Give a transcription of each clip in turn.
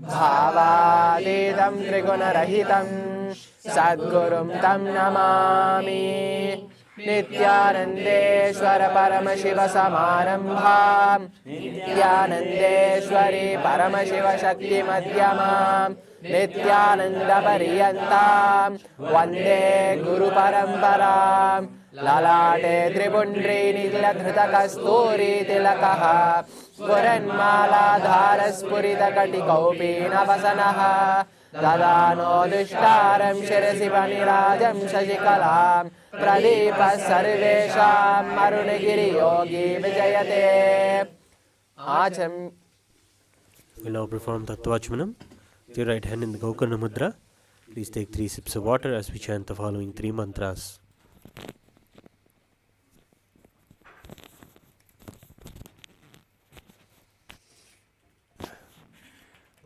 भावातीतं त्रिगुणरहितं सद्गुरुं तं नमामि। नित्यानन्देश्वर परमशिव समारम्भां नित्यानन्देश्वरी परमशिव शक्ति मध्यमां नित्यानन्दपर्यन्तां वन्दे गुरुपरम्परां। ललाटे त्रिपुण्ड्री नीलधृतकस्तूरी तिलकः स्फुरन्मालाधारस्फुरितकटिकौपीनवसनः ददानो दुष्टारं शिरसि फणिराजं शशिकलां प्रदीपः सर्वेषां अरुणगिरियोगी विजयते। We'll now perform Tattvachmanam. With your right hand in the Gokarna Mudra. Please take 3 sips of water as we chant the following 3 mantras.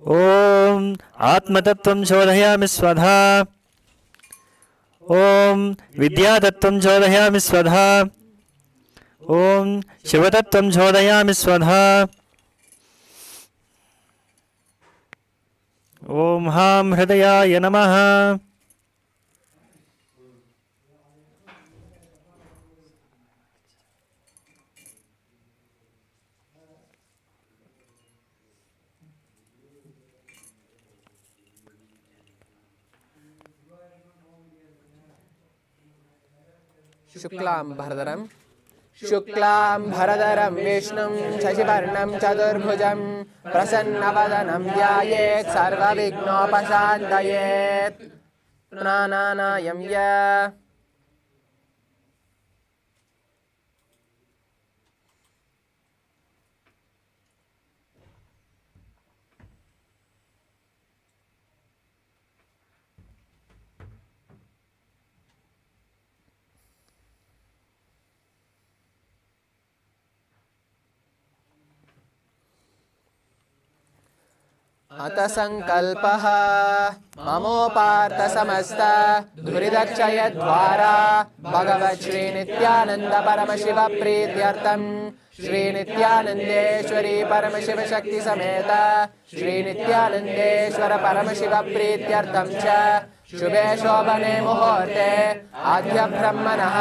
Om Atmatattvam Shodhayami Swadha. Om Vidyatattvam Shodhayami Swadha. Om Shivatattvam Shodhayami Swadha. Om Ham Hridayaya Namaha. शुक्लां भरधरं विष्णुं शशिवर्णं चतुर्भुजं प्रसन्नवदनं ध्यायेत् सर्वविघ्नोपशान्तयेत्। प्राणानायं य अत संकल्पः ममोपार्थ समस्त दुरिदक्षयद्वारा भगवत् श्री नित्यानंद परमशिव प्रीत्यर्थं श्री नित्यानंदेश्वरी परमशिव शक्ति समेत श्री नित्यानंदेश्वर परमशिव प्रीत्यर्थं च शुभे शोभने मुहूर्ते आद्य ब्रह्मणः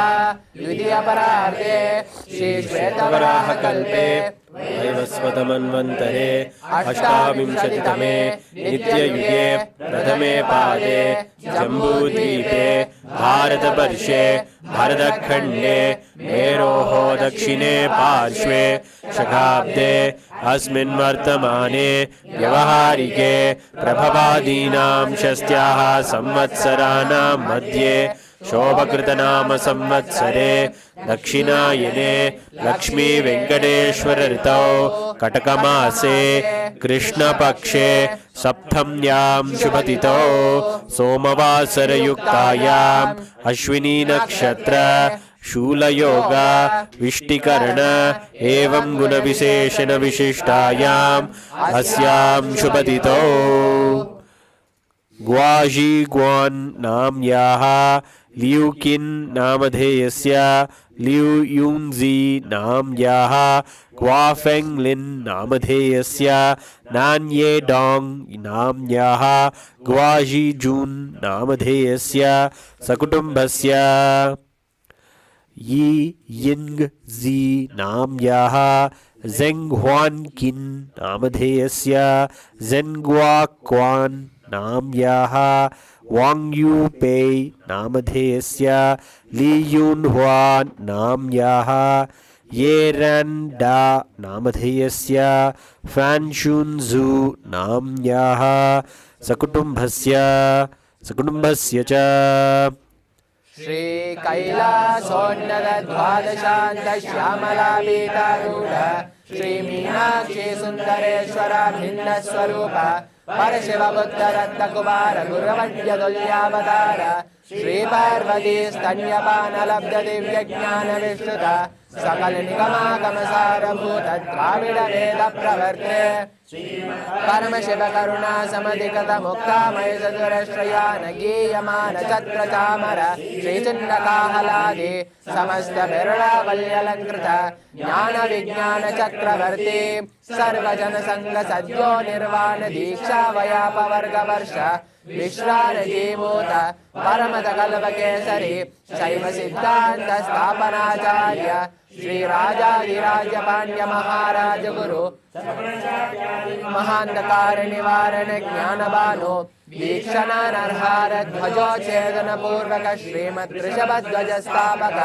द्वितीय परार्धे श्री श्वेतवराह कल्पे वैवस्वतमन्वन्तरे अष्टाविंशतितमे नित्ययुगे प्रथमे पादे जम्बूद्वीपे भारतवर्षे भरतखण्डे मेरोः दक्षिणे पार्श्वे शकाब्दे अस्मिन् वर्तमाने व्यवहारिके प्रभवादीनां षष्ट्याः संवत्सराणां मध्ये शोभकृतनाम संवत्सरे दक्षिणायने लक्ष्मी वेंकटेश्वर ऋतौ कटकमासे कृष्णपक्षे सप्तम्यां शुभतिथौ सोमवासरयुक्तायाम् अश्विनी नक्षत्र शूलयोग विष्टिकरण एवं गुणविशेषण विशिष्टायाम् अस्यां शुभतिथौ ग्वाजी ग्वान् नाम्याः लियुकिन् नामधेयस्य लियु युंजी नाम्याः ग्वाफेङ्ग्लिन् नामधेयस्य नान्ये डोङ्ग् नाम्याः ग्वाजी जून् नामधेयस्य सकुटुम्बस्य यी यिङ्ग् जी नाम्याः ज़ेङ्ग् ह्वान् किन् नामधेयस्य ज़ेन्ग्वा क्वान् नाम्याः वाङ्ग्यूपे नामधेयस्य लीयून्ह्वा नाम्याः येरन्डा नामधेयस्य फैन्शुन्झु नाम्याः सकुटुम्बस्य च श्री कैलासोन्नत द्वादशान्त श्यामला पीतारूढ श्री मीनाक्षी सुन्दरेश्वर भिन्न स्वरूप परशिव बुद्ध रत्न कुमार गुरुवड्य तुल्यावतार श्री पार्वती स्तन्यपान लब्ध दिव्य ज्ञान विश्रुत सकल निगमागम सारभूत द्राविड वेद प्रवर्ते परमशिव करुणा समधिगत मुक्तामय चतुरश्रयान गीयमान छत्र चामर श्रीचिन्नकाहलादि समस्त बिरलावल्यलङ्कृत ज्ञान विज्ञान चक्रवर्ती सर्वजन संग सद्यो निर्वाण दीक्षा वयापवर्ग वर्ष विश्रान जीवूत परमत कल्पकेसरी शैव सिद्धांत स्थापनाचार्य श्री राजाधिराज पांड्य महाराज गुरु महांधकार निवारण ज्ञानबानो वीक्षण नरहार ध्वजोच्छेदन पूर्वक श्रीमद् वृषभध्वज स्थापक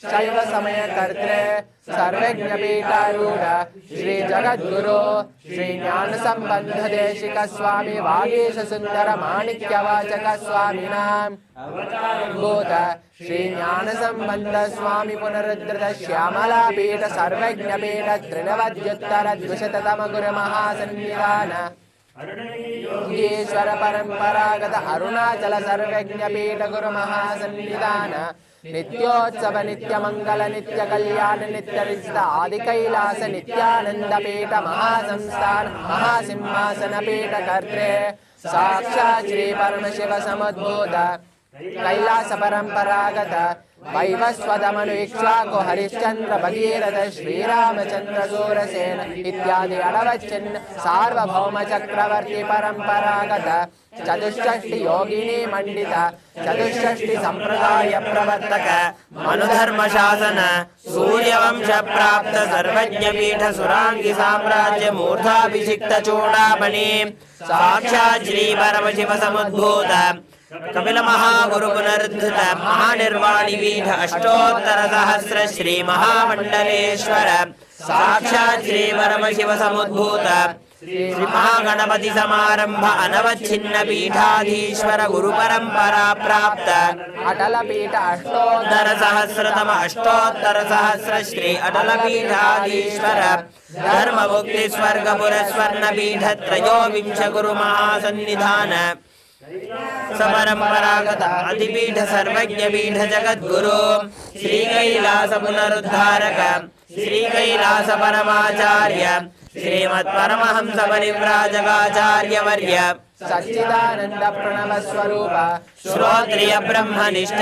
शैव समय कर्त्रे सर्वज्ञ पीठारूढ़ श्री जगद्गुरु श्री ज्ञान संबंध देशिक स्वामी वागीश सुंदर माणिक्यवाचक स्वामिनां भूत श्री ज्ञान संबंध स्वामी पुनरुद्धृत श्यामला पीठ सर्वज्ञ पीठ त्रिनवद्युत्तर द्विशततम गुरु महासन्निधान ईश्वर परंपरागत अरुणाचल सर्वज्ञ पीठ गुरु महासन्निधान नित्योत्सव नित्य मंगल नित्य कल्याण नित्य रिक्त आदि कैलास नित्यानंद पीठ महासंस्थान महासिंहासन पीठ कर्त्रे साक्षात् श्री परमशिव समुद्भूत कैलास परंपरागत वैवस्वतमनु इक्ष्वाकु हरिश्चंद्र भगीरथ श्रीरामचंद्र सूरसेन इत्यादि अडवच्चिन्न सार्वभौम चक्रवर्ती परंपरागत चतुष्षष्टि योगिनी मंडित चतुष्षष्टि संप्रदाय प्रवर्तक मनुधर्म शासन सूर्यवंश प्राप्त सर्वज्ञ पीठ सुरांगी साम्राज्य मूर्धाभिषिक्त चूड़ामणि साक्षात् श्री परमशिव समुद्भूत कपिल महागुरु पुनरुद्धृत महानिर्वाणी पीठ अष्टोत्तर सहस्र श्री महामंडलेश्वर साक्षात् श्री परमशिव समुद्भूत श्री महागणपति समारंभ अनवच्छिन्न पीठाधीश्वर गुरु परंपरा प्राप्त अटल पीठ अष्टोत्तर सहस्र श्री अटल पीठाधीश्वर धर्म मुक्ति स्वर्ग पुरस्वर्ण पीठ त्रयोविंश गुरु महासन्निधान परंपरागत अधिपीठ सर्वज्ञ पीठ जगद्गुरु श्री कैलास पुनरुद्धारक श्री कैलास परमाचार्य श्रीमत् परमहंस परिव्राजकाचार्य वर्य सच्चिदानंद प्रणव स्वरूप श्रोत्रिय ब्रह्मनिष्ठ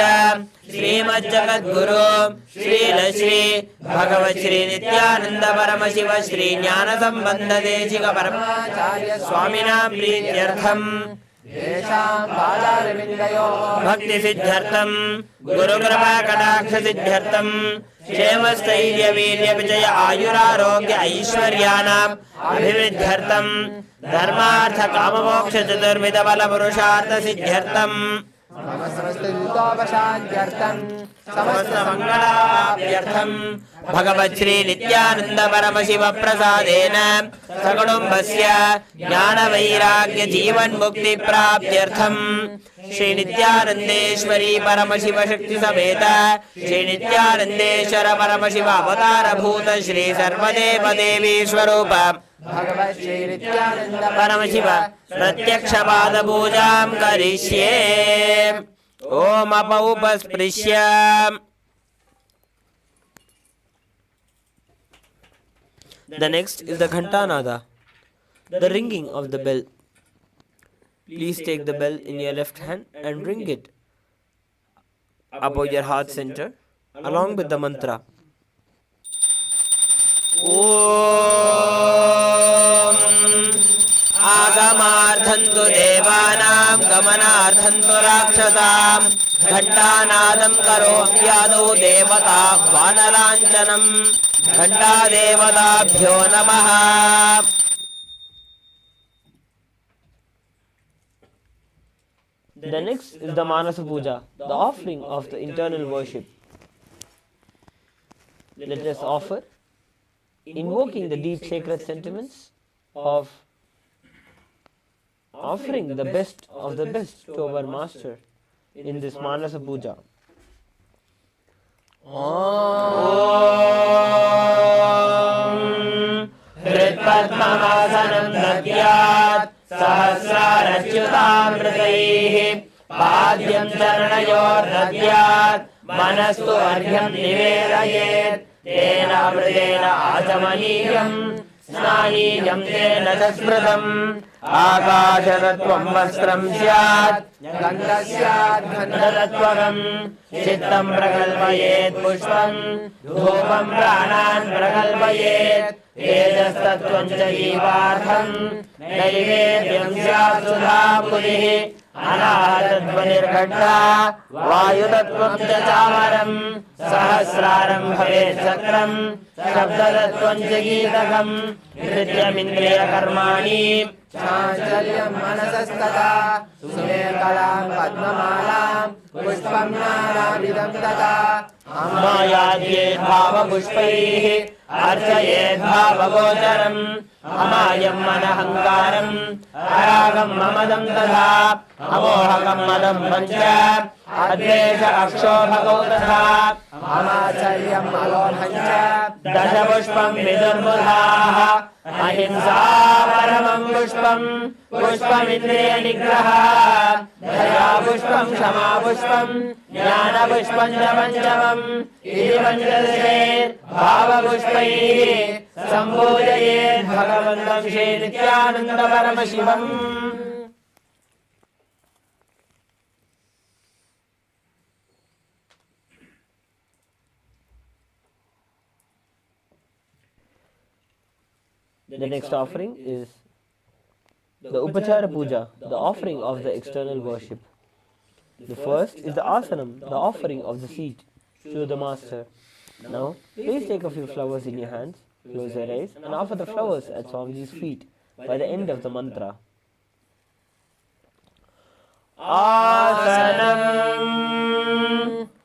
श्रीमद् जगद्गुरु श्री भगवत् श्री नित्यानंद परमशिव श्री ज्ञान संबंध देशिक परमाचार्य स्वामिनां प्रीत्यर्थम भक्ति सिद्ध्यर्थम गुरु कृपा कटाक्ष सिद्ध्यर्थम क्षेम स्थैर्य वीर्य विजय आयुरारोग्य ऐश्वर्याणाम् अभिवृद्ध्यर्थम धर्मार्थ काम मोक्ष चतुर्विध बल पुरुषार्थ सिद्ध्यर्थम समस्त दुतोपशान्त्यर्थम समस्त मंगलाभ्यर्थम भगवत् श्री नित्यानंद परमशिव प्रसादेन सकुटुम्बस्य ज्ञान वैराग्य जीवन मुक्ति प्राप्त्यर्थम श्री नित्यानंदेश्वरी परमशिव शक्ति समेत श्री नित्यानंदेश्वर परमशिव अवतार भूत श्री सर्वदेव देवी स्वरूप भगवत् श्री नित्यानंद परमशिव प्रत्यक्ष पाद पूजां करिष्ये ओम अपौपस्पृश्य The next is the Ghantanada, the ringing of the bell. Please take the bell in your left hand and ring it above your heart center along with the mantra. Om Agamarthantu Devanam Gamanarthantu Rakshasam Ghantanadam Karohyadu Devata Vanalanchanam घंटा देवताभ्यो नमः. The next is the Manasa Puja, the offering of the internal worship. Let us offer, invoking the deep sacred sentiments of offering the best of the best to our Master in this Manasa Puja. हृत्पद्ममासनं दद्यात् सहस्रारच्युतामृतैः पाद्यं चरणयोर्दद्यात् मनस्तु अर्घ्यं निवेदयेत् तेन अमृतेन आचमनीयं स्नानीयं तेन च स्मृतम् आकाशतत्त्वं वस्त्रं स्यात् गन्धः स्यात् गन्धतत्त्वकम् चित्तं प्रकल्पयेत् पुष्पं धूपं प्राणान् प्रकल्पयेत् तेजस्तत्त्वं च जीवार्थं नैवेद्यं स्यात् सुधापुरिः अनाहतध्वनिर्घण्टा वायुतत्त्वं च चामरं सहस्रारं भवेत् चक्रं शब्दतत्त्वं च गीतकं नृत्यमिन्द्रियकर्माणि चाञ्चल्यं मनसस्तथा सुमेकलां पद्ममालां पुष्पं नानाविधं तथा अमायाद्येत् भावपुष्पैः अर्चयेत् भावगोचरम् अमायं मनहङ्कारम् अरागं ममदं तथा अमोहकं मदं पञ्च अद्वेष अक्षोभगौ तथा अमाचर्यं अलोभं च दशपुष्पं विदुर्बुधाः अहिंसा परमं पुष्पं पुष्पमिन्द्रियनिग्रहः दया पुष्पं क्षमा पुष्पं ज्ञानपुष्पं च पञ्चमम् इति पञ्चदशेत् भावपुष्पैः सम्पूजयेत् भगवन्तं Shri Nityananda Paramashivam. The next offering is the Upachara Puja, the offering of the external worship. The first is the Asanam, the offering of the seat to the Master. Now, please take a few flowers in your hands, close your eyes, and offer the flowers at Swamiji's feet by the end of the mantra. Asanam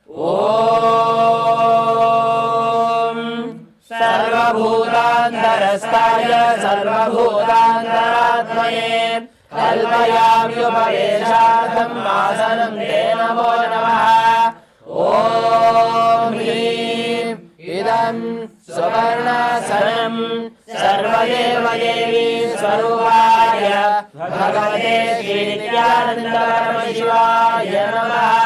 Om Sarvabhutantarastaya Sarvabhutantaratmane Kalpayamyupadeshatham Asanam Te Namo Namaha. Om Hrim Idam Suvarnasanam Sarvadeva Devi Swarupaya Bhagavate Shri Nityananda Paramashivaya Namaha.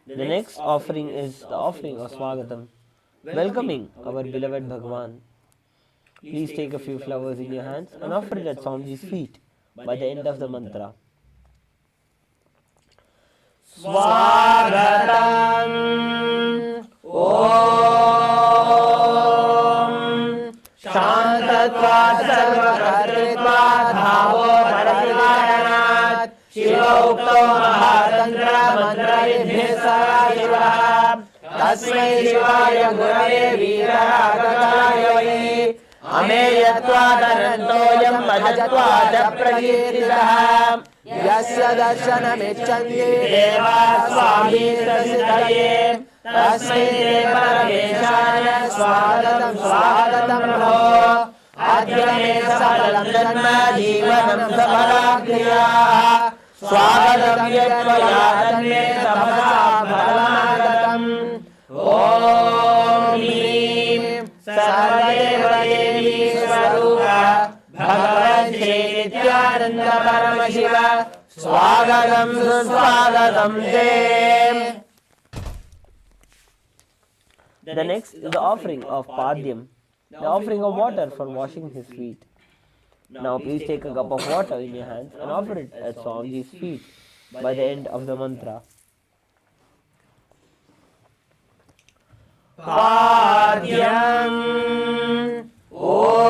The next offering is the offering of Swagatam, welcoming our beloved Bhagavan. Please take a few flowers in your hands and offer it at Swamiji's feet by the end of the mantra. Swagatam Om Shantatvat Sarvakatritvat Bhavo Paradivaranat Shiva Ukto Mahatantra Mantra Vidhye Shiva Tasmai Shivaya Gurave Veerabhadraya Murty Ameyatvat Anantoyam Ajatvat Prakirtitah Yasya darshanamichanti devas swabhistasitaye tasmai te parameshaya swagatam swagatam prabho adya me sakalam janma jivanam sapalakriyah swagatam yatvaya tanme tapasa phalamagatam. Om Hrim Sarvadeva Devi Swarupa Bhagavan Shri Nityananda Paramashiva Swagatam Suswagatam Te. The next is the offering of Padyam, the offering of water for washing his feet. Now please take a cup of water in your hands and offer it at Swamiji's feet by the end of the mantra. Padyam Om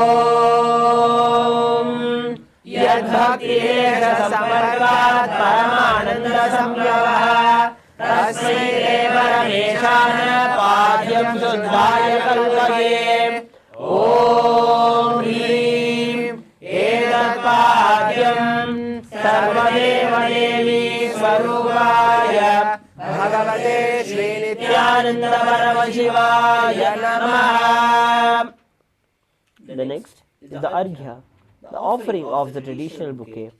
Yadbhaktiyesha samarvat paramananda samyavah tasmai te parameshana padyam shuddhaya kalpaye. Om Hrim Etat padyam sarvadeva devi swarupaya Bhagavate Shri Nityananda Paramashivaya Namaha. The next is the Arghya, the offering of the traditional bouquet.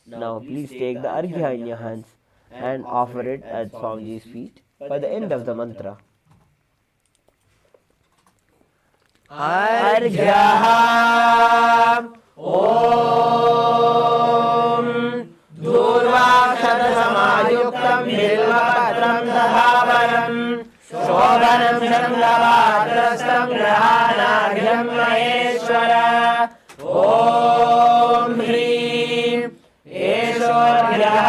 Now please take the Arghya in your hands and offer it at Swamiji's feet by the end of the mantra. Arghya Om Durvakshata Samayuktam ज्ञानार्घ्यं Maheshwar ॐ ह्रीं एषोऽर्घ्यः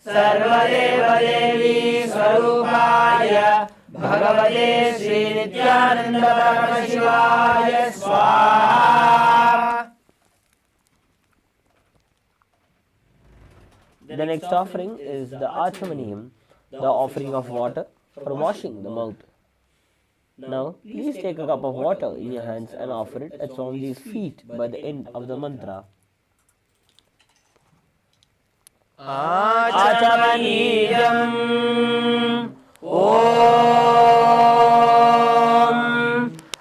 सर्वदेवदेवी स्वरूपाय भगवते श्रीनित्यानन्द परमशिवाय स्वाहा. The next offering is the Achamaniyam, the offering of water for washing the mouth. Now, please take a cup of water in your hands and offer it at Swamiji's feet by the end of the mantra. Achamaniyam Om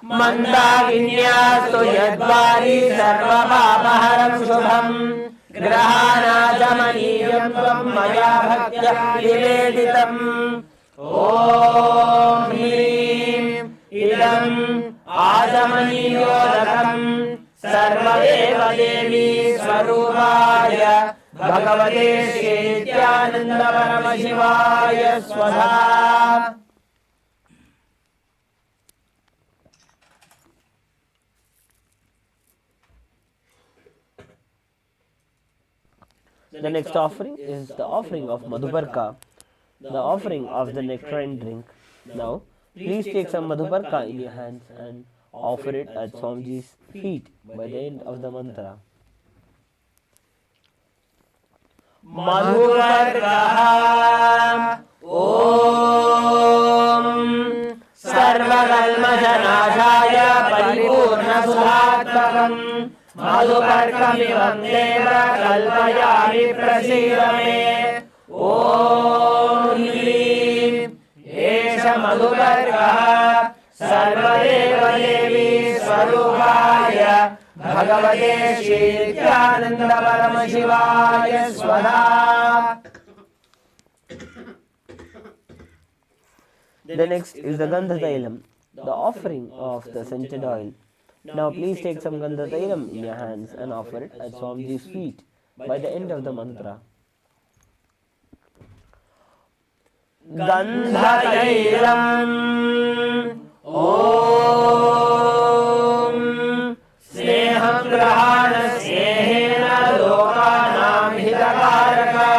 Mandaginyastu Yadvari Sarvabhapaharam Shubham Grahanachamaniyam Tvam Maya Bhaktya Niveditam. Om Hrim Idam Achamaniyodakam Sarvadeva Devi Swarupaya Bhagavate Nithyananda Paramashivaya Swada. The next offering is the offering of Madhubarka, the offering of the nectarine drink. Now, please take some Madhubarka in your hands and offer it at Swamiji's feet by the end of the mantra. Madhubarka Om Sarvakalmashanashaya Paripurna Sudhatmakam Madhubarkamivam Deva Kalpayami Prasidame. Om Hrim Esha Madhubarka Sarvadeva Devi Swarupaya Bhagavate Nithyananda Paramashivaya Swada. The next is the Gandhatailam, the offering of the scented oil. Now please take some Gandhatailam in your hands and offer it at Swamiji's feet by the end of the mantra. Gandhatailam Om Sneham Grahana Snehena Lokanam Hitakaraka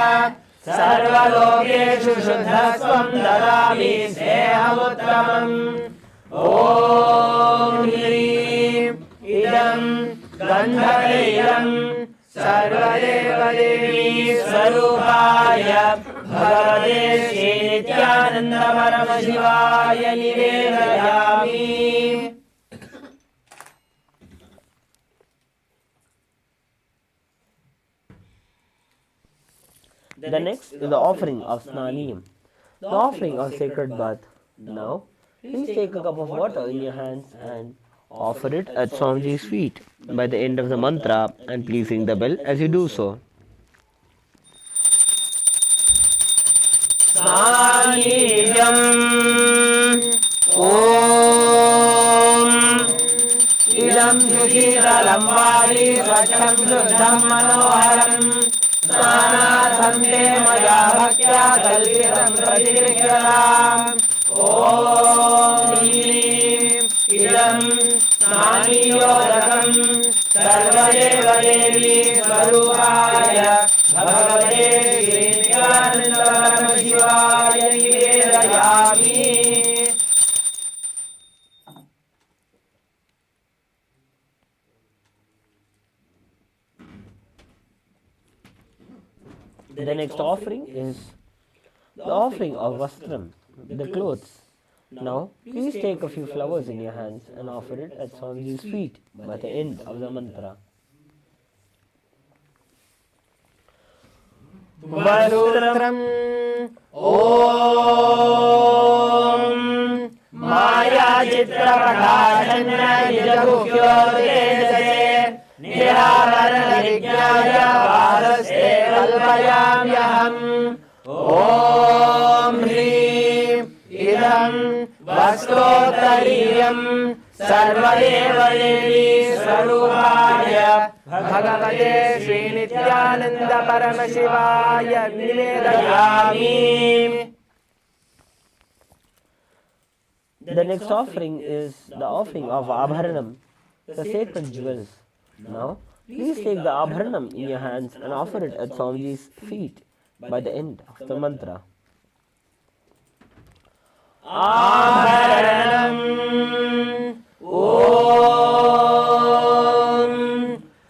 Sarvalokeshu Shuddhasvam Dadami Sneham Om Hrim Idam Gandhatailam Sarvadeva Devi Swarupaya Bhagavate Nithyananda Paramashivaya Nivedayami. The next is the offering of Snaniyam, the offering of sacred bath. Now, please take a cup of water in your hands and offer it at Swamiji's feet by the end of the mantra, and please ring the bell as you do so. Snaniyam Om Idam Shutiralam Vadi Svacham Shuddham Manoharam Snanatham Te Maya Bhaktya Kalpitam Pratikriyalam. Om Hrim Idam Snaniyodakam Sarvadeva Devi Swarupaya Bhagavate Nithyananda Paramashivaya Nivedayami. The next offering is the offering of Vastram, the clothes. Now, please take a few flowers in your hands and offer it at Swamiji's feet by the end of the mantra. Vastram Om Maya Chitra Prakashanya Nijaguhyodeshe Nihavarana Vigyaya Vadaste Kalpayamyaham. Om Hrim Idam Vastotariyam Sarvadeva Devi Swarupaya Bhagavate Nithyananda Paramashivaya Nivedayami. The next offering is the offering of Abharanam, the sacred jewels. Now, please take the Abharanam in your hands and offer it at Swamiji's feet by the end of the mantra. Abharanam Om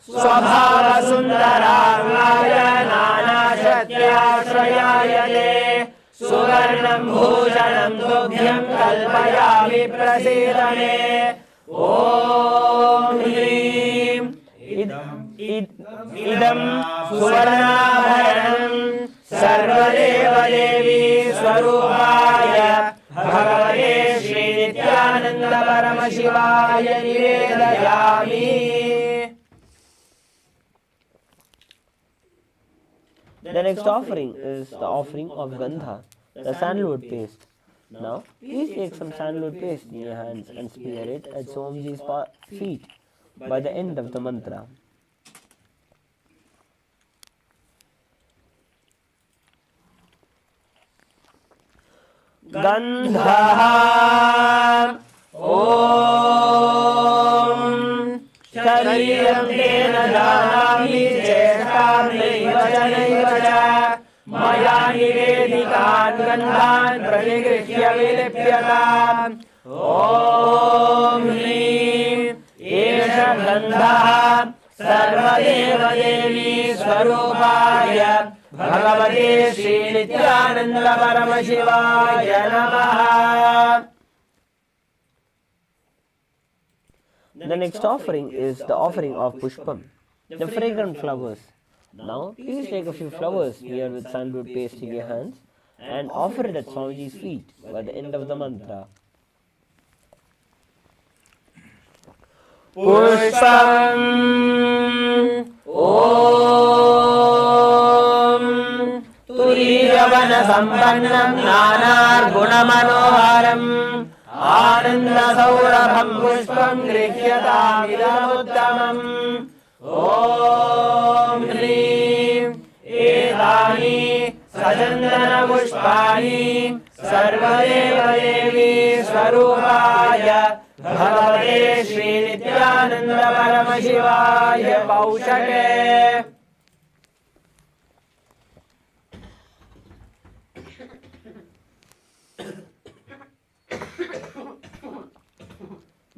Swabhava Sundarangaya Nana Shatyashrayayate Suvarnam Bhujanam Tubhyam Kalpayami Prasidane Om Hrim Idam Suvarnabharanam Sarvadeva Devi Swarupaya Bhagavate Shri Nithyananda Paramashivaya Nivedayami. The next offering is the offering of Gandha, the sandalwood paste. Now, please take some sandalwood paste in your hands and smear it at Swamiji's feet by the end of the mantra. Gandha Om Shariram Tena Janami Cheshtam Naiva Janaiva Maya Nivedikan Gandhan Pranigrihya Vilipyatam Om Hrim Esha Gandha Sarvadeva Devi Swarupaya Bhagavate Shri Nithyananda Paramashivaya Namaha. The next offering is the offering of Pushpam, the fragrant flowers. Now, please take a few flowers smeared with sandalwood paste in your hands and offer it at Swamiji's feet by the end of the mantra. Pushpam Om Turiyavana Sampannam Nanar Gunamanoharam Ananda Saurabham Pushpam Grihyatam Idamuttamam Om Hrim Edani Sajandana Pushpani Sarvadeva Devi Swarupaya Bhagavate Shri Nithyananda Paramashivaya Paushake.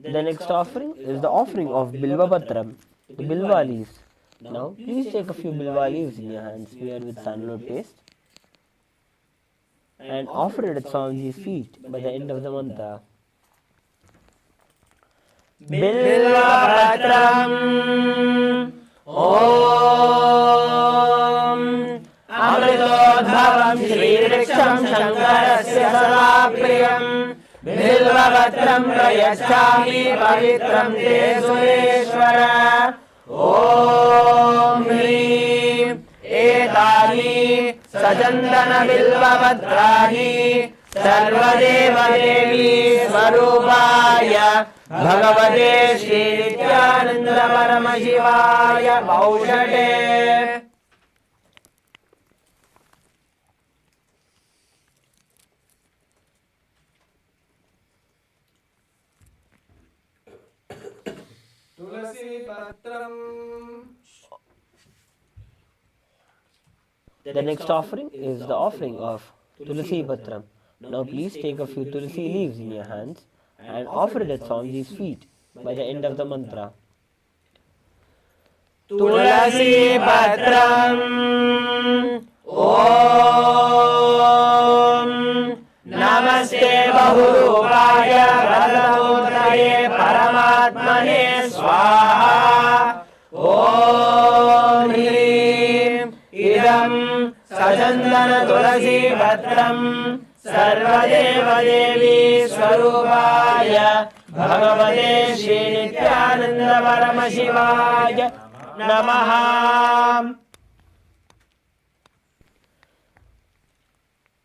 The next offering is the offering of Bilvapatram, the Bilva leaves. Now, please take a few Bilva leaves in your hands smeared with sandalwood paste and offer it at Swamiji's feet by the end of the mantra. Bilvapatram Om Amritodbhavam Shri Vriksham Shankarasya Sadapriyam Bilvapatram Prayachami Pavitram Te Sureshwara Om Hrim Etani Sajandana Bilvapatrani Sarvadeva Devi Swarupaya Bhagavate Shri Nithyananda Paramashivaya Paushate. The next offering is the offering of Tulasi Patram. Now please take a few Tulasi leaves in your hands and offer it at Swamiji's feet by the end of the mantra. Tulasi Patram Om Namaste Bahurupaya Bhagavantaye Paramatmane Swaha Om Hrim Idam Sajandana Tulasi Patram Sarvadeva Devi Swarupaya Bhagavate Shri Nithyananda Paramashivaya Namaha.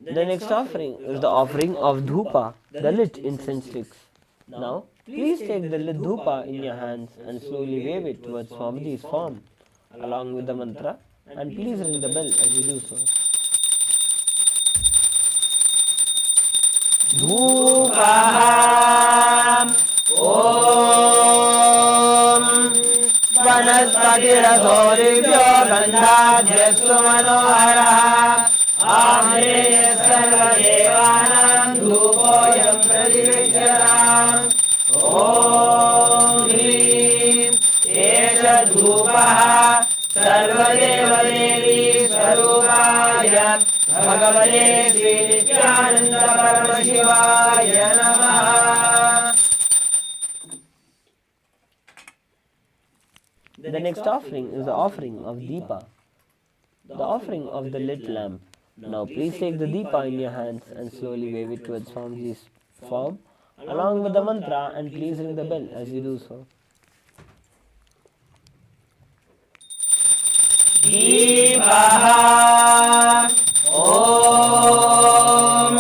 The next offering is the offering of Dhupa, the lit incense sticks. Now, please take the lit Dhupa in your hands and slowly wave it towards Swamiji's form along with the mantra, and please ring the bell as you do so. धूपः ॐ वनस्पतिरसो दिव्यो गन्धाद्यस्तु मनोहरः आम्रेय सर्वदेवानां धूपोऽयं प्रतिगृह्यताम् ॐ ह्रीं एष धूपः सर्वदेवदेवी स्वरूपाय भगवते श्रीनित्यानन्द परमशिवाय नमः. The next offering is the offering of Deepa, the offering of the lit lamp. Now please take the Deepa in your hands and slowly wave it towards Swamiji's form along with the mantra, and please ring the bell as you do so. Deepa Om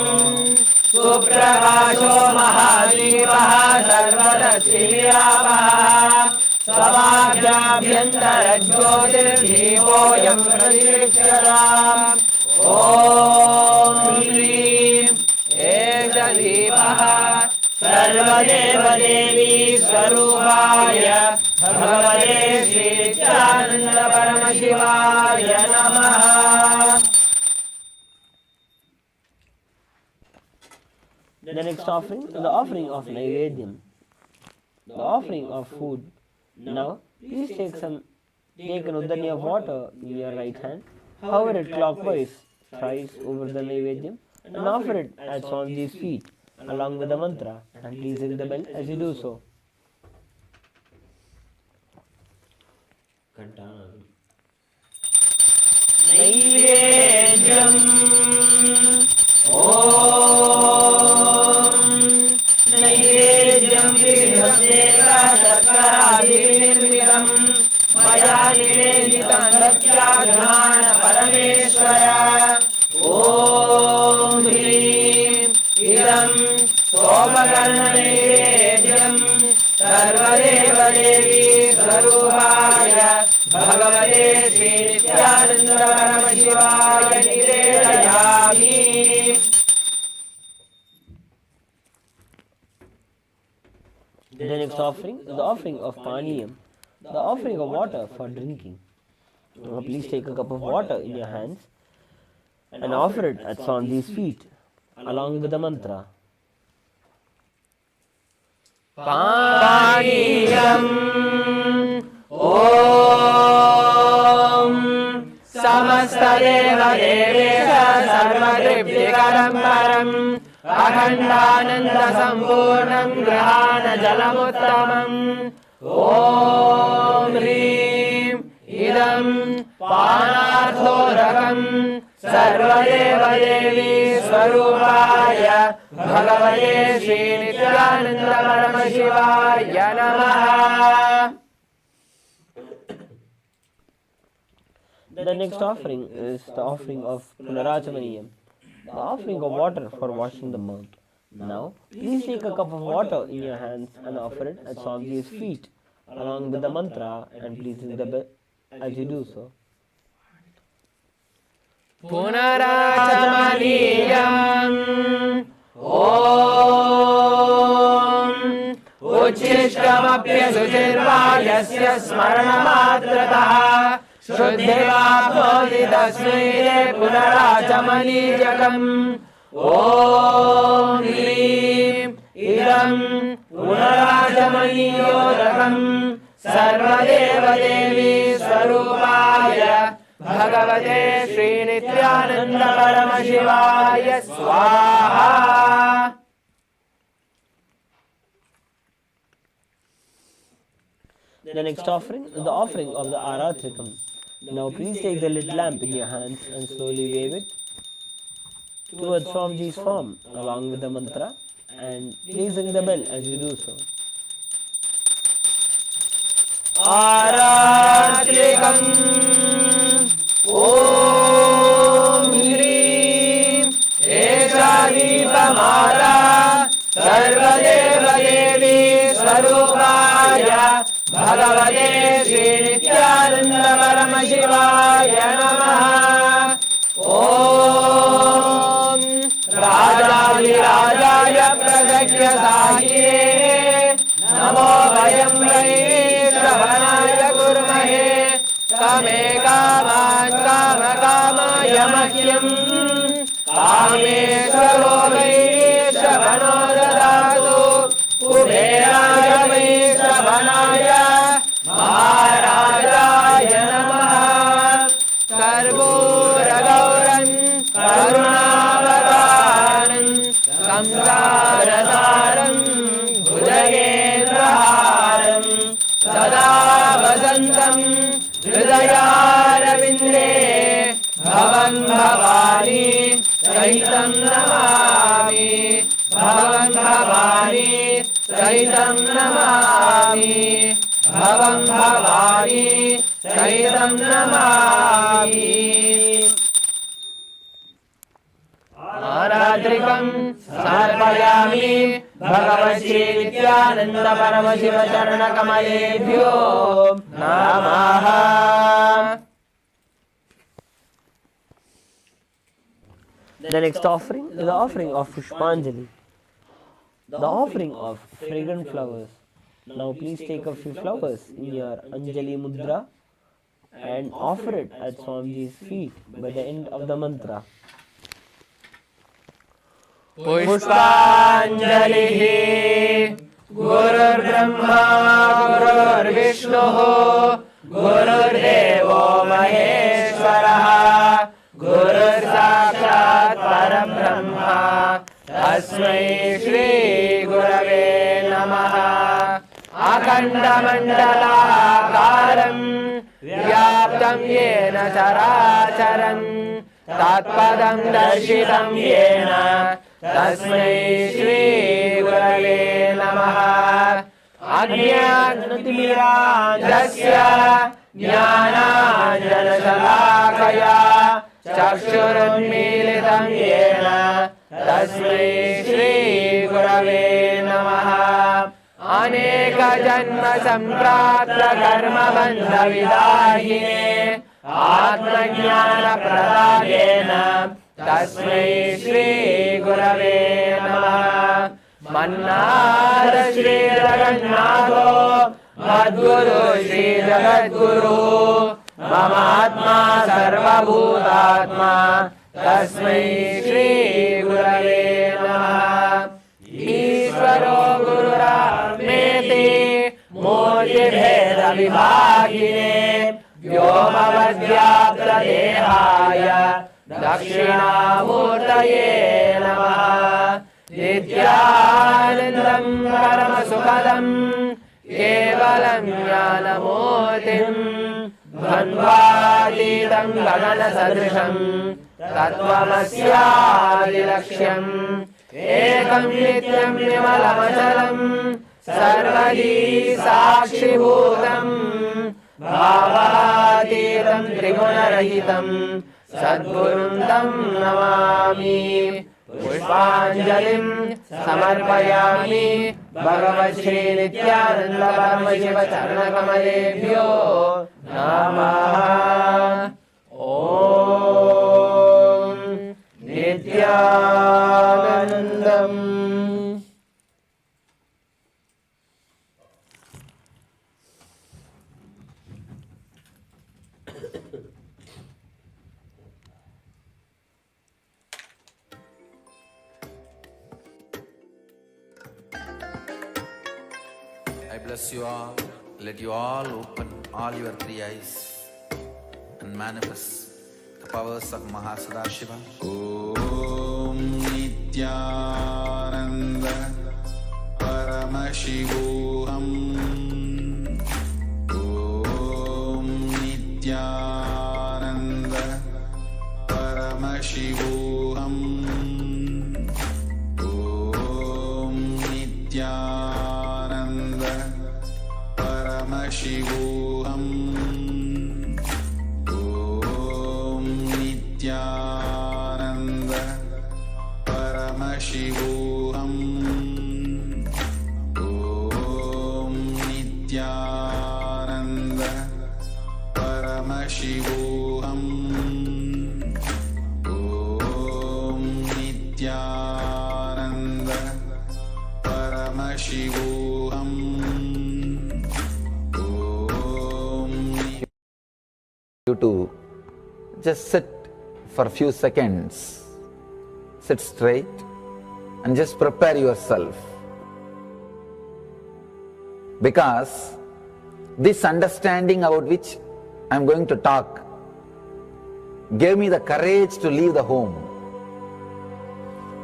Suprabhasho Mahadevah Sarvadasiviyavah Samajjabhyantarajyotirdevoyam pradikshyaram Om Hrim Esha Deepah Sarvadevadevi Swarupaya Bhagavate Shri Nithyananda Paramashivaya Namaha. The next offering is the offering of Naivedyam, the offering of food. Now, please take an udani of water in your right hand, hover it clockwise thrice over the Naivedyam, and offer it at Swamiji's feet along with the mantra, and please ring the bell as you do so. Naivedyam Om Naivedyam Vidhasdeva Sarkaradivirmiram Maya Niveditam Satyadhana Parameshwara Om Hrim Idam Somakarna Naivedyam Sarvadeva Devi Swarupaya Bhagavate Shri Nithyananda Paramashivaya Nivedayami. The next offering is the offering of Paniyam, the offering of water for drinking. Now please take a cup of water in your hands and offer it at Swamiji's feet along with the mantra. Paniyam Om Samastadeva Devesha Sarvadriptikaram Param Akhandananda Sampurnam Grahana Jalamuttamam Om Hrim Idam Panarthorakam Sarvadeva Devi Swarupaya Bhagavate Shri Nithyananda Paramashivaya Namaha. The next offering is the offering of Punarachamaniyam, the offering of water for washing the mouth. Now, please take a cup of water in your hands and offer it at Swamiji's feet along with the mantra, and please ring the bell as you do so. Punarachamaniyam Om Uchishtamapya Suchirvayasya Smaranamatrataha Shuddhivapnoti tasmai punarachamaniyakam Om Hrim Idam punarachamaniyorakam Sarvadeva Devi Swarupaya Bhagavate Shri Nithyananda Paramashivaya Swaha. The next offering is the offering of the Aratrikam. Now please take the lit lamp in your hands and slowly wave it towards Swamiji's form along with the mantra, and please ring the bell as you do so. Aratrikam Om Hrim Esha Deepamala Sarvadeva Devi Swarupaya Bhagavate Shri Nithyananda Paramashivaya Namaha. Om Raja साहिने नमो वयं वै श्रवणाय कुर्महे कमे कामान् कामकामाय मह्यम् कामेश्वरो वै श्रवणो ददातु कुबेराय वै श्रवणाय महाराजाय नमः कर्पूरगौरं करुणावतारं संसारसारं भुजगेन्द्रहारं सदा वसन्तं हृदयारविन्दे भवं भवानी सहितं नमामि भवं भवानी सहितं नमामि भवं भवानी सहितं नमामि आरात्रिकं समर्पयामि भगवश्री नित्यानंद परमशिव चरणकमलेभ्यो नमः. The next offering is the offering of Pushpanjali, the offering of fragrant flowers. Now please take a few flowers in your Anjali Mudra and offer it at Swamiji's feet by the end of the mantra. पुष्पाञ्जलिः गुरुर्ब्रह्मा गुरुर्विष्णुः गुरुर्देवो महेश्वरः गुरुर्साक्षात् परब्रह्मा तस्मै श्रीगुरवे नमः. अखण्डमण्डलाकारं व्याप्तं येन चराचरं तत्पदं दर्शितं येन तस्मै श्रीगुरवे नमः. अज्ञानतिमिरान्धस्य ज्ञानाञ्जनशलाकया चक्षुरुन्मीलितं येन तस्मै श्रीगुरवे नमः. अनेकजन्मसम्प्राप्तकर्मबन्धविदाहिने आत्मज्ञानप्रदायेन तस्मै श्रीगुरवे नमः. मन्नाथ श्रीजगन्नाथो मद्गुरु श्रीजगद्गुरु ममात्मा सर्वभूतात्मा तस्मै श्रीगुरवे नमः. ईश्वरो गुरुरात्मेति मूर्तिभेदविभागिने व्योमवद्व्याप्तदेहाय दक्षिणामूर्तये नमः. नित्यानन्दं परमसुखदं केवलं ज्ञानमूर्तिं द्वन्द्वातीतं गगनसदृशं तत्त्वमस्यादिलक्ष्यम् एकं नित्यं विमलमचलं सर्वदी साक्षिभूतं भावातीतं त्रिगुणरहितं सद्गुरुं तं नमामि. पुष्पाञ्जलिं समर्पयामि भगवश्री नित्यानंद परमशिव चरणकमलेभ्यो नमः. ॐ नित्यानन्दम्. I bless you all. Let you all open all your three eyes and manifest the powers of Mahasadashiva. Om Nithyananda Paramashivoham. Om Nithyananda Paramashivoham. Om Nithyananda Paramashivoham. Om Nithyananda Paramashivoham. Om Nithyananda Paramashivoham. Om Nithyananda Paramashivoham. You to just sit for a few seconds, sit straight and just prepare yourself, because this understanding about which I am going to talk gave me the courage to leave the home.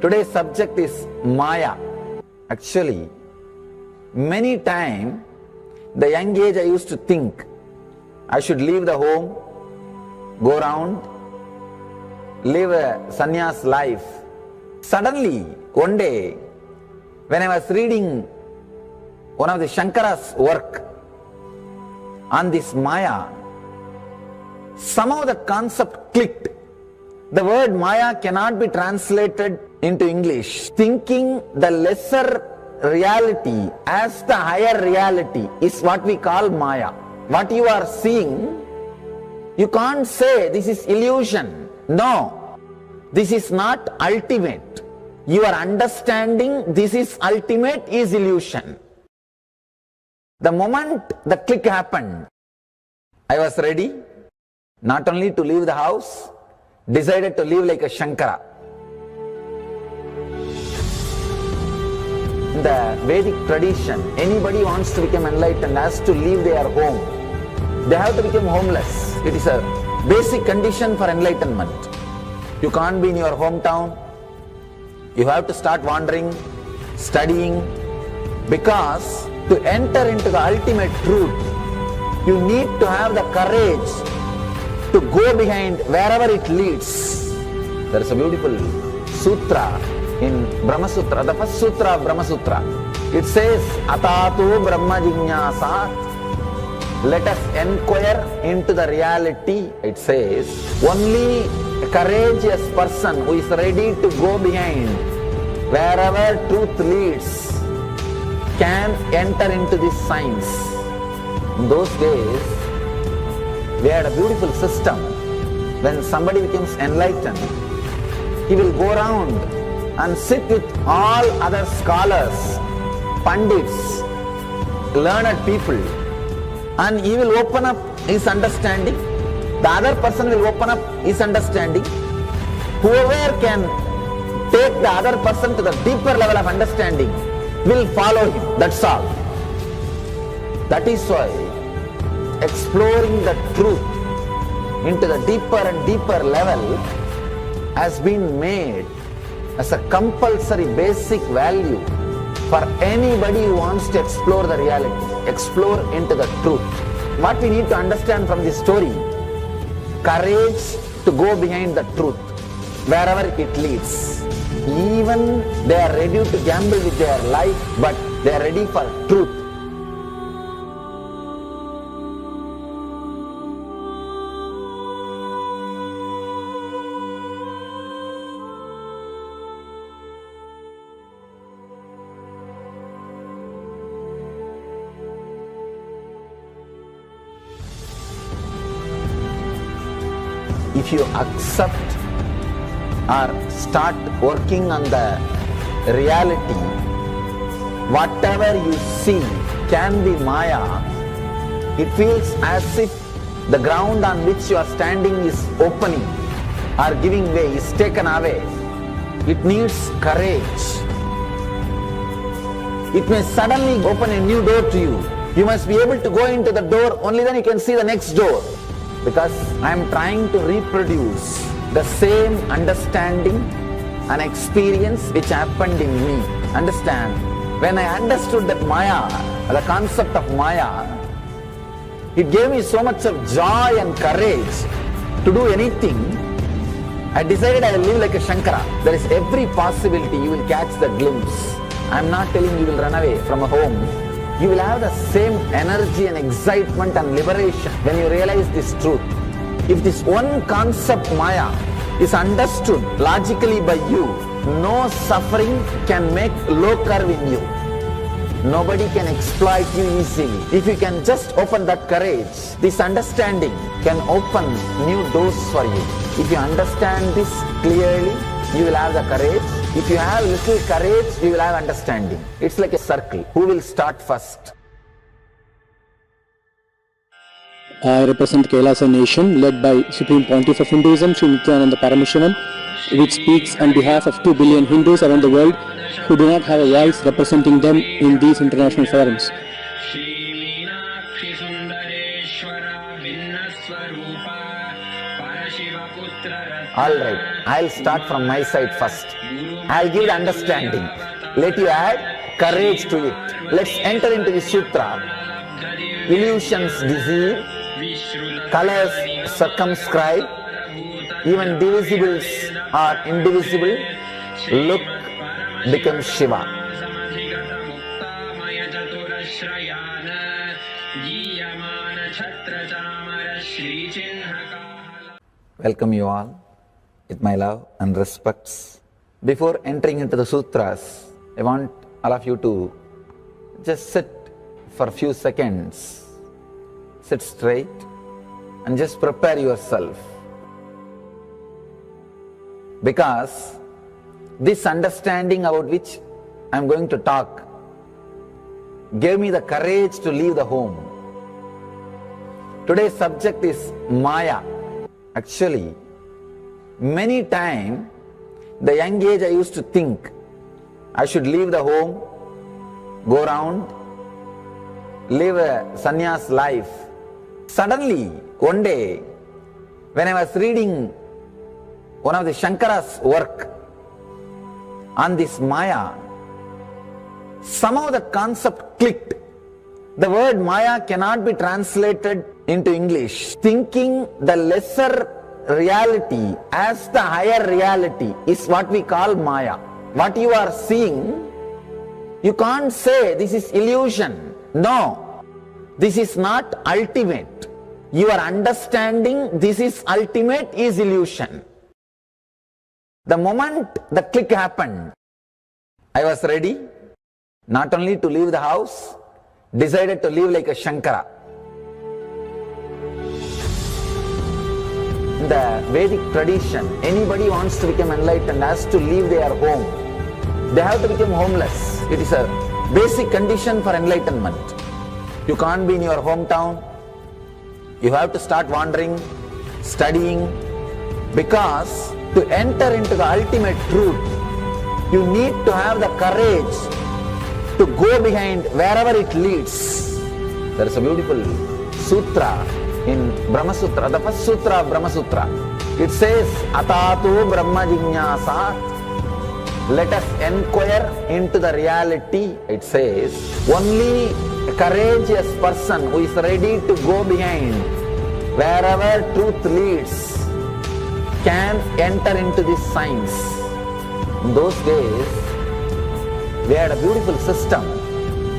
Today's subject is Maya. Actually, many times, the young age I used to think I should leave the home, go around, live a sannyas life. Suddenly, one day, when I was reading one of the Shankara's work on this Maya, somehow the concept clicked. The word Maya cannot be translated into English. Thinking the lesser reality as the higher reality is what we call Maya. What you are seeing, you can't say this is illusion. No, this is not ultimate. Your understanding this is ultimate is illusion. The moment the click happened, I was ready not only to leave the house, decided to live like a Shankara. In the Vedic tradition, anybody who wants to become enlightened has to leave their home. They have to become homeless. It is a basic condition for enlightenment. You can't be in your hometown. You have to start wandering, studying, because to enter into the ultimate truth, you need to have the courage to go behind wherever it leads. There is a beautiful sutra in Brahma Sutra, the first sutra of Brahma Sutra. It says, Atatu Brahma Jignasat. Let us inquire into the reality. It says, only a courageous person who is ready to go behind wherever truth leads can enter into this science. In those days, we had a beautiful system. When somebody becomes enlightened, he will go around and sit with all other scholars, pandits, learned people, and he will open up his understanding. The other person will open up his understanding. Whoever can take the other person to the deeper level of understanding will follow him. That's all. That is why exploring the truth into the deeper and deeper level has been made as a compulsory basic value for anybody who wants to explore the reality, explore into the truth. What we need to understand from this story, courage to go behind the truth, wherever it leads. Even they are ready to gamble with their life, but they are ready for truth. If you accept or start working on the reality, whatever you see can be Maya. It feels as if the ground on which you are standing is opening or giving way, is taken away. It needs courage. It may suddenly open a new door to you. You must be able to go into the door, only then you can see the next door. Because I am trying to reproduce the same understanding and experience which happened in me. Understand? When I understood that Maya, the concept of Maya, it gave me so much of joy and courage to do anything. I decided I will live like a Shankara. There is every possibility you will catch the glimpse. I am not telling you will run away from a home. You will have the same energy and excitement and liberation when you realize this truth. If this one concept Maya is understood logically by you, no suffering can make low curve in you. Nobody can exploit you easily. If you can just open that courage, this understanding can open new doors for you. If you understand this clearly, you will have the courage If you have little courage, you will have understanding. It's like a circle. Who will start first? I represent Kailasa nation led by Supreme Pontiff of Hinduism, Sri Nithyananda Paramashivam, which speaks on behalf of 2 billion Hindus around the world who do not have a voice representing them in these international forums. Alright, I'll start from my side first. I'll give the understanding. Let you add courage to it. Let's enter into the sutra. Illusions deceive, colors circumscribe, even divisibles are indivisible. Look becomes Shiva. Welcome you all with my love and respects. Before entering into the sutras, I want all of you to just sit for a few seconds. Sit straight and just prepare yourself. Because this understanding about which I am going to talk gave me the courage to leave the home. Today's subject is Maya. Actually, many times, the young age I used to think I should leave the home, go around, live a sannyas life. Suddenly, one day, when I was reading one of the Shankara's work on this Maya, somehow the concept clicked. The word Maya cannot be translated into English. Thinking the lesser reality as the higher reality is what we call Maya. What you are seeing, you can't say this is illusion. No, this is not ultimate. Your understanding this is ultimate is illusion. The moment the click happened, I was ready not only to leave the house, decided to live like a Shankara. In the Vedic tradition, anybody wants to become enlightened has to leave their home. They have to become homeless. It is a basic condition for enlightenment. You can't be in your hometown. You have to start wandering, studying, because to enter into the ultimate truth, you need to have the courage to go behind wherever it leads. There is a beautiful sutra in Brahma Sutra, the first sutra of Brahma Sutra. It says, Atato Brahma Jinyasa, let us inquire into the reality. It says, only a courageous person who is ready to go behind wherever truth leads can enter into this science. In those days, we had a beautiful system.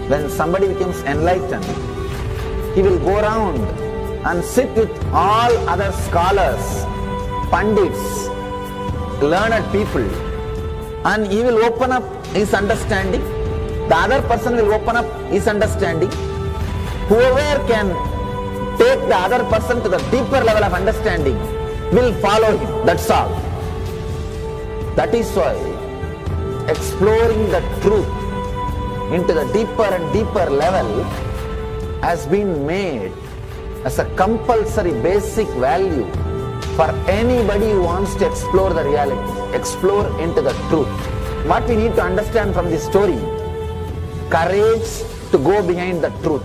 When somebody becomes enlightened, he will go around and sit with all other scholars, pandits, learned people, and he will open up his understanding. The other person will open up his understanding. Whoever can take the other person to the deeper level of understanding will follow him. That's all. That is why exploring the truth into the deeper and deeper level has been made as a compulsory basic value for anybody who wants to explore the reality, explore into the truth. What we need to understand from this story, courage to go behind the truth,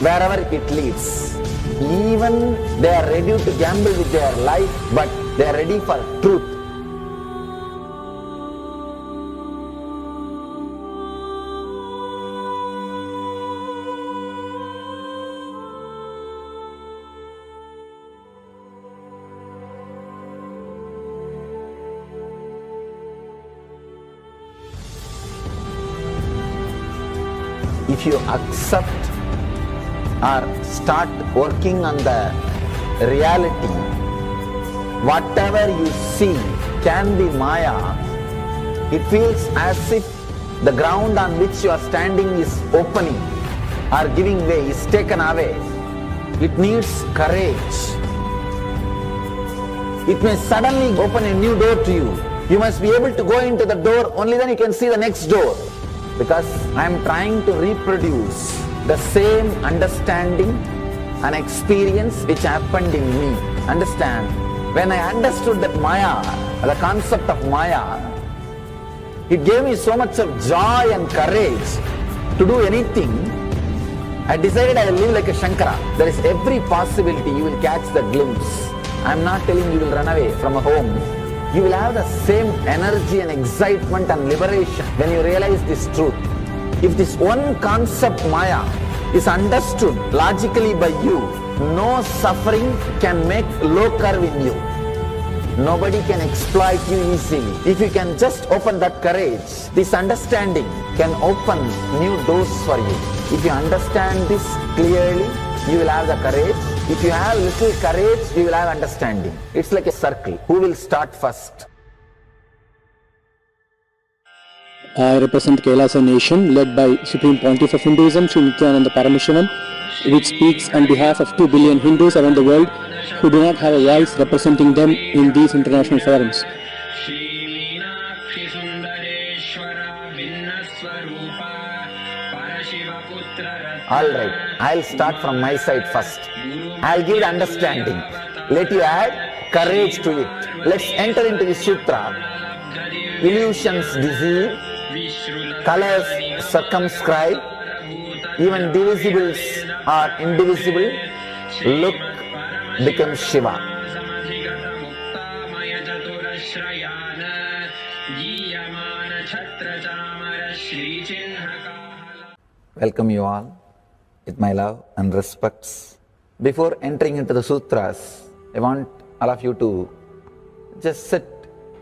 wherever it leads. Even they are ready to gamble with their life, but they are ready for truth. If you accept or start working on the reality, whatever you see can be Maya. It feels as if the ground on which you are standing is opening or giving way, is taken away. It needs courage. It may suddenly open a new door to you. You must be able to go into the door, only then you can see the next door. Because I am trying to reproduce the same understanding and experience which happened in me. Understand? When I understood that Maya, the concept of Maya, it gave me so much of joy and courage to do anything. I decided I will live like a Shankara. There is every possibility you will catch the glimpse. I am not telling you will run away from a home. You will have the same energy and excitement and liberation when you realize this truth. If this one concept Maya is understood logically by you, no suffering can make low curve in you. Nobody can exploit you easily. If you can just open that courage, this understanding can open new doors for you. If you understand this clearly, you will have the courage. If you have little courage, you will have understanding. It's like a circle. Who will start first? I represent Kailasa nation led by Supreme Pontiff of Hinduism, Sri Nithyananda Paramashivam, which speaks on behalf of 2 billion Hindus around the world who do not have a voice representing them in these international forums. Alright, I'll start from my side first. I'll give the understanding. Let you add courage to it. Let's enter into the sutra. Illusions deceive, colors circumscribe, even divisibles are indivisible. Look becomes Shiva. Welcome you all with my love and respects. Before entering into the sutras, I want all of you to just sit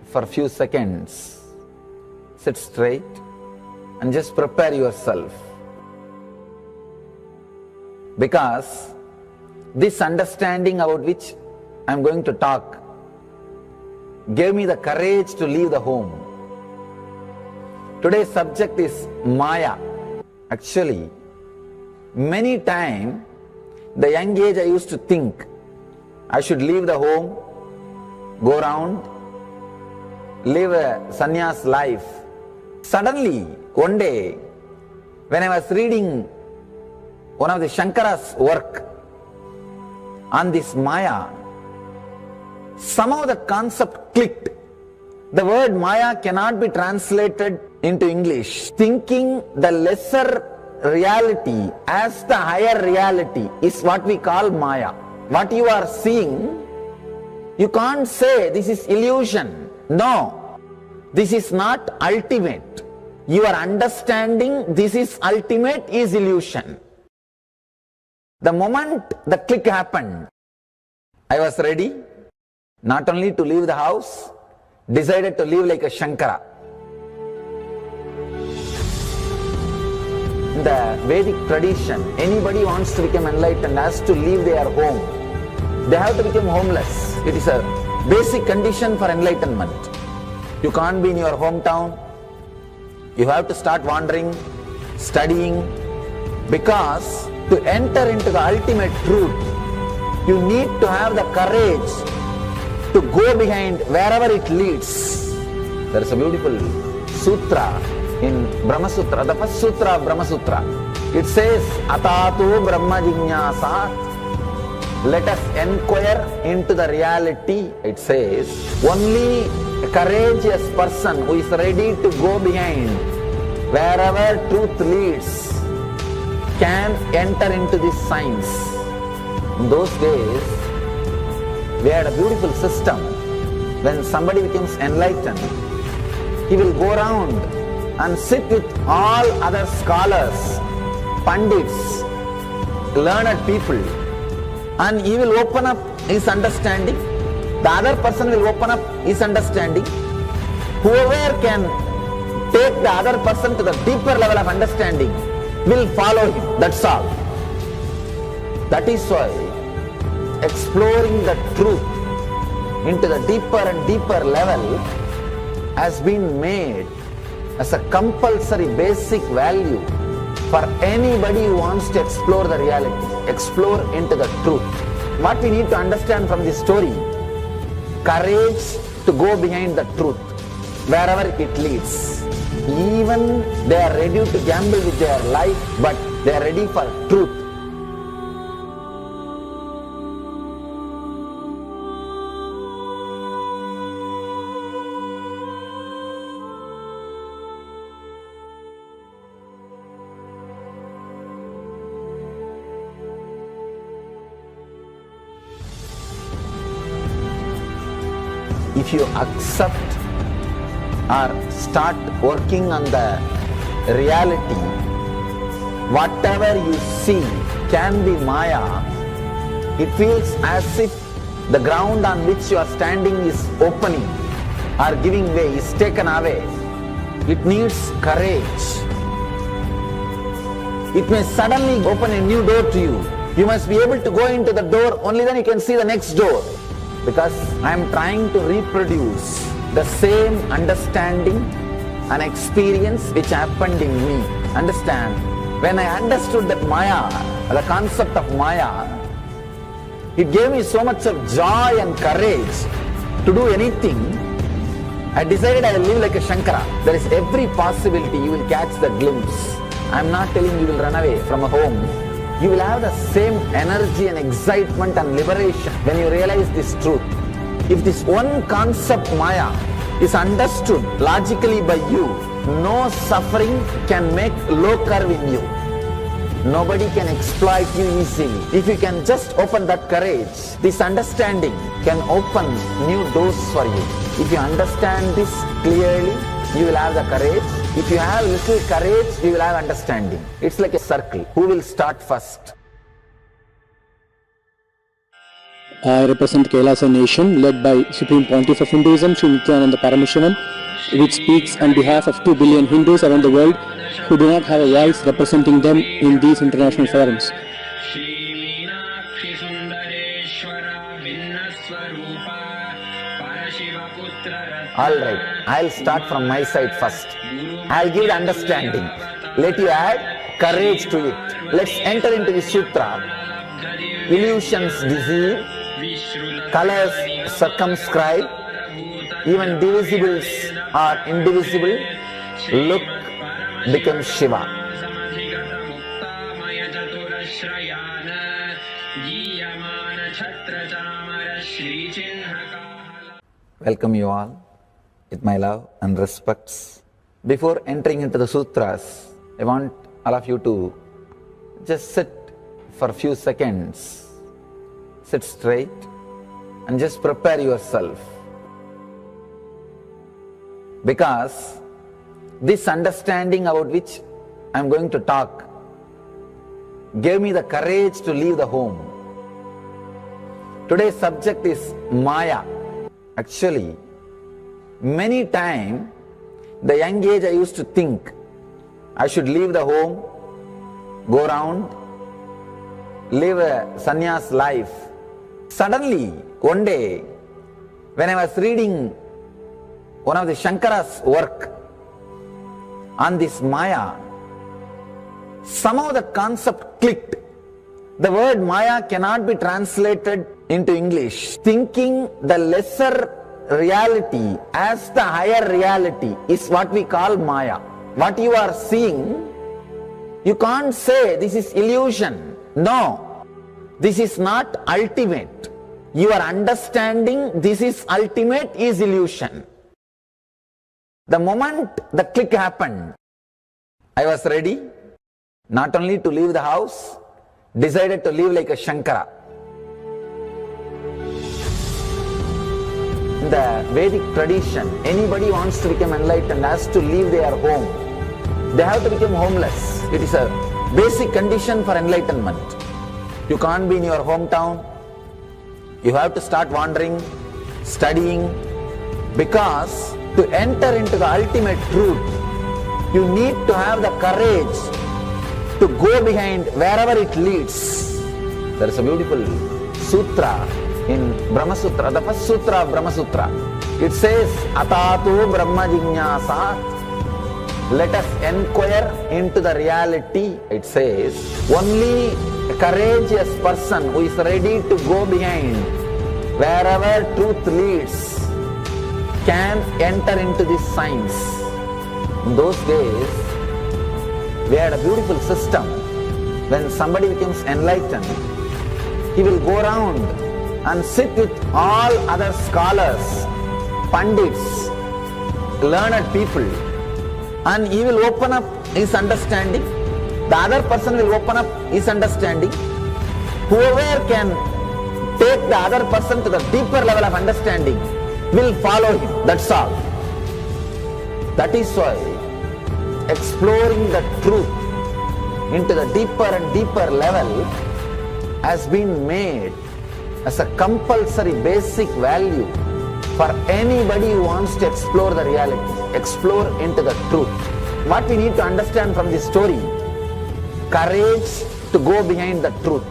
for a few seconds. Sit straight and just prepare yourself. Because this understanding about which I am going to talk gave me the courage to leave the home. Today's subject is Maya. Actually, many times, the young age I used to think I should leave the home, go around, live a sannyas life. Suddenly, one day, when I was reading one of the Shankara's work on this Maya, somehow the concept clicked. The word Maya cannot be translated into English. Thinking the lesser reality as the higher reality is what we call Maya. What you are seeing, you can't say this is illusion. No, this is not ultimate. Your understanding this is ultimate is illusion. The moment the click happened, I was ready not only to leave the house, decided to live like a Shankara. In the Vedic tradition, anybody wants to become enlightened has to leave their home. They have to become homeless. It is a basic condition for enlightenment. You can't be in your hometown. You have to start wandering, studying, because to enter into the ultimate truth, you need to have the courage to go behind wherever it leads. There is a beautiful sutra in Brahma Sutra, the first sutra of Brahma Sutra. It says, Atatu Brahma Jignasa, let us inquire into the reality. It says, only a courageous person who is ready to go behind wherever truth leads can enter into this science. In those days, we had a beautiful system. When somebody becomes enlightened, he will go around and sit with all other scholars, pandits, learned people, and he will open up his understanding. The other person will open up his understanding. Whoever can take the other person to the deeper level of understanding will follow him. That's all. That is why exploring the truth into the deeper and deeper level has been made as a compulsory basic value for anybody who wants to explore the reality, explore into the truth. What we need to understand from this story, courage to go behind the truth. wherever it leads. Even they are ready to gamble with their life, but they are ready for truth. If you accept or start working on the reality, whatever you see can be Maya. It feels as if the ground on which you are standing is opening or giving way, is taken away. It needs courage. It may suddenly open a new door to you. You must be able to go into the door, only then you can see the next door. Because I am trying to reproduce the same understanding and experience which happened in me. Understand? When I understood that Maya, the concept of Maya, it gave me so much of joy and courage to do anything. I decided I will live like a Shankara. There is every possibility you will catch the glimpse. I am not telling you will run away from a home. You will have the same energy and excitement and liberation when you realize this truth. If this one concept Maya is understood logically by you, no suffering can make low curve in you. Nobody can exploit you easily. If you can just open that courage, this understanding can open new doors for you. If you understand this clearly, you will have the courage. If you have little courage, you will have understanding. It's like a circle. Who will start first? I represent Kailasa nation led by Supreme Pontiff of Hinduism, Sri Nithyananda Paramashivam, which speaks on behalf of 2 billion Hindus around the world who do not have a voice representing them in these international forums. Alright, I'll start from my side first. I'll give the understanding. Let you add courage to it. Let's enter into the sutra. Illusions deceive, colors circumscribe, even divisibles are indivisible. Look becomes Shiva. Welcome you all with my love and respects. Before entering into the sutras, I want all of you to just sit for a few seconds. Sit straight and just prepare yourself. Because this understanding about which I am going to talk gave me the courage to leave the home. Today's subject is Maya. Actually, many times, the young age I used to think I should leave the home, go around, live a sannyas life. Suddenly, one day, when I was reading one of the Shankara's work on this Maya, somehow the concept clicked. The word Maya cannot be translated into English. Thinking the lesser reality as the higher reality is what we call Maya. What you are seeing, you can't say this is illusion. No, this is not ultimate. Your understanding this is ultimate is illusion. The moment the click happened, I was ready not only to leave the house, decided to live like a Shankara. In the Vedic tradition, anybody wants to become enlightened has to leave their home. They have to become homeless. It is a basic condition for enlightenment. You can't be in your hometown. You have to start wandering, studying, because to enter into the ultimate truth, you need to have the courage to go behind wherever it leads. There is a beautiful sutra in Brahma Sutra, the first sutra of Brahma Sutra. It says, Atatu Brahma Jignasat. Let us inquire into the reality. It says, only a courageous person who is ready to go behind wherever truth leads can enter into this science. In those days, we had a beautiful system. When somebody becomes enlightened, he will go around and sit with all other scholars, pandits, learned people, and he will open up his understanding. The other person will open up his understanding. Whoever can take the other person to the deeper level of understanding will follow him. That's all. That is why exploring the truth into the deeper and deeper level has been made as a compulsory basic value for anybody who wants to explore the reality, explore into the truth. What we need to understand from this story, courage to go behind the truth,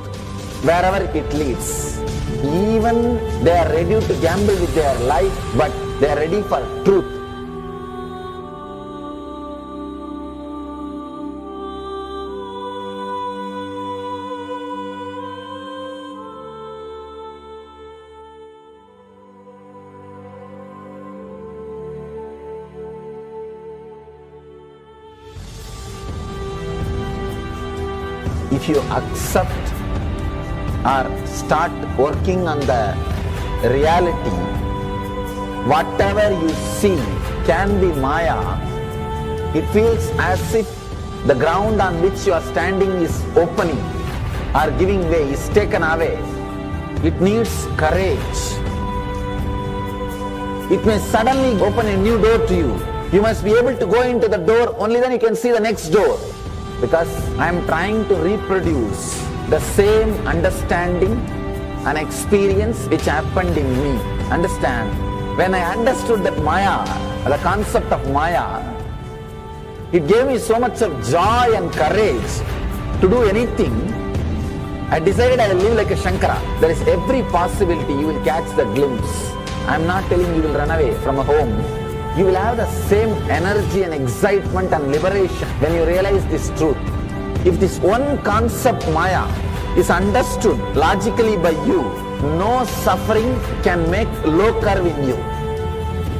wherever it leads. Even they are ready to gamble with their life, but they are ready for truth. If you accept or start working on the reality, whatever you see can be Maya. It feels as if the ground on which you are standing is opening or giving way, is taken away. It needs courage. It may suddenly open a new door to you. You must be able to go into the door, only then you can see the next door. Because I am trying to reproduce the same understanding and experience which happened in me. Understand? When I understood that Maya, the concept of Maya, it gave me so much of joy and courage to do anything. I decided I will live like a Shankara. There is every possibility you will catch the glimpse. I am not telling you will run away from a home. You will have the same energy and excitement and liberation when you realize this truth. If this one concept Maya is understood logically by you, no suffering can make low curve in you.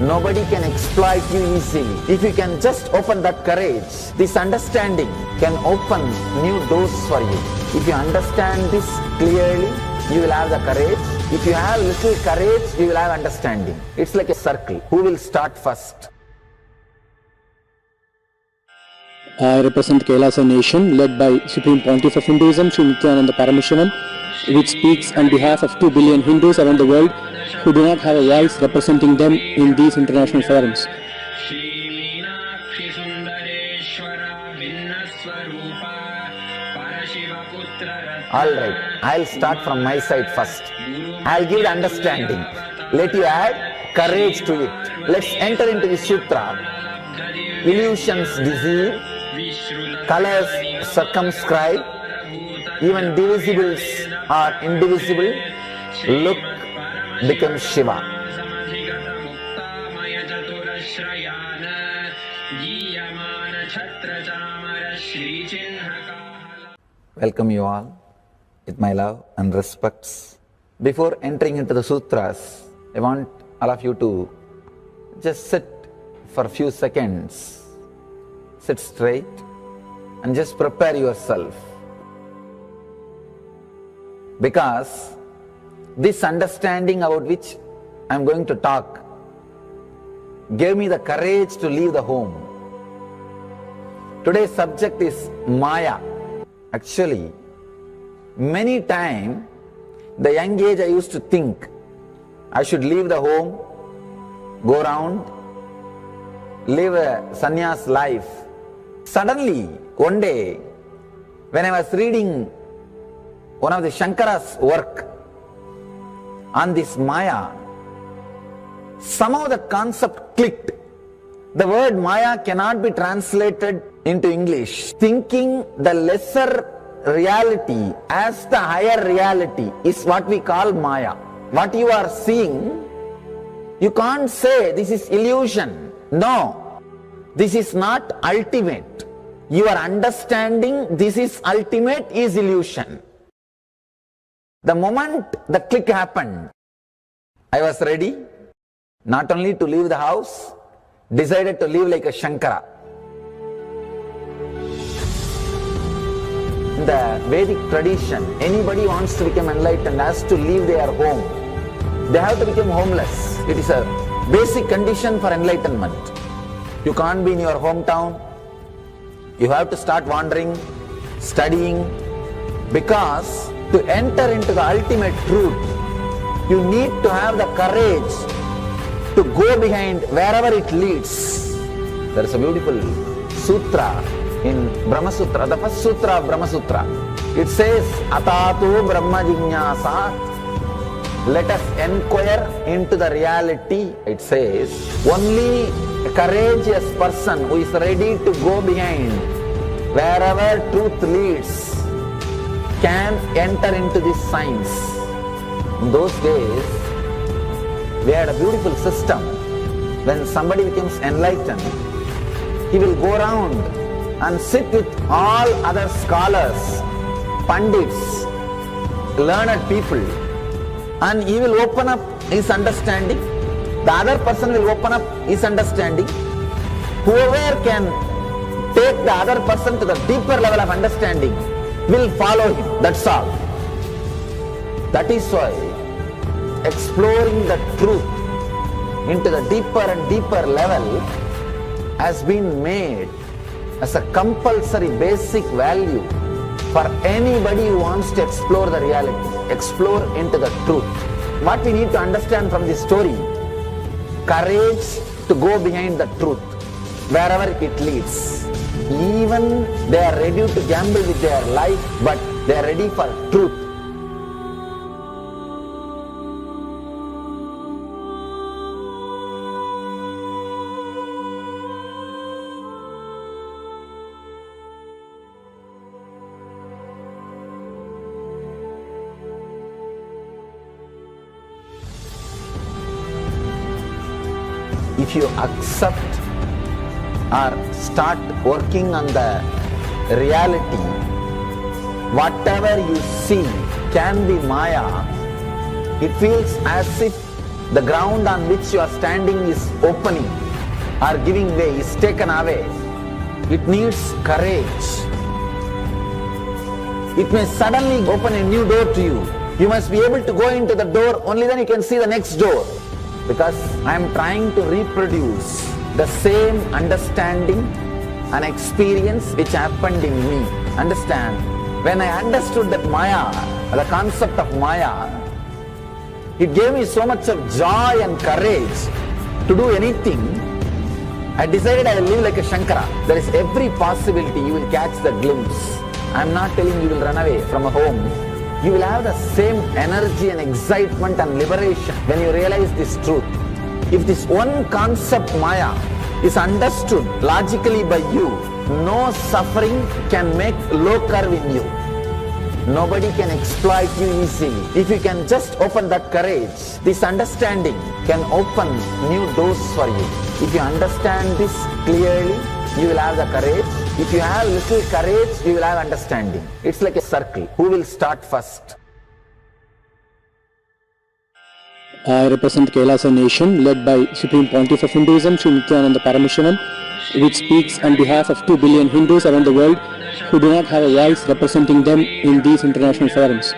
Nobody can exploit you easily. If you can just open that courage, this understanding can open new doors for you. If you understand this clearly, you will have the courage. If you have little courage, you will have understanding. It's like a circle. Who will start first? I represent Kailasa nation led by Supreme Pontiff of Hinduism, Sri Nithyananda Paramashivam, which speaks on behalf of 2 billion Hindus around the world who do not have a voice representing them in these international forums. Alright, I'll start from my side first. I'll give the understanding. Let you add courage to it. Let's enter into the sutra. Illusions deceive, colors circumscribe, even divisibles are indivisible. Look becomes Shiva. Welcome you all with my love and respects. Before entering into the sutras, I want all of you to just sit for a few seconds. Sit straight and just prepare yourself. Because this understanding about which I am going to talk gave me the courage to leave the home. Today's subject is Maya. Actually, many times, the young age I used to think I should leave the home, go around, live a sannyas life. Suddenly, one day, when I was reading one of the Shankara's work on this Maya, somehow the concept clicked. The word Maya cannot be translated into English. Thinking the lesser reality as the higher reality is what we call Maya. What you are seeing, you can't say this is illusion. No, this is not ultimate. Your understanding this is ultimate is illusion. The moment the click happened, I was ready. not only to leave the house, decided to live like a Shankara. In the Vedic tradition, anybody who wants to become enlightened has to leave their home. They have to become homeless. It is a basic condition for enlightenment. You can't be in your hometown. You have to start wandering, studying, because to enter into the ultimate truth, you need to have the courage to go behind wherever it leads. There is a beautiful sutra in Brahma Sutra, the first sutra of Brahma Sutra. It says, Atatu Brahma Jignasat. Let us inquire into the reality. It says, only a courageous person who is ready to go behind wherever truth leads can enter into this science. In those days, we had a beautiful system. When somebody becomes enlightened, he will go around and sit with all other scholars, pandits, learned people, and he will open up his understanding. The other person will open up his understanding. Whoever can take the other person to the deeper level of understanding will follow him. That's all. That is why exploring the truth into the deeper and deeper level has been made as a compulsory basic value for anybody who wants to explore the reality, explore into the truth. What we need to understand from this story, courage to go behind the truth, wherever it leads. Even they are ready to gamble with their life, but they are ready for truth. If you accept or start working on the reality, whatever you see can be Maya. It feels as if the ground on which you are standing is opening or giving way, is taken away. It needs courage. It may suddenly open a new door to you. You must be able to go into the door, only then you can see the next door. Because I am trying to reproduce the same understanding and experience which happened in me. Understand? When I understood that Maya, the concept of Maya, it gave me so much of joy and courage to do anything. I decided I will live like a Shankara. There is every possibility you will catch the glimpse. I am not telling you will run away from a home. You will have the same energy and excitement and liberation when you realize this truth. If this one concept Maya is understood logically by you, no suffering can make low curve in you. Nobody can exploit you easily. If you can just open that courage, this understanding can open new doors for you. If you understand this clearly, you will have the courage. If you have little courage, you will have understanding. It's like a circle. Who will start first? I represent Kailasa Nation, led by Supreme Pontiff of Hinduism, Sri Nithyananda Paramashivam, which speaks on behalf of 2 billion Hindus around the world who do not have a voice representing them in these international forums.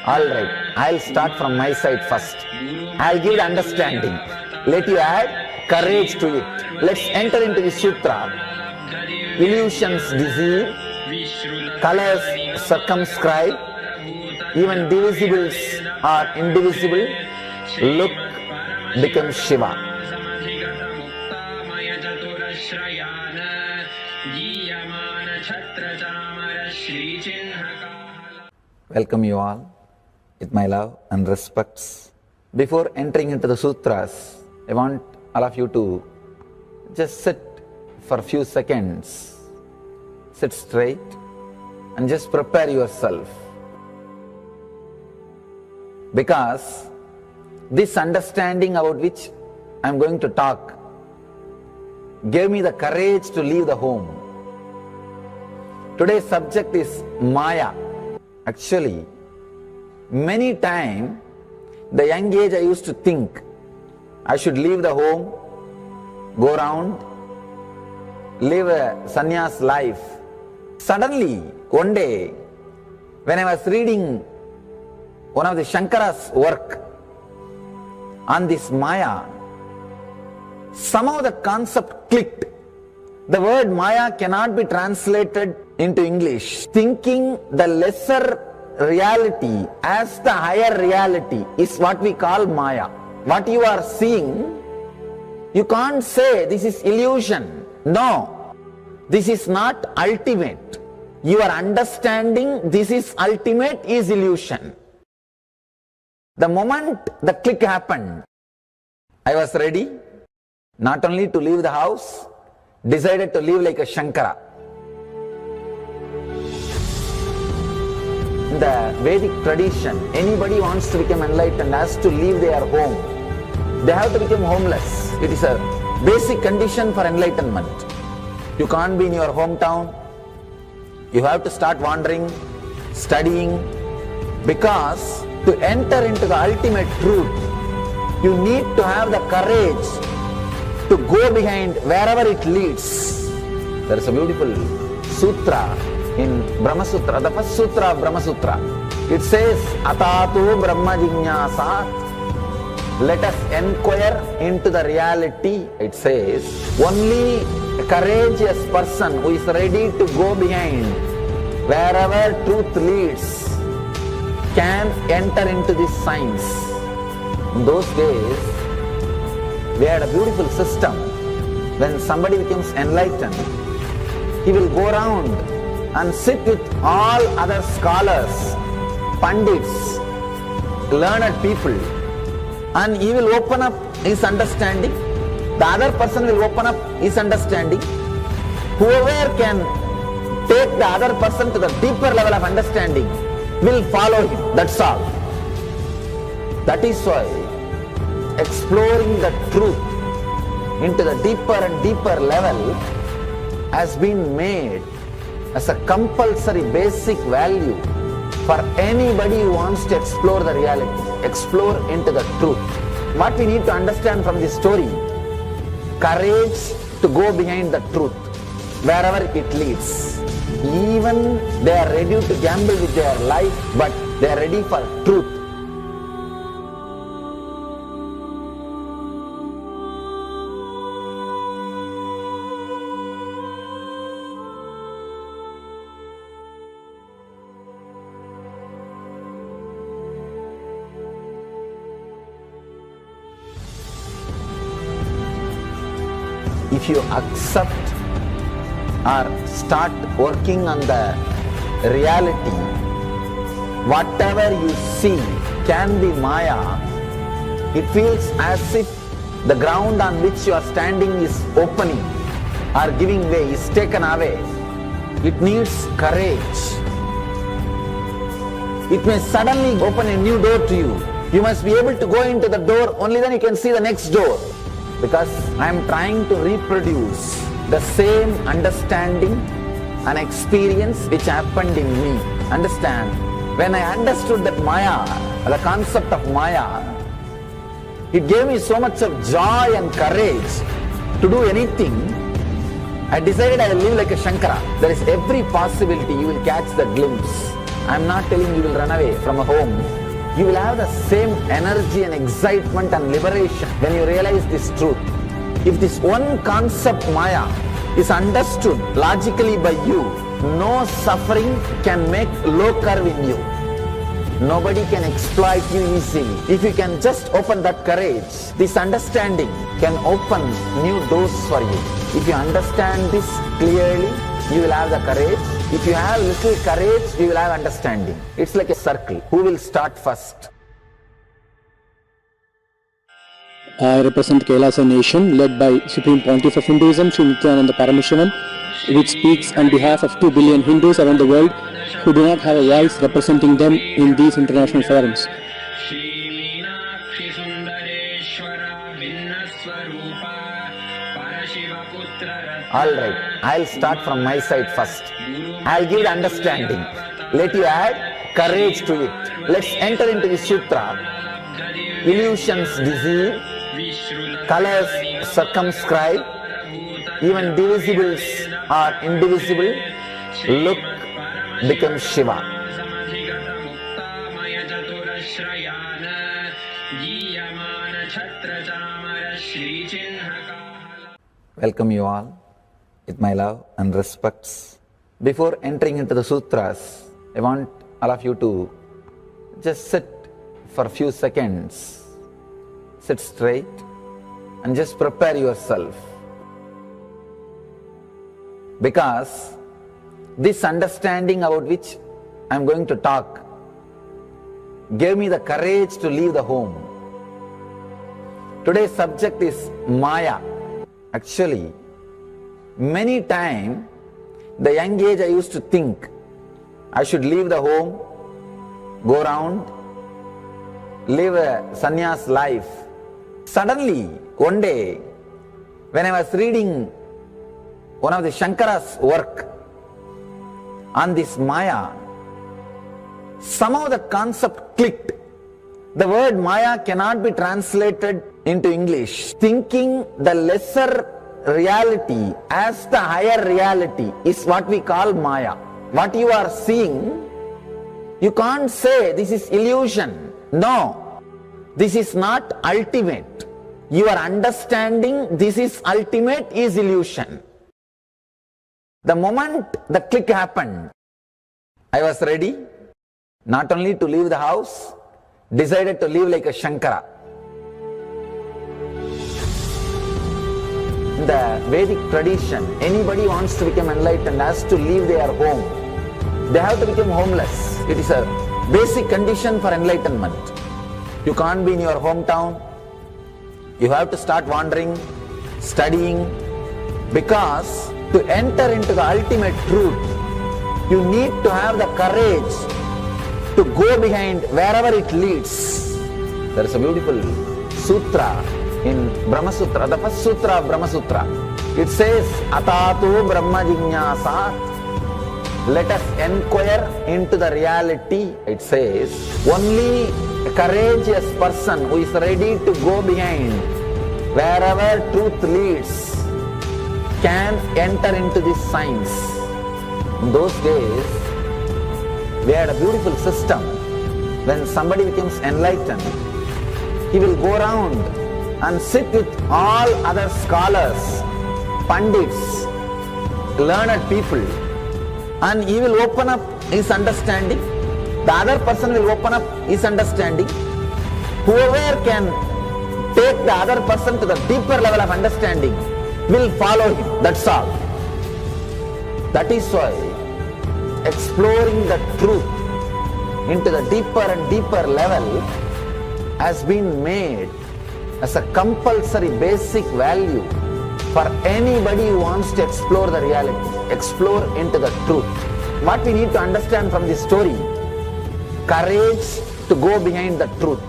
Alright, I'll start from my side first. I'll give the understanding. Let you add courage to it. Let's enter into the sutra. Illusions deceive, colors circumscribe, even divisibles are indivisible. Look becomes Shiva. Welcome you all with my love and respects. Before entering into the sutras, I want all of you to just sit for a few seconds. Sit straight and just prepare yourself. Because this understanding about which I am going to talk gave me the courage to leave the home. Today's subject is Maya. Actually, many times, the young age I used to think I should leave the home, go around, live a sannyas life. Suddenly, one day, when I was reading one of the Shankara's work on this Maya, somehow the concept clicked. The word Maya cannot be translated into English. Thinking the lesser reality as the higher reality is what we call Maya. What you are seeing, you can't say this is illusion. No, this is not ultimate. Your understanding this is ultimate is illusion. The moment the click happened, I was ready not only to leave the house, decided to live like a Shankara. In the Vedic tradition, anybody wants to become enlightened has to leave their home. They have to become homeless. It is a basic condition for enlightenment. You can't be in your hometown. You have to start wandering, studying, because to enter into the ultimate truth, you need to have the courage to go behind wherever it leads. There is a beautiful sutra in Brahma Sutra, the first sutra of Brahma Sutra. It says, Atato Brahma Jignasat. Let us inquire into the reality. It says, only a courageous person who is ready to go behind wherever truth leads can enter into this science. In those days, we had a beautiful system. When somebody becomes enlightened, he will go around and sit with all other scholars, pandits, learned people, and he will open up his understanding. The other person will open up his understanding. Whoever can take the other person to the deeper level of understanding will follow him. That's all. That is why exploring the truth into the deeper and deeper level has been made as a compulsory basic value for anybody who wants to explore the reality, explore into the truth. What we need to understand from this story, courage to go behind the truth, wherever it leads. Even they are ready to gamble with their life, but they are ready for truth. If you accept or start working on the reality, whatever you see can be Maya. It feels as if the ground on which you are standing is opening or giving way, is taken away. It needs courage. It may suddenly open a new door to you. You must be able to go into the door, only then you can see the next door. Because I am trying to reproduce the same understanding and experience which happened in me. Understand? When I understood that Maya, the concept of Maya, it gave me so much of joy and courage to do anything. I decided I will live like a Shankara. There is every possibility you will catch the glimpse. I am not telling you will run away from a home. You will have the same energy and excitement and liberation when you realize this truth. If this one concept Maya is understood logically by you, no suffering can make low curve in you. Nobody can exploit you easily. If you can just open that courage, this understanding can open new doors for you. If you understand this clearly, you will have the courage. If you have little courage, you will have understanding. It's like a circle. Who will start first? I represent Kailasa nation led by Supreme Pontiff of Hinduism, Sri Nithyananda Paramashivam, which speaks on behalf of 2 billion Hindus around the world who do not have a voice representing them in these international forums. Alright, I'll start from my side first. I'll give the understanding. Let you add courage to it. Let's enter into the sutra. Illusions deceive, colors circumscribe, even divisibles are indivisible. Look becomes Shiva. Welcome you all with my love and respects. Before entering into the sutras, I want all of you to just sit for a few seconds. Sit straight and just prepare yourself. Because this understanding about which I am going to talk gave me the courage to leave the home. Today's subject is Maya. Actually, many times, the young age I used to think I should leave the home, go around, live a sannyas life. Suddenly, one day, when I was reading one of the Shankara's work on this Maya, somehow the concept clicked. The word Maya cannot be translated into English. Thinking the lesser reality as the higher reality is what we call Maya. What you are seeing, you can't say this is illusion. No, this is not ultimate. Your understanding this is ultimate is illusion. The moment the click happened, I was ready not only to leave the house, decided to live like a Shankara. In the Vedic tradition, anybody wants to become enlightened has to leave their home. They have to become homeless. It is a basic condition for enlightenment. You can't be in your hometown. You have to start wandering, studying, because to enter into the ultimate truth, you need to have the courage to go behind wherever it leads. There is a beautiful sutra in Brahma Sutra, the first sutra of Brahma Sutra. It says, Atatu Brahma Jignasat. Let us inquire into the reality. It says, only a courageous person who is ready to go behind wherever truth leads can enter into this science. In those days, we had a beautiful system. When somebody becomes enlightened, he will go around and sit with all other scholars, pandits, learned people, and he will open up his understanding. The other person will open up his understanding. Whoever can take the other person to the deeper level of understanding will follow him. That's all. That is why exploring the truth into the deeper and deeper level has been made as a compulsory basic value for anybody who wants to explore the reality, explore into the truth. What we need to understand from this story, courage to go behind the truth,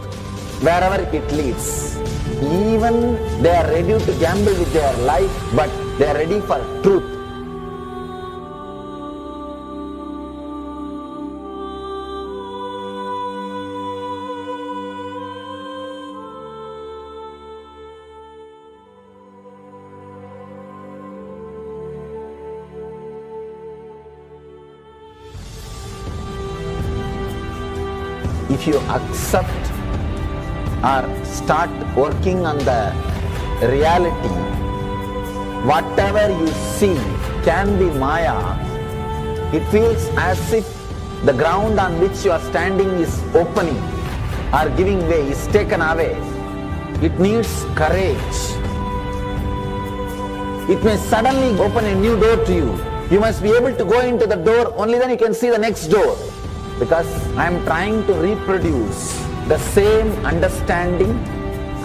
wherever it leads. Even they are ready to gamble with their life, but they are ready for truth. If you accept or start working on the reality, whatever you see can be Maya. It feels as if the ground on which you are standing is opening or giving way, is taken away. It needs courage. It may suddenly open a new door to you. You must be able to go into the door, only then you can see the next door. Because I am trying to reproduce the same understanding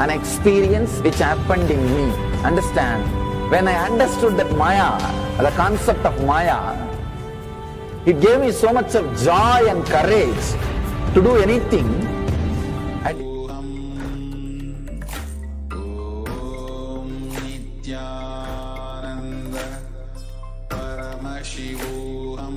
and experience which happened in me. Understand? When I understood that Maya, the concept of Maya, it gave me so much of joy and courage to do anything. Nithyananda Paramashivoham.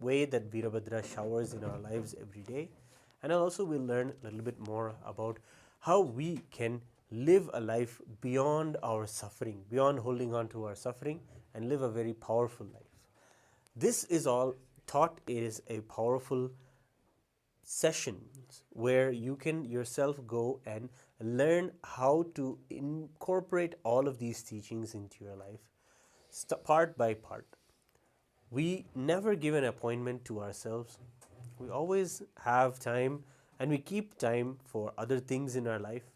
way that Veerabhadra showers in our lives every day. And also we'll learn a little bit more about how we can live a life beyond our suffering, beyond holding on to our suffering, and live a very powerful life. This is all taught is a powerful sessions where you can yourself go and learn how to incorporate all of these teachings into your life, part by part. We never give an appointment to ourselves. We always have time, and we keep time for other things in our life,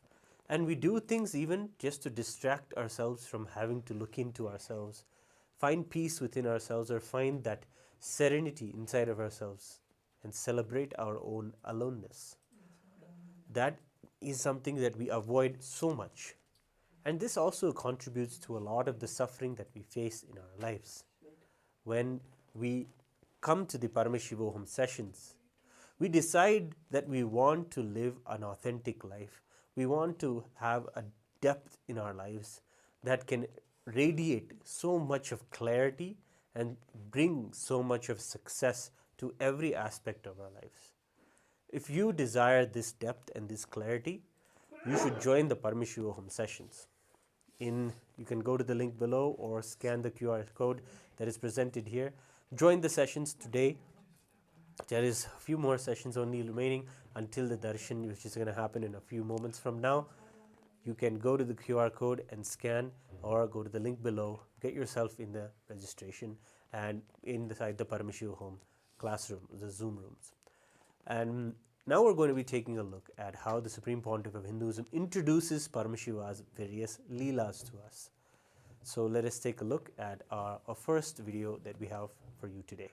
and we do things even just to distract ourselves from having to look into ourselves, find peace within ourselves, or find that serenity inside of ourselves and celebrate our own aloneness. That is something that we avoid so much. And this also contributes to a lot of the suffering that we face in our lives. When we come to the Paramashivoham sessions, we decide that we want to live an authentic life. We want to have a depth in our lives that can radiate so much of clarity and bring so much of success to every aspect of our lives. If you desire this depth and this clarity, you should join the Paramashivoham sessions. You can go to the link below or scan the QR code that is presented here. Join the sessions today. There is a few more sessions only remaining until the Darshan, which is going to happen in a few moments from now. You can go to the QR code and scan, or go to the link below, get yourself in the registration and inside the Paramashivoham classroom, the Zoom rooms. And now we're going to be taking a look at how the Supreme Pontiff of Hinduism introduces Paramashiva's various leelas to us. So let us take a look at our first video that we have for you today.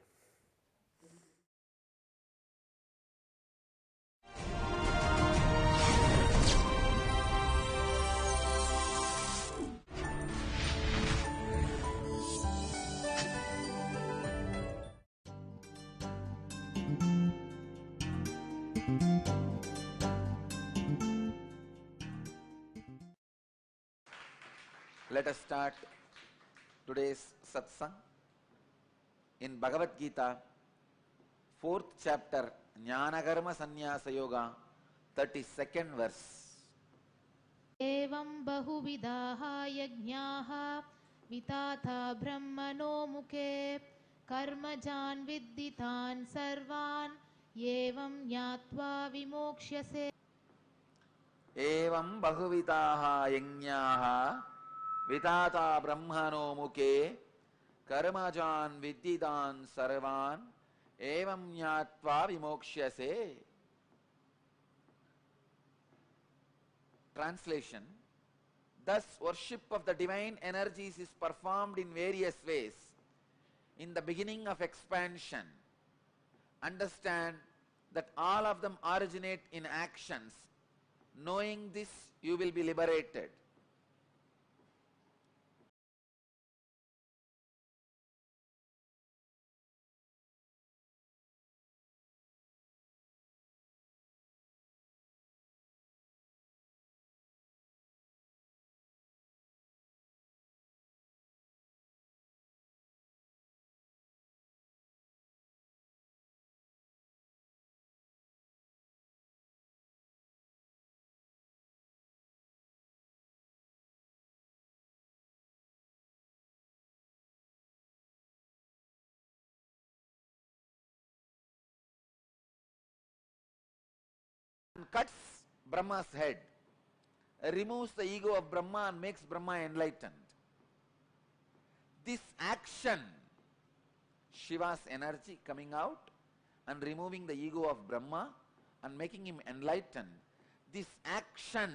Let us start today's satsang in Bhagavad Gita, 4th chapter, Jnana Karma Sannyasa Yoga, 32nd verse. एवं बहुविधाः यज्ञाः विताथा ब्रह्मणो मुखे कर्मजान् विद्धितान् सर्वान् एवं ज्ञात्वा विमोक्ष्यसे. Evam bahuvitaha yajñaha vitata brahmano muke karmajan viddidan sarvan evam jnatva vimokshase. Translation: thus worship of the divine energies is performed in various ways. In the beginning of expansion, understand that all of them originate in actions. Knowing this, you will be liberated. Cuts Brahma's head, removes the ego of Brahma and makes Brahma enlightened. This action, Shiva's energy coming out and removing the ego of Brahma and making him enlightened, this action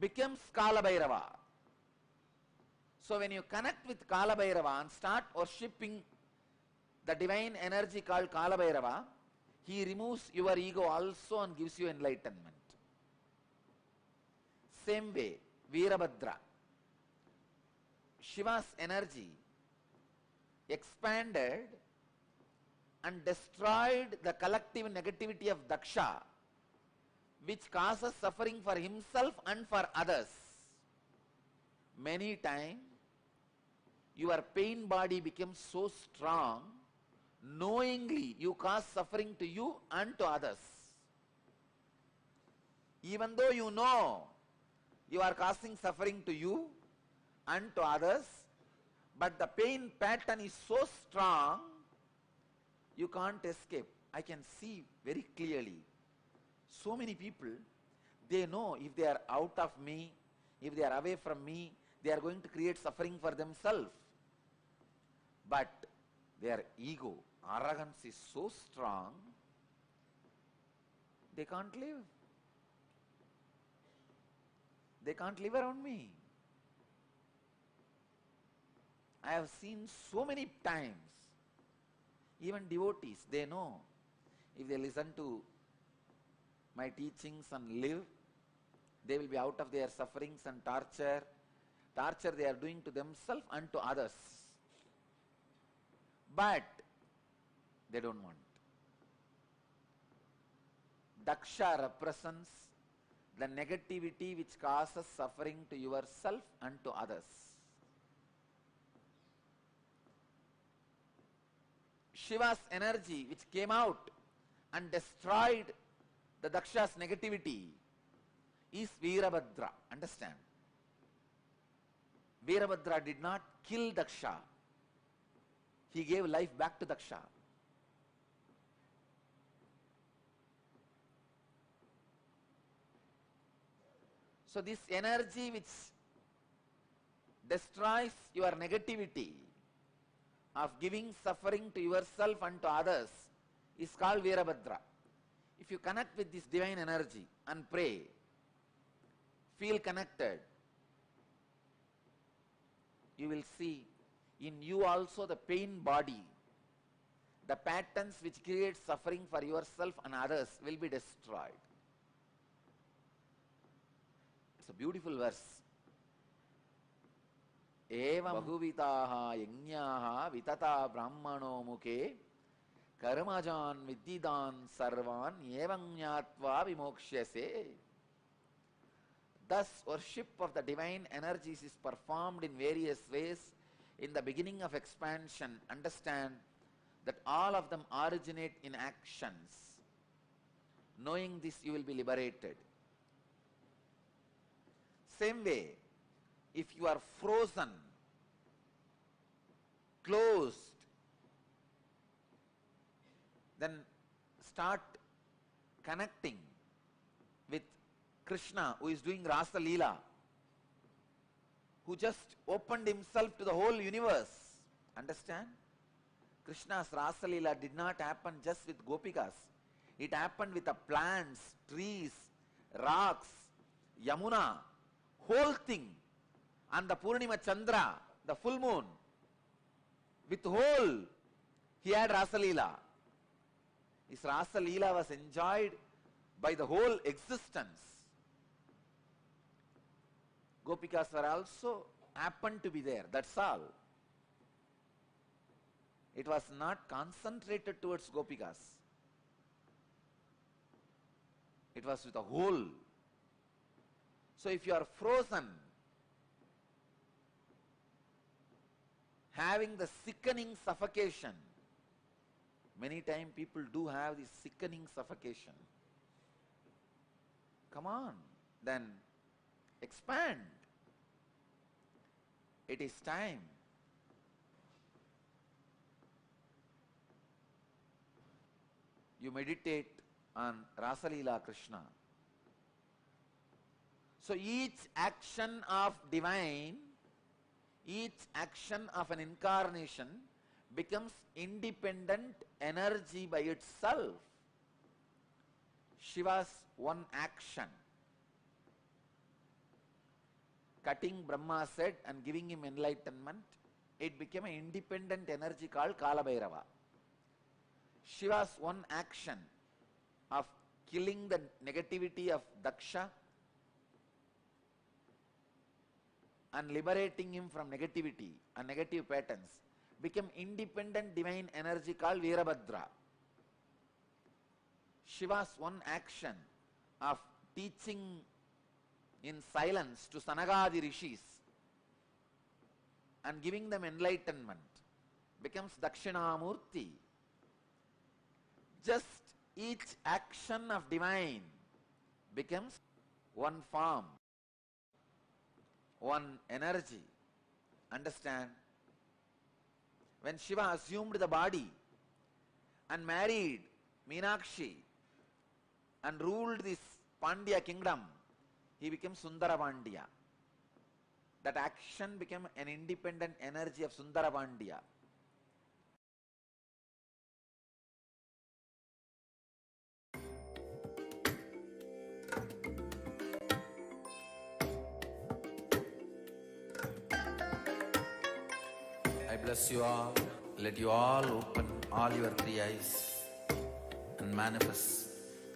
becomes Kala Bhairava. So when you connect with Kala Bhairava and start worshipping the divine energy called Kala Bhairava, he removes your ego also and gives you enlightenment. Same way, Veerabhadra, Shiva's energy expanded and destroyed the collective negativity of Daksha, which causes suffering for himself and for others. Many times, your pain body becomes so strong, knowingly you cause suffering to you and to others. Even though you know you are causing suffering to you and to others, but the pain pattern is so strong, you can't escape. I can see very clearly. So many people, they know if they are out of me, if they are away from me, they are going to create suffering for themselves. But their ego, arrogance is so strong, they can't live. They can't live around me. I have seen so many times, even devotees, they know if they listen to my teachings and live, they will be out of their sufferings and torture they are doing to themselves and to others. But they don't want. Daksha represents the negativity which causes suffering to yourself and to others. Shiva's energy which came out and destroyed the Daksha's negativity is Veerabhadra. Understand? Veerabhadra did not kill Daksha. He gave life back to Daksha. So this energy which destroys your negativity of giving suffering to yourself and to others is called Veerabhadra. If you connect with this divine energy and pray, feel connected, you will see in you also the pain body, the patterns which create suffering for yourself and others will be destroyed. It's a beautiful verse. Evam bahuvitaha yajñaha vitata brahmano mukhe karmajan viddidan sarvan evam jnatva vimokshase. Thus, worship of the divine energies is performed in various ways. In the beginning of expansion, understand that all of them originate in actions. Knowing this, you will be liberated. Same way, if you are frozen, closed, then start connecting with Krishna, who is doing Rasa Leela, who just opened himself to the whole universe. Understand? Krishna's Rasa Leela did not happen just with Gopikas. It happened with the plants, trees, rocks, Yamuna, whole thing. And the Purnima Chandra, the full moon, with whole, he had Rasa Leela. His Rasa Leela was enjoyed by the whole existence. Gopikas were also happened to be there, that's all. It was not concentrated towards Gopikas. It was with the whole. So if you are frozen, having the sickening suffocation, many times people do have this sickening suffocation. Come on, then expand. It is time. You meditate on Rasa Leela Krishna. So each action of divine, each action of an incarnation becomes independent energy by itself. Shiva's one action, cutting Brahma's head and giving him enlightenment, it became an independent energy called Kala Bhairava. Shiva's one action of killing the negativity of Daksha and liberating him from negativity and negative patterns became independent divine energy called Veerabhadra. Shiva's one action of teaching in silence to Sanagadi Rishis and giving them enlightenment becomes Dakshinamurti. Just each action of divine becomes one form, one energy. Understand? When Shiva assumed the body and married Meenakshi and ruled this Pandya kingdom, he became Sundara Pandya. That action became an independent energy of Sundara Pandya. I bless you all. Let you all open all your three eyes and manifest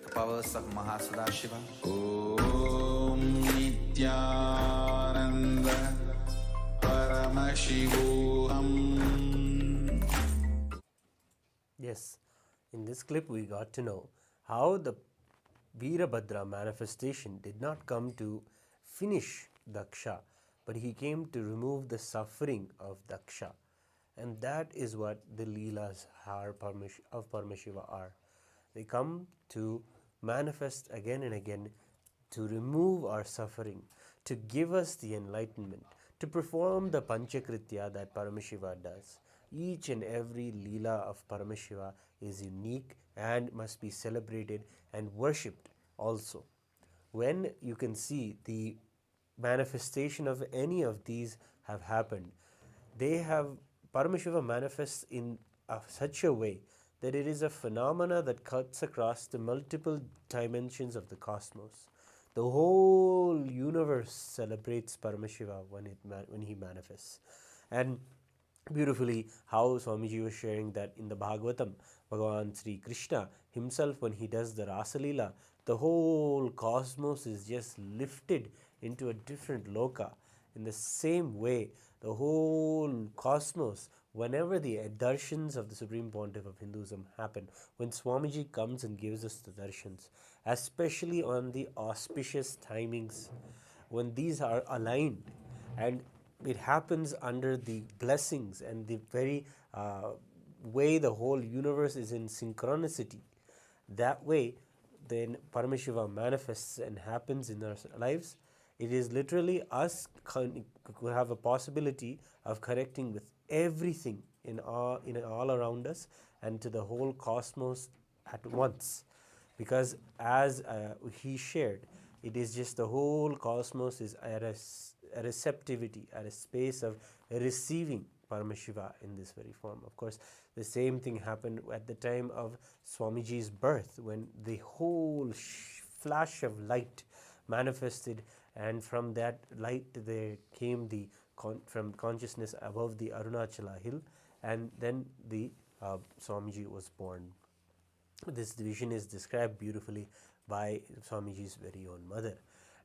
the powers of Mahasadashiva. Om Nithyananda Paramashivoham. Yes, in this clip we got to know how the Veerabhadra manifestation did not come to finish Daksha, but he came to remove the suffering of Daksha. And that is what the Leelas of Paramashiva are. They come to manifest again and again to remove our suffering, to give us the enlightenment, to perform the Panchakritya that Paramashiva does. Each and every Leela of Paramashiva is unique and must be celebrated and worshipped also. When you can see the manifestation of any of these have happened, Paramashiva manifests in such a way that it is a phenomena that cuts across the multiple dimensions of the cosmos. The whole universe celebrates Paramashiva when he manifests. And beautifully, how Swamiji was sharing that in the Bhagavatam, Bhagavan Sri Krishna himself, when he does the Rasalila, the whole cosmos is just lifted into a different loka. In the same way, the whole cosmos, whenever the darshans of the Supreme Pontiff of Hinduism happen, when Swamiji comes and gives us the darshans, especially on the auspicious timings, when these are aligned, and it happens under the blessings and the very way the whole universe is in synchronicity, that way then Paramashiva manifests and happens in our lives. It is literally us who have a possibility of connecting with everything in all around us and to the whole cosmos at once. Because as he shared, it is just the whole cosmos is at a receptivity, at a space of receiving Paramashiva in this very form. Of course, the same thing happened at the time of Swamiji's birth, when the whole flash of light manifested, and from that light there came from consciousness above the Arunachala hill, and then the Swamiji was born. This vision is described beautifully by Swamiji's very own mother.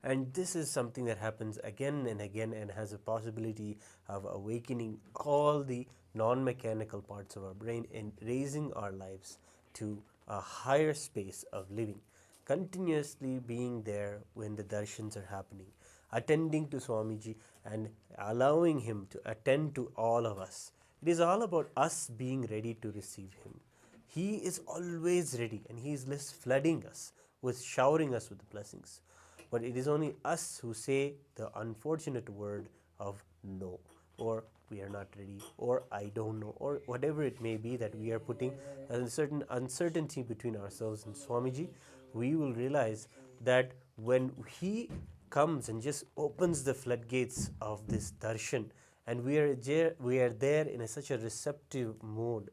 And this is something that happens again and again and has a possibility of awakening all the non-mechanical parts of our brain and raising our lives to a higher space of living. Continuously being there when the darshans are happening, attending to Swamiji and allowing him to attend to all of us. It is all about us being ready to receive him. He is always ready, and he is less flooding us, showering us with the blessings. But it is only us who say the unfortunate word of no, or we are not ready, or I don't know, or whatever it may be that we are putting a certain uncertainty between ourselves and Swamiji. We will realize that when he comes and just opens the floodgates of this darshan, and we are there in such a receptive mode,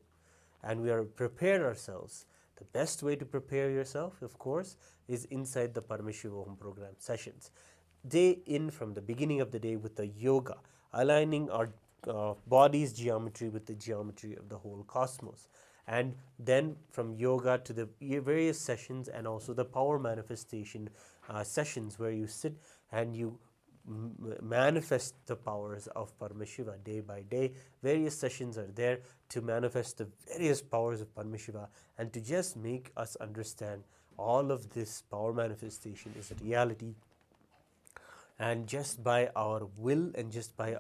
and we are prepared ourselves. The best way to prepare yourself, of course, is inside the Paramashivoham program sessions. Day in, from the beginning of the day, with the yoga, aligning our body's geometry with the geometry of the whole cosmos. And then from yoga to the various sessions, and also the power manifestation sessions, where you sit and you manifest the powers of Paramashiva day by day. Various sessions are there to manifest the various powers of Paramashiva and to just make us understand all of this power manifestation is a reality. And just by our will and just by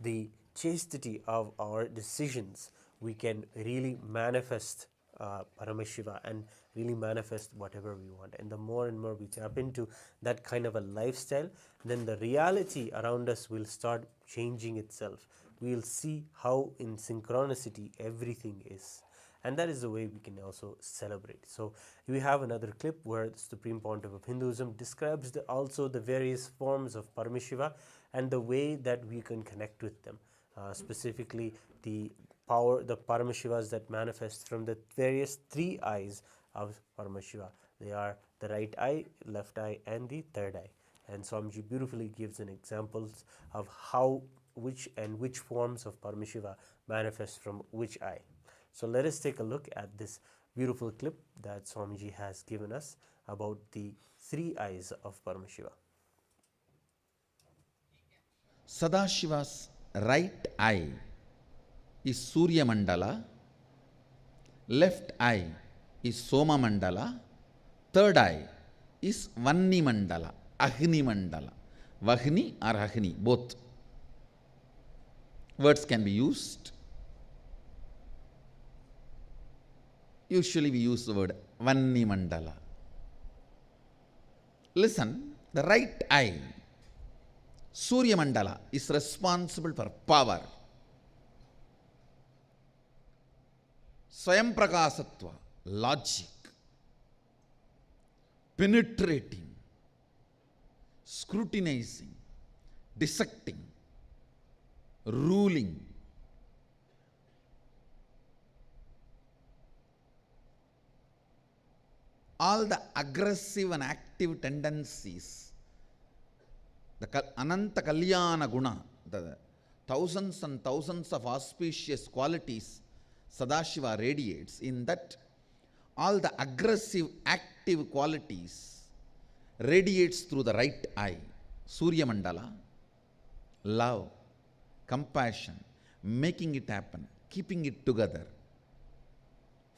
the chastity of our decisions, we can really manifest Paramashiva and really manifest whatever we want. And the more and more we tap into that kind of a lifestyle, then the reality around us will start changing itself. We will see how in synchronicity everything is. And that is the way we can also celebrate. So we have another clip where the Supreme Pontiff of Hinduism describes also the various forms of Paramashiva and the way that we can connect with them. Specifically, the power, the Paramashivas that manifest from the various three eyes of Paramashiva. They are the right eye, left eye, and the third eye. And Swamiji beautifully gives an examples of how, which forms of Paramashiva manifest from which eye. So let us take a look at this beautiful clip that Swamiji has given us about the three eyes of Paramashiva. Sadashiva's right eye is Surya Mandala, left eye is Soma Mandala, third eye is Vanni Mandala, Agni Mandala. Vahni or Agni, both words can be used. Usually we use the word Vanni Mandala. Listen, the right eye, Surya Mandala, is responsible for power. Swayam Prakasatva, logic, penetrating, scrutinizing, dissecting, ruling. All the aggressive and active tendencies, the Ananta Kalyana Guna, the thousands and thousands of auspicious qualities Sadashiva radiates, in that all the aggressive active qualities radiates through the right eye. Surya Mandala, love, compassion, making it happen, keeping it together,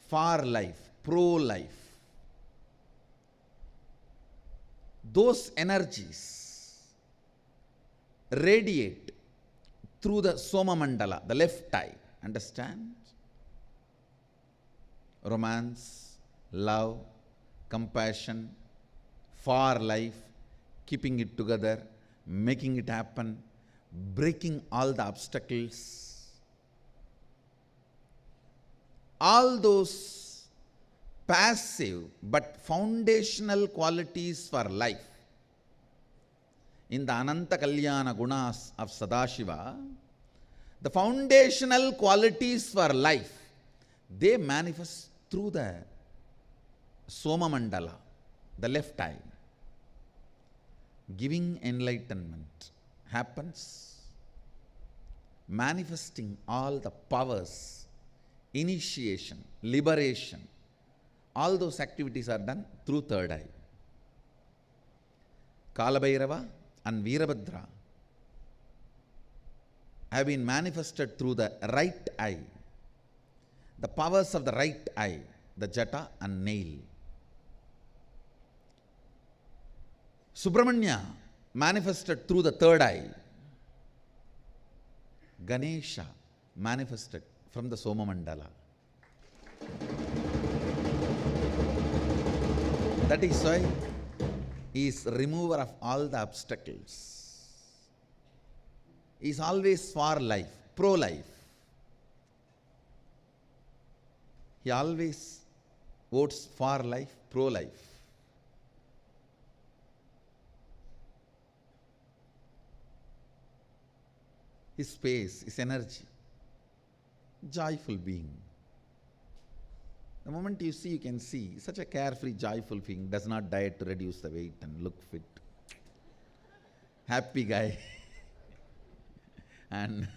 far life, pro-life. Those energies radiate through the Soma Mandala, the left eye. Understand? Romance, love, compassion, far life, keeping it together, making it happen, breaking all the obstacles. All those passive but foundational qualities for life in the Ananta Kalyana Gunas of Sadashiva, the foundational qualities for life, they manifest through the Soma Mandala, the left eye. Giving enlightenment happens, manifesting all the powers, initiation, liberation, all those activities are done through third eye. Kalabhairava and Veerabhadra have been manifested through the right eye. The powers of the right eye, the jata and nail. Subramanya manifested through the third eye. Ganesha manifested from the Soma Mandala. That is why he is remover of all the obstacles. He is always for life, pro-life. He always votes for life, pro-life. His space, his energy, joyful being. The moment you see, you can see, such a carefree, joyful being, does not diet to reduce the weight and look fit. Happy guy. and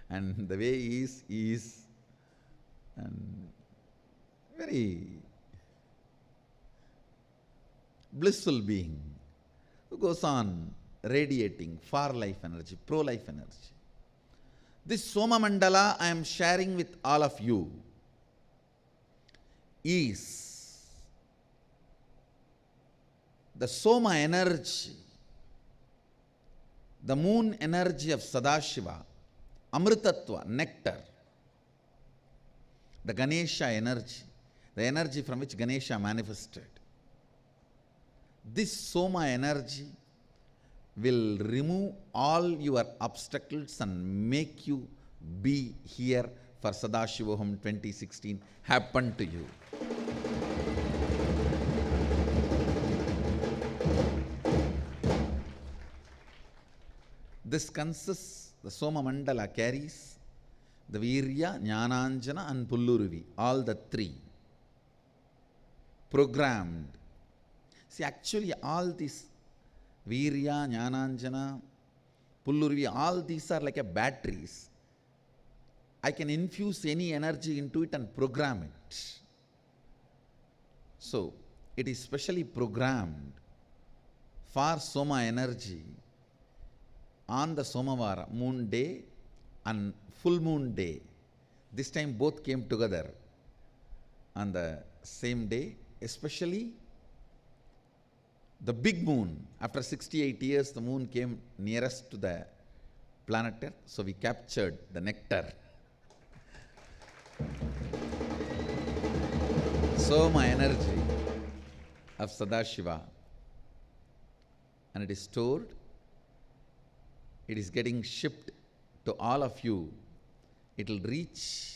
the way he is and very blissful being who goes on radiating far life energy, pro-life energy. This Soma Mandala I am sharing with all of you is the Soma energy, the moon energy of Sadashiva Amritatva, nectar, the Ganesha energy, the energy from which Ganesha manifested. This Soma energy will remove all your obstacles and make you be here for Sadashivoham 2016 happen to you. This consists, the Soma Mandala carries the Virya, Jnananjana and Pulluruvi, all the three programmed. See, actually all these Virya, Jnananjana, Pulluruvi, all these are like a batteries. I can infuse any energy into it and program it. So, it is specially programmed for Soma energy on the Somavara, moon day and full moon day. This time both came together on the same day, especially the big moon. After 68 years, the moon came nearest to the planet Earth, so we captured the nectar. Soma energy of Sadashiva, and it is stored, it is getting shipped to all of you. It will reach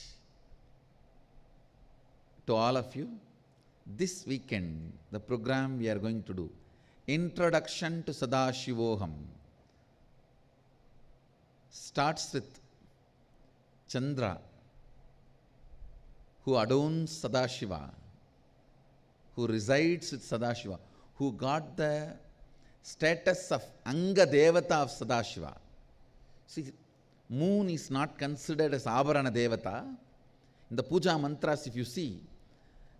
to all of you this weekend. The program we are going to do, Introduction to Sadashivoham, starts with Chandra, who adorns Sadashiva, who resides with Sadashiva, who got the status of Anga Devata of Sadashiva. See, moon is not considered as Avarana Devata. In the puja mantras, if you see,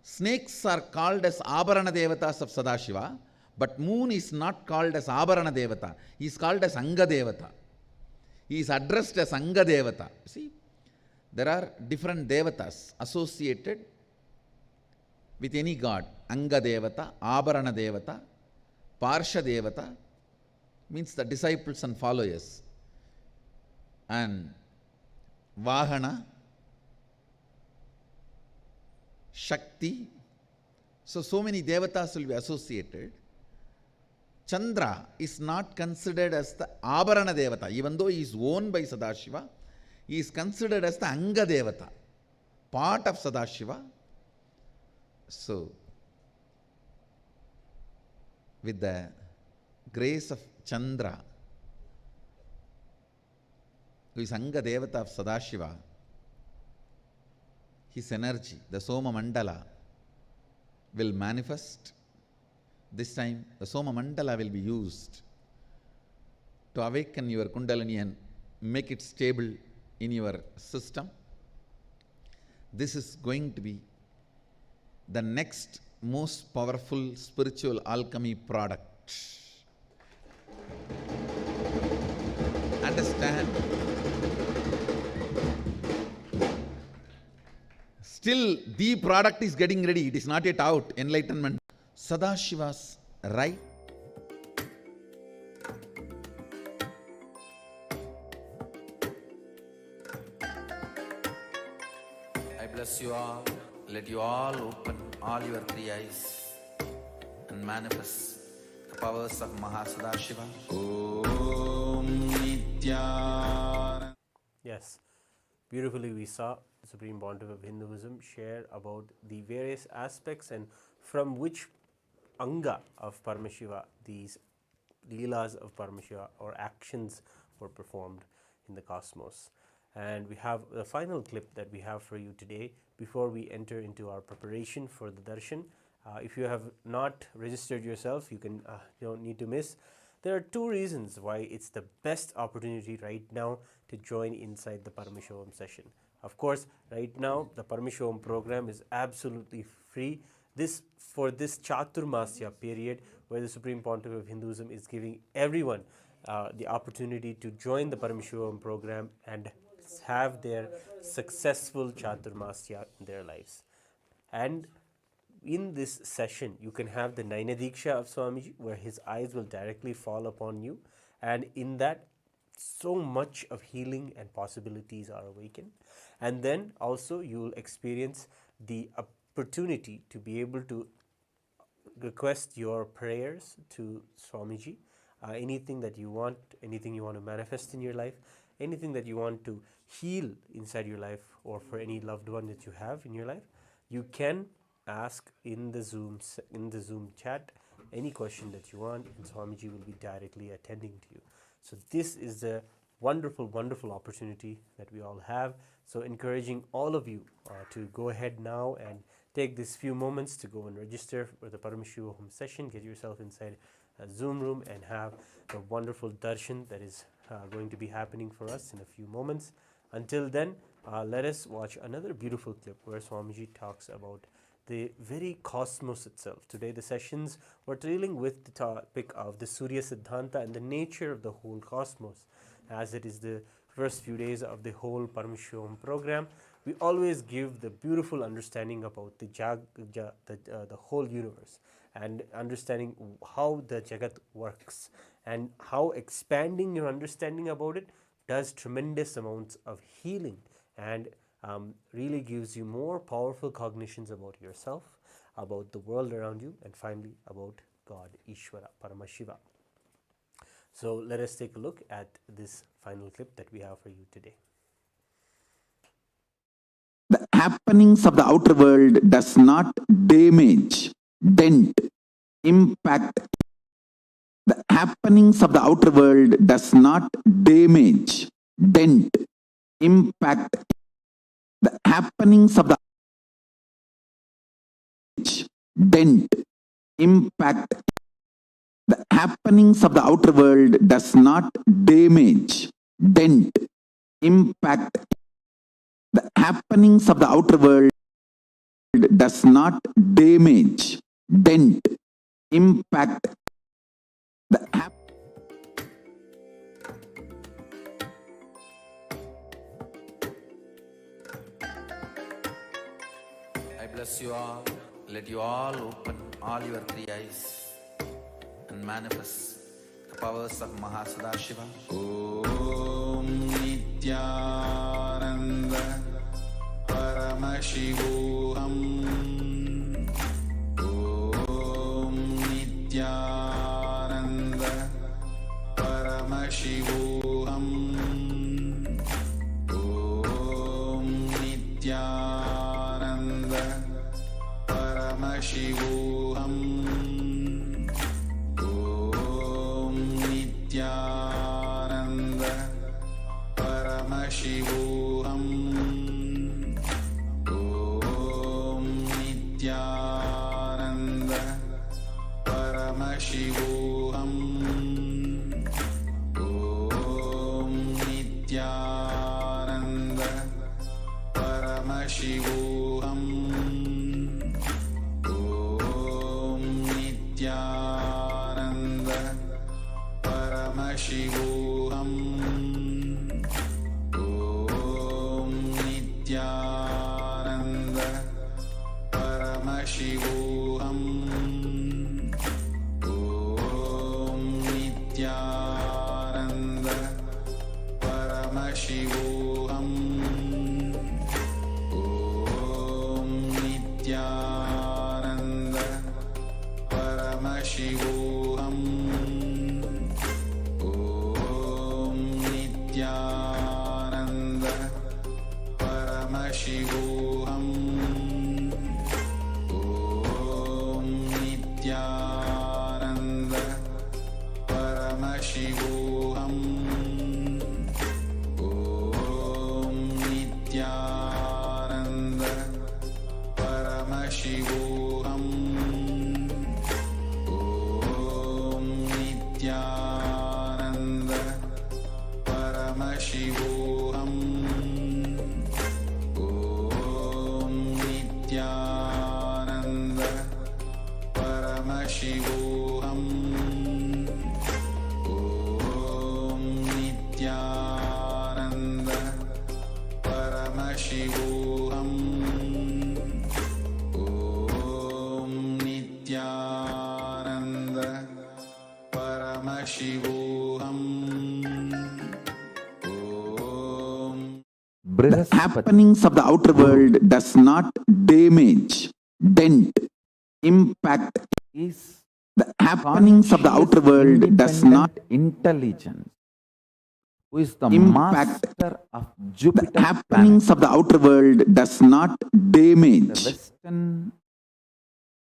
snakes are called as Avarana Devatas of Sadashiva, but moon is not called as Avarana Devata. He is called as Anga Devata. He is addressed as Anga Devata. See, there are different Devatas associated with any god. Anga Devata, Avarana Devata, Parsha Devata means the disciples and followers, and Vahana, Shakti. So many Devatas will be associated. Chandra is not considered as the Avarana Devata. Even though he is owned by Sadashiva, he is considered as the Anga Devata, part of Sadashiva. So, with the grace of Chandra, who is Anga Devata of Sadashiva, his energy, the Soma Mandala, will manifest. This time, the Soma Mandala will be used to awaken your Kundalini and make it stable in your system. This is going to be the next most powerful spiritual alchemy product. Understand? Still, the product is getting ready. It is not yet out. Enlightenment. Sadashiva's right. I bless you all. Let you all open all your three eyes and manifest the powers of Mahasadashiva. Om Nithyananda. Yes, beautifully we saw the Supreme Pontiff of Hinduism share about the various aspects and from which Anga of Paramashiva these Leelas of Paramashiva or actions were performed in the cosmos. And we have the final clip that we have for you today before we enter into our preparation for the Darshan. If you have not registered yourself, you don't need to miss. There are two reasons why it's the best opportunity right now to join inside the Paramashivoham session. Of course, right now the Paramashivoham program is absolutely free. For this Chaturmasya period where the Supreme Pontiff of Hinduism is giving everyone the opportunity to join the Paramashivoham program and have their successful Chaturmasya in their lives. And in this session, you can have the Naina Diksha of Swamiji, where his eyes will directly fall upon you. And in that so much of healing and possibilities are awakened. And then also you will experience the opportunity to be able to request your prayers to Swamiji, anything that you want, anything you want to manifest in your life, anything that you want to heal inside your life, or for any loved one that you have in your life, you can ask in the Zoom chat any question that you want, and Swamiji will be directly attending to you. So this is a wonderful, wonderful opportunity that we all have. So encouraging all of you to go ahead now and take these few moments to go and register for the Paramashivoham session, get yourself inside a Zoom room and have the wonderful darshan that is going to be happening for us in a few moments. Until then, let us watch another beautiful clip where Swamiji talks about the very cosmos itself. Today the sessions were dealing with the topic of the Surya Siddhanta and the nature of the whole cosmos. As it is the first few days of the whole Paramashivoham program, we always give the beautiful understanding about the whole universe, and understanding how the Jagat works, and how expanding your understanding about it does tremendous amounts of healing, and really gives you more powerful cognitions about yourself, about the world around you, and finally about God, Ishvara, Paramashiva. So let us take a look at this final clip that we have for you today. The happenings of the outer world does not damage, dent, impact. The happenings of the outer world does not damage, dent, impact. The happenings of the dent, impact. The happenings of the outer world does not damage, dent, impact. The happenings of the outer world does not damage, dent, impact. I bless you all. Let you all open all your three eyes and manifest the powers of Mahasadashiva. Om Nithyananda Paramashivoham. Om Nithyananda Paramashivoham. Om Nithyananda Paramashivoham. Om Nithyananda Paramashivoham. Om Nithyananda Paramashivoham. Om Nithyananda Paramashivoham. Om Nithyananda Paramashivoham. Om Nithyananda Paramashivoham. Om Nithyananda Paramashivoham. Om Nithyananda Paramashivoham. Om Nithyananda Paramashivoham. Om Nithyananda Paramashivoham. Om Nithyananda Paramashivoham. Om Nithyananda Paramashivoham. Om Nithyananda Paramashivoham. Om Nithyananda Paramashivoham. Om Nithyananda Paramashivoham. The happenings of the outer world does not damage, dent, impact. Is the happenings of the outer world does not intelligence, who is the master of Jupiter. The happenings of the outer world does not damage. The Western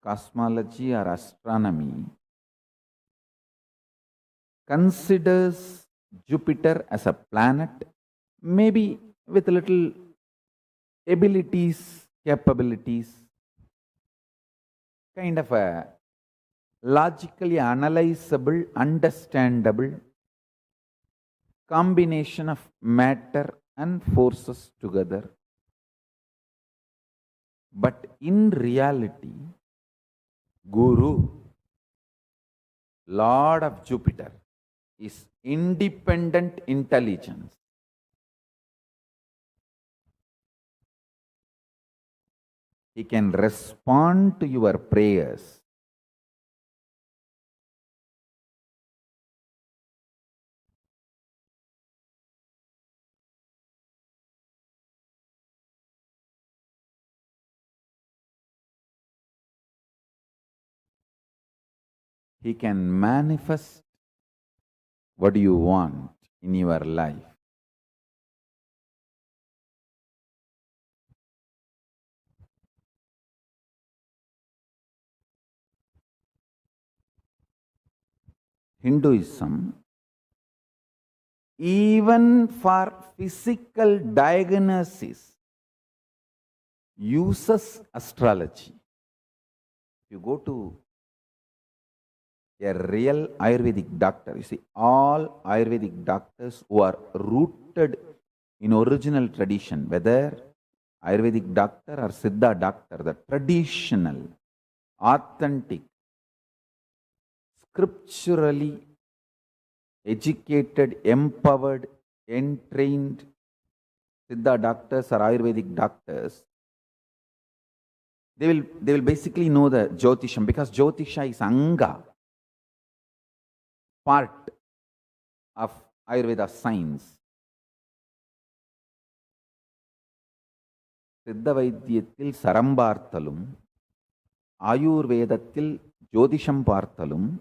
cosmology or astronomy considers Jupiter as a planet, maybe with little abilities, capabilities, kind of a logically analyzable, understandable combination of matter and forces together. But in reality, Guru, Lord of Jupiter, is independent intelligence. He can respond to your prayers. He can manifest what you want in your life. Hinduism, even for physical diagnosis, uses astrology. If you go to a real Ayurvedic doctor, you see, all Ayurvedic doctors who are rooted in original tradition, whether Ayurvedic doctor or Siddha doctor, the traditional, authentic, scripturally educated, empowered, entrained Siddha doctors or Ayurvedic doctors, they will basically know the Jyotisham, because Jyotisha is Anga, part of Ayurveda science. Siddha Vaidyathil Sarambarthalum, Ayurvedathil Jyotisham Parthalum,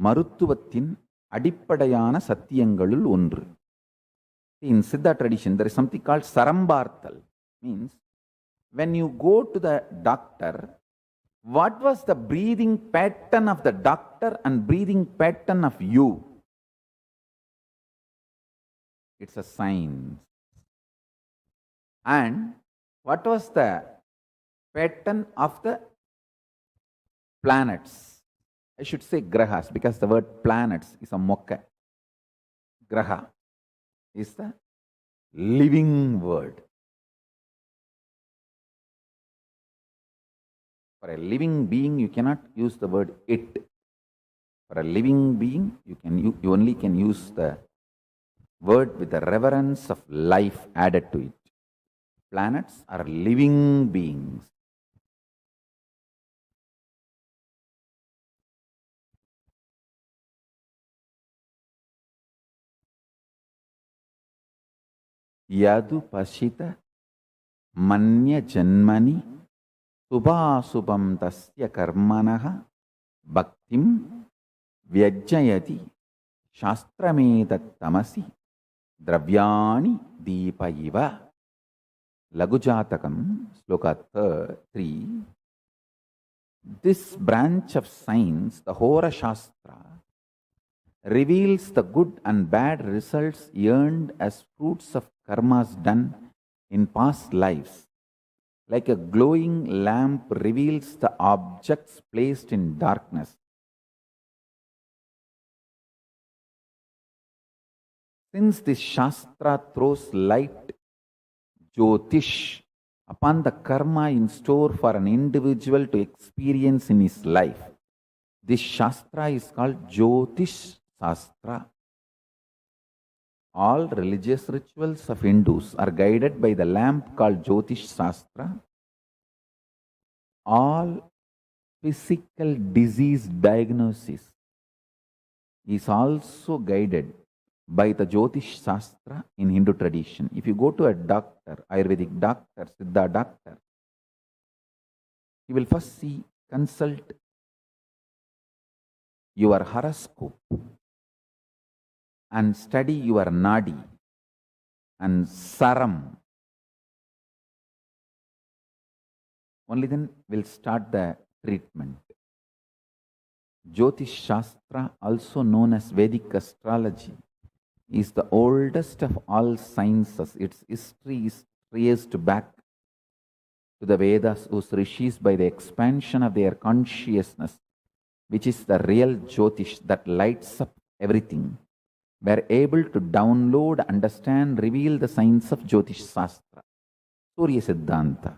Maruttuvathin Adippadayana Satyangalul Ondru. In Siddha tradition, there is something called Sarambarthal. Means, when you go to the doctor, what was the breathing pattern of the doctor and breathing pattern of you? It's a science. And what was the pattern of the planets? I should say grahas, because the word planets is a mokka. Graha is the living word. For a living being, you cannot use the word it. For a living being, you only can use the word with the reverence of life added to it. Planets are living beings. Yadu Pashita Manya Janmani Subhasubham Tasya Karmanaha Bhaktim Vyajayati Shastramedat Tamasi Dravyani Deepaiva. Lagujatakam, Sloka 3. This branch of science, the Hora Shastra, reveals the good and bad results earned as fruits of karmas done in past lives. Like a glowing lamp reveals the objects placed in darkness. Since this Shastra throws light, Jyotish, upon the karma in store for an individual to experience in his life, this Shastra is called Jyotish Shastra. All religious rituals of Hindus are guided by the lamp called Jyotish Shastra. All physical disease diagnosis is also guided by the Jyotish Shastra in Hindu tradition. If you go to a doctor, Ayurvedic doctor, Siddha doctor, he will first consult your horoscope and study your nadi and saram. Only then will start the treatment. Jyotish Shastra, also known as Vedic astrology, is the oldest of all sciences. Its history is traced back to the Vedas, whose rishis, by the expansion of their consciousness, which is the real Jyotish that lights up everything, were able to download, understand, reveal the science of Jyotish Shastra, Surya Siddhanta.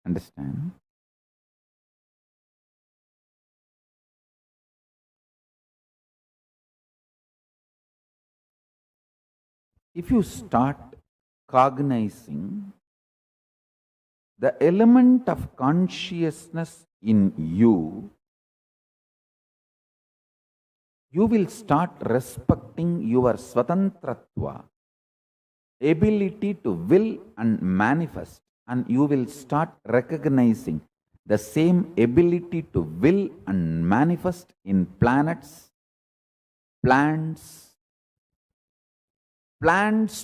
Understand? If you start cognizing the element of consciousness in you, you will start respecting your swatantratva, ability to will and manifest, and you will start recognizing the same ability to will and manifest in planets, plants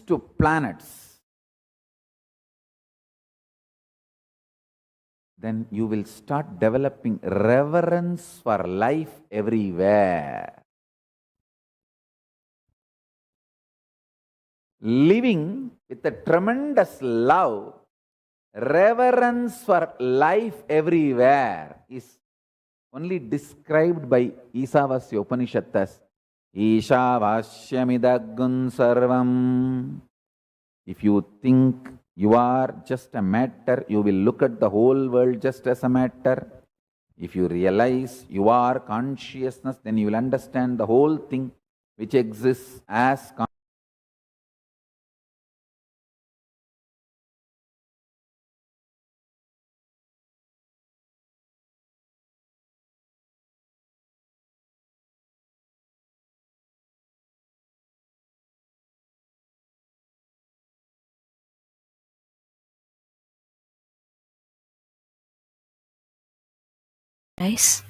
to planets. Then you will start developing reverence for life everywhere. Living with a tremendous love, reverence for life everywhere is only described by Isavasya Upanishad as Ishavashyamidagun sarvam. If you think you are just a matter, you will look at the whole world just as a matter. If you realize you are consciousness, then you will understand the whole thing which exists as consciousness. Nice.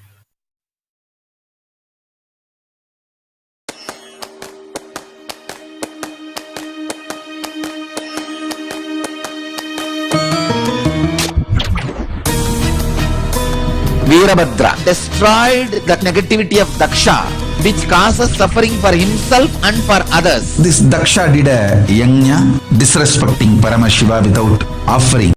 Veerabhadra destroyed the negativity of Daksha, which causes suffering for himself and for others. This Daksha did a yajna disrespecting Paramashiva without offering.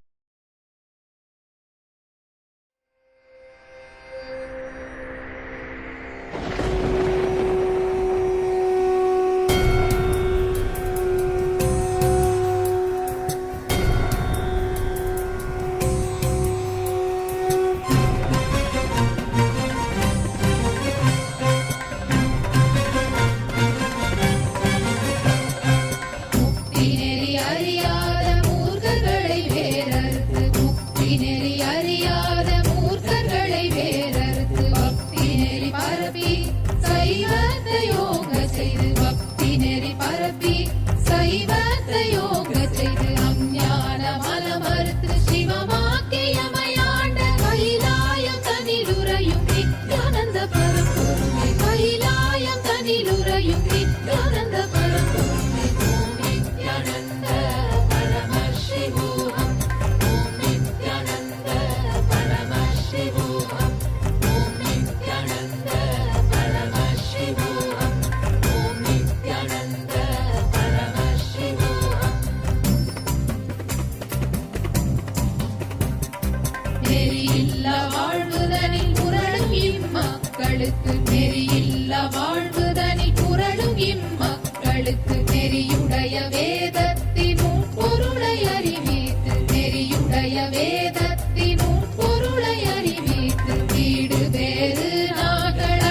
வேதத்தினும் பொருளை அறிவித்து வீடு வேறு நாகளாய்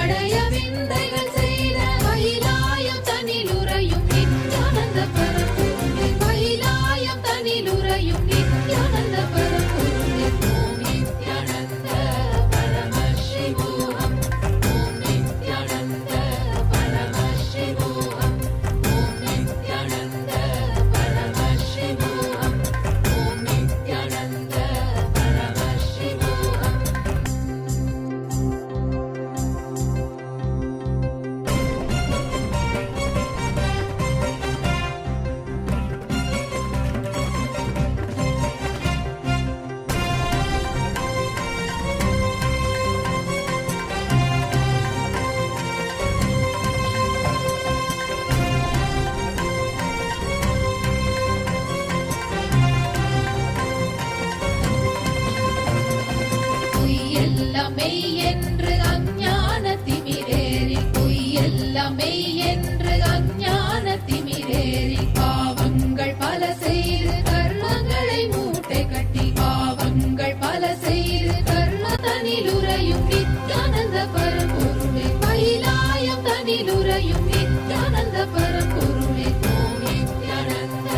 பொய்யெல்லாம் மெய் என்று அஞ்ஞான திமிரேறி பொய்யெல்லாம் மெய் என்று அஞ்ஞான திமிரேறி பாவங்கள் பல செய்து கர்மங்களை மூட்டை கட்டி பாவங்கள் பல செய்து கர்ம தனிலுரையும் நித்யானந்த பரம்பொருளே கைலாயம் தனிலுரையும் நித்யானந்த பரம்பொருளே ஓம் நித்யானந்த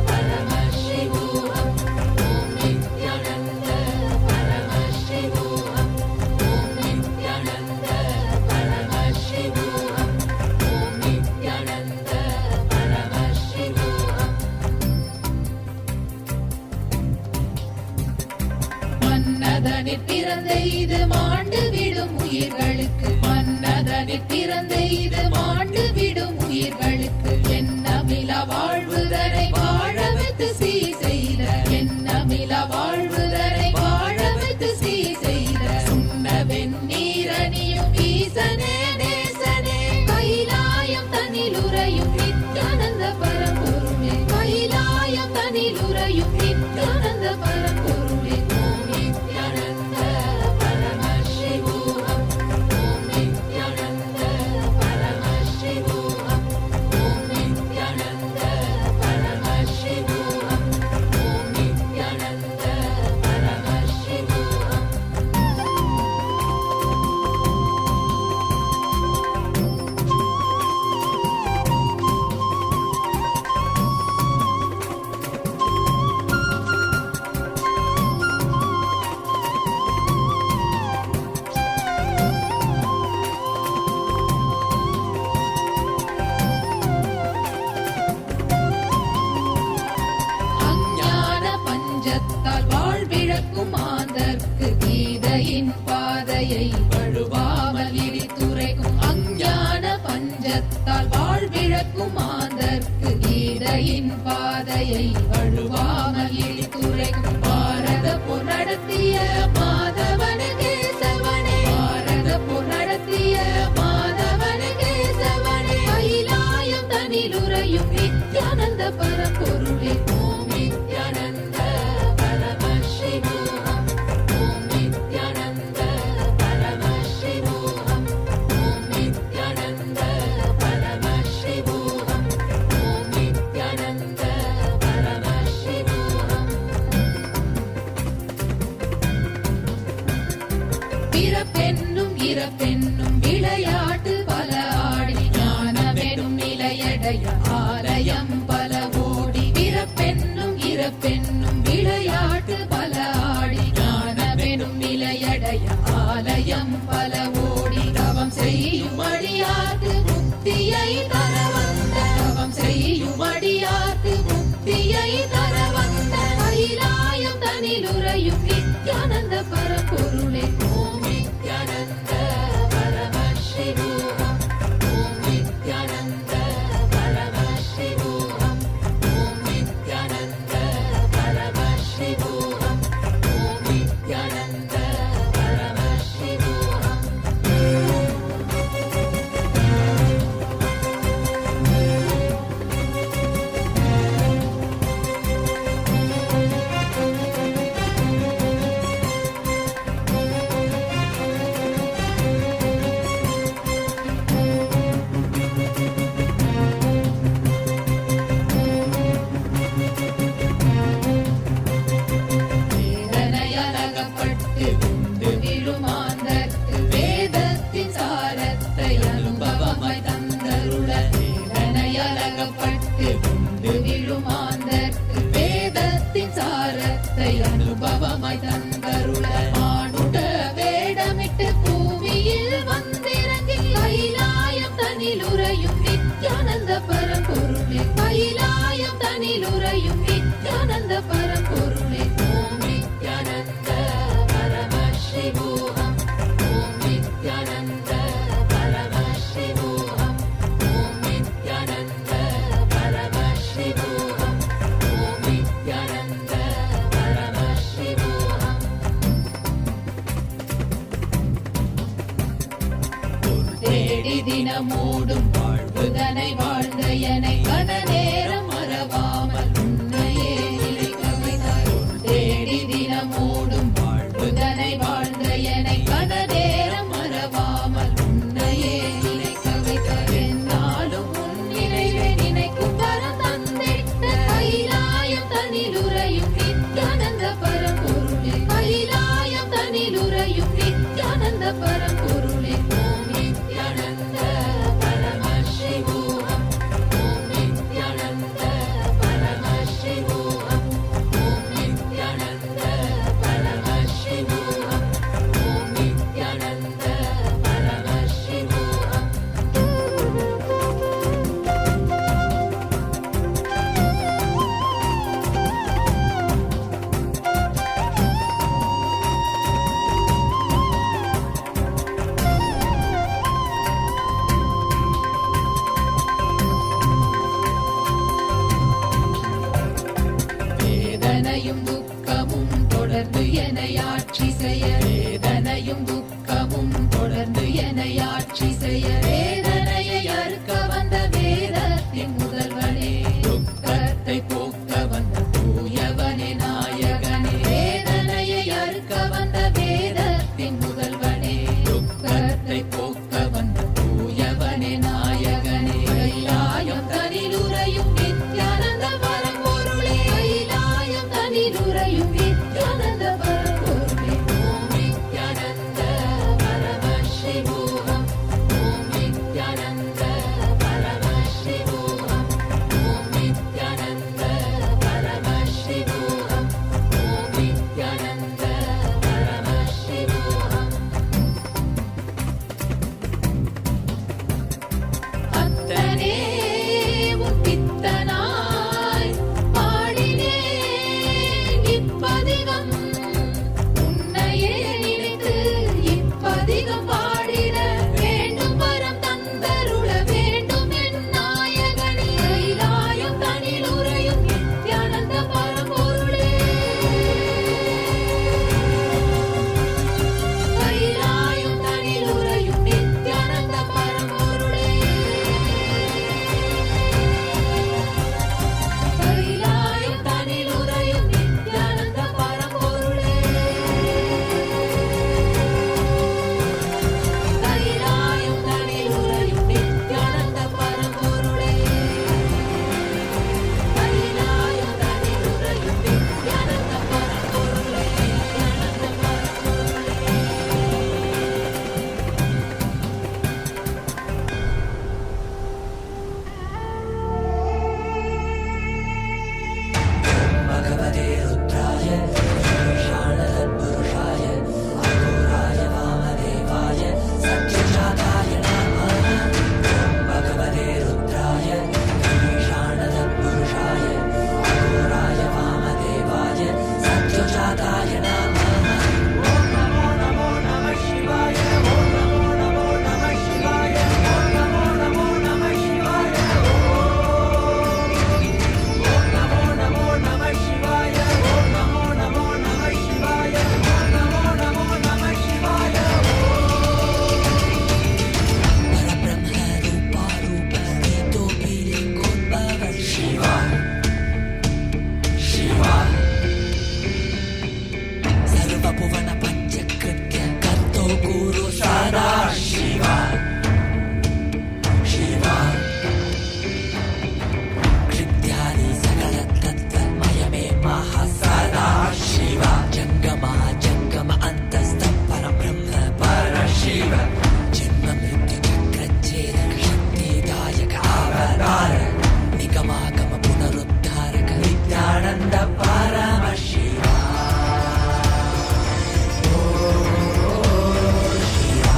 பரமசிவோஹம் ஓம் நித்யானந்த பரமசிவோஹம் ஓம் நித்யானந்த பரமசிவோஹம் ஓம் நித்யானந்த பரமசிவோஹம். மன்னதனில் பிறந்த இது மாண்டு விடும் உயிர்களுக்கு மன்னதனில் பிறந்த இது மாண்டு விடும் உயிர்களுக்கு எண்ணமிலா வாழ்வுதனை வாழ வைத்து சீ செய்த எண்ணமிலா வாழ்வுதனை வாழ வைத்து சீ செய்த சுண்ண வெந்நீரணியும் ஈசனே நேசனே கைலாயம் தனிலுரையும் நித்யானந்த பரம்பொருளே கைலாயம் தனிலுரையும் நித்யானந்த பரம்பொருளே ஓம் நித்யானந்த பரமசிவோஹம் ஓம் நித்யானந்த பரமசிவோஹம் ஓம் நித்யானந்த பரமசிவோஹம் ஓம் நித்யானந்த பரமசிவோஹம். அஞ்ஞான பஞ்சத்தால் வாழ்விழக்கும் மாந்தர்க்கு கீதையின் பாதையை வழுவாமல் இடித்துரைக்கும் அஞ்ஞான பஞ்சத்தால் வாழ்விழக்கும் மாந்தர்க்கு கீதையின் பாதையை வழுவாமல் இடித்துரைக்கும் பாரத போர் நடத்திய மாதவன கேசவனே பாரத போர் நடத்திய மாதவன கேசவனே கைலாயம் தனிலுரையும் நித்யானந்த பரம்பொருளே ஓம் நித்யானந்த பரமசிவோஹம் ஓம் நித்யானந்த பரமசிவோஹம் ஓம் நித்யானந்த பரமசிவோஹம் ஓம் நித்யானந்த பரமசிவோஹம். பிறப்பென்னும் இறப்பென்னும் விளையாட்டு பல ஆடி ஞானமெனும் நிலையடைய ஆலயம் பல ஓடி பிறப்பென்னும் இறப்பென்னும் விளையாட்டு பல ஆடி ஞானமெனும் நிலையடைய ஆலயம் பல ஓடி தவம் செய்யும் அடியார்க்கு முக்தியை தர வந்த தவம் செய்யும் அடியார்க்கு முக்தியை தர வந்த கைலாயம் தனிலுரையும் நித்யானந்த பரம்பொருளே ஓம் நித்யானந்த பரமசிவோஹம் ஓம் நித்யானந்த பரமசிவோஹம் ஓம் நித்யானந்த பரமசிவோஹம் ஓம் நித்யானந்த பரமசிவோஹம். வேதனையலகப்பட்டு உண்டு விழுமாந்தர்க்கு வேதத்தின் சாரத்தை அனுபவமாய் தந்தருள வேதனையலகப்பட்டு உண்டு விழுமாந்தர்க்கு வேதத்தின் சாரத்தை அனுபவமாய் தந்தருள மானுட வேடமிட்டு பூமியில் வந்திறங்கி கைலாயம் தனிலுரையும் நித்யானந்த பரம்பொருளே கைலாயம் தனிலுரையும் நித்யானந்த பரம்பொருளே ஓம் நித்யானந்த பரமசிவோஹம் ஓம் நித்யானந்த பரமசிவோஹம் ஓம் நித்யானந்த பரமசிவோஹம் ஓம் நித்யானந்த பரமசிவோஹம். தேடி தினமூடும் வாழ்வுதனை வாழ்ந்த எனை கன நேரம் மறவாமல் உன்னையே நிலைக்க வைத்தாய் தேடி தினமூடும் வாழ்வுதனை வாழ்ந்த எனை பரம்பொருளே ஓம் நித்யானந்த பரமசிவோகம் ஓம் நித்யானந்த பரமசிவோகம் ஓம் நித்யானந்த பரமசிவோகம் ஓம் நித்யானந்த பரமசிவோகம். வேதனையும் துக்கமும் தொடர்ந்து என்னை ஆட்சி செய்ய வேதனையும் துக்கமும் தொடர்ந்து என்னை ஆட்சி செய்ய வேதனையை அறுக்க வந்த வேதத்தின் முதல்வனே துக்கத்தை போக்க வந்த தூயவனே நாயகனே வேதனையை அறுக்க வந்த வேதத்தின் முதல்வனே துக்கத்தை போக்க வந்த தூயவனே நாயகனே கைலாயம் தனிலுறையும் நித்யானந்த பரம்பொருளே கைலாயம் தனிலுறையும் நித்யானந்த பரம்பொருளே ஓம் நித்யானந்த பரமசிவோகம் ஓம் நித்யானந்த பரமசிவோகம் ஓம் நித்யானந்த பரமசிவோகம் ஓம் நித்யானந்த பரமசிவோகம். அத்தனே உன் பித்தனாய் பாடினேன் இப்பதிகம் உன்னையே நினைத்து இப்பதிகம் பாடிட வேண்டும் வரம் தந்தருள வேண்டும் என் நாயகனே கைலாயம் தனிலுறையும் நித்யானந்த பரம்பொருளே கைலாயம் தனிலுறையும் நித்யானந்த பரம்பொருளே கைலாயம் தனிலுறையும் நித்யானந்த பரம்பொருளே கைலாயம் தனிலுறையும் நித்யானந்த பரம்பொருளே கைலாயம் தனிலுறையும் நித்யானந்த பரம்பொருளே भगवते रुद्राय ईशानतत्पुरुषाय अघोराय वामदेवाय सत्यजाताय नमः भगवते रुद्राय ईशानतत्पुरुषाय अघोराय वामदेवाय सत्यजाताय नमः ॐ नमो नमो नमः शिवाय ॐ नमो नमो नमः शिवाय ॐ नमो नमो नमः शिवाय ॐ नमो नमो नमः शिवाय ॐ नमो नमो नमः शिवाय ॐ नमो नमो नमः शिवाय परब्रह्म रूपारूप नीतोऽपि लिङ्गोद्भव शिवा शिवा सर्वभुवन पञ्चकृत्य कर्तो गुरु सदा शिवा शिवा कृत्यादि सकल तत्त्वमयमे महा सदा शिवा जङ्गमा जङ्गम अन्तस्थ परब्रह्म परशिव जन्म मृत्यु चक्रच्छेदक शक्तिदायक अवतार निगमागम पुनरुद्धारक नित्यानन्द परमशिवा शिवा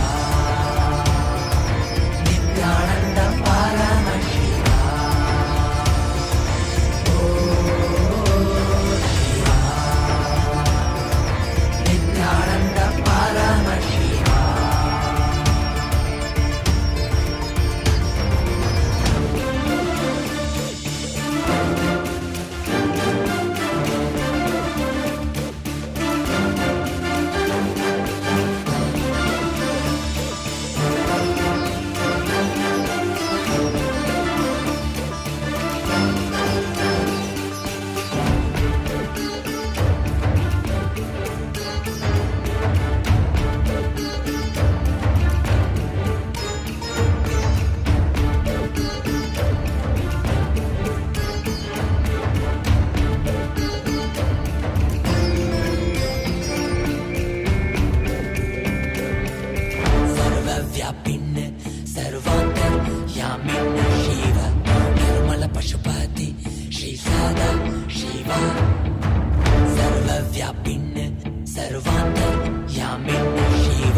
नित्यानन्द परमशिवा नित्यानन्द परमशिवा सर्वव्यापिन् सर्वान्तर्यामिन् शिव निर्मल पशुपति श्री सदा शिवा सर्वव्यापिन् सर्वान्तर्यामिन् शिव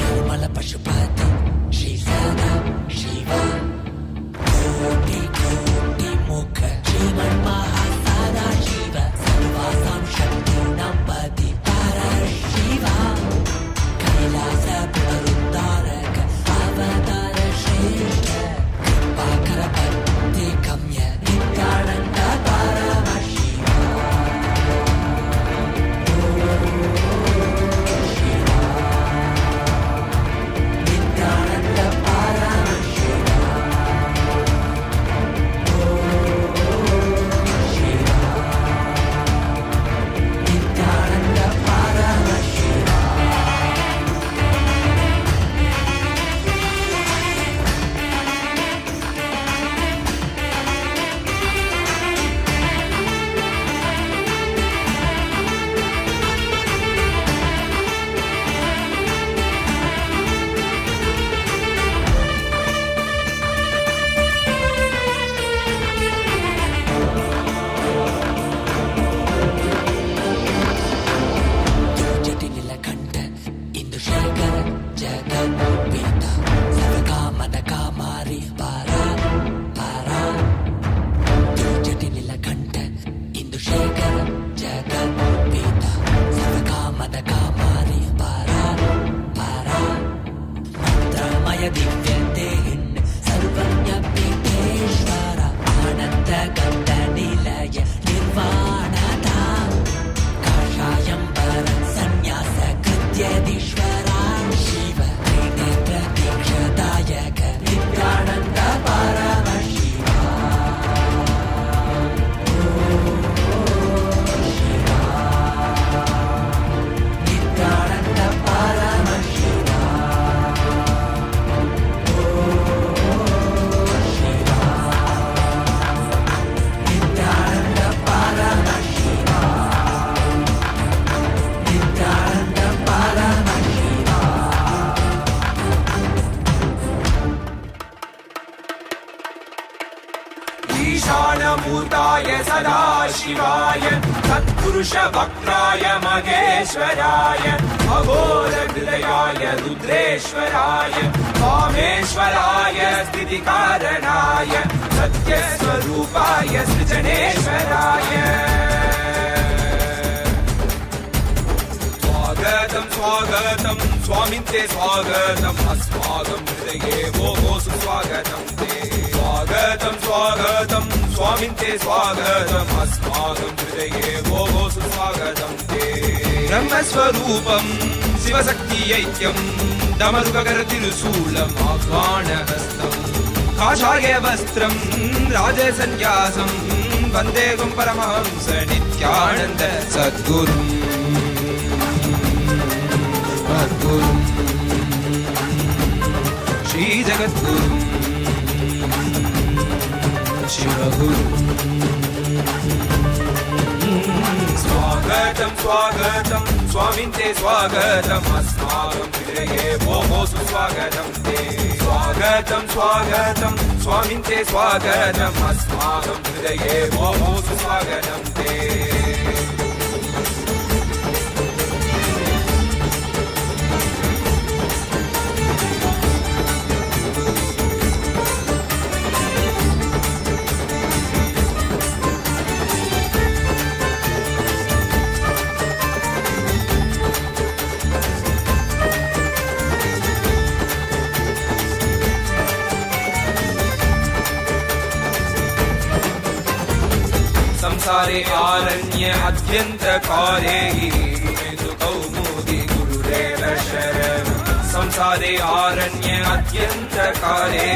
निर्मल पशुपति श्री सदा शिवा कोटि कोटि मुख श्रीमन्महासदा शिव सर्वासां शक्तीनां पति परशिवा कैलास पुनरुद्धारक अवतार श्रेष्ठ कृपाकर भक्ति गम्य नित्यानन्द परमशिवा नित्यानन्द परमशिवा नित्यानन्द परमशिवा जटिनिलकण्ठ इन्दुशेखर जगन्पीता सर्वकामदकामारि पारा पारा जटिनिलकण्ठ इन्दुशेखर जगन्पीता सर्वकामदकामारि पारा पारा मन्त्रमय दिव्यदेहिन् सर्वज्ञपीठेश्वर आनन्दगन्धनिलय निर्वाणता काषायम्बर सन्न्यास कृत्यधीश्वरा शिव त्रिनेत्र दीक्षदायक नित्यानन्द परमशिवा शिवा नित्यानन्द परमशिवा शिवा नित्यानन्द परमशिवा नित्यानन्द परमशिवा ईशानभूताय सदाशिवाय सत्पुरुषवक्त्राय महेश्वराय अघोरहृदयाय रुद्रेश्वराय कामेश्वराय स्थितिकारणाय सत्यस्वरूपाय सृजनेश्वराय स्वागतं स्वागतं स्वामिन् ते स्वागतम् अस्माकं हृदये भोः सुस्वागतं ते स्वागतं स्वागतं स्वामिन् ते स्वागतम् अस्माकं हृदये भोः सुस्वागतं ते ब्रह्मस्वरूपं शिवशक्तिऐक्यं दमरुककरतिरुशूलम् आह्वानहस्तं काषाय वस्त्रं राजसन्न्यासं वन्देगं परमहंस नित्यानन्द सद्गुरुम् सद्गुरुम् श्रीजगद्गुरुम् शिवगुरुम् स्वागतं स्वागतं स्वामिन् ते स्वागतम् अस्माकं हृदये भोः सुस्वागतं ते स्वागतं स्वागतं स्वामिन् ते स्वागतम् अस्माकं हृदये भोः सुस्वागतं ते संसारे आरण्य अत्यन्तकारे तु कौमुदी गुरुरेव शरणम् संसारे आरण्य अत्यन्तकारे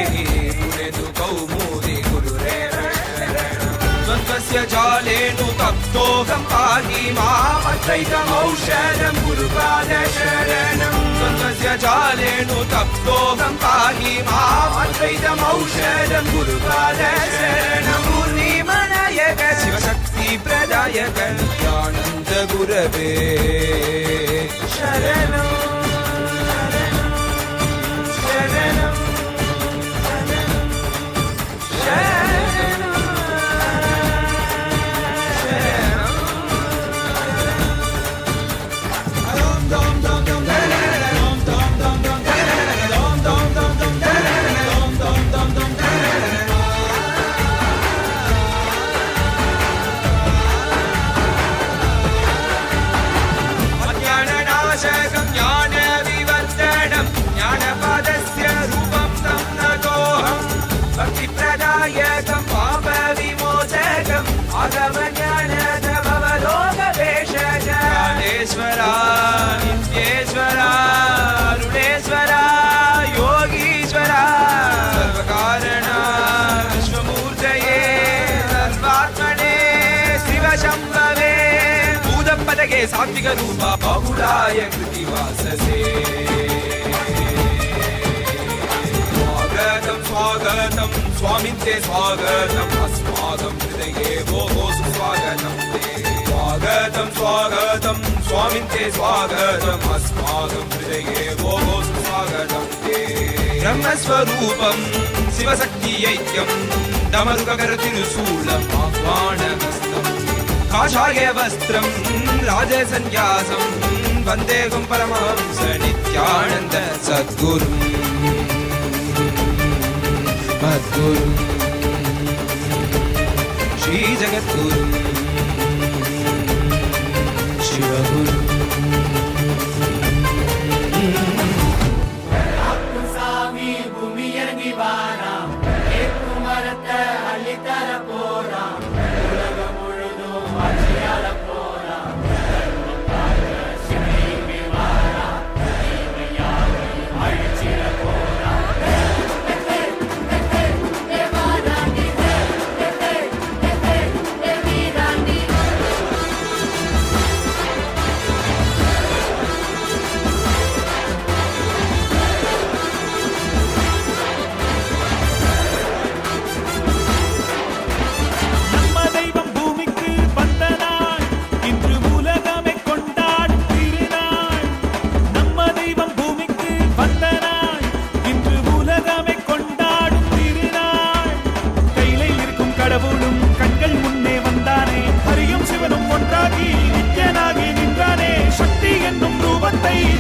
तु कौमुदी गुरुरेव शरणम् द्वन्द्वस्य जालेऽनुतप्तोऽहं पाहि मामद्वैतमौषधं गुरुपादशरणम् द्वन्द्वस्य जालेऽनुतप्तोऽहं पाहि मामद्वैतमौषधं गुरुपादशरणम् पूर्णिमनायक शिवशक्ति प्रदायक नित्यानन्द गुरवे शरणम् सात्विक रूपा बहुलाय कृतिवाससे स्वागतं स्वागतं स्वामिन्ते स्वागतम् अस्माकं हृदये भोः सुस्वागतं ते स्वागतं स्वागतं स्वामिन्ते स्वागतम् अस्माकं हृदये भोः सुस्वागतं ते ब्रह्मस्वरूपं शिवशक्तिऐक्यं दमरुककरतिरुशूलम् आह्वानमस्तम् काषाय वस्त्रं राजसन्न्यासं वन्देहं परमहंस नित्यानन्द सद्गुरुम् मद्गुरुम् श्रीजगद्गुरुम् शिवगुरुम् சாமி பூமி இறங்கி வாராம் ஏற்று மரத்த அள்ளி தர போறாம் உலகம் முழுதும் ஆட்சியாள போறாம் சிவமே வாராம் அழிச்சிட போறாம்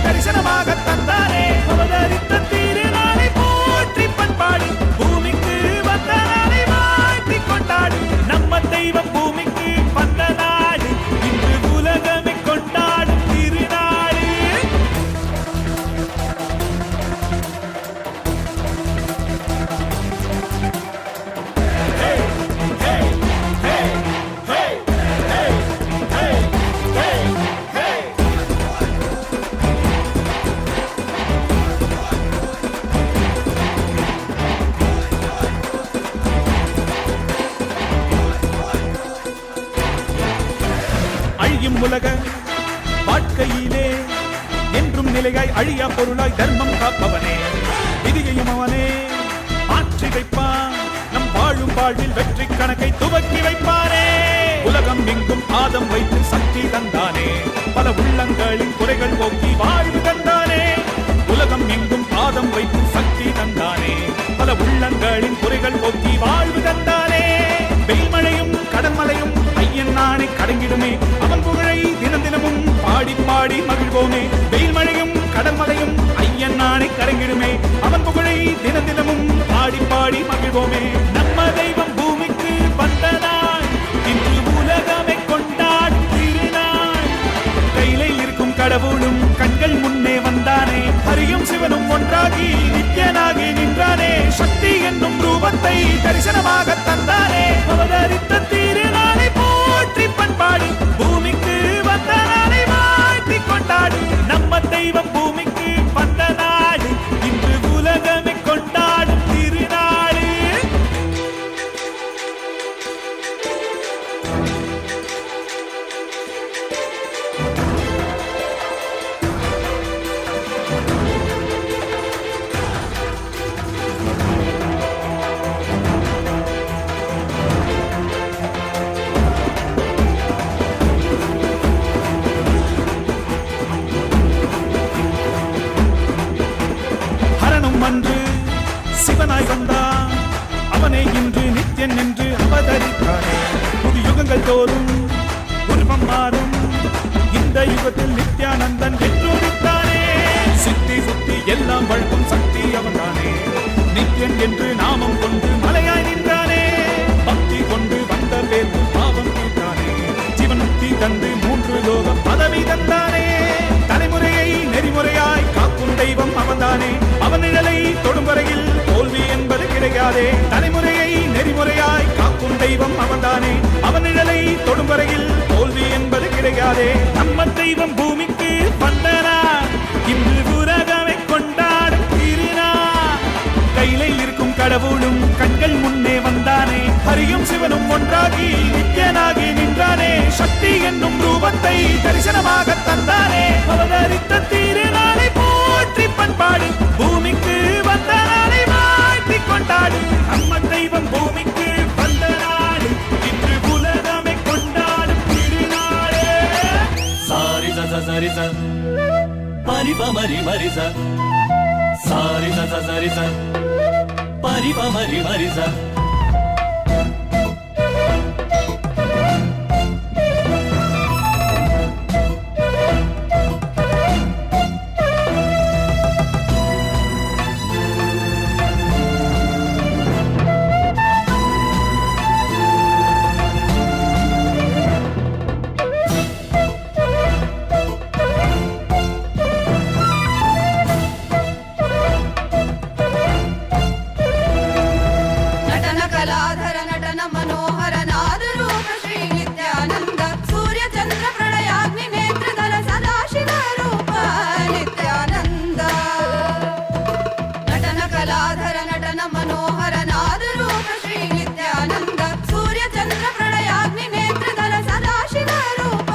தரிசனமாக தந்தானே அவதரித்த திருநாளை போற்றி பண்பாடு பூமிக்கு வந்த நாளை மாற்றி கொண்டாடு நம்ம தெய்வம் பூமிக்கு வந்த நாடு இன்று உலகமே கொண்டாடும் திருநாடு உலக வாழ்க்கையிலே என்றும் நிலையாய் அழியா பொருளாய் தர்மம் காப்பவனே விதியையும் அவனே மாற்றி வைப்பான் நம் வாழும் வாழ்வில் வெற்றி கணக்கை துவக்கி வைப்பானே உலகம் எங்கும் பாதம் வைத்து சக்தி தந்தானே பல உள்ளங்களின் குறைகள் போக்கி வாழ்வு தந்தானே உலகம் எங்கும் பாதம் வைத்து சக்தி தந்தானே பல உள்ளங்களின் குறைகள் போக்கி வாழ்வு தந்தானே வெயில்மழையும் கடன்மலையும் ஐயன் நானே கடங்கிடுமே அவன் புகழை தினம் தினமும் பாடி பாடி மகிழ்வோமே வெயில்மழையும் கடன்மலையும் ஐயன் நானே கடங்கிடுமே அவன் புகழை தினம் தினமும் பாடி பாடி மகிழ்வோமே நம்ம தெய்வம் பூமிக்கு வந்த நாள் இன்று உலகமே கொண்டாடும் திருநாள் கையிலே இருக்கும் கடவுளும் கண்கள் முன்னே வந்தானே ஹரியும் சிவனும் ஒன்றாகி நித்யனாகி நின்றானே சக்தி என்னும் ரூபத்தை தரிசனமாக தந்தானே அவதரித்த திருநாளை போற்றி பண்பாடு பூமிக்கு வந்த நாளை மாற்றி கொண்டாடு நம்ம தெய்வம் பூமிக்கு வந்த நாடு இன்று உலகமே கொண்டாடும் திருநாடு அன்று சிவனாய் வந்தான் அவனை இன்று நித்யன் என்று அவதரித்தானே புது யுகங்கள் தோறும் உருவம் மாறும் இந்த யுகத்தில் நித்யானந்தன் என்றுரித்தானே சித்தி சுத்தி எல்லாம் வழங்கும் சக்தி அவன்தானே நித்யன் என்று நாமம் கொண்டு மலையாய் நின்றானே பக்தி கொண்டு வந்த பேருக்கு பாவம் தீர்த்தானே ஜீவன் முக்தி தந்து 3 லோக பதவி தந்தானே தலைமுறையை நெறிமுறையாய் காக்கும் தெய்வம் அவன்தானே அவன் நிழலை தொடும் வரையில் தோல்வி என்பது கிடையாதே தலைமுறையை நெறிமுறையாய் காக்கும் தெய்வம் அவன்தானே அவன் நிழலை தொடும் வரையில் தோல்வி என்பது கிடையாதே நம்ம தெய்வம் பூமிக்கு வந்தனா இன்று உலகமே கொண்டாடும் திருநாள் கையிலே இருக்கும் கடவுளும் கண்கள் முன்னே வந்தானே ஹரியும் சிவனும் ஒன்றாகி நித்யனாகி நின்றானே சக்தி என்னும் ரூபத்தை தர்மத்தை தரிசனமாக தந்தானே. அவதரித்த திருநாளை போற்றி பண்பாடு, பூமிக்கு வந்த நாளை வாழ்த்தி கொண்டாடு. நம்ம தெய்வம் பூமிக்கு வந்த நாடு, இன்று உலகமே கொண்டாடும் திருநாளே. சாரி சரி ச பரிப மரி மரி ச, சாரி சரி ச பரிப மரி மரி ச. ನಟನ ಕಲಾಧರ ನಟನ ಮನೋಹರ ನಾದ ರೂಪ ಶ್ರೀ ನಿತ್ಯಾನಂದ, ಸೂರ್ಯ ಚಂದ್ರ ಪ್ರಳಯಾಗ್ನಿ ನೇತ್ರಧರ ಸದಾಶಿವ ರೂಪ ನಿತ್ಯಾನಂದ. ನಟನ ಕಲಾಧರ ನಟನ ಮನೋಹರ ನಾದ ರೂಪ ಶ್ರೀ ನಿತ್ಯಾನಂದ, ಸೂರ್ಯ ಚಂದ್ರ ಪ್ರಳಯಾಗ್ನಿ ನೇತ್ರಧರ ಸದಾಶಿವ ರೂಪ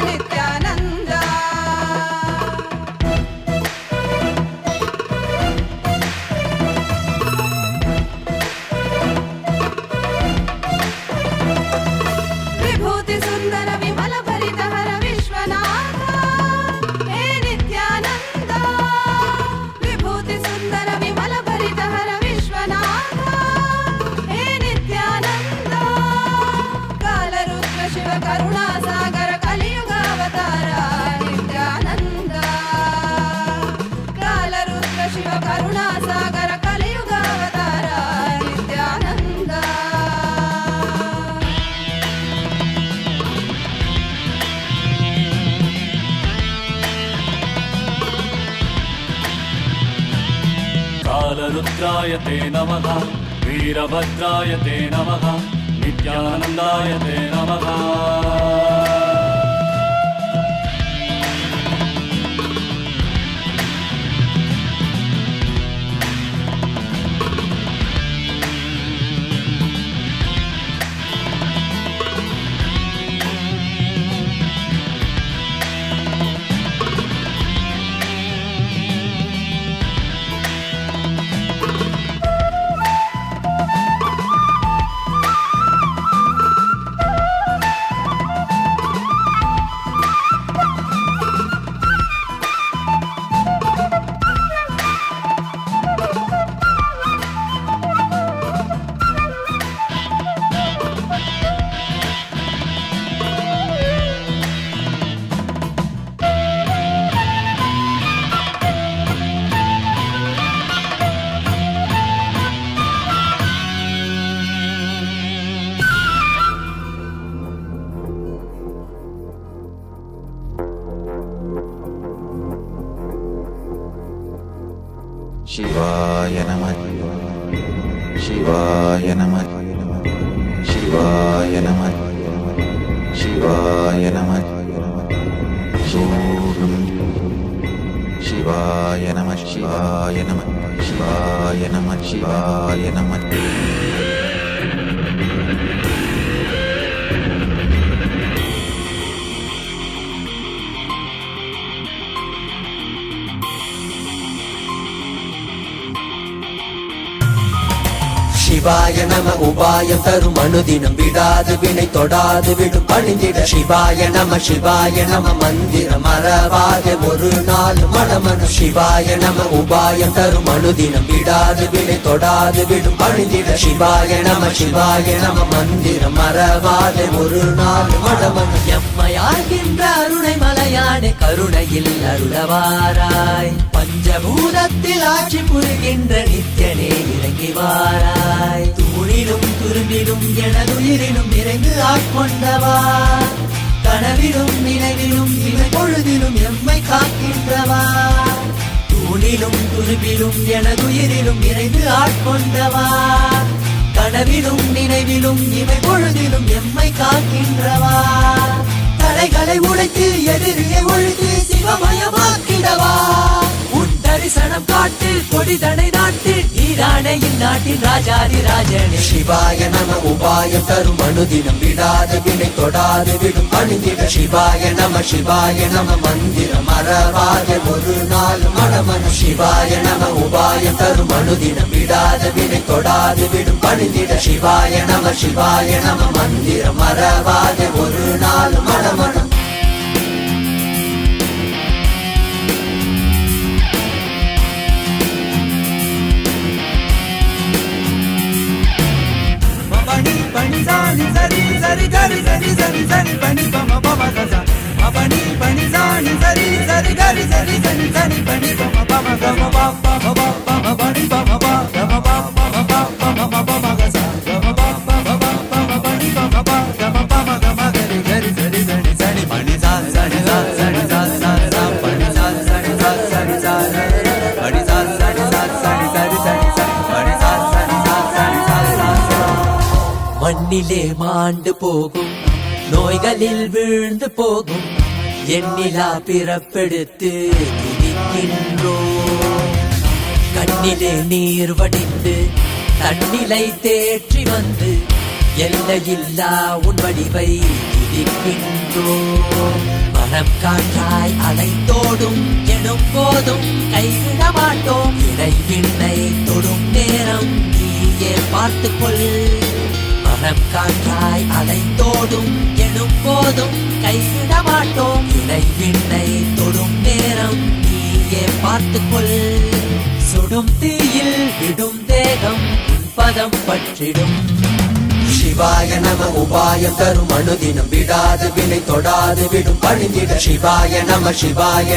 ನಿತ್ಯಾನಂದ. ವಿಭೂತಿ ಸುಂದರ ವಿಮಲ ಭರಿತ ಹರ ವಿಶ್ವನಾಥ ಹೇ ನಿತ್ಯಾನಂದ. ವಿಭೂತಿ ಸುಂದರ ವಿಮಲ ಭರಿತ ಹರ ವಿಶ್ವನಾಥ ಹೇ ನಿತ್ಯಾನಂದ. ಕಾಲರುದ್ರ ಶಿವ ಕರುಣಾ ಸಾಗರ ಕಲಿಯುಗ ಅವತಾರ ನಿತ್ಯಾನಂದ. ಕಾಲರುದ್ರ ಶಿವ ಕರುಣಾ ಸಾಗರ ಕಲಿಯುಗ ಅವತಾರ ನಿತ್ಯಾನಂದ. कालरुद्राय ते नमः, वीरभद्राय ते नमः, नित्यानन्दाय ते नमः. शिवाय नमः, शिवाय नमः, शिवाय नमः, शिवाय नमः. शिवाय नमः, शिवाय नमः, शिवाय नमः, शिवाय नमः. சிவாய நம உபாயம் தரும் அனுதினம் விடாது வினை தொடாது விடும் பணிந்திட. சிவாய நம மந்திரம் மறவாதே ஒரு நாள் மனமனு. சிவாய நம உபாயம் தரும் அனுதினம் விடாது வினை தொடாது விடும் பணிந்திட. சிவாய நம மந்திரம் மறவாதே ஒரு நாள் மனமனு. எம்மையாகின்ற அருணை மலையானே கருணையில் அருளவாராய். பஞ்சபூதத்தில் ஆட்சி புரிகின்ற நித்யனே இறங்கி வாராய். தூணிலும் துரும்பிலும் எனதுயிரிலும் நிறைந்து ஆட்கொண்டவா. கனவிலும் நினைவிலும் இவை பொழுதிலும் எம்மை காக்கின்றவா. தூணிலும் துரும்பிலும் எனதுயிரிலும் நிறைந்து ஆட்கொண்டவா. கனவிலும் நினைவிலும் இவை பொழுதிலும் எம்மை காக்கின்றவா. தடைகளை உடைத்து எதிரியை ஒழித்து சிவமயமாக்கிடவா. உன் தரிசனம் காட்டு கொடிதனை நாட்டு நீரானே இந்நாட்டின் ராஜாதி ராஜனே. சிவாய நம உபாயம் தரும் அனுதினம் விடாத வினை தொடாது விடும் பணிந்திட. சிவாய நம மந்திரம் மறவாத ஒரு நாள் மனமன. சிவாய நம உபாயம் தரும் அனுதினம் விடாத வினை தொடாது விடும் பணிந்திட. சிவாய நம மந்திரம் மறவாத ஒரு நாள் மனமனம். பணி சாணி சரி சரி கரி சரி சரி சரி பணி பம பம கசா. பணி பணி சாணி சரி சரி கரி சரி சரி சரி பணி பம பம கம பம பம பணி பம பம பம பம கசா. பணி பம கம பம கம கரி கரி சரி சரி சரி பணி சா சரி சா சரி சா சா சா பணி சா சரி சா சரி சா பணி சா சரி சா சரி சரி சரி பணி சா சரி சா சரி சா சா. மண்ணிலே மாண்டு போகும் நோய்களில் வீழ்ந்து போகும் எண்ணிலா பிறப்பெடுத்து துதிக்கின்றோம். கண்ணிலே நீர் வடிந்து தன்னிலை தேற்றி வந்து எல்லையில்லா உன் வடிவை துதிக்கின்றோம். மரம் காற்றாய் அலைந்தோடும் எனும் போதும் கைவிட மாட்டோம். இறைவிண்ணை தொடும் நேரம் நீயே பார்த்துக்கொள். மரம் காற்றாய் அலைந்தோடும் எனும் போதும் கைவிட மாட்டோம். இறைவிண்ணை தொடும் நேரம் நீயே பார்த்துக்கொள். சுடும் தீயில் விடும் தேகம் பதம் பற்றிடும். சிவாய நம உபாயம் தரும் அனுதினம் விடாது வினை தொடாது விடும் பணிந்திட. சிவாய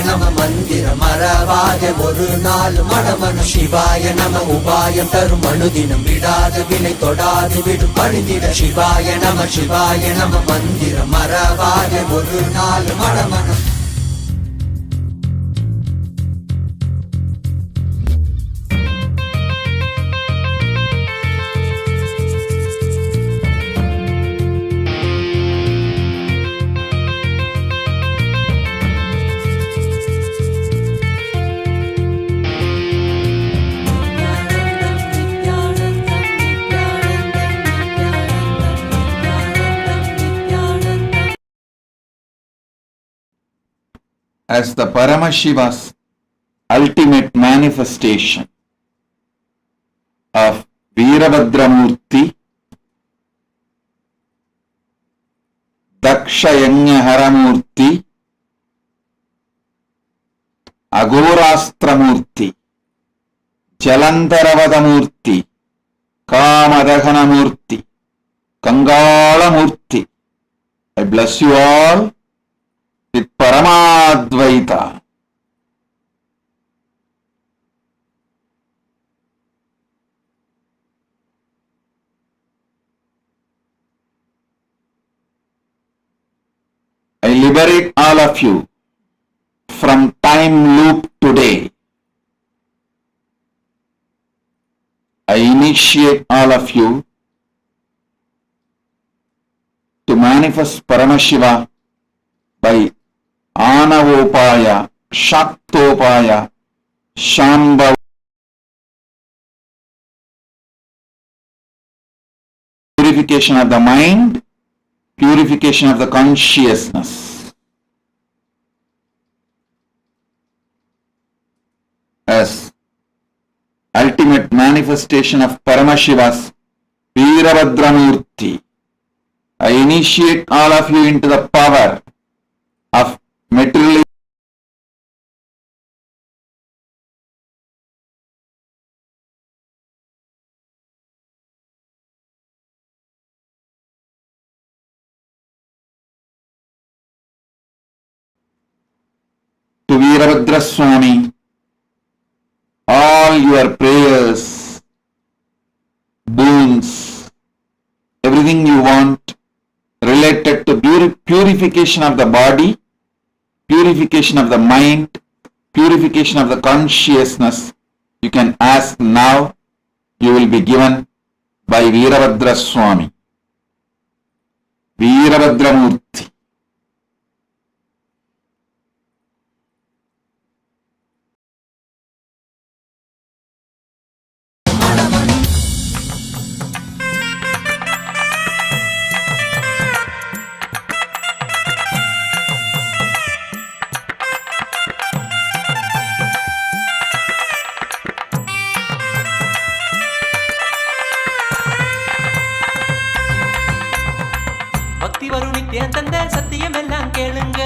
நம மந்திரம் மறவாத ஒரு நாள் மனமன. சிவாய நம உபாயம் தரும் அனுதினம் விடாது வினை தொடாது விடும் பணிந்திட. சிவாய நம மந்திரம் மறவாத ஒரு நாள் மனமன. As the Paramashiva's ultimate manifestation of Veerabhadra Murty, Dakshayanya Haramurti, Agorastra Murti, Jalantaravada Murti, Kamadahana Murti, Kangala Murti. I bless you all with Paramadvaita. I liberate all of you from time loop today. I initiate all of you to manifest Paramashiva by Anavopaya, Shaktopaya, Shambhava, purification of the mind, purification of the consciousness. As ultimate manifestation of Paramashiva's Veerabhadra Murty, I initiate all of you into the power of material to Veerabhadra Swami, all your prayers, boons, everything you want related to purification of the body, purification of the mind, purification of the consciousness, you can ask now, you will be given by Veerabhadra Swami. Veerabhadra Murty. நித்தியம் தந்த சத்தியம் எல்லாம் கேளுங்க.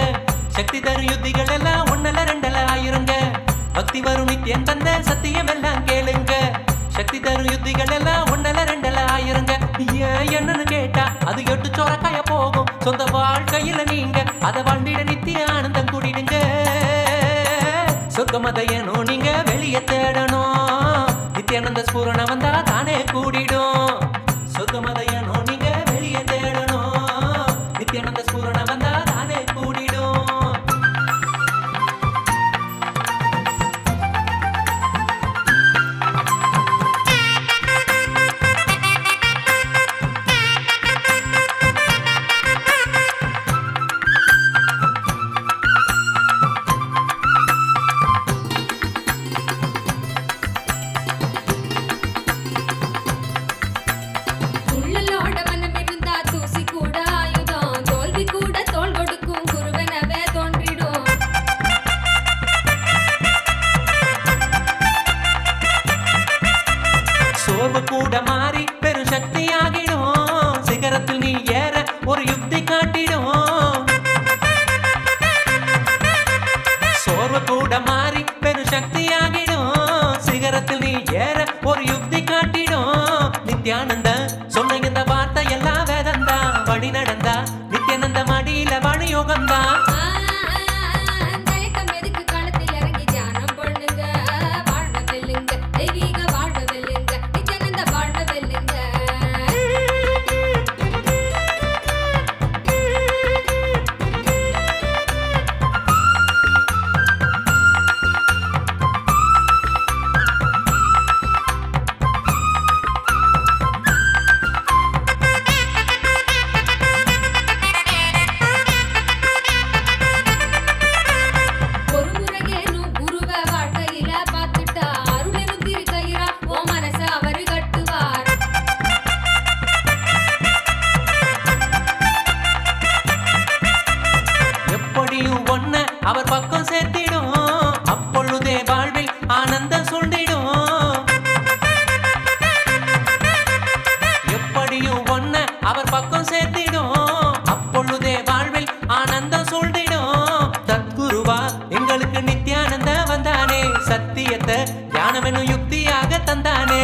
சக்தி தரும் யுத்திகள் எல்லாம் ஒன்னல ரெண்டல ஆயிருங்க. பக்தி வரும் நித்தியம் தந்த சத்தியம் எல்லாம் கேளுங்க. சக்தி தரும் யுத்திகள் எல்லாம் ஒன்னல ரெண்டல ஆயிருங்க. ஏன் என்னன்னு கேட்டா அது 8 சோரக்காய போகும். சொந்த வாழ்க்கையில நீங்க அதை வாழ்ந்திட நித்திய ஆனந்தம் கூடிடுங்க. சொர்க்கமதையனும் நீங்க வெளியே தேடணும். நித்யானந்த ஸ்பூரண வந்தா தானே கூடிடும். சொர்க்கமதையனும் நீங்க வெளியே தேடணும். நித்யானந்த ஸ்பூரண வந்தா தானே கூடிடும். சோர்வு கூட மாறி பெரும் சக்தி ஆகிடும். சிகரத்தில் நீ ஏற ஒரு யுக்தி காட்டிடும். சோர்வு கூட மாறி பெரும் சக்தி ஆகிடும். சிகரத்தில் நீ ஏற ஒரு யுக்தி காட்டிடும். நித்யானந்த சொன்ன இந்த வார்த்தை எல்லாம் வேதந்தா. வழி நடந்தா நித்யானந்த மடியில வழி யோகந்தா. அவர் பக்கம் சேர்த்திடும். அப்பொழுதே வாழ்வில் ஆனந்தம் சொல்லிடும். எப்படியும் ஒன்ன அவர் பக்கம் சேர்த்திடும். அப்பொழுதே வாழ்வில் ஆனந்தம் சொல்லிடும். தத்குருவா எங்களுக்கு நித்யானந்த வந்தானே. சத்தியத்தை ஞானம் என்னும் யுக்தியாக தந்தானே.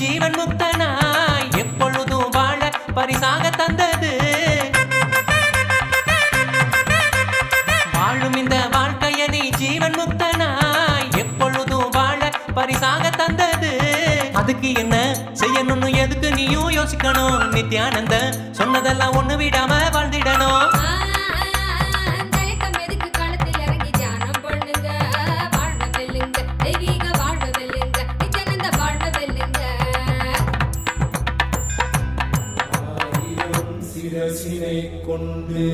ஜீவன் முக்தனாய் எப்பொழுதும் வாழ பரிசாக தந்தது. வாழும் இந்த வாழ்க்கைய நீ ஜீவன் முக்தனாய் எப்பொழுதும் வாழ பரிசாக தந்தது. அதுக்கு என்ன செய்யணும்னு எதுக்கு நீயும் யோசிக்கணும். நித்யானந்த சொன்னதெல்லாம் ஒண்ணு விடாம வாழ்ந்திடணும். சிரசினை கொண்டு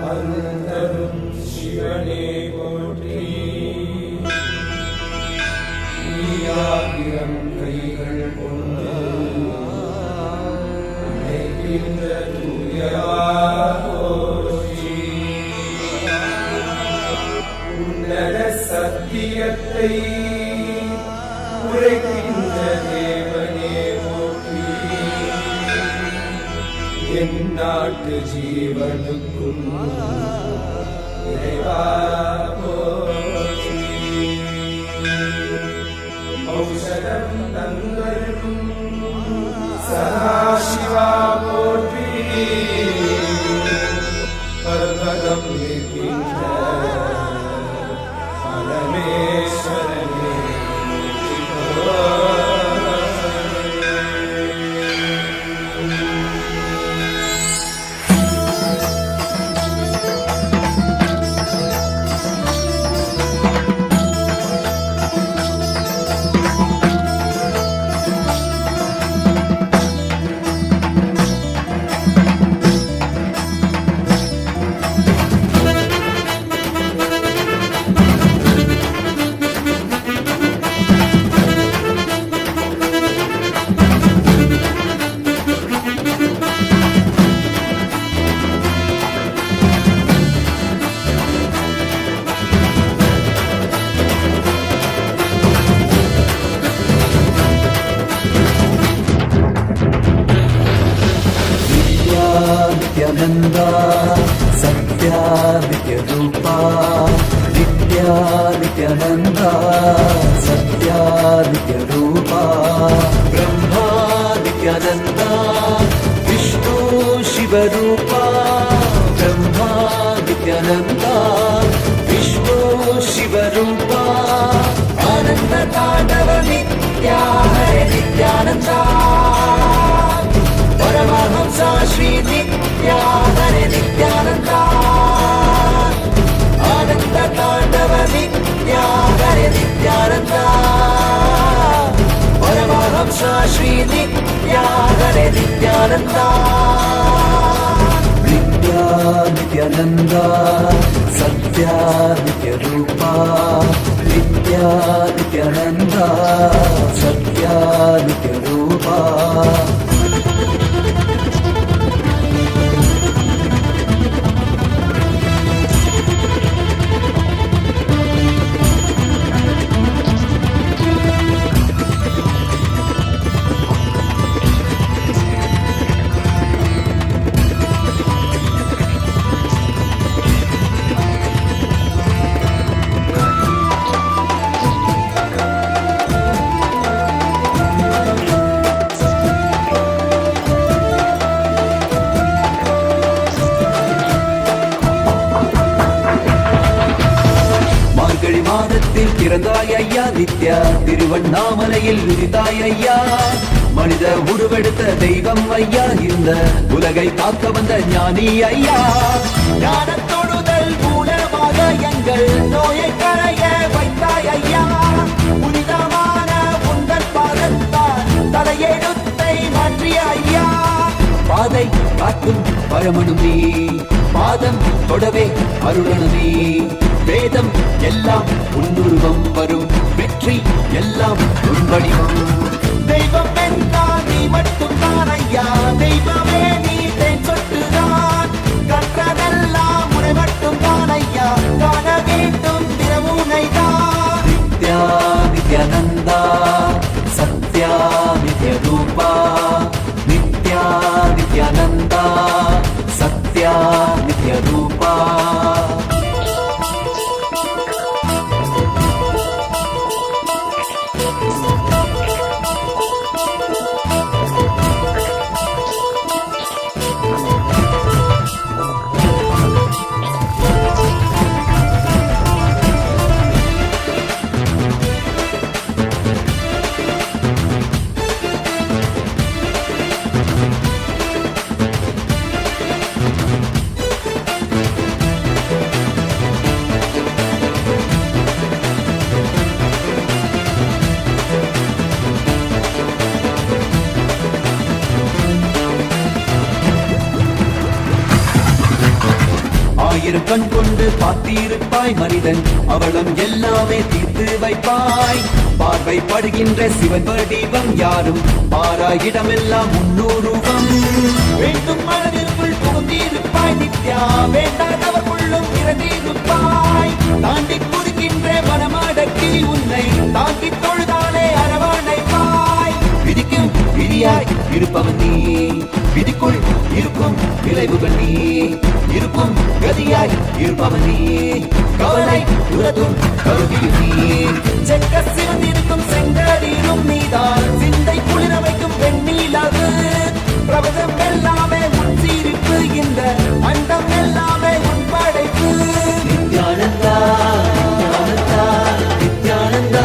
அருந்தரும் சிவனே போற்றி. ஆயிரம் கைகள் கொண்டு நினைக்கின்ற தூயவா போற்றி. உன்னத சத்தியத்தை உரைக்கின்ற தேவனே போற்றி. என் நாட்டு ஜீவனுக்கும் இறைவா போற்றி. ஔஷதம் தந்தரும் சதாசிவா போற்றி. பர்வதம் நிற்கின்ற பரமேஸ்வரனே போற்றி. नित्यानन्दा सत्यादित्यरूपा ब्रह्मा नित्यानन्दा विष्णु शिवरूपा ब्रह्मा नित्यानन्दा विष्णु शिवरूपा आनन्द ताण्डव नित्या हरे नित्यानन्दा परमहंसा श्री नित्या हरे नित्यानन्दा आनन्द ताण्डव नित्या हरे नित्यानन्दा परमहंसा श्री नित्या हरे नित्यानन्दा नित्या नित्यानन्दा सत्या नित्यरूपा नित्या नित्यानन्दा सत्या नित्यरूपा பிறந்தாய் ஐயா நித்யா திருவண்ணாமலையில் உதித்தாய் ஐயா மனித உருவெடுத்த தெய்வம் ஐயா இந்த உலகை காக்க வந்த ஞானி ஐயா ஞானத்தொடுதல் மூலமாக எங்கள் நோயை களைய வைத்தாய் ஐயா புனிதமான உந்தன் பாதத்தால் தலையெழுத்தை மாற்றிய ஐயா பாதை காட்டும் பரமனும் நீ பாதம் தொடவே அருளனு நீ வேதம் எல்லாம் உன்னுருவம் வரும் வெற்றி எல்லாம் உன்வடிவம் தெய்வம் என்றால் நீ மட்டும் தான் ஐயா தெய்வமே நீ தேன் சொட்டுதான் கற்றதெல்லாம் உனை மட்டும் தான் ஐயா காண வேண்டும் தினமுனை தான் நித்யா நித்யானந்தா சத்யா நித்யரூபா நித்யா நித்யானந்தா சத்யா நித்யரூபா கண் கொண்டு பார்த்திருப்பாய் மனிதன் அவளும் எல்லாமே தீர்த்து வைப்பாய் பார்வைப்படுகின்ற சிவன் வடிவம் யாரும் பாராயிடமெல்லாம் முன்னூறுவம் வேண்டும் மனதிற்குள் புகுந்திருப்பாய் நித்யா வேண்டாதவர்களும் இறந்திருப்பாய் தாண்டி குறுகின்ற மனமடக்கி உன்னை தாங்கி தொழுதாலே அரவணைப்பாய் விதிக்கும் விதியாய் இருப்பவன் நீ விதிக்குள் இருக்கும் விளைவுகள் நீ இருக்கும் கதியாய் இருப்பவன் நீ கவலை உலகும் கருவியும் நீ செக்க சிவந்திருக்கும் செங்கடீரும் நீதான் சிந்தை குளிர வைக்கும் வெண்ணிலவு பிரபதம் எல்லாமே உன் சீரிப்பு இந்த அண்டம் எல்லாமே உன் படைப்பு நித்யானந்தா நித்யானந்தா நித்யானந்தா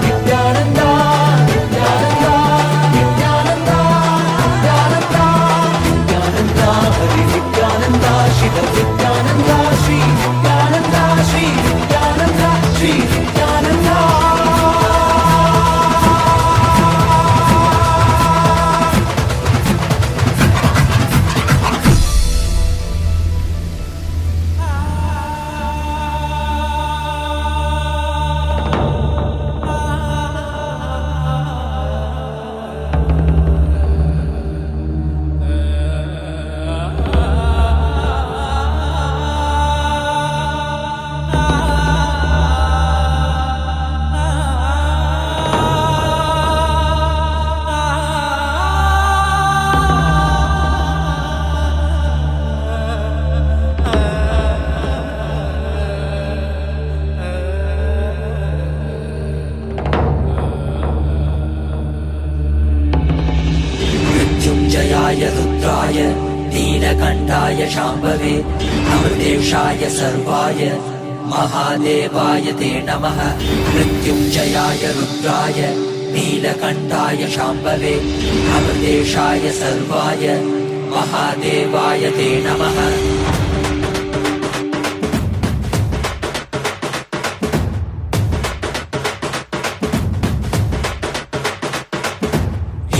நித்யானந்தா நித்யானந்தா நித்யானந்தா நித்யானந்தா நித்யானந்தா ஹரி நித்யானந்தா சிவ நித்யானந்தா ஸ்ரீ நித்யானந்தா ஸ்ரீ நித்யானந்தா ஸ்ரீ நித்யானந்தா सर्वेशाय रुद्राय नीलकण्ठाय शाम्भवे अमृतेशाय सर्वाय महादेवाय ते नमः। मृत्युञ्जयाय रुद्राय नीलकण्ठाय शाम्भवे अमृतेशाय सर्वाय महादेवाय ते नमः।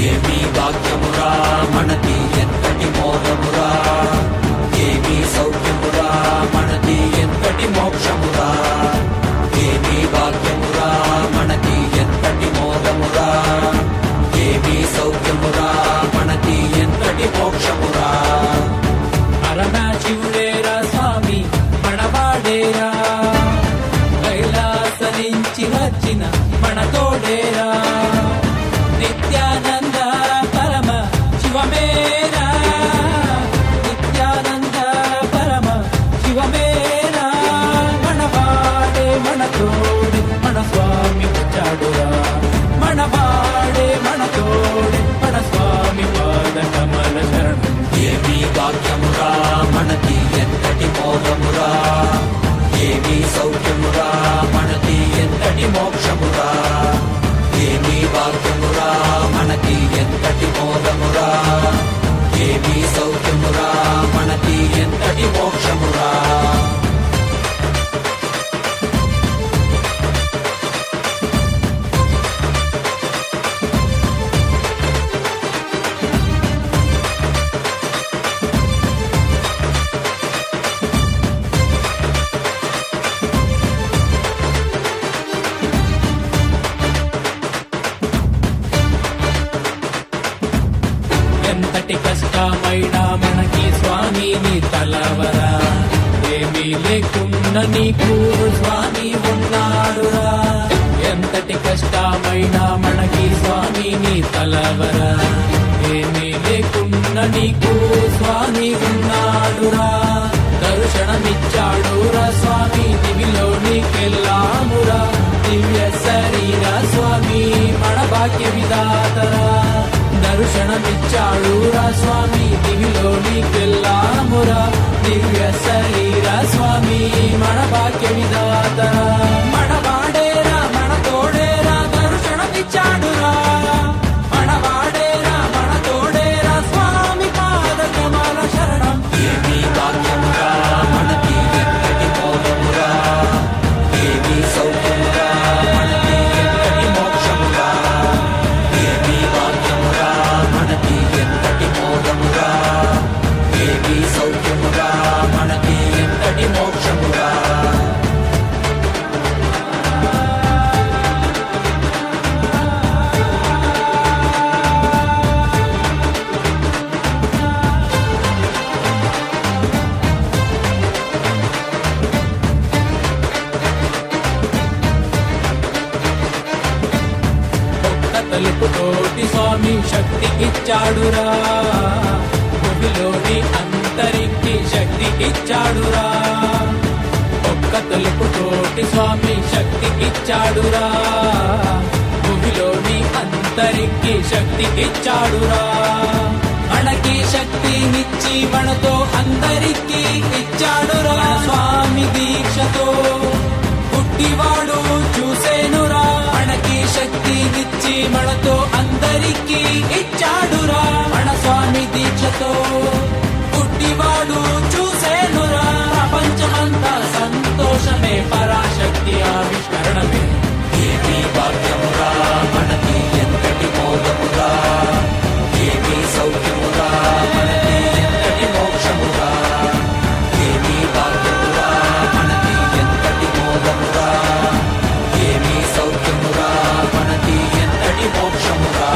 ఏమీ భాగ్యమురా మనకి ఎంతటి మోదమురా, ఏమీ సౌఖ్యమురా మనకి ఎంతటి మోక్షమురా, ఏమీ భాగ్యమురా మనకి ఎంతటి మోదమురా, ఏమీ సౌఖ్యమురా మనకి ఎంతటి మోక్షమురా. పరమశివుడేరా స్వామి మనవాడేరా, కైలాస నుంచి వచ్చిన మన తోడేరా, నిత్యానంద పరమ శివమేరా, నిత్యానంద పరమ శివమేరా, మనవాడే మన తోడే మన స్వామి వచ్చాడురా, మనవాడే మన తోడే మన స్వామి పాద కమల శరణం. ఏమీ భాగ్యమురా మనకి ఎంతటి మోదమురా, ఏమీ సౌఖ్యమురా మనకి ఎంతటి మోక్షమురా, ఏమీ భాగ్యమురా మనకి ఎంతటి మోదమురా, ఏమీ సౌఖ్యమురా మనకి ఎంతటి మోక్షమురా. ఎంతటి కష్టమైనా మనకి స్వామి నీ తలవరా, ఏమీ లేకున్నా నీకు స్వామి ఉన్నాడురా. ఎంతటి కష్టమైనా మనకి స్వామి నీ తలవరా, ఏమీ లేకున్నా నీకు స్వామి ఉన్నాడురా. దర్శనమిచ్చాడురా స్వామి దివిలో నీకెళ్ళామురా, దివ్య శరీర స్వామి మన భాగ్య విధాతరా. దర్శనమిచ్చాడురా స్వామి దివిలో నీకెళ్ళామురా, దివ్య శరీర స్వామి మన భాగ్య విధాతరా. మనవాడేరా మన తోడేరా దర్శనమిచ్చాడురా, మనవాడేరా మన తోడేరా స్వామి పాద కమల శరణం. ఏమీ భాగ్యమురా మనకి ఎంతటి మోదమురా, ఏమీ సౌఖ్యమురా మనకి ఎంతటి మోక్షమురా, ఏమీ భాగ్యమురా మనకి ఎంతటి మోదమురా, ఏమీ సౌఖ్యమురా మనకి ఎంతటి మోక్షమురా. ఒక్క తలుపుతోటి స్వామి శక్తి ఇచ్చాడురా, భూమిలోని అంతరికి శక్తి ఇచ్చాడురా. ఒక్క తలుపుతోటి స్వామి శక్తి ఇచ్చాడురా, భూమిలోని అంతరికి శక్తి ఇచ్చాడురా. మనకి శక్తినిచ్చి మనతో అందరికి ఇచ్చాడురా, స్వామి దీక్షతో పుట్టివాడు చూసేనురా. మనకి శక్తినిచ్చి మనతో అందరికి ఇచ్చాడురా, మన స్వామి దీక్షతో పుట్టివాడు చూసేనురా. ప్రపంచమంతా సంతోషమే పరాశక్తి ఆవిష్కరణమే. ఏమీ భాగ్యమురా మనకి ఎంతటి మోదమురా, ఏమీ సౌఖ్యమురా మనకి ఎంతటి మోక్షమురా, ఏమీ భాగ్యమురా మనకి ఎంతటి మోదమురా, ఏమీ సౌఖ్యమురా మనకి ఎంతటి మోక్షమురా.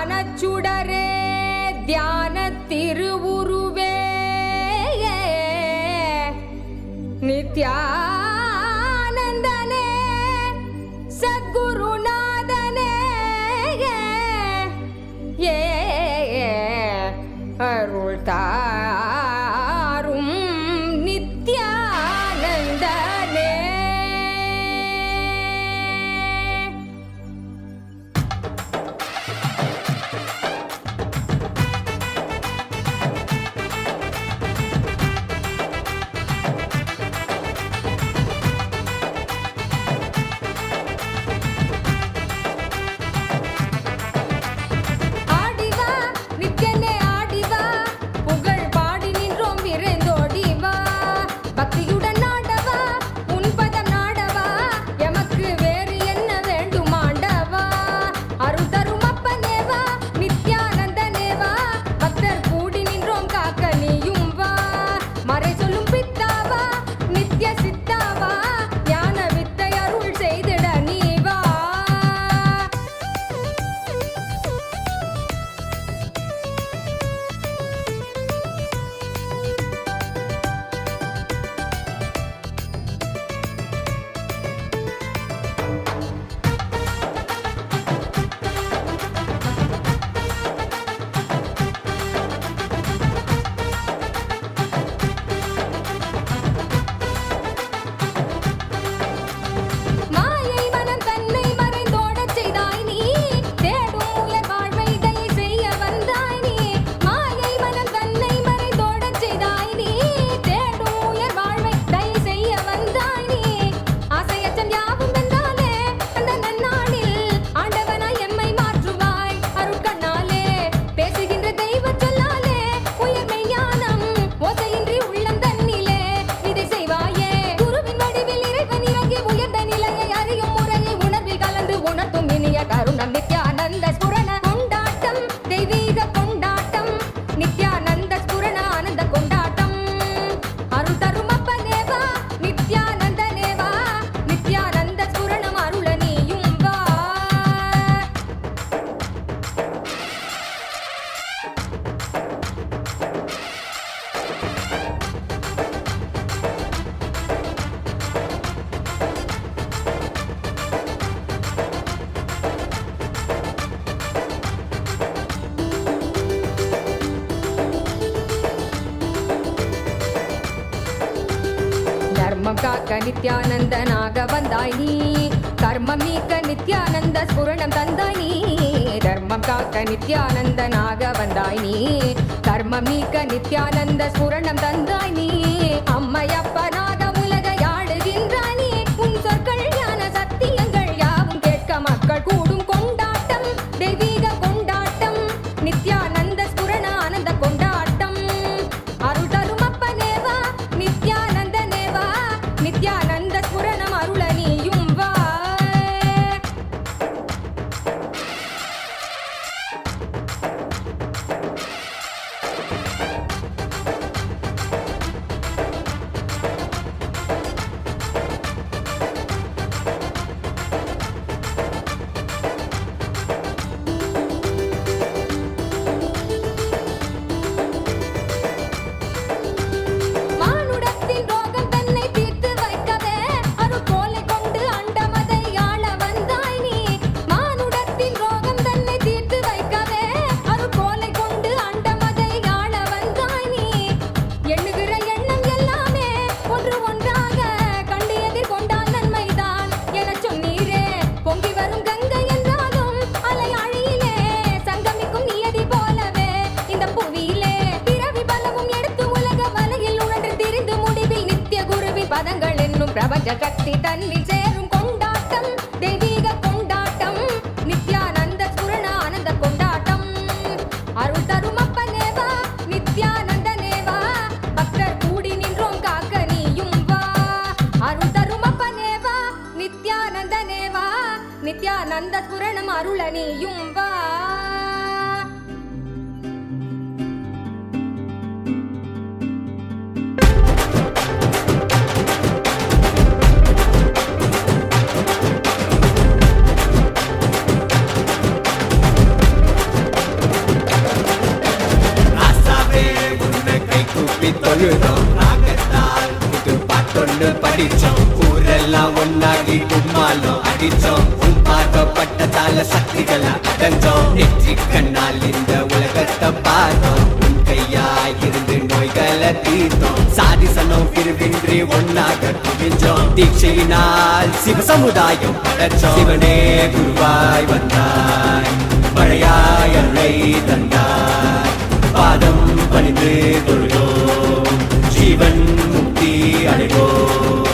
ஞானச்சுடரே தியான திருவுருவே நித்யானந்தனே சத்குருநாதனே அருள் தாரும் நித்யானந்தனே. ஆடிவா நித்யனே ஆடிவா, புகழ் பாடி நின்றோம் விரைந்தோடிவா, பக்தியுடன் நாடவா உன் பதம் நாடவா, எமக்கு வேறு என்ன வேண்டும் ஆண்டவா. அருள் தரும் அப்பனேவா நித்யானந்தனேவா, பக்தர் கூடி நின்றோம் காக்க நீயும் வா. மறை சொல்லும் பித்தாவா நித்ய சித்தாவா, ஞான வித்தை அருள் செய்திட நீ வா. மாயை மனம் தன்னை மறைந்தோடச் செய்தாய் நீ, தேடும் உயர் வாழ்வை தயை செய்ய வந்தாய் நீ. மாயை மனம் தன்னை மறைந்தோடச் செய்தாய் நீ, தேடும் உயர் வாழ்வை தயை செய்ய வந்தாய் நீ. ஆசையற்றம் யாவும் வென்றாலே அந்த நன்னாளில் ஆண்டவனாய் எம்மை மாற்றுவாய் அருட்கண்ணாலே. பேசுகின்ற தெய்வச் சொல்லாலே உயர்மை ஞானம் ஓசையின்றி உள்ளம் தன்னிலே விதை செய்வாயே. குருவின் வடிவில் இறைவன் இறங்கி உயர்ந்த நிலையை அறியும் முறையை உணர்வில் கலந்து உணர்த்தும் இனிய கருணம் நித்யானந்த ஸ்புரண கொண்டாட்டம், தெய்வீக கொண்டாட்டம், நித்யானந்த ஸ்புரண ஆனந்த கொண்டாட்டம். அருள் தரும் அப்பனேவா நித்யானந்தனேவா, நித்யானந்த ஸ்புரணம் அருள நீயும் வா. தர்மம் காக்க நித்யானந்தனாக வந்தாய் நீ, கர்மம் நீக்க நித்யானந்த ஸ்புரணம் தந்தாய் நீ. தர்மம் காக்க நித்யானந்தனாக வந்தாய் நீ, கர்மம் நீக்க நித்யானந்த ஸ்புரணம் தந்தாய் நீ. அம்மையப்பனாக உலகை ஆளுகின்றாய் நீ, உன் சொற்கள் ஞான சத்தியங்கள் யாவும் கேட்க மக்கள் கூடும் கொண்டாட்டம், தெய்வீக கொண்டாட்டம், நித்யானந்த ஸ்புரண ஆனந்த கொண்டாட்டம். அருள் தரும் அப்பனேவா நித்யானந்தனேவா, நித்யானந்த ஸ்புரணம் அருள நீயும் வா. மானுடத்தின் ரோகம் தன்னை தீர்த்து வைக்கவே அருட்கோலை கொண்டு அண்டமதை ஆள வந்தாய் நீ. மானுடத்தின் ரோகம் தன்னை தீர்த்து வைக்கவே அருட்கோலை கொண்டு அண்டமதை ஆள வந்தாய் நீ. எண்ணுகிற எண்ணம் எல்லாமே ஒன்று ஒன்றாக கண்டு எதிர்கொண்டால் நன்மைதான் எனச் சொன்னீரே. பொங்கி வரும் கங்கை என்றாலும் அலை ஆழியிலே சங்கமிக்கும் நியதி போலவே இந்த புவியிலே பிறவி பலவும் எடுத்து உலக வலையில் உழன்று திரிந்து முடிவில் நித்திய குருவின் பதங்கள் என்னும் பிரபஞ்ச சக்தி தன்னில் சேரும் கொண்டாட்டம், தெய்வீக கொண்டாட்டம், நித்யானந்த ஸ்புரண ஆனந்த கொண்டாட்டம். அருள் தரும் அப்பனேவா நித்யானந்தனேவா, பக்தர் கூடி நின்றோம் காக்க நீயும் வா. அருள் தரும் அப்பனேவா நித்யானந்தனேவா, நித்யானந்த ஸ்புரணம் அருள நீயும் வா. அடிச்சோம் உன் பார்க்கப்பட்டதால சக்திகளை அடைஞ்சோம் நெற்றி கண்ணால் இந்த உலகத்தை பார்த்தோம் உன் கையாய் இருந்து நோய்களை தீர்த்தோம் சாதிசனம் பிரிவின்றி ஒன்னாக குவிஞ்சோம் தீட்சையினால் சிவ சமுதாயம் படைச்சோம் சிவனே குருவாய் வந்தாய் மழையாய் அருளை தந்தாய் பாதம் பணிந்து தொழுதோம் ஜீவன் முக்தி அடைவோம்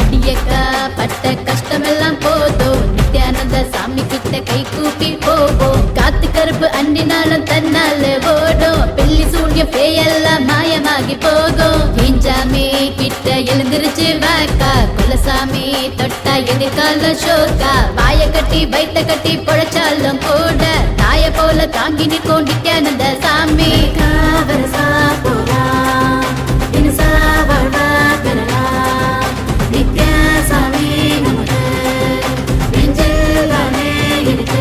அடியக்கா பட்ட கஷ்டமெல்லாம் போதும் நித்யானந்த சாமி கிட்ட கை கூப்பி போவோம் காத்து கருப்பு அண்டினாலும் தன்னால ஓடும் பில்லி சூழ்யம் பேயெல்லாம் மாயமாகி போகும் ஹிஞ்சாமி கிட்ட எழுந்திருச்சு வாக்கா குலசாமி தொட்டா எதிர்கால ஷோக்கா வாய கட்டி வைத்த கட்டி பொழைச்சாலும் கூட தாய போல தாங்கி நிற்கும் நித்யானந்த சாமி காவரசா போரா இனசா வாழ்வா பெறலாம் நித்யா சாமி நமக்கு நெஞ்சிலானே இருக்கு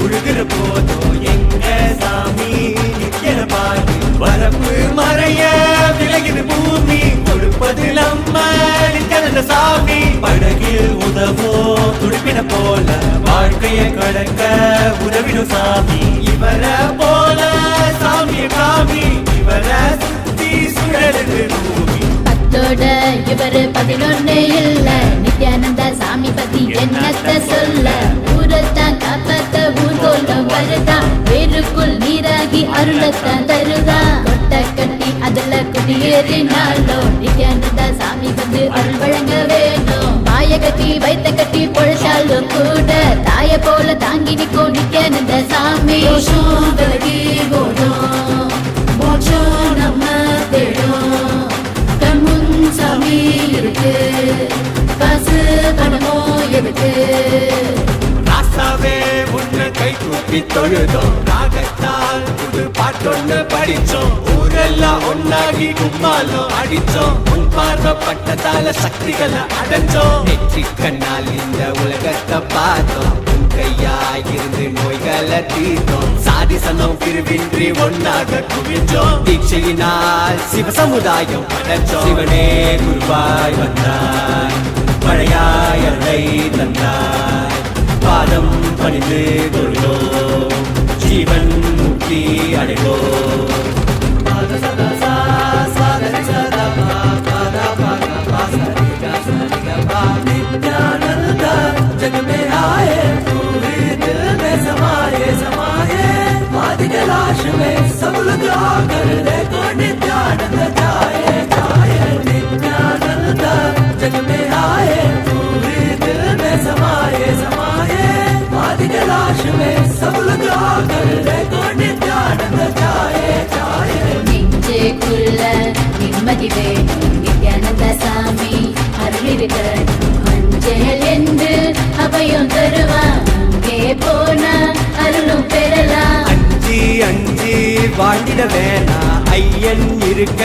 உழுகிற போதும் எங்க சாமி நிக்கிற பாரு வரப்பு மறைய விலகிது பூமி கொடுப்பது நம்ம நித்யானந்த சாமி படகில் உதவோ துடிப்பின போல வாழ்க்கைய கடக்க உதவிடும் சாமி இவர போல சாமிய காமி இவர சுத்தி சுழலுது பூமி பத்தோட இவரு 11 இல்ல நித்யானந்த சாமி பத்தி என்னத்த சொல்ல ஊரத்தான் காப்பாத்த ஊர்கோலம் வருதா வேருக்குள் நீராகி அருளத்தான் தருதா கொட்டை கட்டி அதுல குடியேறினாலும் நித்யானந்த சாமி வந்து அருள் வழங்க வேணும் வாய கட்டி வைத்த கட்டி பொழைச்சாலும் கூட தாய போல தாங்கி நிற்கும் நித்யானந்த சாமி விலகி போடும் மோட்சம் நம்ம தேடும் கண்முன் சாமி இருக்கு காசு பணமோ எதுக்கு ராசாவே உன்னை கை கூப்பி தொழுதோம் ராகத்தால் புது பாட்டொன்னு படிச்சோம் ஊரெல்லாம் ஒன்னாகி கும்மாலம் அடிச்சோம் உன் பார்வைப்பட்டதால சக்திகளை அடைஞ்சோம் நெற்றி கண்ணால் இந்த உலகத்தை பார்த்தோம் உன் கையாய் இருந்து நோய்களை தீர்த்தோம் சாதிசனம் பிரிவின்றி ஒன்னாக குவிஞ்சோம் தீட்சையினால் சிவ சமுதாயம் படைச்சோம் சிவனே குருவாய் வந்தாய் மழையாய் அருளை தந்தாய் பாதம் பணிந்து தொழுதோம் ஜீவன் முக்தி அடைவோம் नित्यानंद जग में आए तू ही दिल में समाये समाये मादी के लाश में सब लोग आकर देखो नित्यानंद जाए जाए नित्यानंद जग में आए तू ही दिल में समाये समाये मादी के लाश में सब लोग आकर देखो नित्यानंद जाए जाए நெஞ்சுக்குள்ள நிம்மதி வேணும் நித்யானந்த சாமி அருளிருக்க அஞ்சல் என்று அபயம் தருவான் அங்கே போனா அருளும் பெறலாம் அஞ்சி அஞ்சி வாழ்ந்திட வேணா ஐயன் இருக்க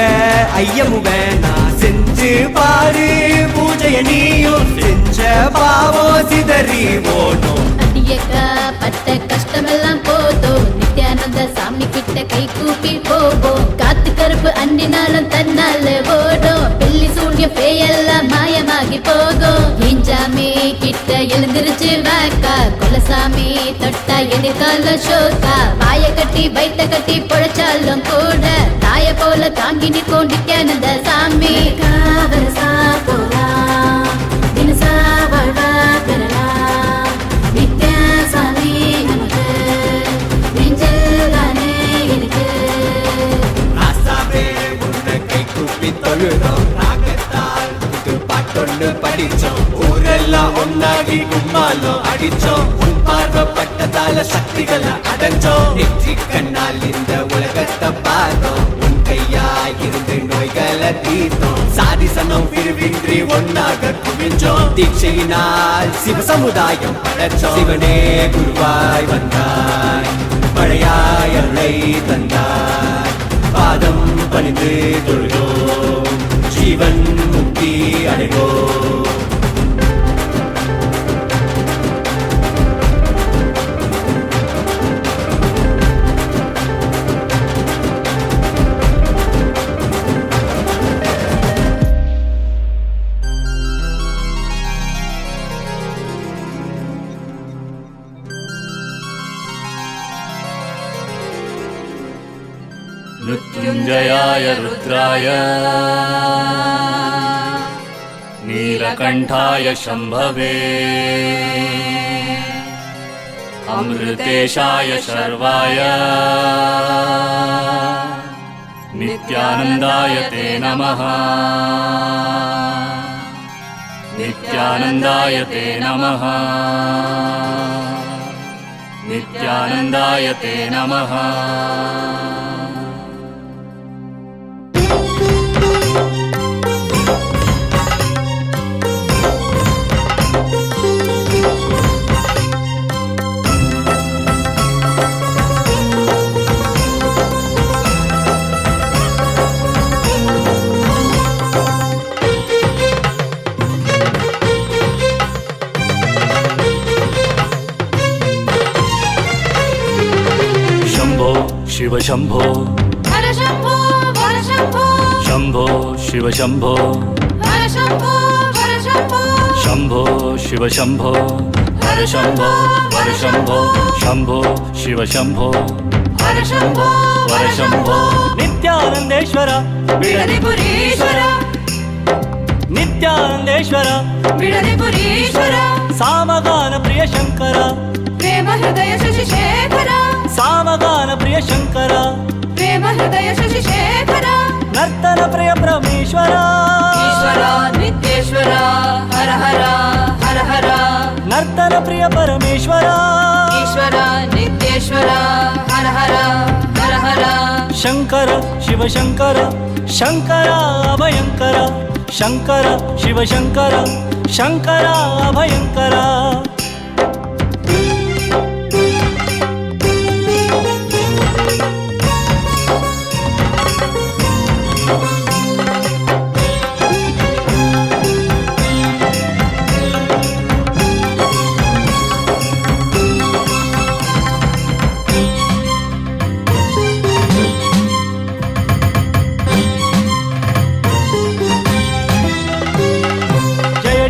ஐயமு வேணா செஞ்சு பாரு பூஜைய நீயும் செஞ்ச பாவம் சிதறி ஓடும் அடியக்கா பட்ட கஷ்டமெல்லாம் போதும் நித்யானந்த சாமி கிட்ட கை கூப்பி போவோம் காத்து கருப்பு அண்டினாலும் தன்னால ஓடும் பில்லி சூழ்யம் பேயெல்லாம் மாயமாகி போகும் ஹிஞ்சாமி கிட்ட எழுந்திருச்சு வாக்கா குலசாமி தொட்டா எதிர்கால ஷோக்கா வாய கட்டி வைத்த கட்டி பொழைச்சாலும் கூட தாய போல தாங்கி நிற்கும் நித்யானந்த சாமி காவரசா போரா தினசா வாழ்வா பெறலாம் நித்யா சாமி நமக்கு நெஞ்சிலானே இருக்கு ராசாவே உன்னை கை கூப்பி தொழுதோம் ராகத்தால் புது பாட்டொன்னு படிச்சோம் ஊரெல்லாம் ஒன்னாகி கும்மாலம் அடிச்சோம் உன் பார்வைப்பட்டதால சக்திகளை அடைஞ்சோம் நெற்றி கண்ணால் இந்த உலகத்தை பார்த்தோம் உன் கையாய் இருந்து நோய்களை தீர்த்தோம் சாதி சனம் பிரிவின்றி ஒன்னாக குவிஞ்சோம் தீட்சையினால் சிவ சமுதாயம் படைச்சோம் சிவனே குருவாய் வந்தாய் மழையாய் அருளை தந்தாய் பாதம் பணிந்து தொழுதோம் ஜீவன் முக்தி அடைவோம் मृत्युञ्जयाय रुद्राय नीलकण्ठाय शम्भवे अमृतेशाय शर्वाय नित्यानन्दाय ते नमः नित्यानन्दाय ते नमः नित्यानन्दाय ते नमः शिव शंभो हर शंभो हर शंभो शंभो शिव शंभो हर शंभो हर शंभो शंभो शिव शंभो हर शंभो हर शंभो शंभो शिव शंभो हर शंभो हर शंभो नित्यानंदेश्वर बिडदिपुरीश्वर नित्यानंदेश्वर बिडदिपुरीश्वर सामगान प्रिय शंकर प्रेम हृदय शशिशेखर सामगान प्रिय शंकर प्रेम हृदय शशिशेखर नर्तन प्रिय परमेश्वर ईश्वर नित्येश्वर हर हर हर हर नर्तन प्रिय परमेश्वर ईश्वर नित्येश्वर हर हर हर हर शंकर शिव शंकर शंकर अभयंकर शंकर शिव शंकर शंकर अभयंकर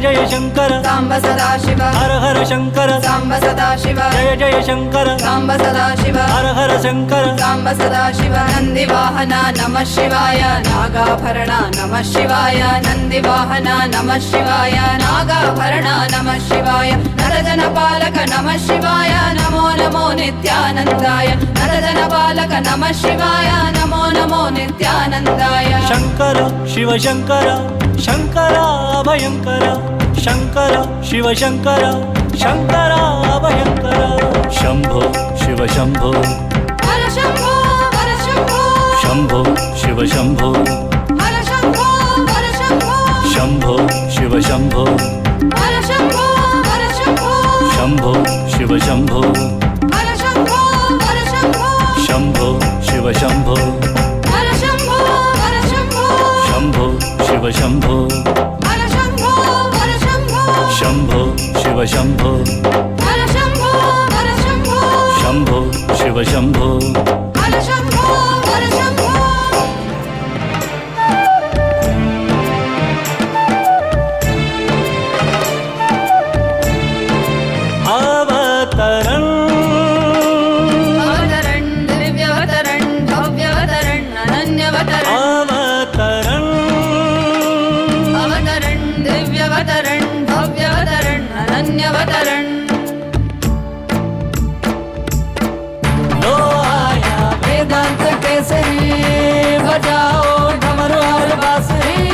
जय शंकर सांब सदा शिव हर हर शंकर सांब सदा शिव जय जय शंकर सांब सदा शिव हर हर शंकर सांब सदा शिव नंदिवाहन नमः शिवाय नागाभरण नमः शिवाय नंदिवाहन नमः शिवाय नागाभरण नमः शिवाय नरजनपालक नमः शिवाय नमो नमो नित्यानन्दाय नरजनपालक नमः शिवाय नमो नमो नित्यानन्दाय शंकर शिव शंकर शंकर अभयंकर शंकर शिव शंकर शंकर अभयंकर शंभो शिव शंभो हर शंभो हर शंभो शंभो शिव शंभो हर शंभो हर शंभो शंभो शिव शंभो हर शंभो हर शंभो शंभो शिव शंभो हर शंभो हर शंभो शंभो शिव शंभो हर शंभो हर शंभो शंभो शिव शंभो हर शंभो हर शंभो शंभो शिव शंभो हर शंभो हर शंभो शंभो शिव शंभो हर शंभो हर शंभो अवतरण अवतरण दिव्यावतरण भव्यावतरण अनन्यावतरण अवतरण अवतरण दिव्यावतरण भव्यावतरण अनन्यावतरण लो आया वेदांत केसरी बजाओ डमरू और बांसुरी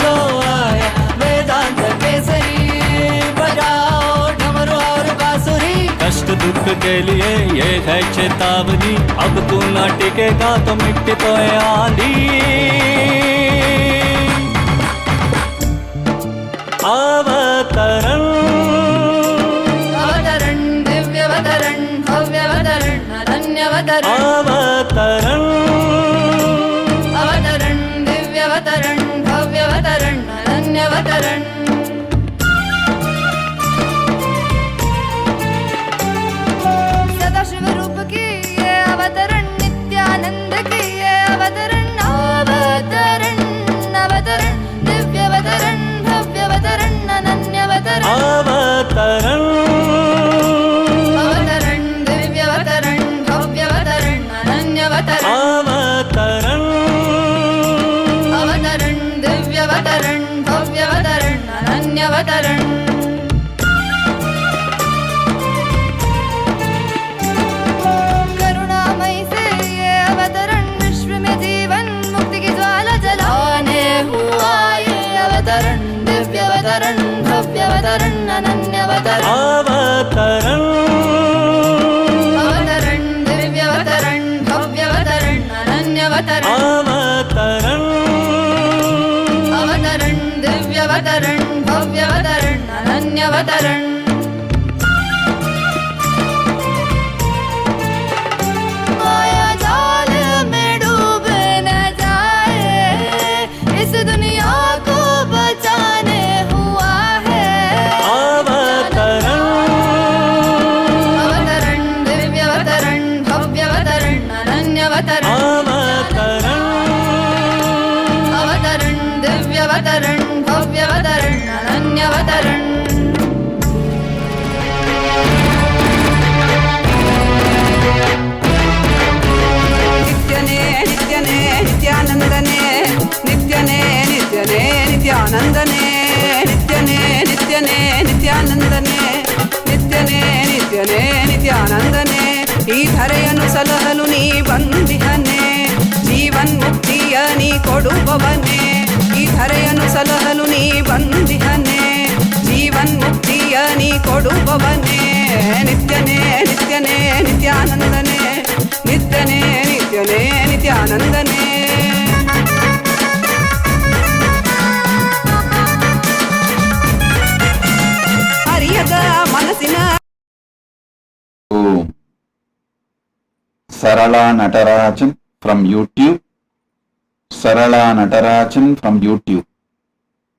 लो आया वेदांत केसरी बजाओ डमरू और बांसुरी कष्ट दुख के लिए ये है चेतावनी, अब तू न टिकेगा तो मिट्टी तो है आंधी। अवतरण अवतरण दिव्यवतरण भव्यवतरण अनन्यवतरण अवतरण अवतरण दिव्यवतरण भव्यवतरण अनन्यवतरण सदाशिव रूप की ये अवतरण नित्यानंद की ये अवतरण अवतरण अवतरण दिव्यवतरण भव्यवतरण अनन्यवतरण अवतरण अवतरण दिव्यवतरण भव्यवतरण अनन्यवतरण अवतरण अवतरण दिव्यवतरण भव्यवतरण अनन्यवतरण करुणामयी से ये अवतरण विश्व में जीवन मुक्ति की ज्वाला जलाने हुआ ये अवतरण दिव्यवतरण भव्यवतरण अनन्यवतरण अवतरण अवतरण दिव्यवतरण भव्यवतरण अनन्यवतरण अवतरण अवतरण दिव्यवतरण भव्यवतरण अनन्यवतरण माया जाल में डूबे न जाए, इस दुनिया को बचाने हुआ है अवतरण अवतरण दिव्यवतरण भव्यवतरण अनन्यवतरण अवतरण अवतरण दिव्यवतरण भव्यवतरण अनन्यवतरण नित्यने नित्यने नित्यानंदने नित्यने नित्यने नित्यानंदने नित्यने नित्यने नित्यानंदने नित्यने नित्यने नित्यानंदने ಈ ಧರೆಯನ್ನು ಸಲಹಲು ನೀ ಬಂದಿಹನೆ ಜೀವನ್ ಮುಕ್ತಿಯ ನೀ ಕೊಡುವವನೇ ಈ ಧರೆಯನ್ನು ಸಲಹಲು ನೀ ಬಂದಿಹನೆ ಜೀವನ್ ಮುಕ್ತಿಯ ನೀ ಕೊಡುವವನೇ ನಿತ್ಯನೇ ನಿತ್ಯನೇ ನಿತ್ಯಾನಂದನೇ ನಿತ್ಯನೇ ನಿತ್ಯನೇ ನಿತ್ಯಾನಂದನೇ ಅರಿಯದ ಮನಸ್ಸಿನ Sarala Natarajan from YouTube. Sarala Natarajan from YouTube.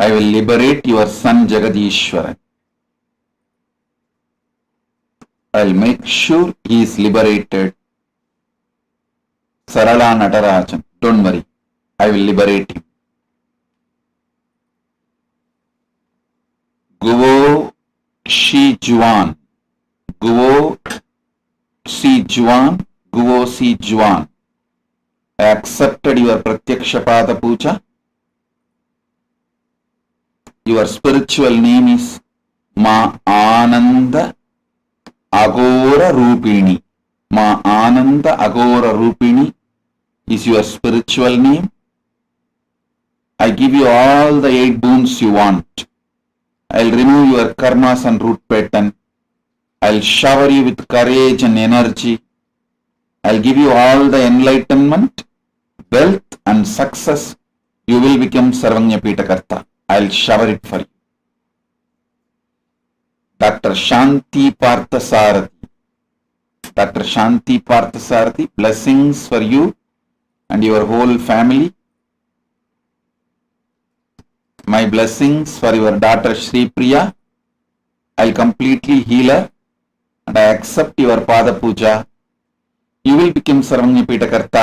I will liberate your son Jagadishwaran. I'll make sure he is liberated. Sarala Natarajan. Don't worry. I will liberate him. Guvo Shi Juan. Guvo Si Juan. Guvo Si Juan. I accepted your Pratyakshapada Puja. Your spiritual name is Ma Ananda Agora Rupini. Ma Ananda Agora Rupini is your spiritual name. I give you all the 8 boons you want. I'll remove your karmas and root pattern. I'll shower you with courage and energy. I'll give you all the enlightenment, wealth and success. You will become Sarvanya Pitakarta. I'll shower it for you. Dr. Shanti Parthasarathi. Dr. Shanti Parthasarathi, blessings for you and your whole family. My blessings for your daughter Sri Priya. I'll completely heal her and I accept your Pada Puja. You will become Sarvanya Pitakarta.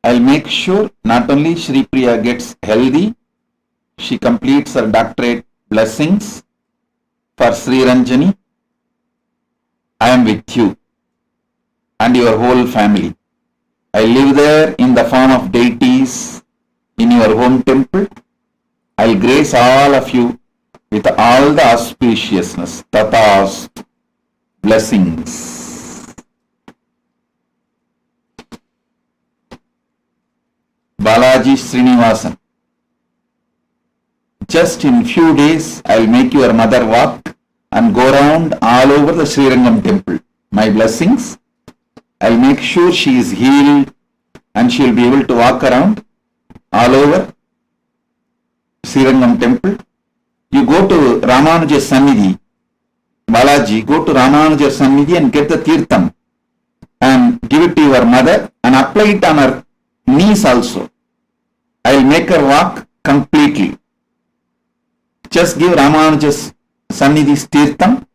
I'll make sure not only Sri Priya gets healthy, she completes her doctorate. Blessings for Sri Ranjani. I am with you and your whole family. I live there in the form of deities in your home temple. I'll grace all of you with all the auspiciousness. Tatast. Blessings. Balaji Srinivasan. Just in few days, I will make your mother walk and go round all over the Srirangam temple. my blessings. I'll make sure she is healed and she will be able to walk around all over Srirangam temple. You go to Ramanuja Sannidhi, Balaji, go to Ramanuja Sannidhi and get the Tirtham and give it to your mother and apply it on her knees also. I will make her walk completely. Just give Ramanuja's Sannidhi's Tirtham.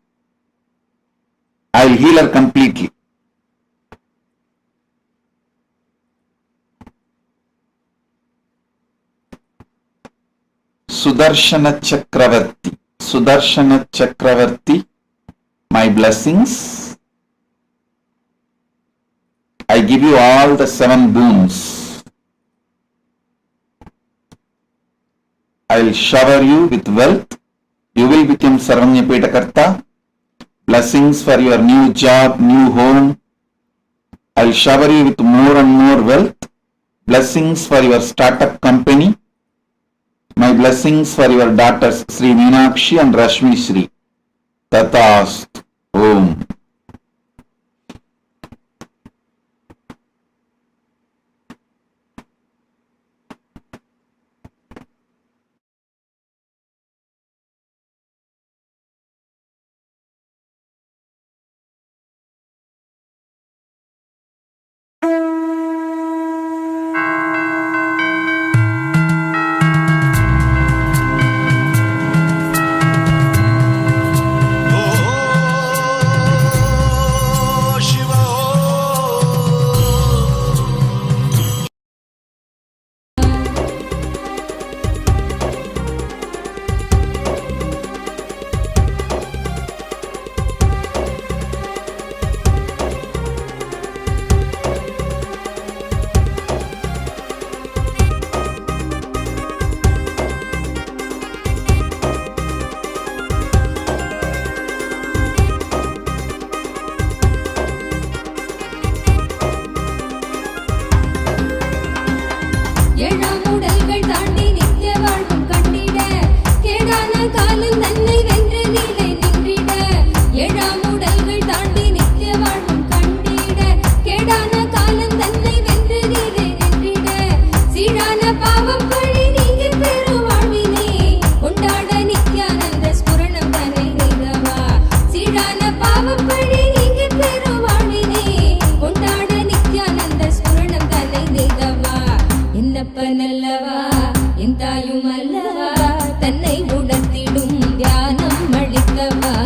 I will heal her completely. Sudarshana Chakravarti, my blessings. I give you all the 7 boons. I will shower you with wealth. You will become Sarvanyapeta Karta. Blessings for your new job, new home. I will shower you with more and more wealth. Blessings for your startup company. My blessings for your daughters Sri Meenakshi and Rashmi Sri. Tatast. Om. தன்னை உணர்த்திடும் தியானம் அளித்தவா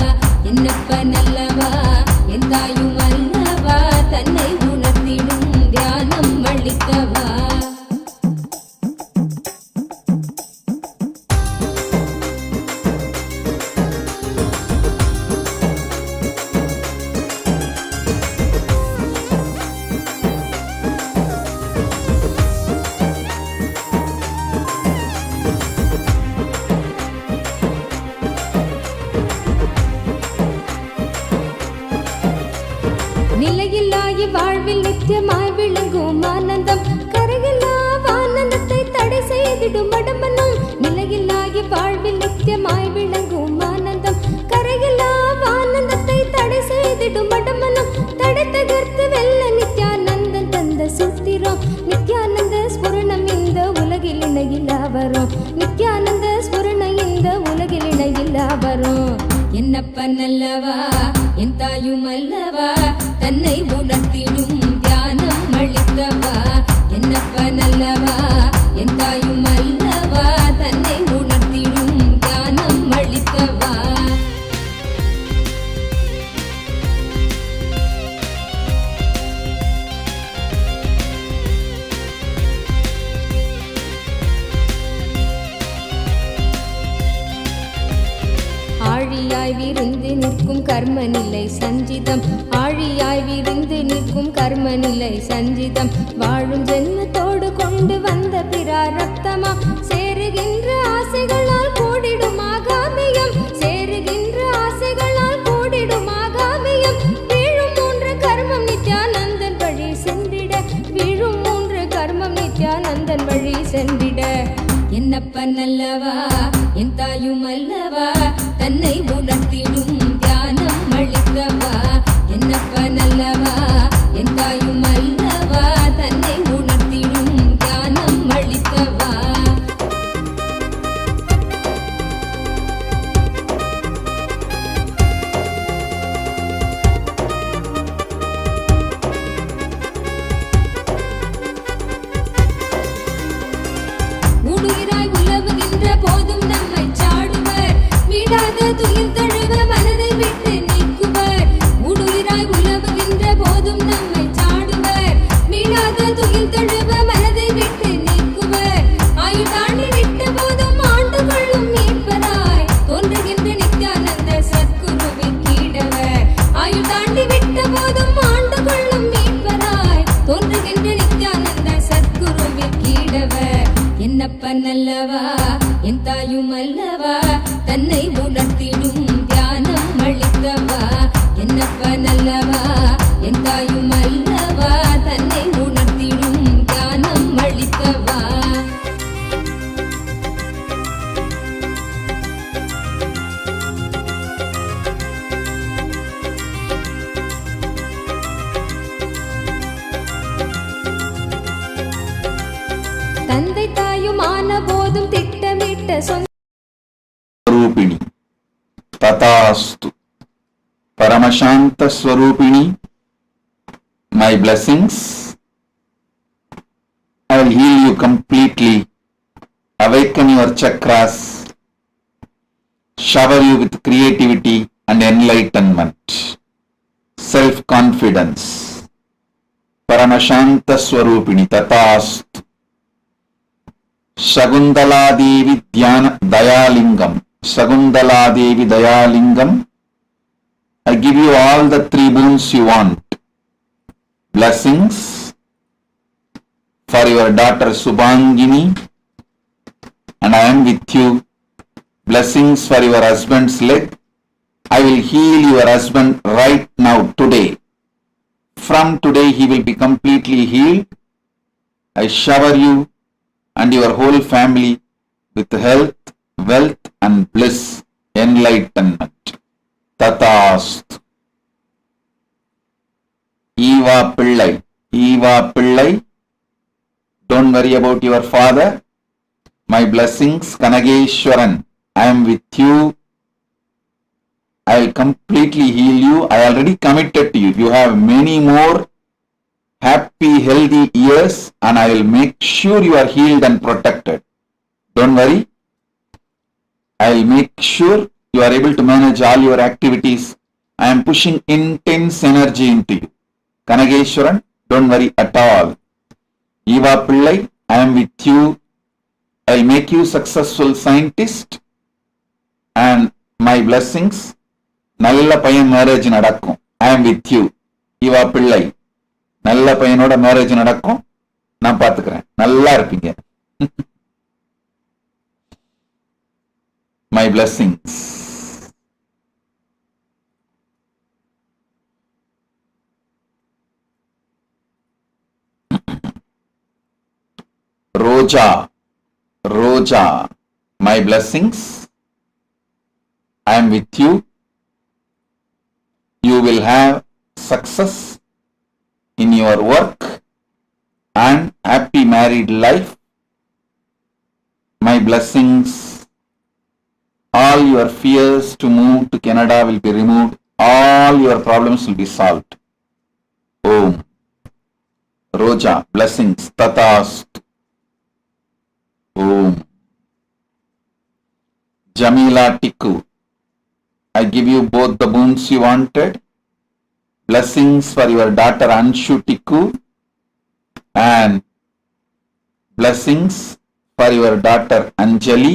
என்னப்ப தாயுமல்லவா தன்னை உணர்த்திடும் தியானம் அளித்தவா என்னப்ப நல்லவா என் தாயுமல்லவா தன்னை உணர்த்திடும் தியானம் அளித்தவா தந்தை தாயுமான போதும் திட்டமிட்ட சொந்த Swarupini. Tathastu. Paramashanta Swarupini. My blessings. I will heal you completely. Awaken your chakras. Shower you with creativity and enlightenment. Self-confidence. Paramashanta Swarupini. Tathastu. Shagundala Devi Dhyana Dayalingam. Shagundala Devi Dayalingam. I give you all the 3 boons you want. Blessings for your daughter Subhangini, and I am with you. Blessings for your husband's leg. I will heal your husband right now, today. From today he will be completely healed. I shower you and your whole family with health, wealth and bliss, enlightenment. Tathastu. Eva Pillai, don't worry about your father. My blessings, Kanageshwaran, I am with you. I will completely heal you. I already committed to you. You have many more happy, healthy years, and I will make sure you are healed and protected. Don't worry. I will make sure you are able to manage all your activities. I am pushing intense energy into you. Kanageshwaran, don't worry at all. Eva Pillai, I am with you. I will make you successful scientist, and my blessings, Nalla Payan marriage nadakkum. I am with you. Eva Pillai, நல்ல பையனோட marriage நடக்கும், நான் பார்த்துக்கிறேன், நல்லா இருப்பீங்க. My blessings. Roja, my blessings. I am with you. You will have success in your work and happy married life. My blessings. All your fears to move to Canada will be removed. All your problems will be solved. Om. Roja, blessings. Tathastu. Om. Jamila Tikku, I give you both the boons you wanted. Blessings for your daughter Anshu Tikku and blessings for your daughter Anjali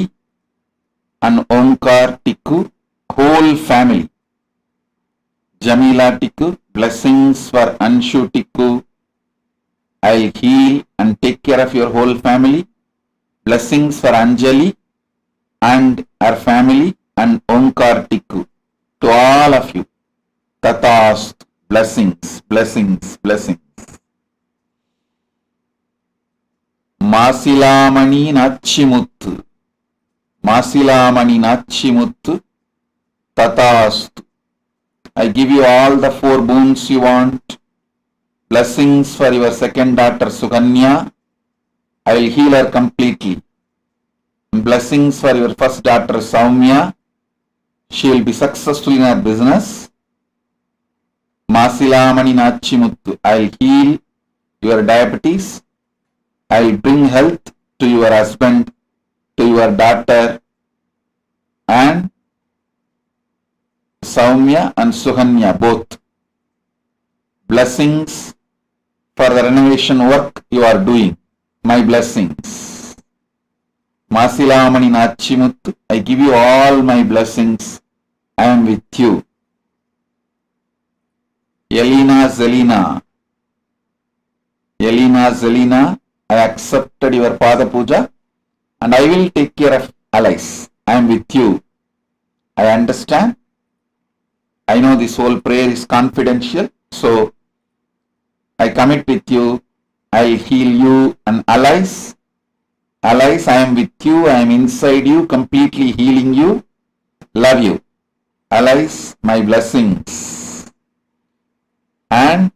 and Omkar Tikku, whole family. Jamila Tikku, blessings for Anshu Tikku. I'll heal and take care of your whole family. Blessings for Anjali and her family and Omkar Tikku. To all of you, Tathastu. Blessings, blessings, blessings. Masilamani Nachimuttu, Tathastu. I give you all the 4 boons you want. Blessings for your second daughter Suganya. I will heal her completely. Blessings for your first daughter Saumya. She will be successful in her business. Masilamani Nachimuttu, I will heal your diabetes. I will bring health to your husband, to your daughter, and Saumya and Suganya both. Blessings for the renovation work you are doing. My blessings. Masilamani Nachimuttu, I give you all my blessings. I am with you. Yelena Zelina, I accepted your Pada Puja and I will take care of allies. I am with you. I understand. I know this whole prayer is confidential, so I commit with you. I'll heal you and allies. Allies, I am with you. I am inside you, completely healing you. Love you. Allies, my blessings. And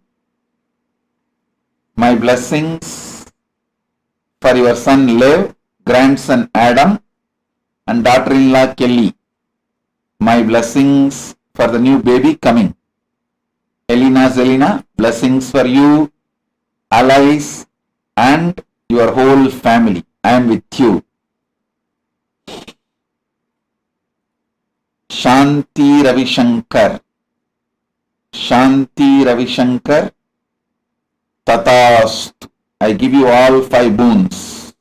my blessings for your son Lev, grandson Adam, and daughter-in-law Kelly. My blessings for the new baby coming. Elena Zelina, blessings for you, allies, and your whole family. I am with you. Shanti Ravi Shankar. Shanti Ravi Shankar. Tatast. I give you all 5 boons.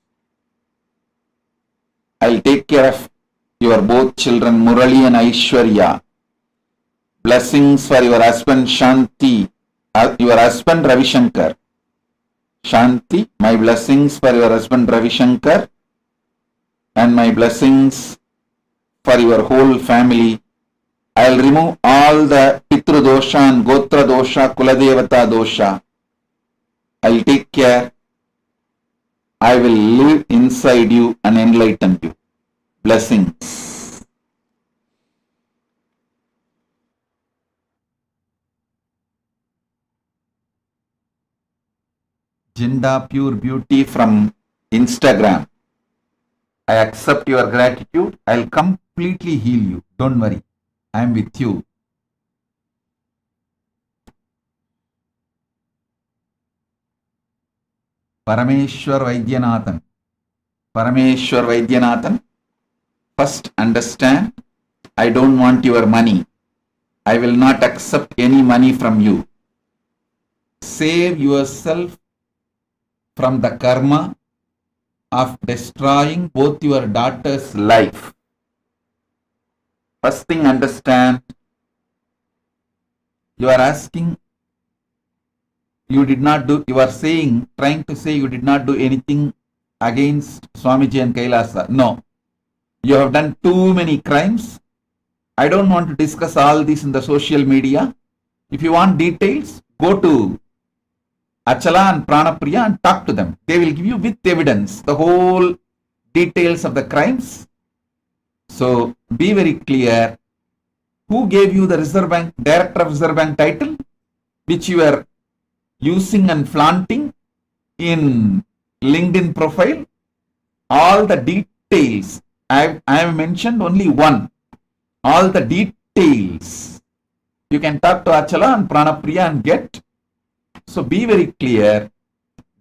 I'll take care of your both children, Murali and Aishwarya. Blessings for your husband Shanti, your husband Ravi Shankar. Shanti, my blessings for your husband Ravi Shankar, and my blessings for your whole family. I'll remove all the Pitru dosha and Gotra dosha, Kuladevata dosha. I'll take care. I will live inside you and enlighten you. Blessings. Jinda Pure Beauty from Instagram. I accept your gratitude. I'll completely heal you. Don't worry. I am with you. Parameshwar Vaidyanathan. Parameshwar Vaidyanathan. First understand, I don't want your money. I will not accept any money from you. Save yourself from the karma of destroying both your daughter's life. First thing understand, you are asking, you did not do, you are saying, trying to say you did not do anything against Swamiji and Kailasa. No, you have done too many crimes. I don't want to discuss all this in the social media. If you want details, go to Achala and Pranapriya and talk to them. They will give you with evidence the whole details of the crimes. So be very clear. Who gave you the Reserve Bank, Director of Reserve Bank title, which you are using and flaunting in LinkedIn profile? All the details. I have mentioned only one. All the details. You can talk to Achala and Pranapriya and get. So be very clear.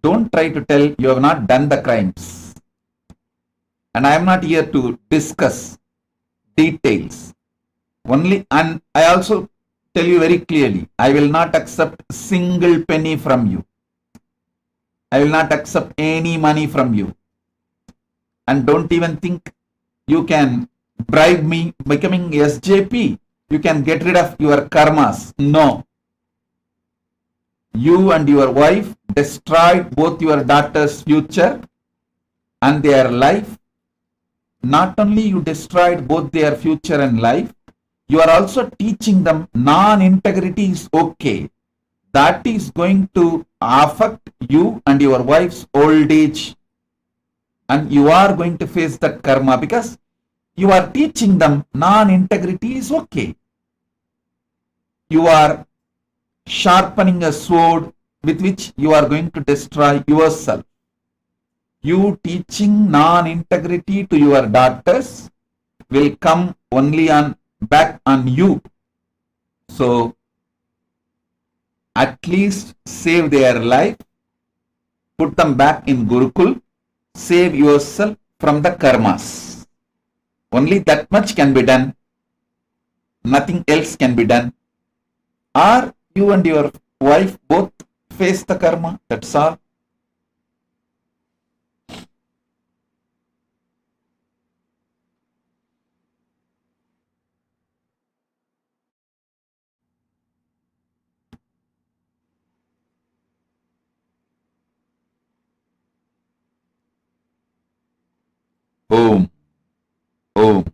Don't try to tell you have not done the crimes. And I am not here to discuss details. Only, and I also tell you very clearly, I will not accept a single penny from you. I will not accept any money from you. And don't even think you can bribe me becoming SJP. You can get rid of your karmas. No. You and your wife destroyed both your daughter's future and their life. Not only you destroyed both their future and life, you are also teaching them non-integrity is okay. That is going to affect you and your wife's old age. And you are going to face that karma because you are teaching them non-integrity is okay. You are sharpening a sword with which you are going to destroy yourself. You teaching non-integrity to your daughters will come only back on you. So at least save their life, put them back in Gurukul, save yourself from the karmas. Only that much can be done. Nothing else can be done. Or you and your wife both face the karma. That's all. Om. Om.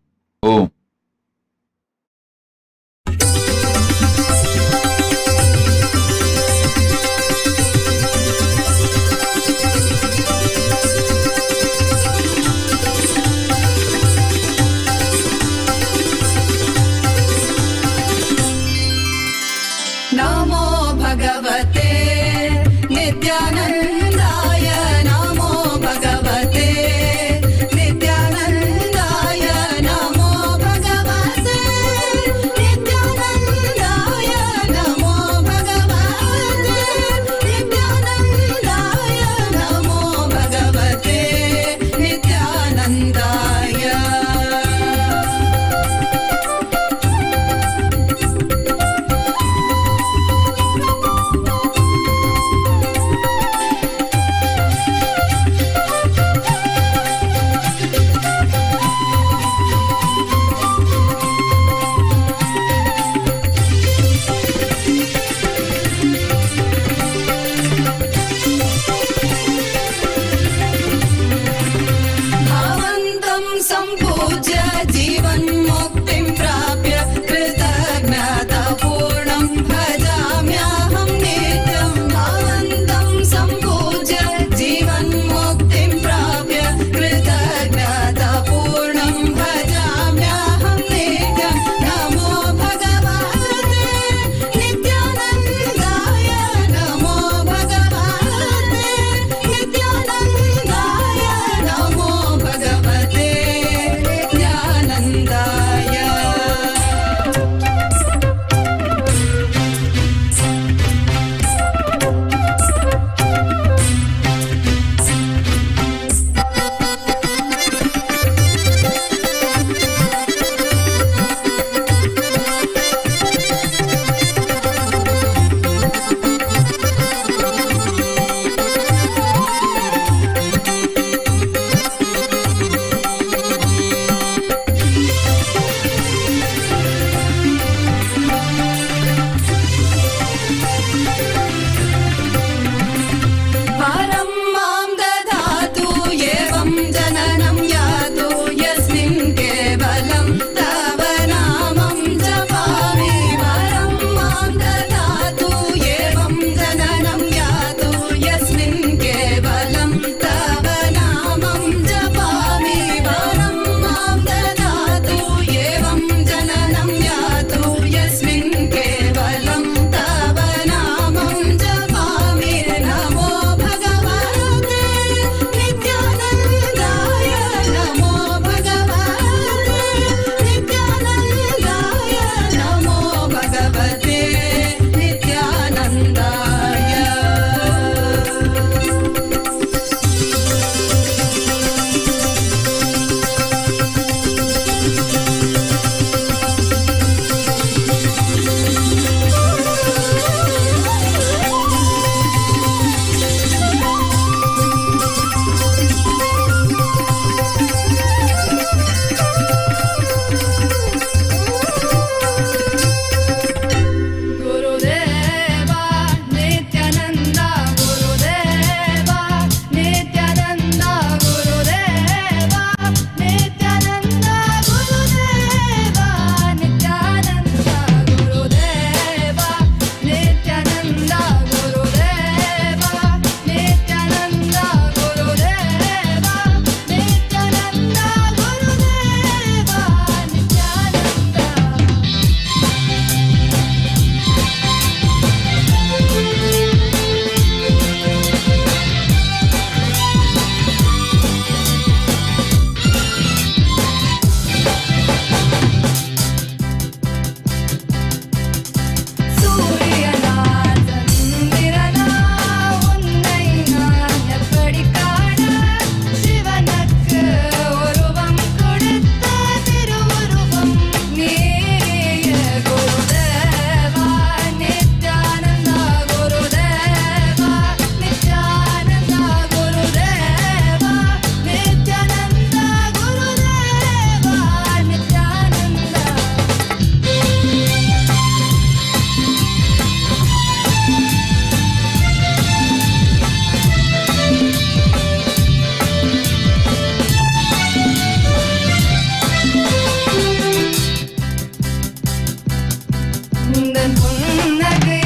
உந்தன் புன்னகை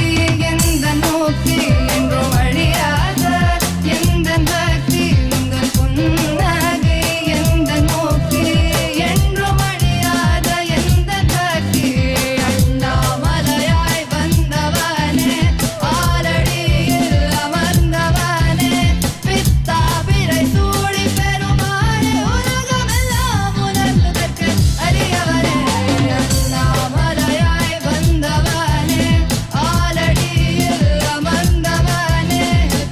எந்தன் மூர்த்தி என்றும் அழியாத எந்தன் பக்தி உந்தன் புன்னகை எந்தன் மூர்த்தி என்றும் அழியாத எந்தன் பக்தி அண்ணாமலையாய் வந்தவனே ஆலடியில் அமர்ந்தவனே பித்தா பிறை சூடி பெருமானே உலகமெல்லாம் உணர்ந்ததற்கு அரியவனே அண்ணாமலையாய் வந்தவனே ஆலடியில் அமர்ந்தவனே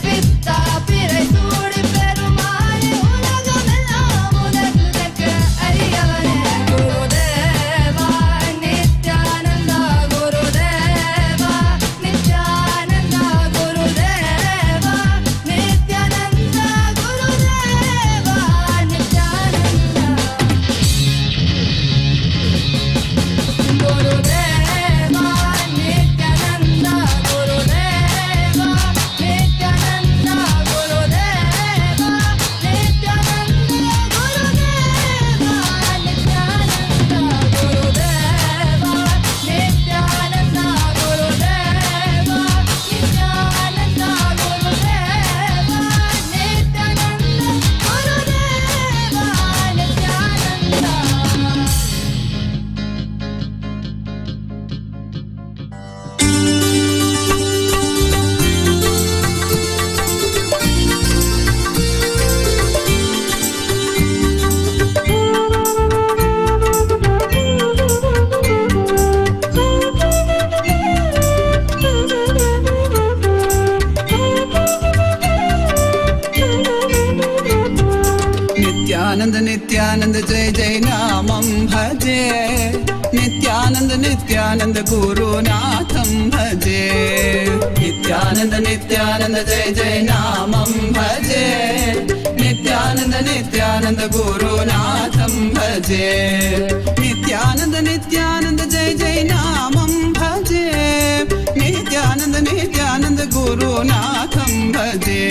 பித்தா பிறை சூடி பெருமானே உலகமெல்லாம் உணர்ந்ததற்கு அரியவனே குருதேவா நித்யானந்தா குருதேவா நித்யானந்தா குருதேவா நித்யானந்தா குருதேவா நித்யானந்தா குருதேவா நித்யானந்தா குருதேவா நித்யானந்தா குருதேவா நித்யானந்தா குருதேவா நித்யானந்தா குருதேவா நித்யானந்தா குருதேவா நித்யானந்தா குருதேவா நித்யானந்தா குருதேவா நித்யானந்தா नित्यानंद नित्यानंद जय जय नामं भजे नित्यानंद नित्यानंद गुरुनाथं भजे नित्यानंद नित्यानंद जय जय नामं भजे नित्यानंद नित्यानंद गुरुनाथं भजे नित्यानंद नित्यानंद जय जय नामं भजे नित्यानंद नित्यानंद गुरुनाथं भजे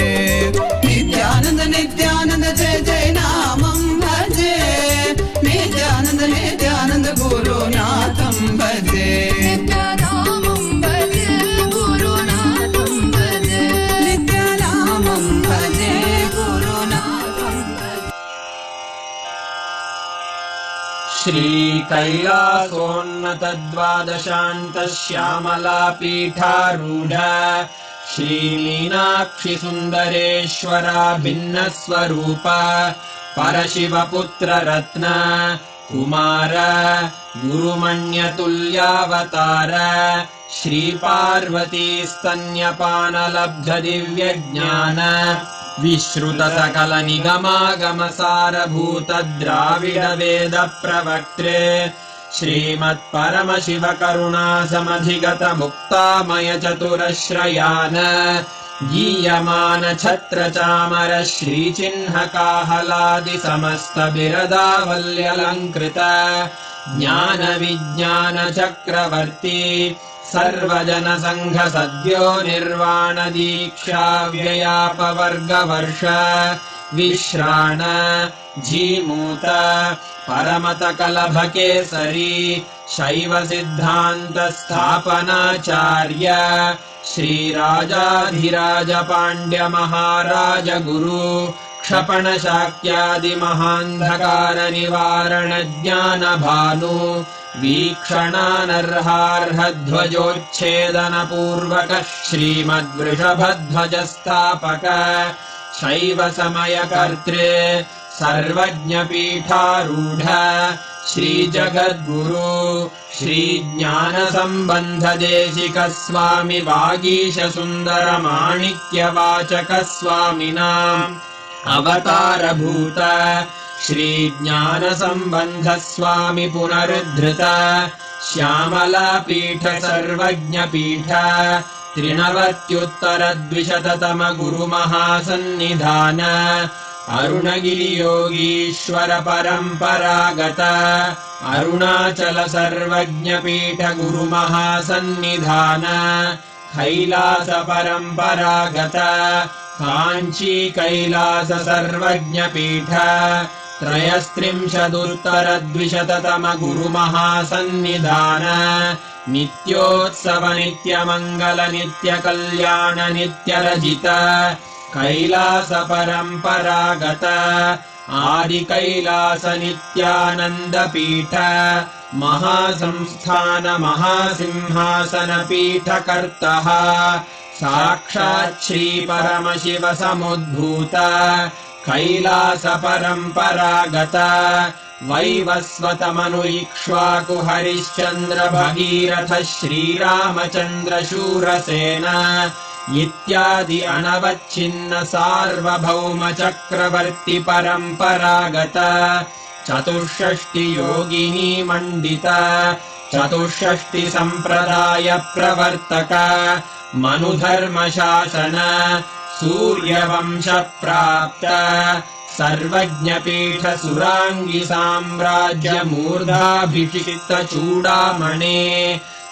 नित्यानंद नित्यानंद जय जय नामं भजे नित्यानंद नित्यानंद गुरुनाथं भजे नित्यानामं भजे गुरुनाथं भजे नित्यानामं भजे गुरुनाथं भजे श्रीकैलासोन्नतद्वादशान्तश्यामलापीठारूढ श्रीमीनाक्षिसुन्दरेश्वरा भिन्नस्वरूप परशिवपुत्ररत्न कुमार गुरुमण्यतुल्यावतार श्रीपार्वतीस्तन्यपानलब्धदिव्यज्ञान विश्रुतसकलनिगमागमसारभूतद्राविडवेदप्रवक्त्रे श्रीमत्परमशिवकरुणासमधिगतमुक्तामयचतुरश्रयान् गीयमान छत्रचामर श्रीचिह्नकाहलादिसमस्तबिरदावल्यलङ्कृत ज्ञानविज्ञानचक्रवर्ती सर्वजनसङ्घसद्यो निर्वाणदीक्षाव्ययापवर्गवर्ष विश्राण जीमूत परमतकलभकेसरी शैवसिद्धान्तस्थापनाचार्य श्रीराजाधिराजपाण्ड्यमहाराज गुरु क्षपणशाक्यादिमहान्धकारनिवारणज्ञानभानु वीक्षणानर्हार्हध्वजोच्छेदनपूर्वक श्रीमद्वृषभध्वजस्थापक शैवसमयकर्त्रे सर्वज्ञपीठारूढ श्रीजगद्गुरु श्रीज्ञानसम्बन्धदेशिकस्वामि वागीशसुन्दरमाणिक्यवाचकस्वामिनाम् अवतारभूत श्रीज्ञानसम्बन्धस्वामि पुनरुद्धृत श्यामलापीठ सर्वज्ञपीठ 93 गुरुमहासन्निधान अरुणगिरियोगीश्वर परम्परागत अरुणाचल सर्वज्ञपीठ गुरुमहासन्निधान कैलास परम्परागत काञ्ची कैलास सर्वज्ञपीठ त्रयस्त्रिंशदुत्तरद्विशततमगुरुमहासन्निधान नित्योत्सव नित्यमङ्गल नित्यकल्याण नित्यरजित कैलास परम्परागत आदिकैलास नित्यानन्दपीठ महासंस्थान महासिंहासनपीठकर्तः साक्षात् श्रीपरमशिव समुद्भूत कैलास परम्परागत वैवस्वतमनु इक्ष्वाकु हरिश्चन्द्र भगीरथ श्रीरामचन्द्र शूरसेन इत्यादि अनवच्छिन्न सार्वभौम चक्रवर्ति परम्परागत चतुष्षष्टि योगिनी मण्डित चतुष्षष्टि सम्प्रदाय प्रवर्तक मनुधर्मशासन सूर्यवंश प्राप्त सर्वज्ञपीठ सुराङ्गि साम्राज्य मूर्धाभिषिक्त चूडामणे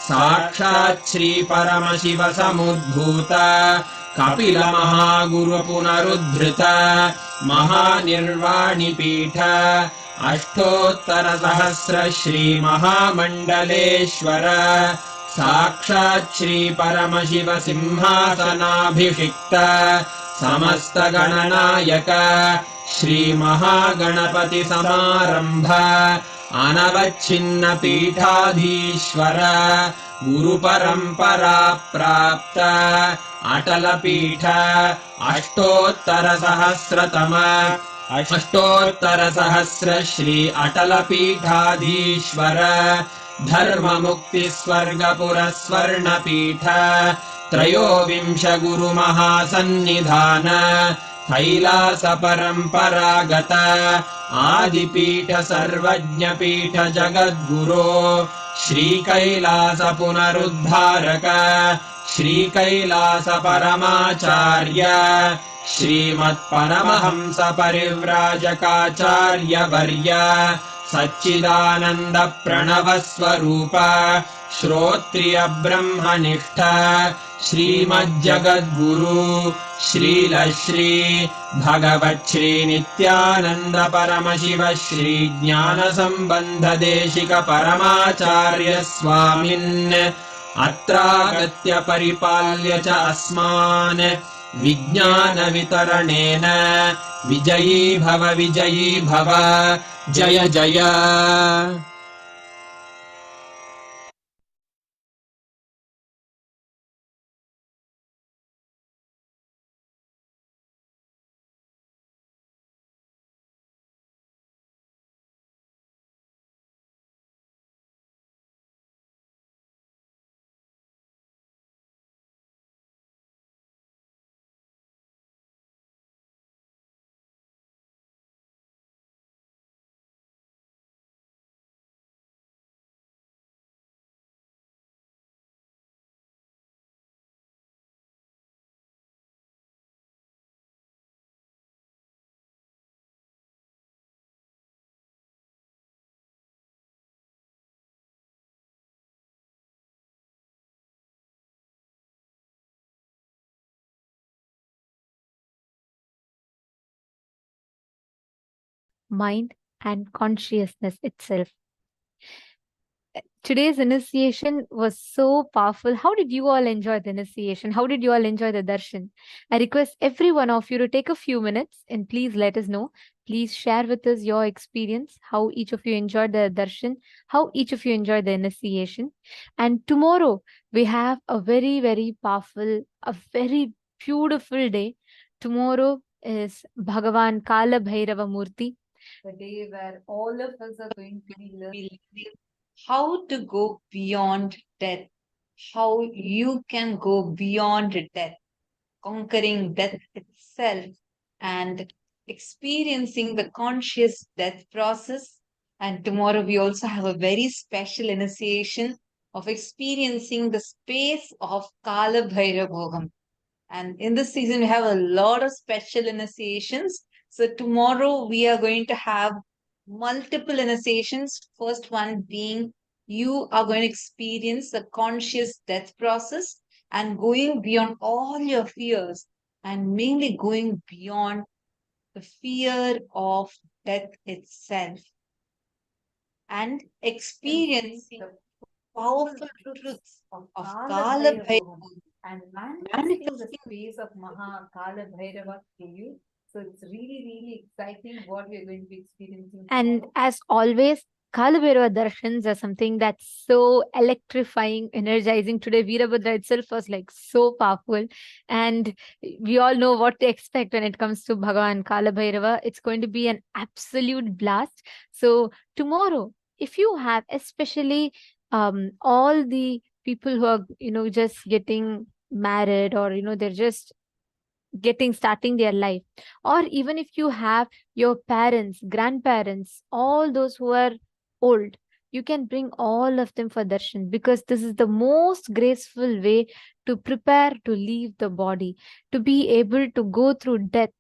साक्षात् श्री परमशिव समुद्भूत कपिल महागुरु पुनरुद्धृत महानिर्वाणिपीठ अष्टोत्तर सहस्र श्री महामण्डलेश्वर साक्षात् श्री परमशिव सिंहासनाभिषिक्त समस्त गणनायक श्री महागणपति समारंभ अनवच्छिन्न पीठाधीश्वर गुरु परंपरा प्राप्त अटल पीठ अष्टोत्तर सहस्र श्री अटल पीठाधीश्वर धर्म मुक्ति स्वर्गपुर स्वर्ण पीठ त्रयोविंश गुरु महासन्निधान कैलास परम्परागत आदिपीठ सर्वज्ञ पीठ जगद्गुरो श्री कैलास पुनरुद्धारक श्री कैलास परमाचार्य श्रीमत्परमहंस परिव्राजकाचार्य वर्य सच्चिदानंद प्रणव स्वरूप श्रोत्रिय ब्रह्मनिष्ठ श्रीमज्जगद्गुरु श्रील श्री भगवत् श्री नित्यानंद परमशिव श्री ज्ञान संबंध देशिक परमाचार्य स्वामिन् अत्रागत्य परिपाल्य च अस्मान् विज्ञान वितरणेन विजयी भव जय जय। Mind and consciousness itself. Today's initiation was so powerful. How did you all enjoy the initiation? How did you all enjoy the darshan? I request every one of you to take a few minutes and please let us know. Please share with us your experience, how each of you enjoyed the darshan, how each of you enjoyed the initiation. And tomorrow we have a very, very powerful, a very beautiful day. Tomorrow is Bhagavan Kala Bhairava Murty. The day where all of us are going to be learning how to go beyond death, how you can go beyond death, conquering death itself and experiencing the conscious death process. And tomorrow we also have a very special initiation of experiencing the space of Kala Bhairavoham. And in this season, we have a lot of special initiations. So tomorrow we are going to have multiple initiations. First one being you are going to experience the conscious death process and going beyond all your fears and mainly going beyond the fear of death itself and experience the powerful truths of Kala Bhairava and manifesting the space of Maha Kala Bhairava to you. So it's really, really exciting what we're going to be experiencing. And as always, Kala Bhairava Darshans are something that's so electrifying, energizing. Today, Veerabhadra itself was like so powerful. And we all know what to expect when it comes to Bhagavan Kala Bhairava. It's going to be an absolute blast. So tomorrow, if you have especially all the people who are just getting married, or they're just starting their life, or even if you have your parents, grandparents, all those who are old, you can bring all of them for darshan, because this is the most graceful way to prepare to leave the body, to be able to go through death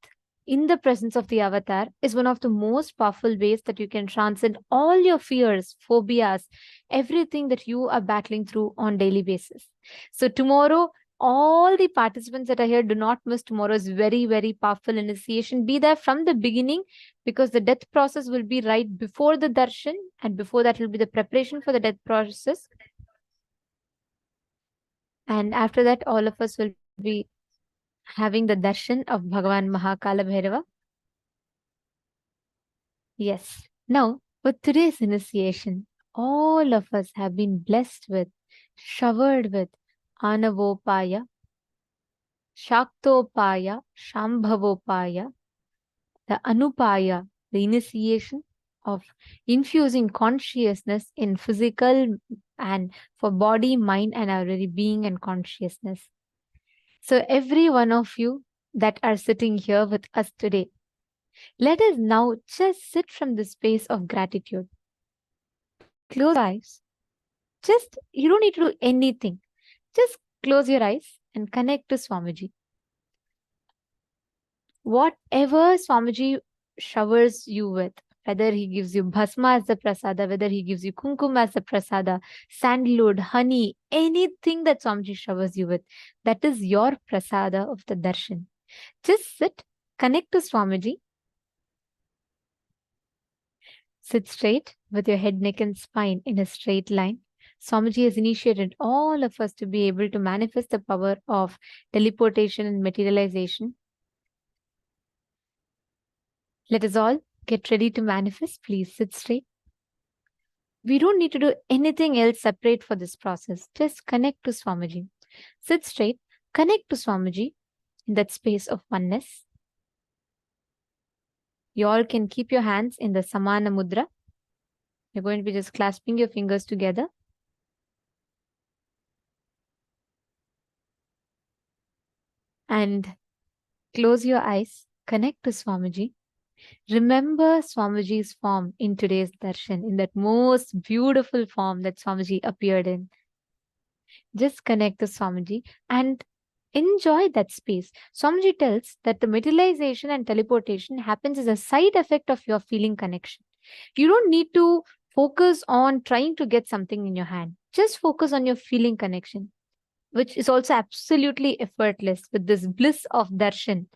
in the presence of the avatar is one of the most powerful ways that you can transcend all your fears, phobias, everything that you are battling through on daily basis. So tomorrow, all the participants that are here, do not miss tomorrow's very, very powerful initiation. Be there from the beginning, because the death process will be right before the darshan, and before that will be the preparation for the death process. And after that, all of us will be having the darshan of Bhagavan Mahakala Bhairava. Yes. Now, with today's initiation, all of us have been blessed with, showered with Anavopaya, Shaktopaya, Shambhavopaya, the Anupaya, the initiation of infusing consciousness in physical and for body, mind, and our very being and consciousness. So every one of you that are sitting here with us today, let us now just sit from the space of gratitude. Close your eyes. You don't need to do anything. Just close your eyes and connect to Swamiji. Whatever Swamiji showers you with, whether he gives you bhasma as the prasada, whether he gives you kumkum as the prasada, sandalwood, honey, anything that Swamiji showers you with, that is your prasada of the darshan. Just sit, connect to Swamiji. Sit straight with your head, neck, and spine in a straight line. Swamiji has initiated all of us to be able to manifest the power of teleportation and materialization. Let us all get ready to manifest. Please sit straight. We don't need to do anything else separate for this process. Just connect to Swamiji. Sit straight, connect to Swamiji in that space of oneness. You all can keep your hands in the Samana Mudra. You're going to be just clasping your fingers together. And close your eyes, connect to Swamiji. Remember Swamiji's form in today's darshan, in that most beautiful form that Swamiji appeared in. Just connect to Swamiji and enjoy that space. Swamiji tells that the materialization and teleportation happens as a side effect of your feeling connection. You don't need to focus on trying to get something in your hand. Just focus on your feeling connection, which is also absolutely effortless with this bliss of darshan.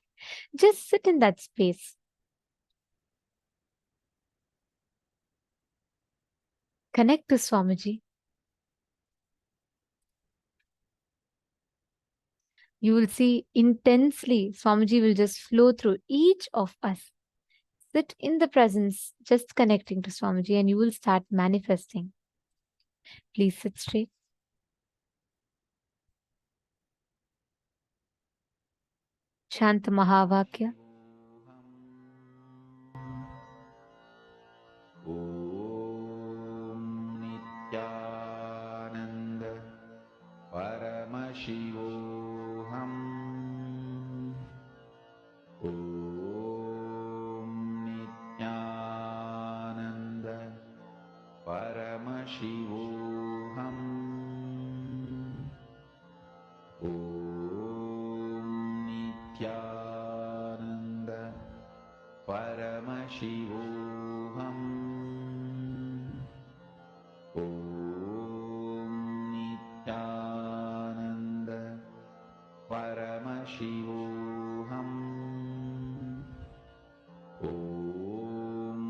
Just sit in that space. Connect to Swamiji. You will see intensely Swamiji will just flow through each of us. Sit in the presence, just connecting to Swamiji, and you will start manifesting. Please sit straight. Chant Mahavakya. Nityananda Paramashivoham. Om Nityananda Paramashivoham. Om Nityananda Paramashivoham. Om Nityananda Paramashivoham. Om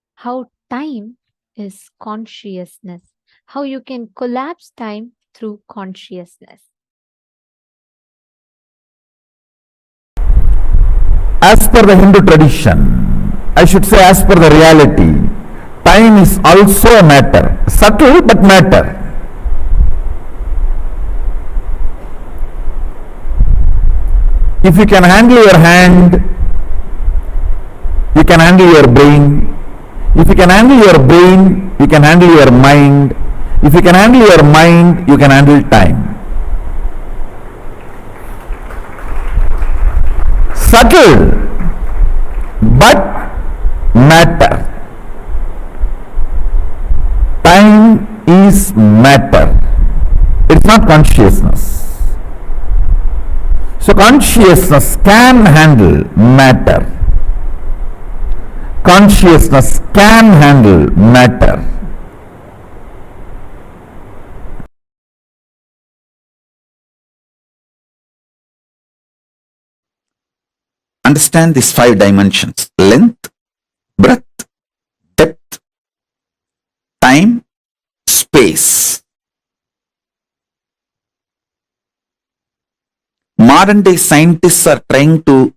how time is consciousness, how you can collapse time through consciousness. As per the Hindu tradition, I should say as per the reality, time is also a matter, subtle but matter. If you can handle your hand, you can handle your brain. If you can handle your brain, you can handle your mind. If you can handle your mind, you can handle time. Subtle but matter. Time is matter. It's not consciousness. So consciousness can handle matter. Consciousness can handle matter. Understand these 5 dimensions: length, breadth, depth, time, space. Modern day scientists are trying to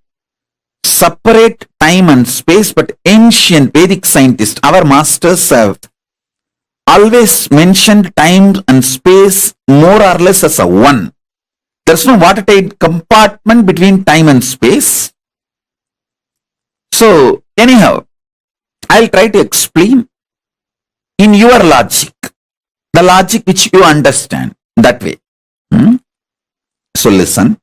separate time and space, but ancient Vedic scientists, our masters, have always mentioned time and space more or less as a one. There's no watertight compartment between time and space. So anyhow, I'll try to explain in your logic, the logic which you understand that way. So listen.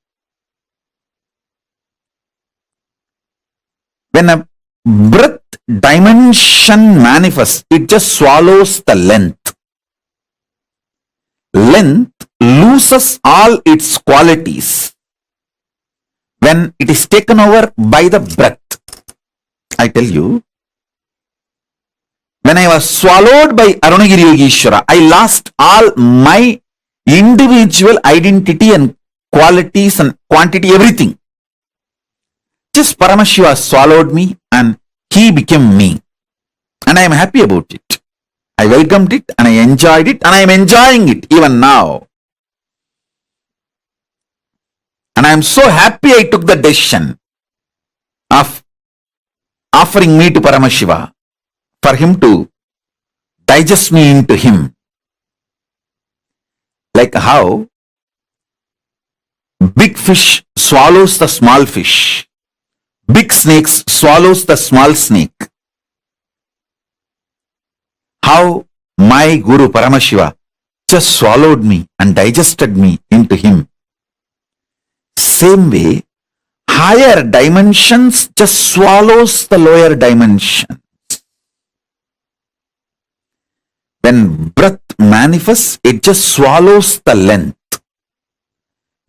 When a breadth dimension manifests, it just swallows the length. Length loses all its qualities when it is taken over by the breadth. I tell you, when I was swallowed by Arunagiri Yogeshwara, I lost all my individual identity and qualities and quantity, everything. Just Paramashiva swallowed me and he became me. And I am happy about it. I welcomed it and I enjoyed it and I am enjoying it even now. And I am so happy I took the decision of offering me to Paramashiva for him to digest me into him. Like how big fish swallows the small fish. Big snakes swallows the small snake. How my Guru Paramashiva just swallowed me and digested me into him. Same way, higher dimensions just swallows the lower dimensions. When breadth manifests, it just swallows the length.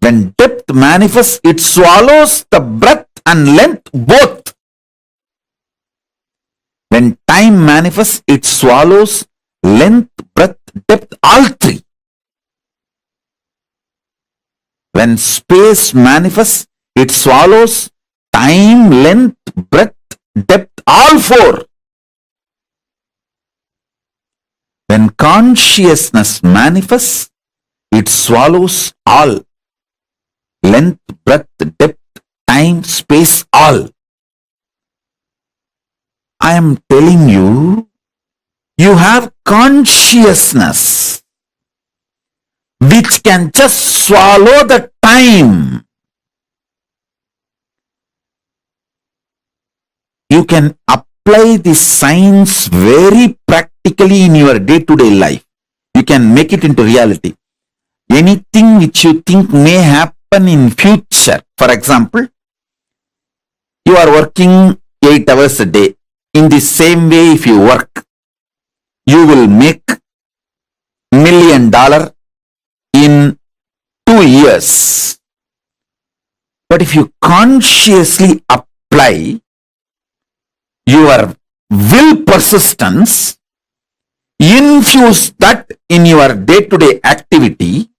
When depth manifests, it swallows the breadth and length both. When time manifests, it swallows length, breadth, depth, all three. When space manifests, it swallows time, length, breadth, depth, all four. When consciousness manifests, it swallows all. Length, breadth, depth, time, space, all. I am telling you, you have consciousness which can just swallow the time. You can apply this science very practically in your day-to-day life. You can make it into reality. Anything which you think may happen in future, for example, you are working 8 hours a day. In the same way, if you work, you will make $1 million in 2 years. But if you consciously apply your will persistence, infuse that in your day-to-day activity,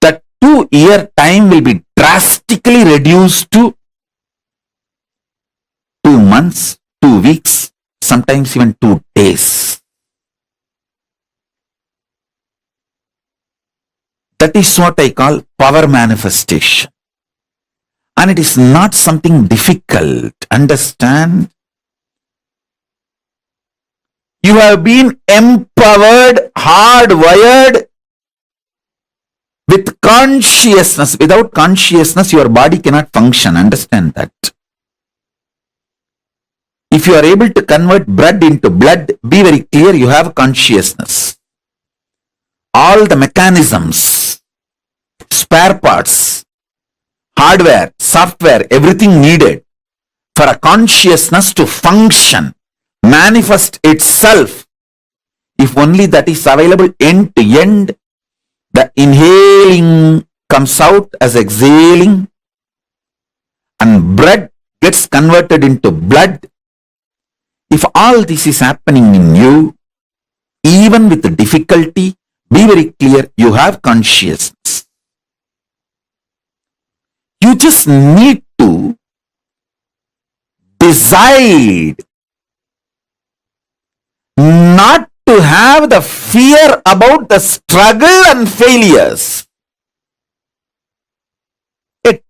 the 2-year time will be drastically reduced to 2 months, 2 weeks, sometimes even 2 days. That is what I call power manifestation. And it is not something difficult. Understand? You have been empowered, hardwired with consciousness. Without consciousness, your body cannot function. Understand that. If you are able to convert blood into blood, be very clear, you have consciousness. All the mechanisms, spare parts, hardware, software, everything needed for a consciousness to function, manifest itself, if only that is available end to end, the inhaling comes out as exhaling, and blood gets converted into blood. If all this is happening in you, even with the difficulty, be very clear, you have consciousness. You just need to decide not to have the fear about the struggle and failures.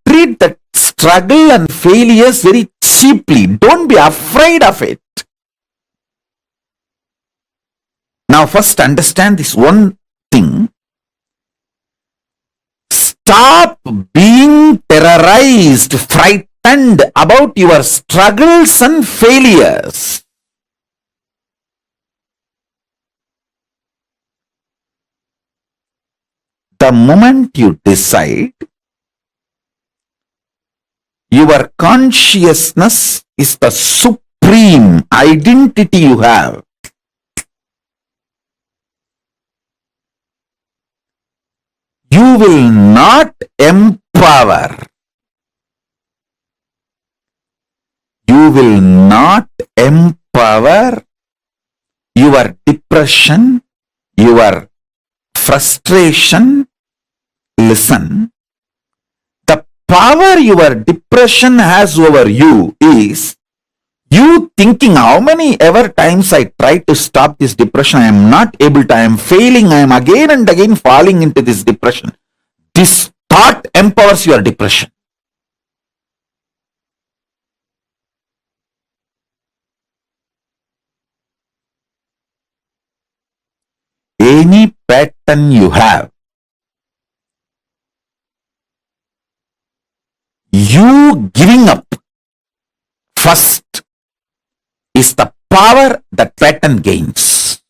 Treat the struggle and failures very cheaply. Don't be afraid of it. Now first understand this one thing. Stop being terrorized, frightened about your struggles and failures. The moment you decide, your consciousness is the supreme identity you have. You will not empower. You will not empower your depression, your frustration. Listen, the power your depression has over you is you thinking how many ever times I try to stop this depression, I am not able to, I am failing, I am again and again falling into this depression. This thought empowers your depression. Any pattern you have, you giving up first is the power that pattern gains.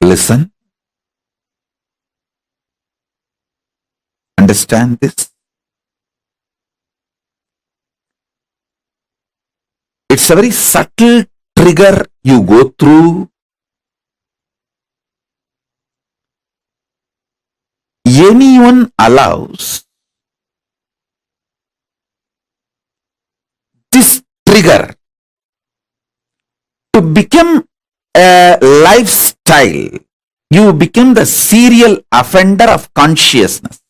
Listen. Understand this? It's a very subtle trigger you go through. Anyone allows this trigger to become a lifestyle, you become the serial offender of consciousness.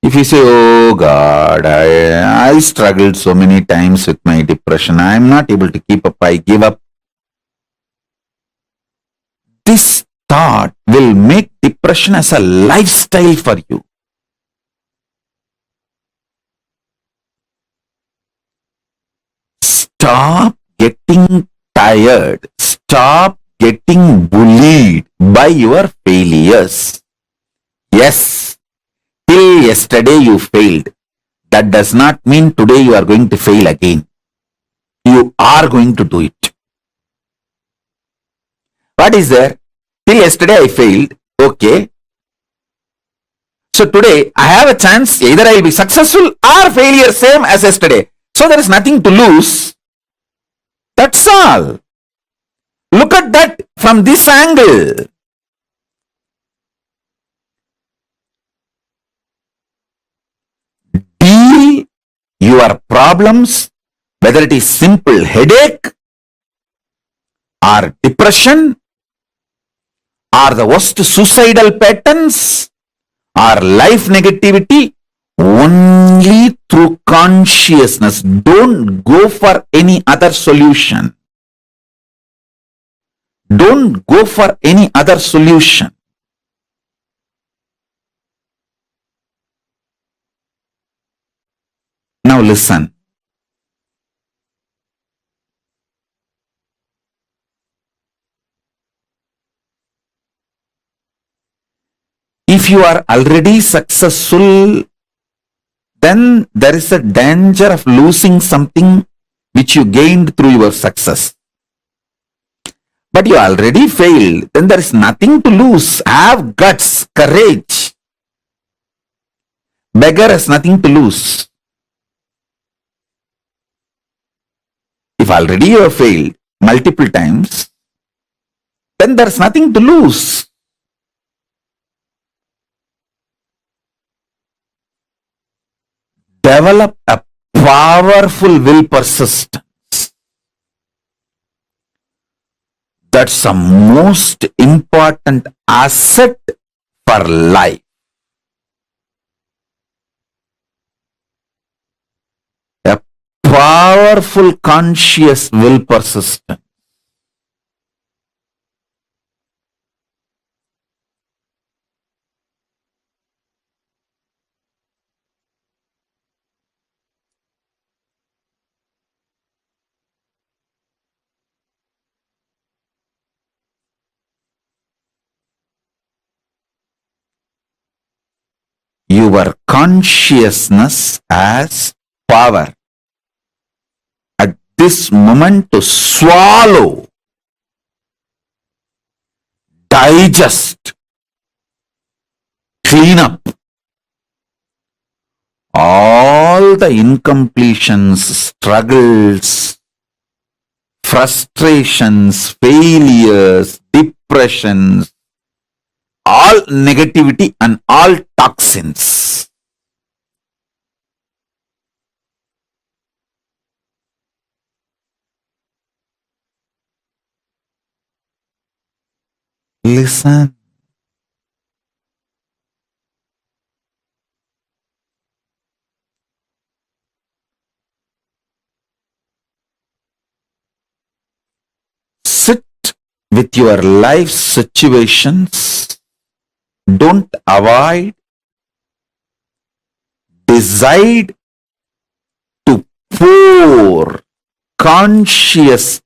If you say, oh God, I struggled so many times with my depression, I am not able to keep up, I give up. This thought will make depression as a lifestyle for you. Stop getting tired. Stop getting bullied by your failures. Yes, till yesterday you failed. That does not mean today you are going to fail again. You are going to do it. What is there? Till yesterday I failed. Okay. So today I have a chance. Either I will be successful or failure, same as yesterday. So there is nothing to lose. That's all. Look at that from this angle. Deal your problems, whether it is simple headache or depression, or the worst suicidal patterns, or life negativity, only through consciousness. Don't go for any other solution. Don't go for any other solution. Now listen. If you are already successful, then there is a danger of losing something which you gained through your success. But you already failed, then there is nothing to lose. Have guts, courage. Beggar has nothing to lose. If already you have failed multiple times, then there is nothing to lose. Develop a powerful will persistence. That's the most important asset for life. A powerful conscious will persistence. Your consciousness has power at this moment to swallow, digest, clean up all the incompletions, struggles, frustrations, failures, depressions, all negativity and all toxins. Listen. Sit with your life situations. Don't avoid. Decide to pour conscious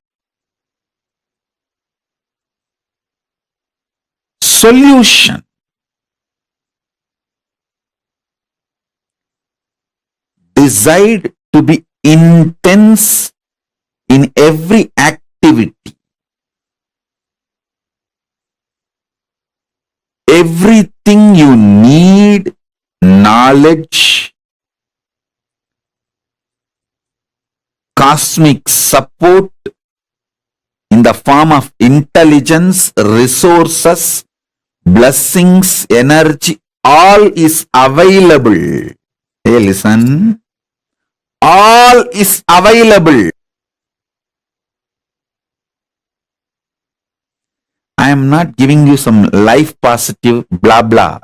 solution. Decide to be intense in every activity. Everything you need, knowledge, cosmic support in the form of intelligence, resources, blessings, energy, all is available. Hey, listen. All is available. I am not giving you some life positive blah blah.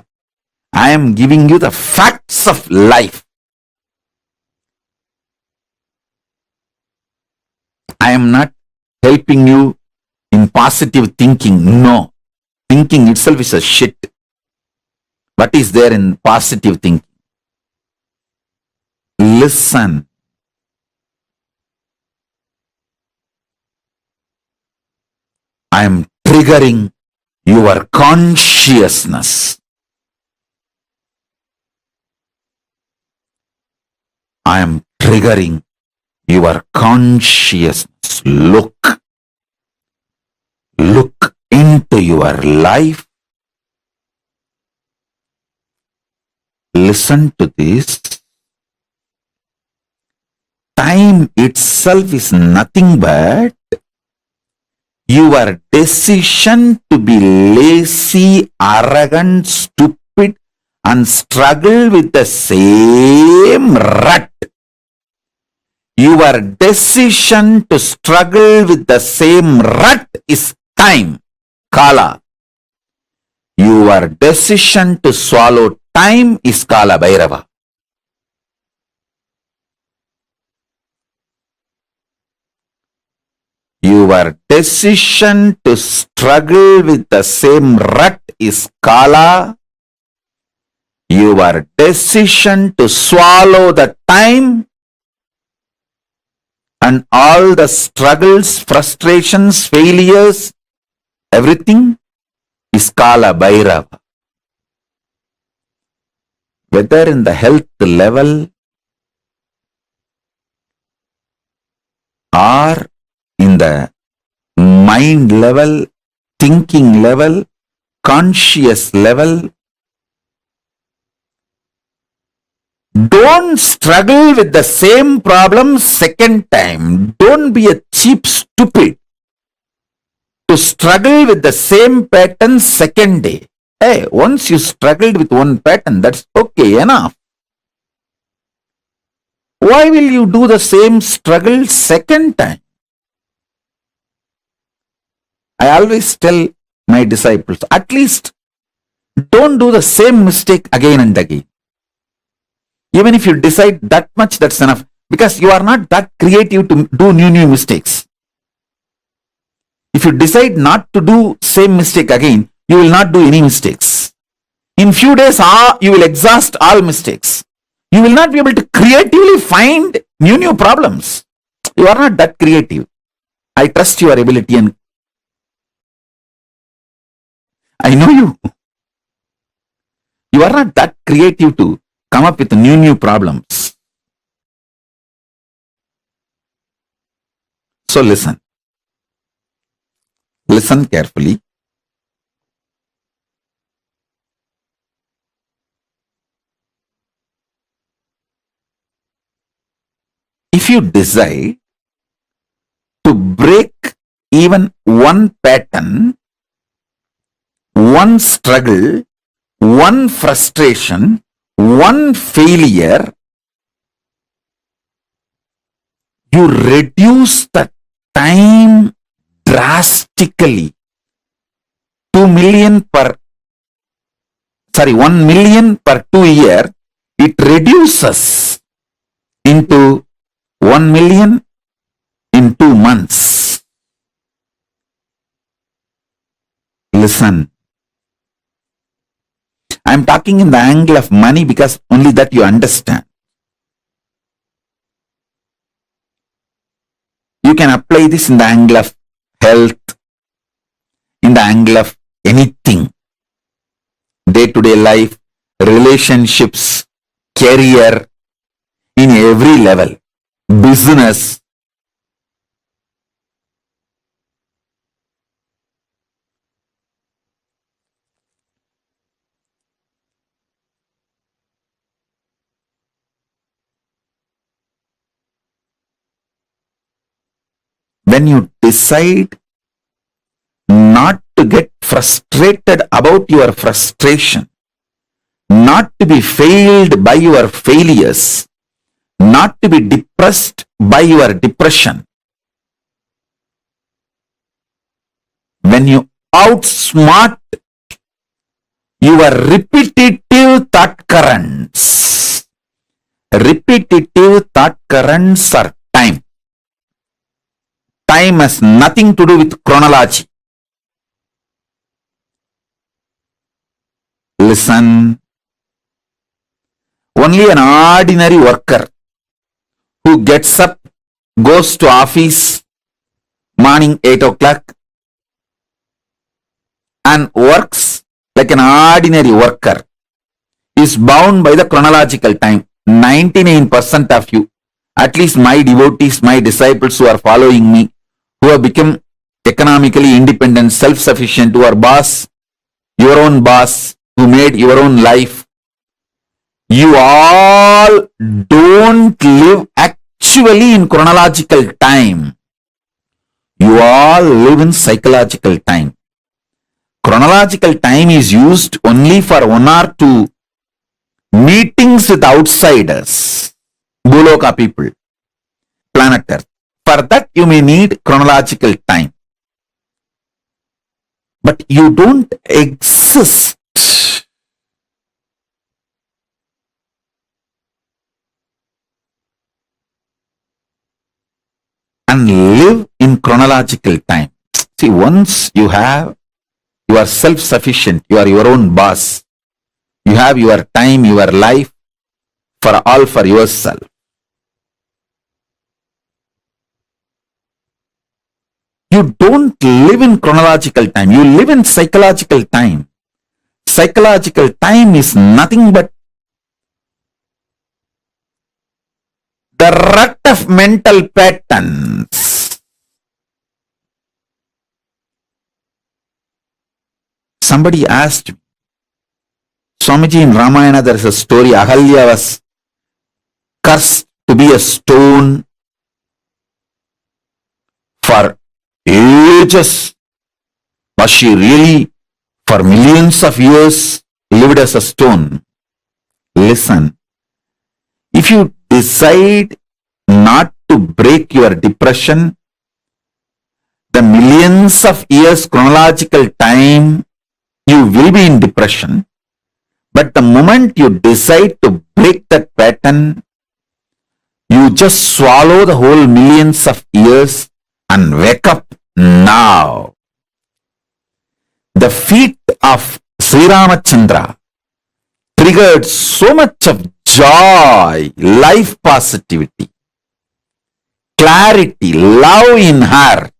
I am giving you the facts of life. I am not helping you in positive thinking. No. Thinking itself is a shit. What is there in positive thinking? Listen. I am triggering your consciousness. I am triggering your consciousness. Look into your life. Listen to this. Time itself is nothing but your decision to be lazy, arrogant, stupid, and struggle with the same rut. Your decision to struggle with the same rut is time, Kala. Your decision to swallow time is Kala Bhairava. Your decision to struggle with the same rut is Kala. Your decision to swallow the time and all the struggles, frustrations, failures, everything is Kala Bhairava. Whether in the health level or in the mind level, thinking level, conscious level, don't struggle with the same problem second time. Don't be a cheap stupid to struggle with the same pattern second day. Hey, once you struggled with one pattern, that's okay, enough. Why will you do the same struggle second time? I always tell my disciples, at least don't do the same mistake again and again. Even if you decide that much, that's enough. Because you are not that creative to do new mistakes. If you decide not to do same mistake again, you will not do any mistakes. In few days, you will exhaust all mistakes. You will not be able to creatively find new problems. You are not that creative. I trust your ability and I know you. You are not that creative to come up with new problems. So listen. Listen carefully. If you decide to break even one pattern, one struggle, one frustration, one failure, you reduce the time drastically. 1 million per 2 year, it reduces into 1 million in 2 months. Listen. I am talking in the angle of money because only that you understand. You can apply this in the angle of health, in the angle of anything. Day-to-day life, relationships, career, in every level, business. When you decide not to get frustrated about your frustration, not to be failed by your failures, not to be depressed by your depression, when you outsmart your repetitive thought currents, repetitive thought currents are time. Time has nothing to do with chronology. Listen. Only an ordinary worker who gets up, goes to office morning 8 o'clock and works like an ordinary worker is bound by the chronological time. 99% of you, at least my devotees, my disciples who are following me, who have become economically independent, self-sufficient, who are boss, your own boss, who made your own life, you all don't live actually in chronological time. You all live in psychological time. Chronological time is used only for 1 or 2 meetings with outsiders, Bhuloka people. planet Earth. For that you may need chronological time. But you don't exist and live in chronological time. See, once you are self-sufficient, you are your own boss. You have your time, your life for yourself. You don't live in chronological time. You live in psychological time. Psychological time is nothing but the rut of mental patterns. Somebody asked me, Swamiji, in Ramayana there is a story, Ahalya was cursed to be a stone for ages. Was she really for millions of years lived as a stone? Listen, if you decide not to break your depression, the millions of years chronological time, you will be in depression. But the moment you decide to break that pattern, you just swallow the whole millions of years and wake up now. The feet of Sri Ramachandra triggered so much of joy, life positivity, clarity, love in her.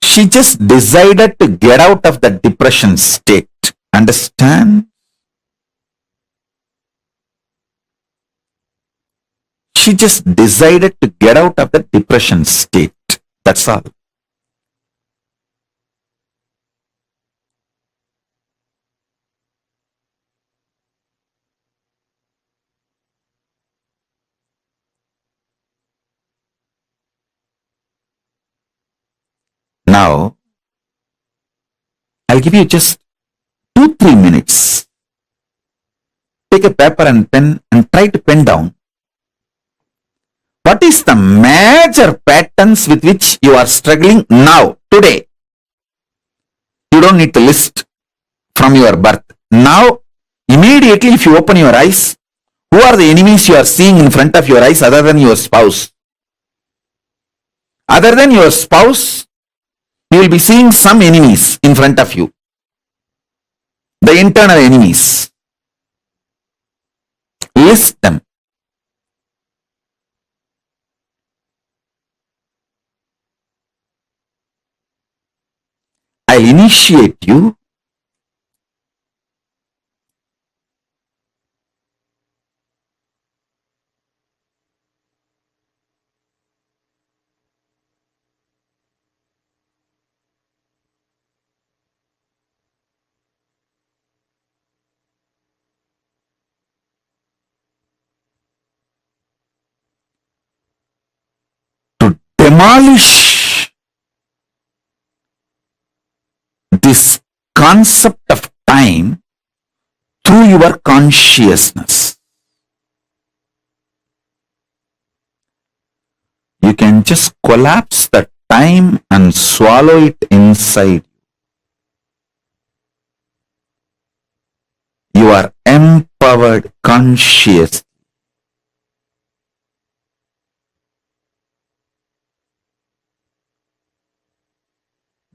She just decided to get out of the depression state. Understand? She just decided to get out of the depression state. That's all. Now, I'll give you just 2-3 minutes. Take a paper and pen and try to pen down what is the major patterns with which you are struggling now, today. You don't need to list from your birth. Now, immediately if you open your eyes, who are the enemies you are seeing in front of your eyes other than your spouse? Other than your spouse, you will be seeing some enemies in front of you. The internal enemies. List them. I'll initiate you. To demolish this concept of time through your consciousness. You can just collapse the time and swallow it inside. You are empowered conscious.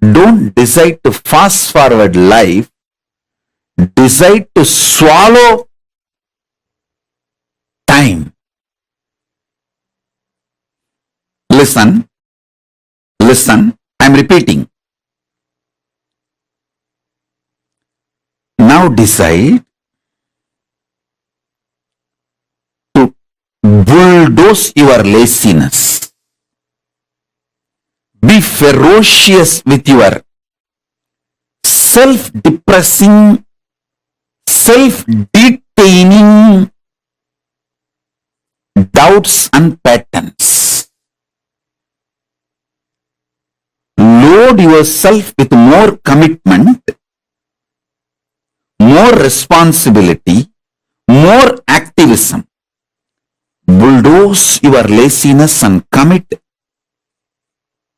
Don't decide to fast forward life. Decide to swallow time. Listen. Listen. I'm repeating. Now decide to bulldoze your laziness. Be ferocious with your self-depressing, self-detaining doubts and patterns. Load yourself with more commitment, more responsibility, more activism, bulldoze your laziness and commit.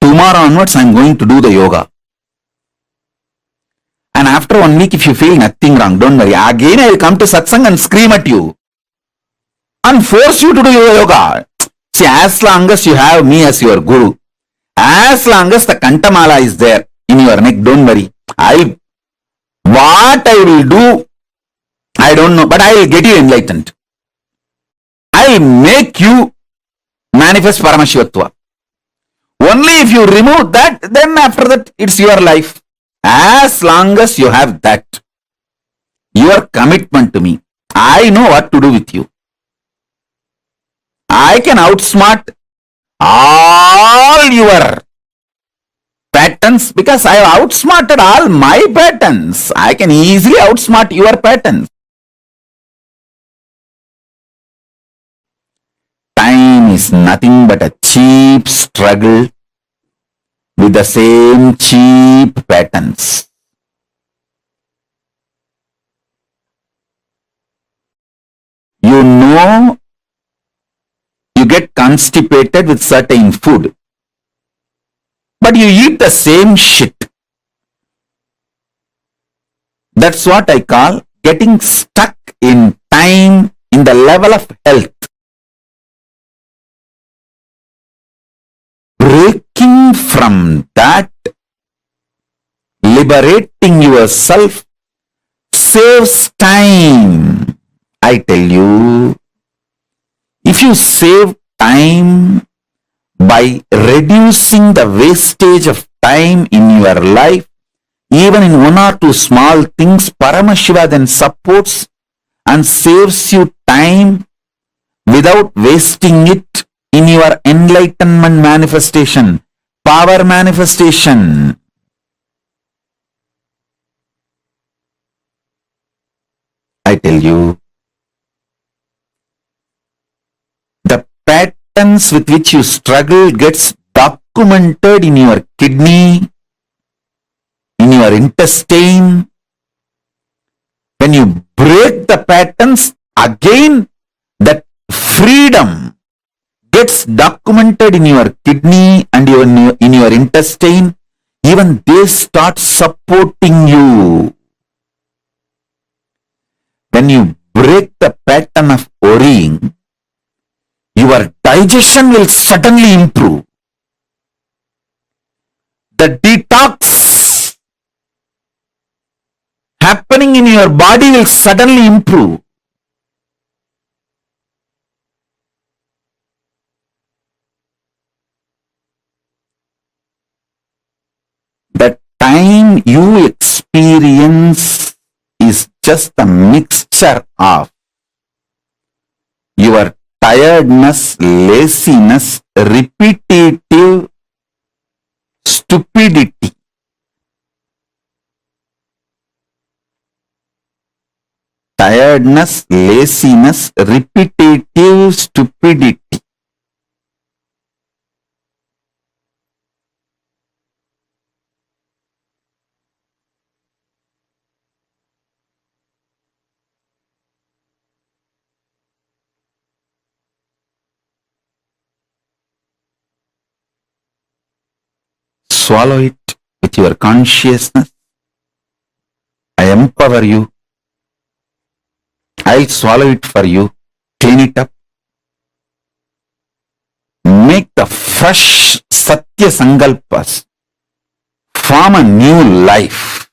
Tomorrow onwards, I'm going to do the yoga. And after 1 week, if you feel nothing wrong, don't worry. Again, I will come to satsang and scream at you and force you to do your yoga. See, as long as you have me as your guru, as long as the Kantamala is there in your neck, don't worry. What I will do, I don't know, but I will get you enlightened. I will make you manifest Paramashivatva. Only if you remove that, then after that, it's your life. As long as you have that, your commitment to me, I know what to do with you. I can outsmart all your patterns because I have outsmarted all my patterns. I can easily outsmart your patterns. Time is nothing but a cheap struggle with the same cheap patterns. You know, you get constipated with certain food, but you eat the same shit. That's what I call getting stuck in time in the level of health. Breaking from that, liberating yourself saves time. I tell you, if you save time by reducing the wastage of time in your life, even in 1 or 2 small things, Paramashiva then supports and saves you time without wasting it in your enlightenment manifestation, power manifestation. I tell you, the patterns with which you struggle gets documented in your kidney, in your intestine. When you break the patterns, again that freedom gets documented in your kidney and in your intestine. Even they start supporting you. When you break the pattern of worrying, your digestion will suddenly improve. The detox happening in your body will suddenly improve. The time you experience is just a mixture of your tiredness, laziness, repetitive stupidity. Tiredness, laziness, repetitive stupidity. Swallow it with your consciousness. I empower you. I'll swallow it for you. Clean it up. Make the fresh Satya Sankalpas. Form a new life.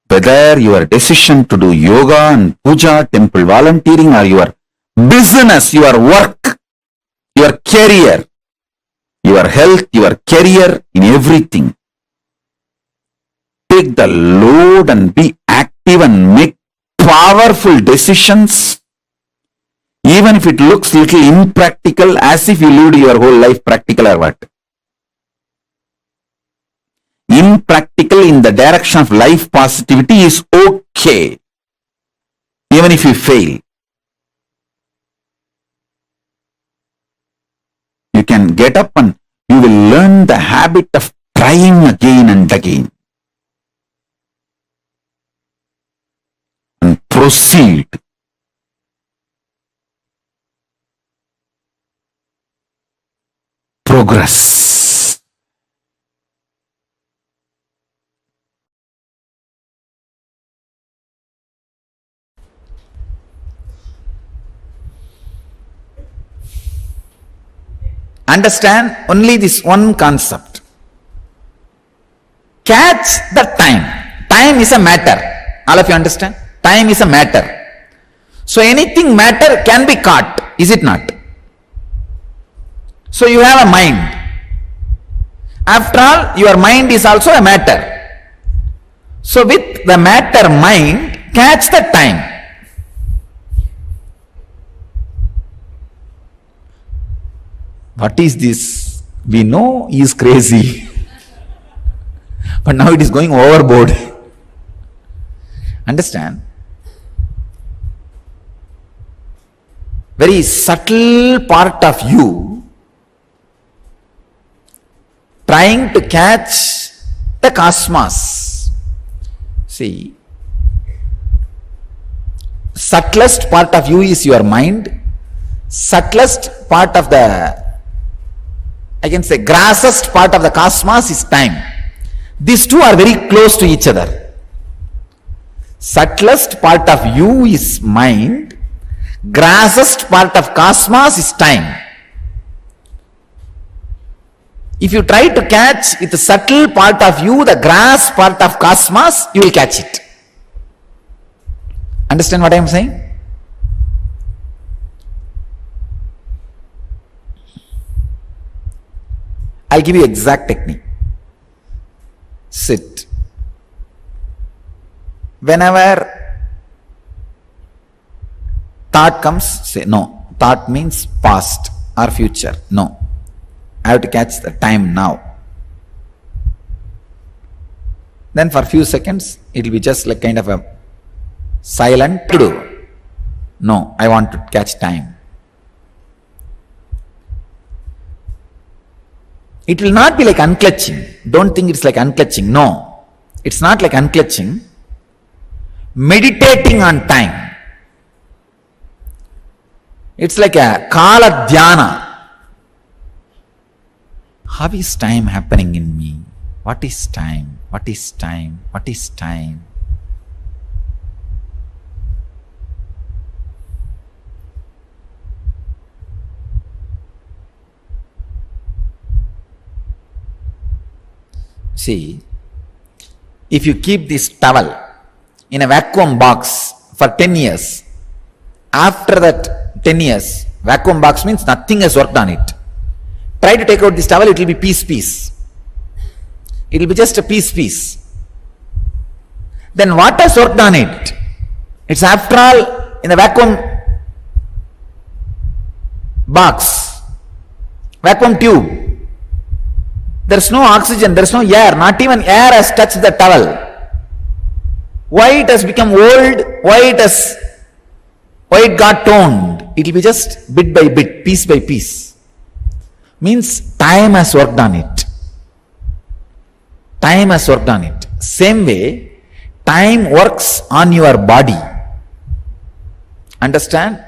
Whether your decision to do yoga and puja, temple volunteering, or your business, your work, your career, your health, your career, in everything. Take the load and be active and make powerful decisions, even if it looks little impractical, as if you lived your whole life practical or what. Impractical in the direction of life positivity is okay, even if you fail. You can get up and you will learn the habit of trying again and again. And proceed. progress. Understand only this one concept. Catch the time. Time is a matter. All of you understand? Time is a matter. So anything matter can be caught, is it not? So you have a mind. After all, your mind is also a matter. So with the matter mind, catch the time. What is this? We know he is crazy. But now it is going overboard. Understand? Very subtle part of you trying to catch the cosmos. See, subtlest part of you is your mind. Subtlest part of the, I can say, grassest part of the cosmos is time. These two are very close to each other. Subtlest part of you is mind. Grassest part of cosmos is time. If you try to catch with the subtle part of you, the grass part of cosmos, you will catch it. Understand what I am saying? I'll give you exact technique. Sit. Whenever thought comes, say no. Thought means past or future. No. I have to catch the time now. Then for a few seconds, it will be just like kind of a silent to do. No, I want to catch time. It will not be like unclutching. Don't think it's like unclutching. No, it's not like unclutching. Meditating on time. It's like a kala dhyana. How is time happening in me? What is time? What is time? What is time? See, if you keep this towel in a vacuum box for 10 years, after that 10 years, vacuum box means nothing has worked on it. Try to take out this towel, it will be piece. It will be just a piece. Then what has worked on it? It's after all in the vacuum box, vacuum tube. There is no oxygen, there is no air, not even air has touched the towel. Why it has become old? Why it got toned? It will be just bit by bit, piece by piece. Means time has worked on it. Time has worked on it. Same way, time works on your body. Understand?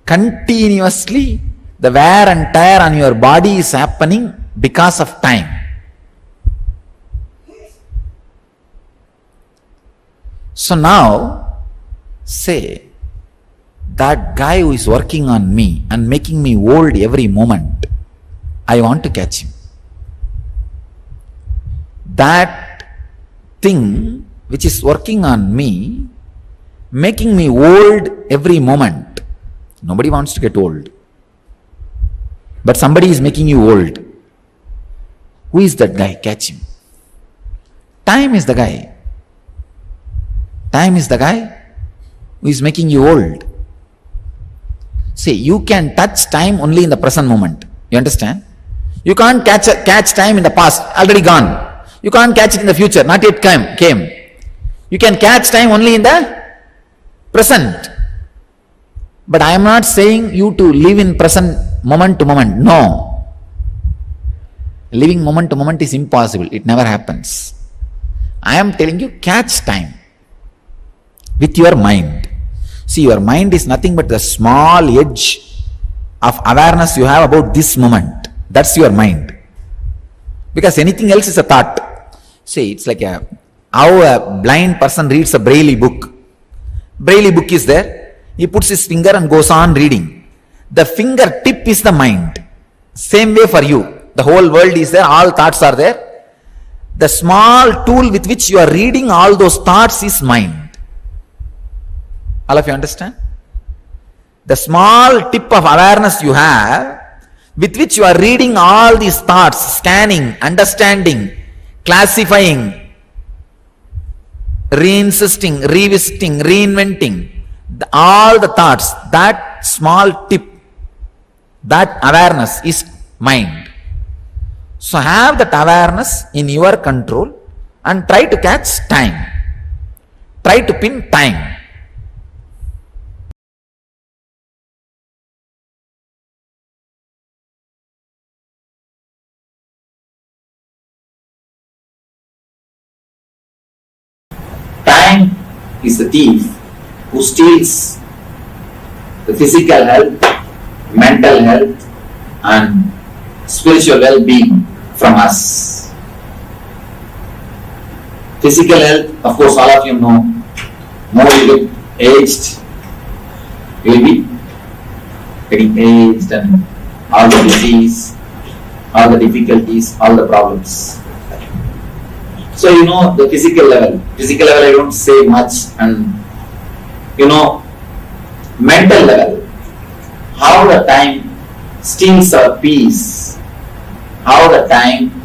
Continuously, the wear and tear on your body is happening because of time. So now, say, that guy who is working on me and making me old every moment, I want to catch him. That thing which is working on me, making me old every moment. Nobody wants to get old. But somebody is making you old. Who is that guy? Catch him. Time is the guy. Time is the guy who is making you old. See, you can touch time only in the present moment. You understand? You can't catch time in the past, already gone. You can't catch it in the future, not yet came. You can catch time only in the present. But I am not saying you to live in present moment to moment. No. Living moment to moment is impossible. It never happens. I am telling you, catch time with your mind. See, your mind is nothing but the small edge of awareness you have about this moment. That's your mind. Because anything else is a thought. See, it's like how a blind person reads a Braille book. Braille book is there. He puts his finger and goes on reading. The finger tip is the mind. Same way for you. The whole world is there. All thoughts are there. The small tool with which you are reading all those thoughts is mind. All of you understand? The small tip of awareness you have, with which you are reading all these thoughts, scanning, understanding, classifying, reinsisting, revisiting, reinventing, all the thoughts, that small tip, that awareness is mind. So have that awareness in your control and try to catch time. Try to pin time. Time is the thief who steals the physical health, mental health, and spiritual well-being from us. Physical health, of course, all of you know, more you get aged, you will be getting aged and all the disease, all the difficulties, all the problems. So you know the physical level. Physical level I don't say much, and you know mental level, how the time steals our peace, how the time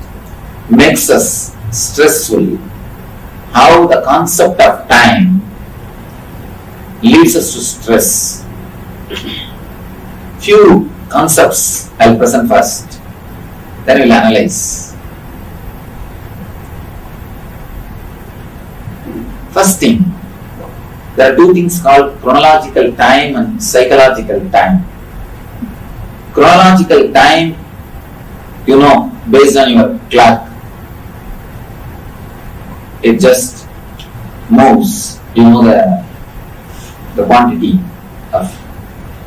makes us stressful, how the concept of time leads us to stress. Few concepts I'll present first, then we'll analyze. First thing, there are two things called chronological time and psychological time. Chronological time, you know, based on your clock, it just moves. You know the quantity of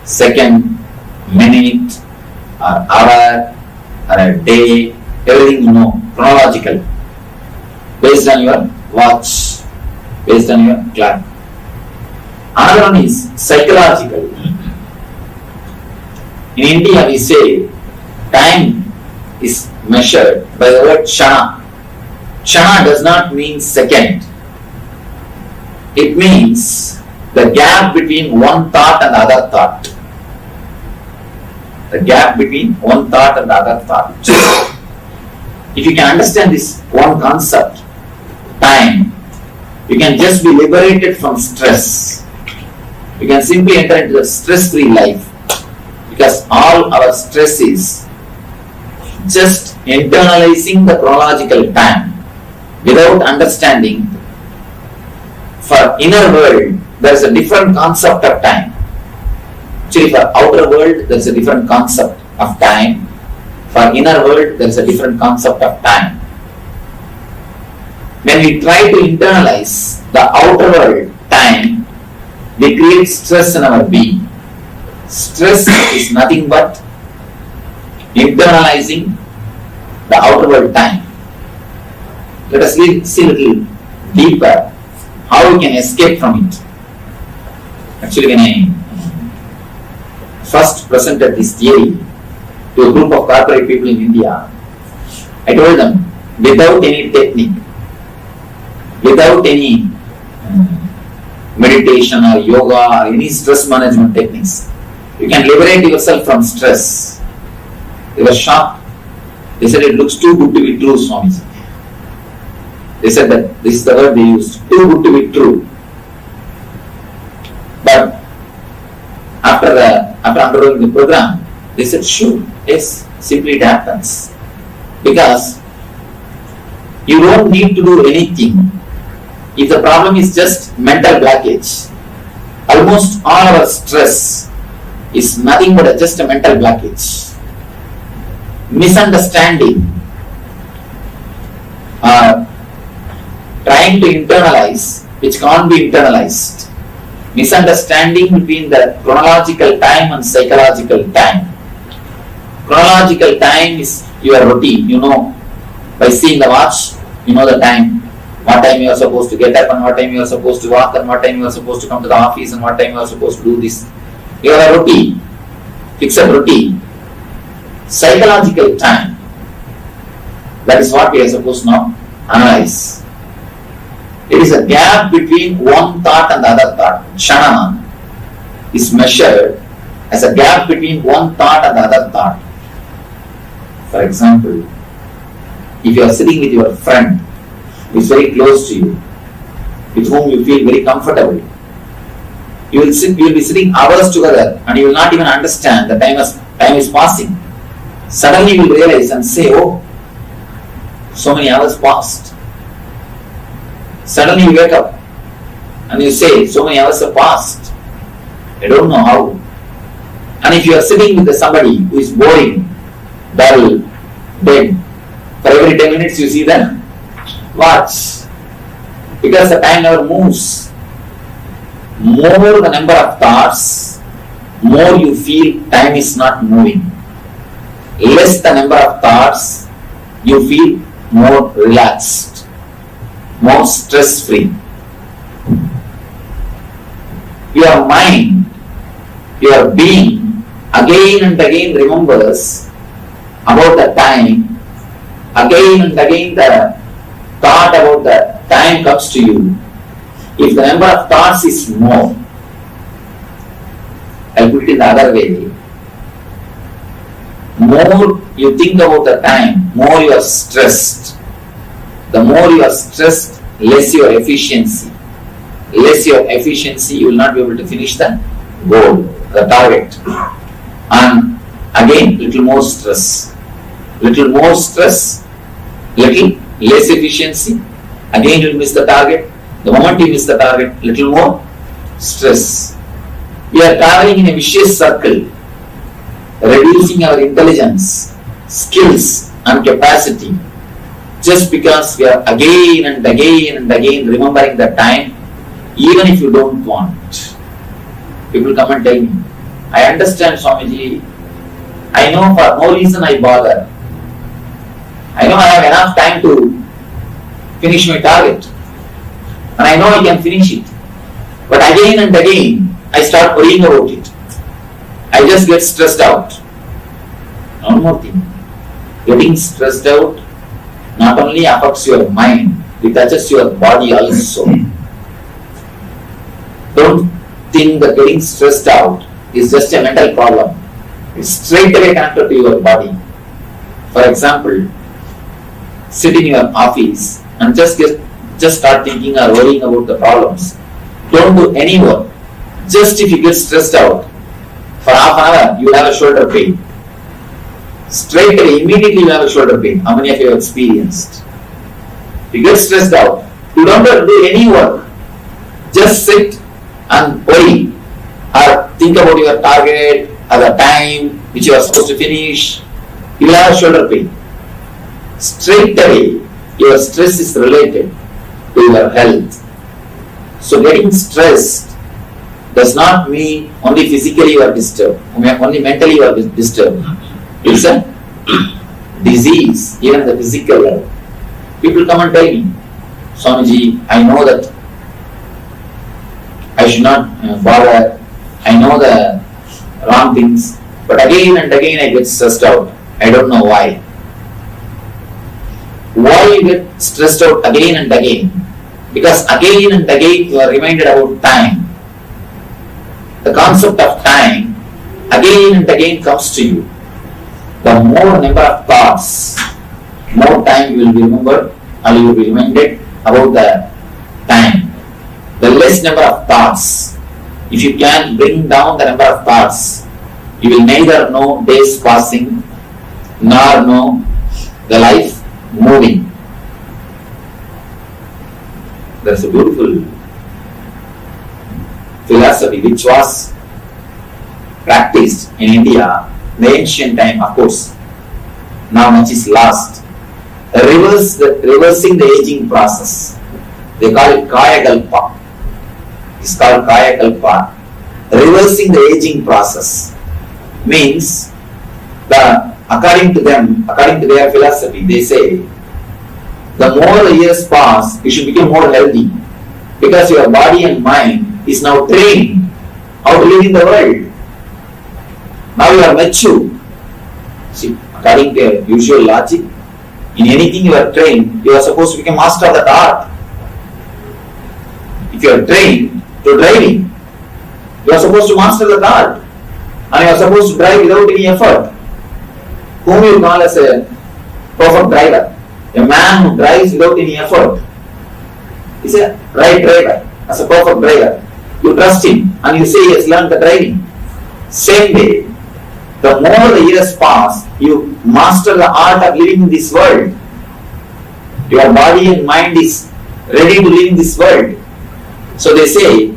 second, minute, or hour, or a day, everything you know, chronological, based on your watch, based on your clock. Another one is psychological. In India we say time is measured by the word kshana. Kshana does not mean second. It means the gap between one thought and the other thought. The gap between one thought and the other thought. If you can understand this one concept, time, you can just be liberated from stress. You can simply enter into the stress-free life, because all our stress is just internalizing the chronological time without understanding. For inner world, there is a different concept of time. Actually, for outer world, there is a different concept of time. For inner world, there is a different concept of time. When we try to internalize the outer world time, we create stress in our being. Stress is nothing but internalizing the outer world time. Let us see a little deeper how we can escape from it. Actually, when I first presented this theory to a group of corporate people in India, I told them, without any technique, without any meditation or yoga or any stress management techniques, you can liberate yourself from stress. They were shocked. They said, it looks too good to be true, Swamiji. They said that this is the word they used, too good to be true. But after undergoing the program, they said, sure, yes, simply it happens. Because you don't need to do anything. If the problem is just mental blockage, almost all our stress is nothing but just a mental blockage. Misunderstanding, trying to internalize which can't be internalized. Misunderstanding between the chronological time and psychological time. Chronological time is your routine. You know, by seeing the watch, you know the time. What time you are supposed to get up and what time you are supposed to walk and what time you are supposed to come to the office and what time you are supposed to do this. You have a routine, fixed routine. Psychological time, that is what we are supposed to now analyze. It is a gap between one thought and the other thought. Kshana is measured as a gap between one thought and the other thought. For example, if you are sitting with your friend who is very close to you, with whom you feel very comfortable, you will be sitting hours together and you will not even understand the time is passing. Suddenly you will realize and say, oh, so many hours passed. Suddenly you wake up and you say, so many hours have passed. I don't know how. And if you are sitting with somebody who is boring, dull, dead, for every 10 minutes you see them, watch. Because the time never moves. More the number of thoughts, more you feel time is not moving. Less the number of thoughts, you feel more relaxed, more stress-free. Your mind, your being, again and again remembers about the time, again and again the thought about the time comes to you. If the number of thoughts is more, I'll put it in the other way. More you think about the time, more you are stressed. The more you are stressed, less your efficiency. Less your efficiency, you will not be able to finish the goal, the target. And again, little more stress. Little more stress, little less efficiency. Again, you will miss the target. The moment you miss the target, little more stress. We are traveling in a vicious circle, reducing our intelligence, skills and capacity just because we are again and again and again remembering the time, even if you don't want. People come and tell me, I understand Swamiji, I know for no reason I bother. I know I have enough time to finish my target and I know I can finish it. But again and again I start worrying about it. I just get stressed out. One more thing. Getting stressed out not only affects your mind, it touches your body also. Don't think that getting stressed out is just a mental problem. It's straight away connected to your body. For example, sit in your office and just start thinking or worrying about the problems. Don't do any work. Just if you get stressed out, for half an hour you will have a shoulder pain. Straight away, immediately you have a shoulder pain. How many of you have experienced? You get stressed out. You don't have to do any work. Just sit and worry or think about your target or the time which you are supposed to finish. You will have a shoulder pain. Straight away, your stress is related to your health. So getting stressed does not mean only physically you are disturbed, only mentally you are disturbed. It's a disease, even at the physical level. People come and tell me, Swamiji, I know that I should not bother, I know the wrong things, but again and again I get stressed out. I don't know why. Why you get stressed out again and again? Because again and again you are reminded about time. The concept of time again and again comes to you. The more number of thoughts, more time you will be remembered or you will be reminded about the time. The less number of thoughts, if you can bring down the number of thoughts, you will neither know days passing nor know the life moving. That's a beautiful philosophy which was practiced in India in the ancient time, of course. Now much is lost. Reversing the aging process. They call it Kaya Kalpa. It's called Kaya Kalpa. Reversing the aging process means the according to them, according to their philosophy, they say, the more the years pass, you should become more healthy. Because your body and mind is now trained how to live in the world. Now you are mature. See, according to your usual logic, in anything you are trained, you are supposed to become master of that art. If you are trained to driving, you are supposed to master that art. And you are supposed to drive without any effort. Whom you call as a perfect driver? A man who drives without any effort is a right driver, as a perfect driver. You trust him and you say he has learned the driving. Same way, the more the years pass, you master the art of living in this world. Your body and mind is ready to live in this world. So they say,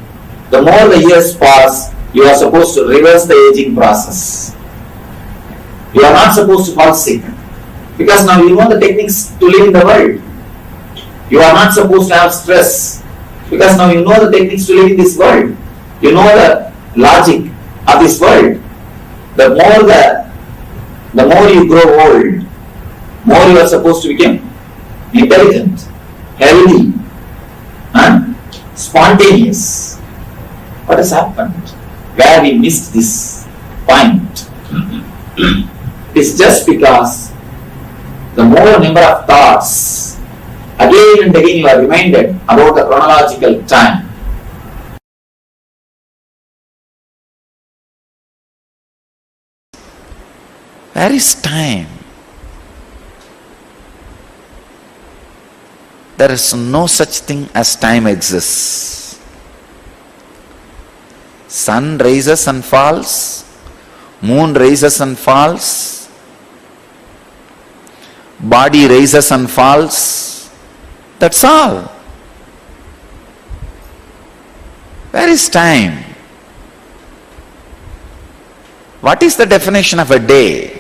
the more the years pass, you are supposed to reverse the aging process. You are not supposed to fall sick. Because now you know the techniques to live in the world. You are not supposed to have stress. Because now you know the techniques to live in this world. You know the logic of this world. The more you grow old, more you are supposed to become intelligent, healthy, and spontaneous. What has happened? Where we missed this point? It's just because the more number of thoughts, again and again you are reminded about the chronological time. Where is time? There is no such thing as time exists. Sun rises and falls, moon rises and falls, body rises and falls. That's all. Where is time? What is the definition of a day?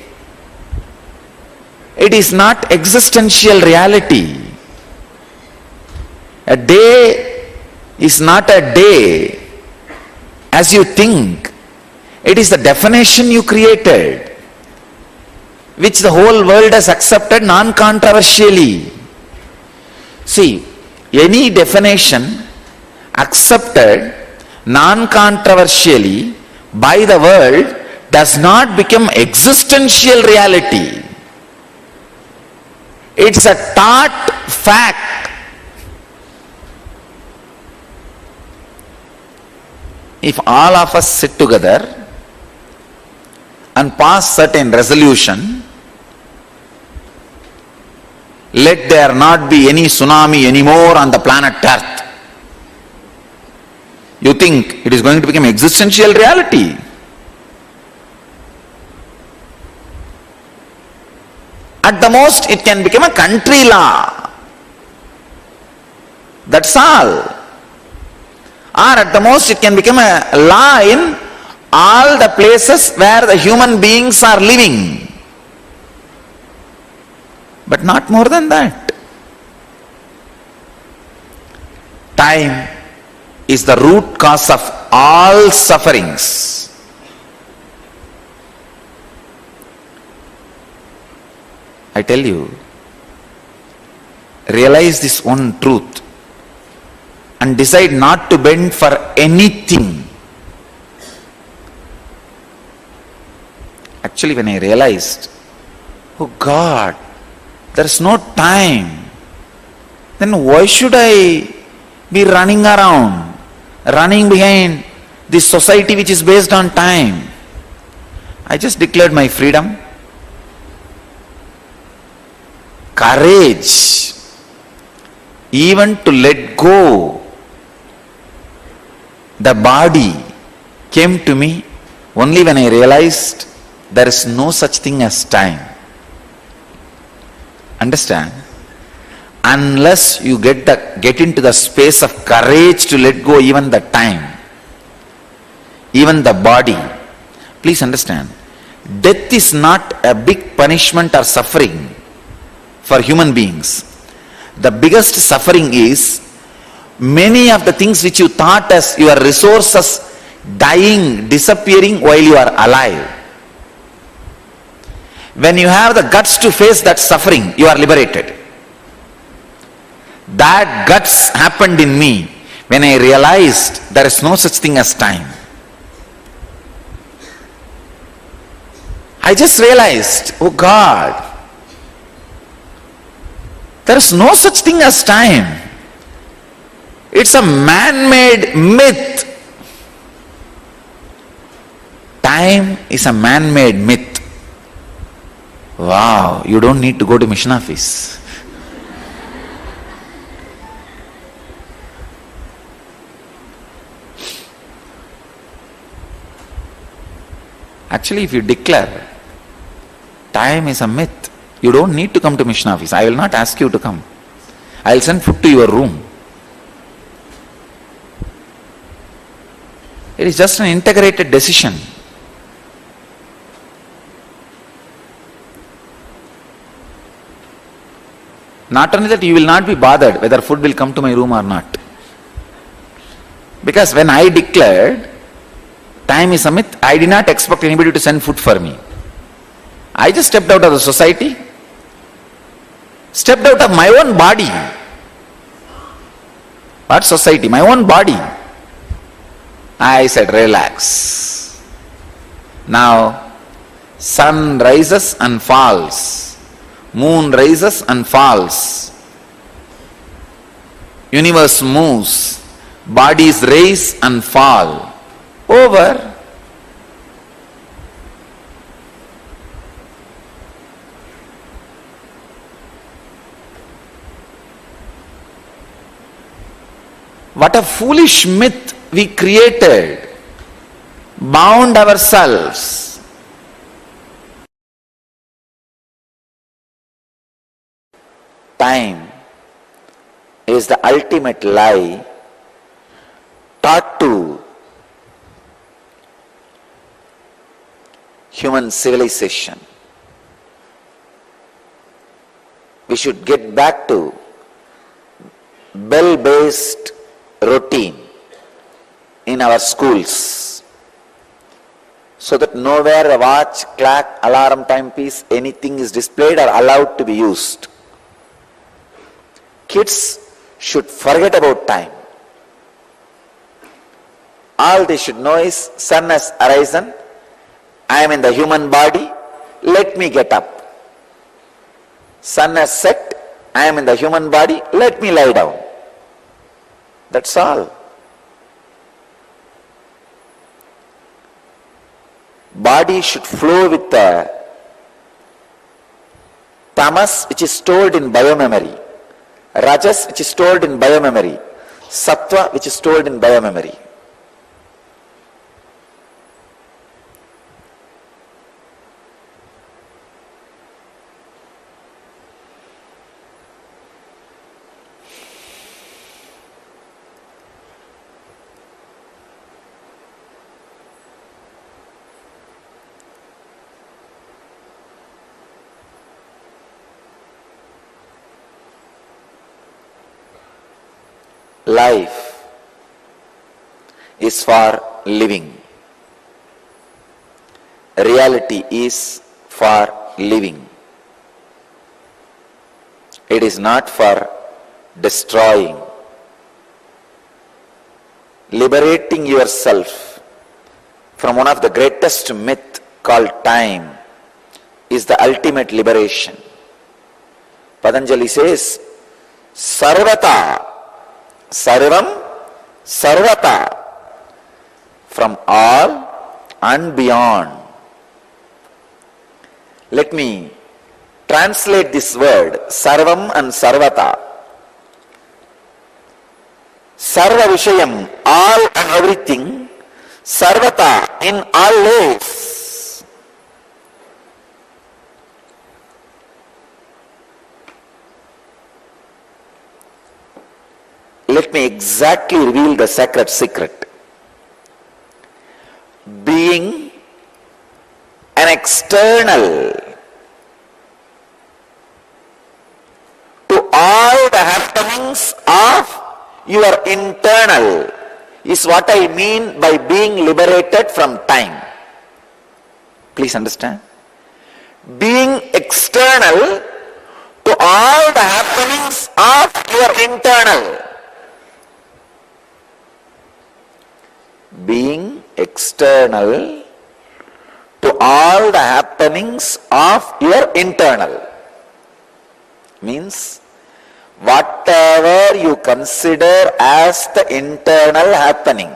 It is not existential reality. A day is not a day as you think. It is the definition you created, which the whole world has accepted non-controversially. See, any definition accepted non-controversially by the world does not become existential reality. It's a taught fact. If all of us sit together and pass certain resolution, let there not be any tsunami anymore on the planet Earth, you think it is going to become existential reality? At the most, it can become a country law. That's all. Or at the most, it can become a law in all the places where the human beings are living. But not more than that. Time is the root cause of all sufferings. I tell you, realize this one truth and decide not to bend for anything. Actually, when I realized, oh God, there is no time, then why should I be running around, running behind this society which is based on time? I just declared my freedom. Courage, even to let go. The body came to me only when I realized there is no such thing as time. Understand? Unless you get into the space of courage to let go even the time, even the body. Please understand, death is not a big punishment or suffering for human beings. The biggest suffering is many of the things which you thought as your resources dying, disappearing while you are alive. When you have the guts to face that suffering, you are liberated. That guts happened in me when I realized there is no such thing as time. I just realized, oh God, there is no such thing as time. It's a man-made myth. Time is a man-made myth. Wow, you don't need to go to mission office. Actually, if you declare time is a myth, you don't need to come to mission office. I will not ask you to come. I will send food to your room. It is just an integrated decision. Not only that, you will not be bothered whether food will come to my room or not. Because when I declared time is a myth, I did not expect anybody to send food for me. I just stepped out of the society, stepped out of my own body. What society? My own body. I said, relax. Now, sun rises and falls. Moon rises and falls. Universe moves. Bodies rise and fall. Over. What a foolish myth we created, bound ourselves. Time is the ultimate lie taught to human civilization. We should get back to bell-based routine in our schools, so that nowhere a watch, clock, alarm, timepiece, anything is displayed or allowed to be used. Kids should forget about time. All they should know is, sun has arisen, I am in the human body, let me get up. Sun has set, I am in the human body, let me lie down. That's all. Body should flow with the tamas, which is stored in biomemory, rajas, which is stored in biomemory, sattva, which is stored in biomemory. Life is for living. Reality is for living. It is not for destroying. Liberating yourself from one of the greatest myths called time is the ultimate liberation. Patanjali says, Sarvata, Sarvam, Sarvata, from all and beyond. Let me translate this word, Sarvam and Sarvata. Sarva Vishayam, all and everything, Sarvata, in all ways. Let me exactly reveal the sacred secret. Being an external to all the happenings of your internal is what I mean by being liberated from time. Please understand. being external to all the happenings of your internal. Being external to all the happenings of your internal means whatever you consider as the internal happening.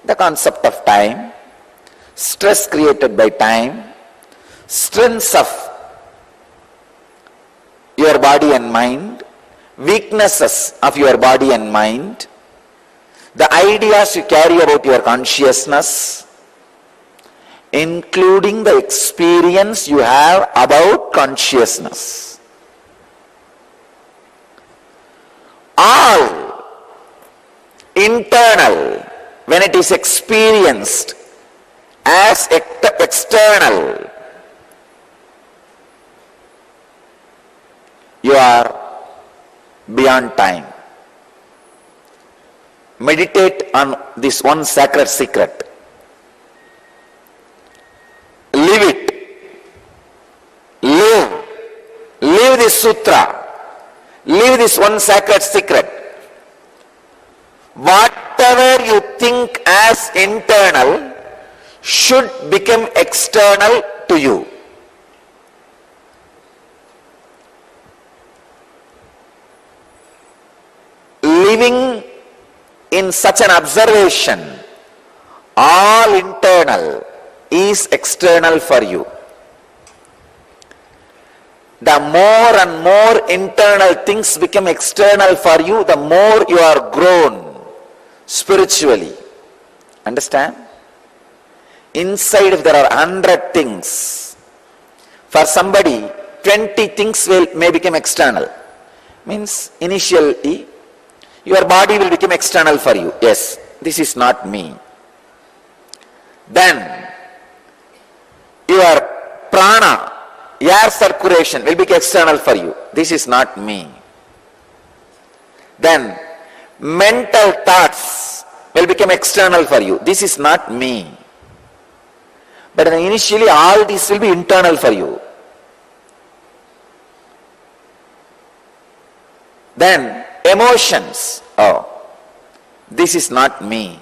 The concept of time, stress created by time, strengths of your body and mind, weaknesses of your body and mind, the ideas you carry about your consciousness, including the experience you have about consciousness. All internal, when it is experienced as external, you are beyond time. Meditate on this one sacred secret. Live it. Live this sutra. Live this one sacred secret. Whatever you think as internal should become external to you. Living in such an observation, all internal is external for you. The more and more internal things become external for you, the more you are grown spiritually. Understand? Inside, if there are 100 things, for somebody 20 things may become external. Means initially your body will become external for you. Yes, this is not me. Then your prana, air circulation will become external for you. This is not me. Then mental thoughts will become external for you. This is not me. But initially all this will be internal for you. Then emotions. Oh, this is not me.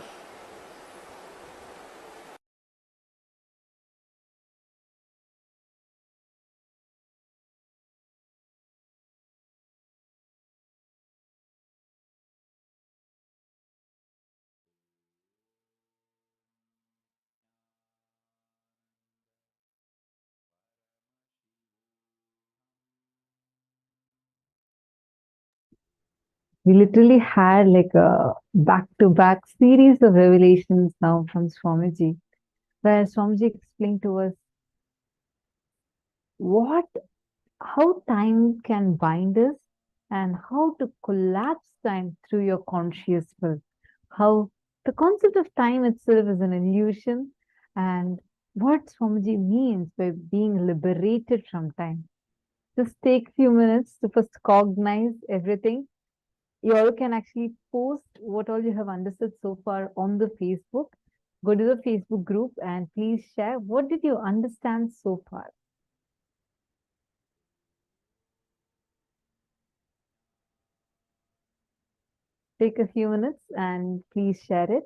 We literally had like a back-to-back series of revelations now from Swamiji, where Swamiji explained to us how time can bind us and how to collapse time through your conscious will. How the concept of time itself is an illusion, and what Swamiji means by being liberated from time. Just take a few minutes to first cognize everything. You all can actually post what all you have understood so far on the Facebook. Go to the Facebook group and please share what did you understand so far. Take a few minutes and please share it.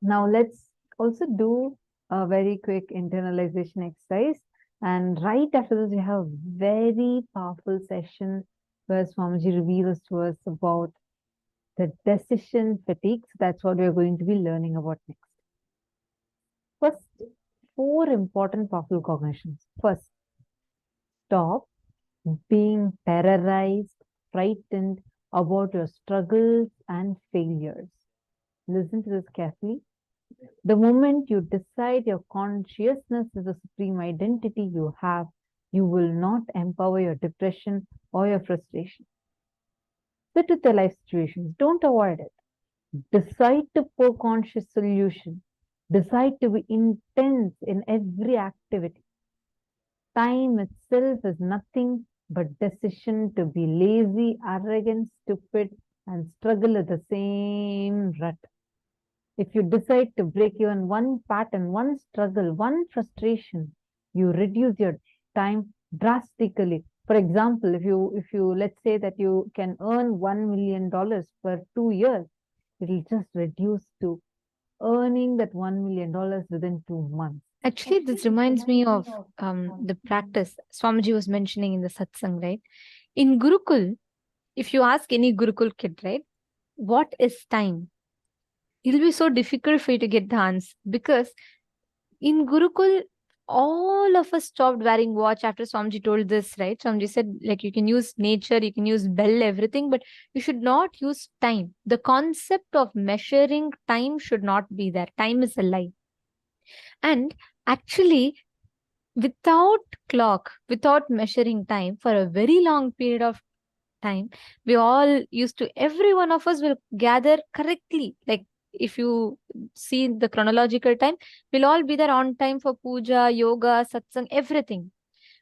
Now let's also do a very quick internalization exercise. And right after this, we have a very powerful session where Swamiji reveals to us about the decision fatigue. So that's what we're going to be learning about next. First, 4 important powerful cognitions. First, stop being terrorized, frightened about your struggles and failures. Listen to this carefully. The moment you decide your consciousness is the supreme identity you have, you will not empower your depression or your frustration. Sit with the life situations. Don't avoid it. Decide to pour conscious solution. Decide to be intense in every activity. Time itself is nothing but decision to be lazy, arrogant, stupid, and struggle with the same rut. If you decide to break even one pattern, one struggle, one frustration, you reduce your time drastically. For example, if you let's say that you can earn $1 million for 2 years, it will just reduce to earning that $1 million within 2 months. Actually, this reminds me of the practice Swamiji was mentioning in the satsang, right? In Gurukul, if you ask any Gurukul kid, right, what is time? It'll be so difficult for you to get the answer, because in Gurukul, all of us stopped wearing watch after Swamiji told this, right? Swamiji said, like, you can use nature, you can use bell, everything, but you should not use time. The concept of measuring time should not be there. Time is a lie. And actually, without clock, without measuring time for a very long period of time, we all used to, every one of us will gather correctly. Like, if you see the chronological time, we'll all be there on time for puja, yoga, satsang, everything.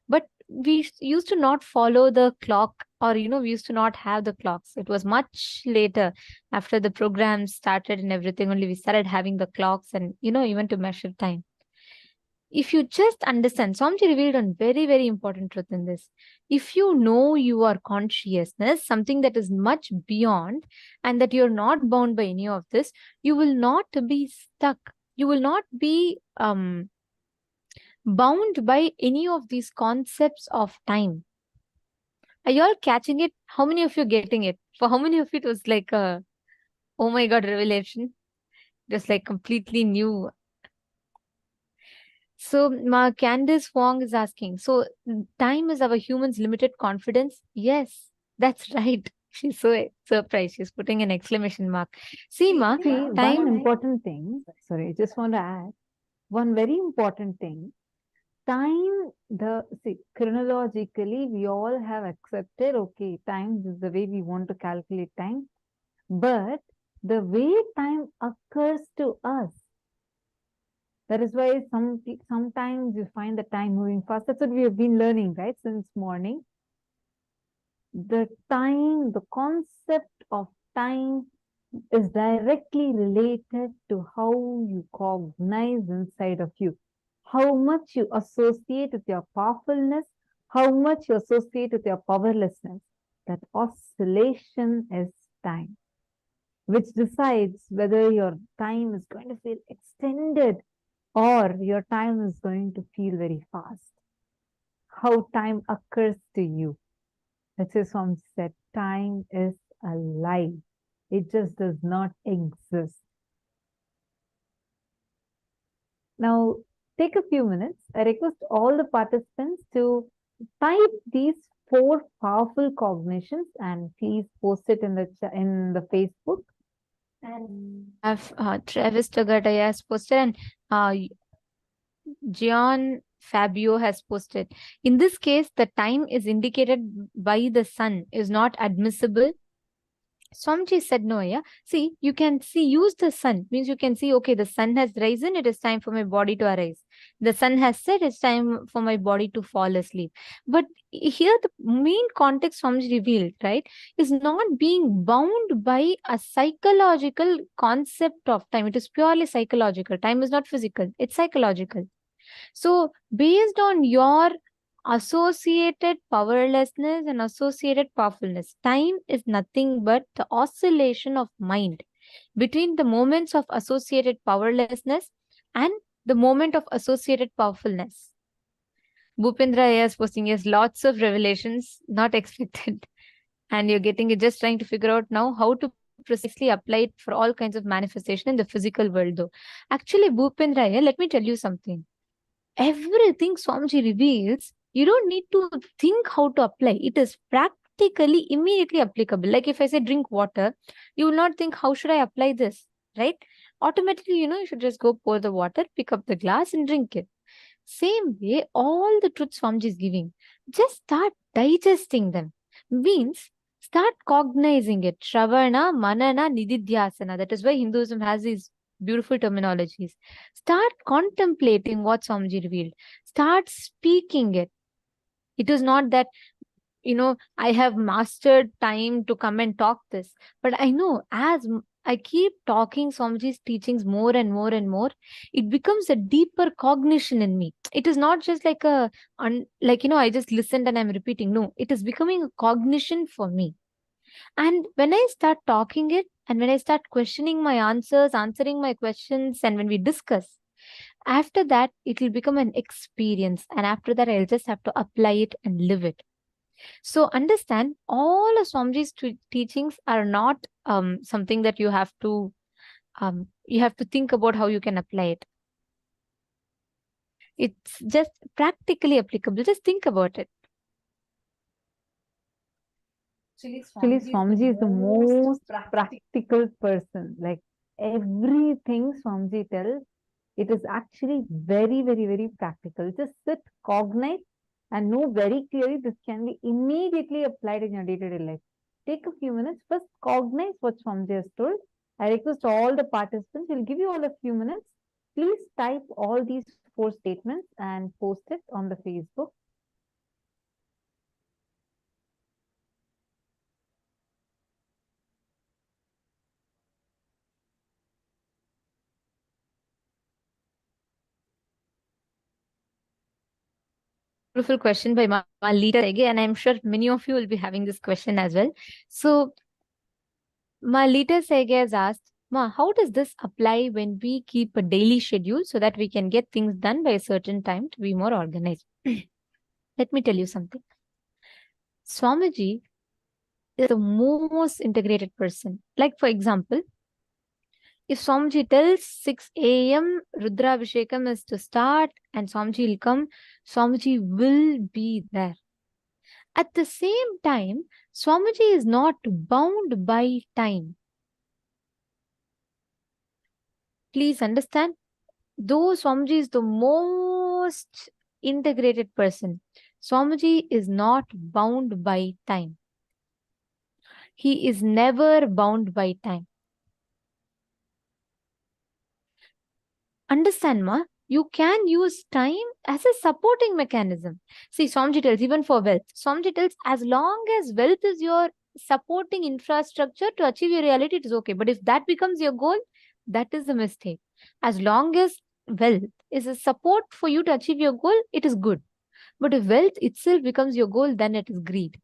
But we used to not follow the clock, or, we used to not have the clocks. It was much later, after the program started and everything, only we started having the clocks and, even to measure time. If you just understand, Swamiji revealed a very, very important truth in this. If you know your consciousness, something that is much beyond, and that you're not bound by any of this, you will not be stuck. You will not be bound by any of these concepts of time. Are you all catching it? How many of you are getting it? For how many of you it was like a, oh my God, revelation? Just like completely new. So, Candice Wong is asking, so time is our humans' limited confidence? Yes, that's right. She's so surprised. She's putting an exclamation mark. See, time. One important thing, sorry, I just want to add one very important thing. Time, chronologically, we all have accepted, okay, time is the way we want to calculate time. But the way time occurs to us, that is why sometimes you find the time moving fast. That's what we have been learning, right, since morning. The time, the concept of time is directly related to how you cognize inside of you. How much you associate with your powerfulness, how much you associate with your powerlessness. That oscillation is time, which decides whether your time is going to feel extended or your time is going to feel very fast. How time occurs to you. That's why Swami said, time is a lie. It just does not exist. Now, take a few minutes. I request all the participants to type these 4 powerful cognitions and please post it in the Facebook. And Travis Tagataya has posted, and Gian Fabio has posted. In this case, the time is indicated by the sun is not admissible. Swamiji said no, yeah. See, you can use the sun. Means you can see, okay, the sun has risen, it is time for my body to arise. The sun has set, it's time for my body to fall asleep. But here the main context Swamiji revealed, right, is not being bound by a psychological concept of time. It is purely psychological. Time is not physical, it's psychological. So based on your associated powerlessness and associated powerfulness, time is nothing but the oscillation of mind between the moments of associated powerlessness and the moment of associated powerfulness. Bhupendra is posting, yes, lots of revelations, not expected. And you're getting it, just trying to figure out now how to precisely apply it for all kinds of manifestation in the physical world though. Actually, Bhupendra, let me tell you something. Everything Swamiji reveals, you don't need to think how to apply. It is practically immediately applicable. Like if I say drink water, you will not think how should I apply this, right? Automatically, you should just go pour the water, pick up the glass and drink it. Same way, all the truths Swamiji is giving, just start digesting them. Means start cognizing it. Shravana, Manana, Nididhyasana. That is why Hinduism has these beautiful terminologies. Start contemplating what Swamiji revealed. Start speaking it. It is not that I have mastered time to come and talk this. But I know as I keep talking Swamiji's teachings more and more and more, it becomes a deeper cognition in me. It is not just like I just listened and I'm repeating. No, it is becoming a cognition for me. And when I start talking it, and when I start questioning my answers, answering my questions, and when we discuss, after that, it will become an experience. And after that, I'll just have to apply it and live it. So understand, all of Swamiji's teachings are not something that you have to think about how you can apply it. It's just practically applicable. Just think about it. Actually, Swamiji is the most practical person. Like everything Swamiji tells, it is actually very, very, very practical. Just sit, cognize, and know very clearly this can be immediately applied in your day-to-day life. Take a few minutes, first cognize what Swamiji has told. I request all the participants, we'll give you all a few minutes. Please type all these 4 statements and post it on the Facebook. Beautiful question by my leader again, and I'm sure many of you will be having this question as well. So, my leader Sege has asked, Ma, how does this apply when we keep a daily schedule so that we can get things done by a certain time to be more organized? Let me tell you something. Swamiji is the most integrated person. Like, for example, if Swamiji tells 6 a.m. Rudrabhishekam is to start and Swamiji will come, Swamiji will be there. At the same time, Swamiji is not bound by time. Please understand, though Swamiji is the most integrated person, Swamiji is not bound by time. He is never bound by time. Understand, Ma? You can use time as a supporting mechanism. See, Swamiji tells, even for wealth, Swamiji tells, as long as wealth is your supporting infrastructure to achieve your reality, it is okay. But if that becomes your goal, that is a mistake. As long as wealth is a support for you to achieve your goal, it is good. But if wealth itself becomes your goal, then it is greed.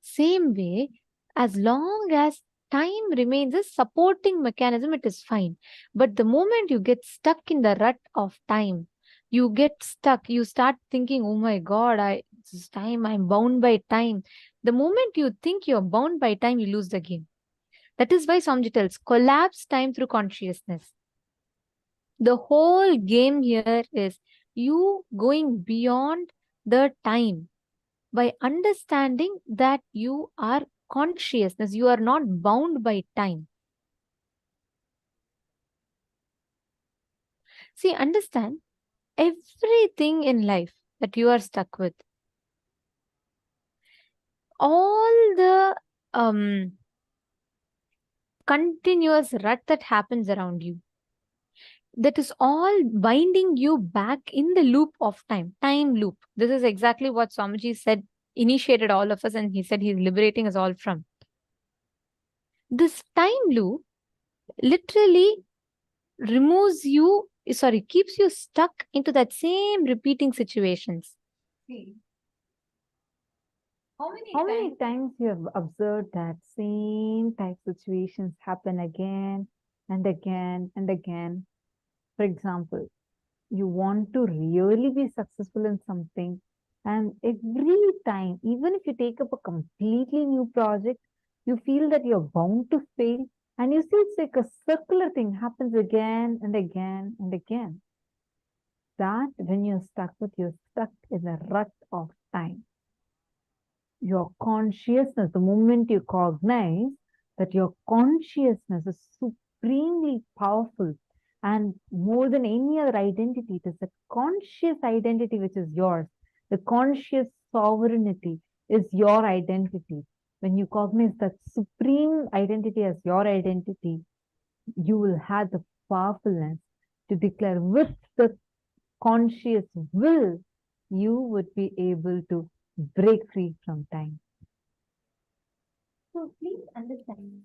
Same way, as long as time remains a supporting mechanism, it is fine. But the moment you get stuck in the rut of time, you get stuck, you start thinking, oh my God, this time, I'm bound by time. The moment you think you're bound by time, you lose the game. That is why Swamiji tells, collapse time through consciousness. The whole game here is you going beyond the time by understanding that you are consciousness, you are not bound by time. See, understand, everything in life that you are stuck with, all the continuous rut that happens around you, that is all binding you back in the loop of time loop. This is exactly what Swamiji said, initiated all of us, and he said he's liberating us all from. This time loop literally keeps you stuck into that same repeating situations. See, how many times you have observed that same type situations happen again and again and again? For example, you want to really be successful in something, and every time, even if you take up a completely new project, you feel that you're bound to fail, and you see it's like a circular thing happens again and again and again. That when you're stuck in the rut of time. Your consciousness, the moment you cognize that your consciousness is supremely powerful, and more than any other identity, it is the conscious identity which is yours. The conscious sovereignty is your identity. When you cognize that supreme identity as your identity, you will have the powerfulness to declare with the conscious will, you would be able to break free from time. So please understand.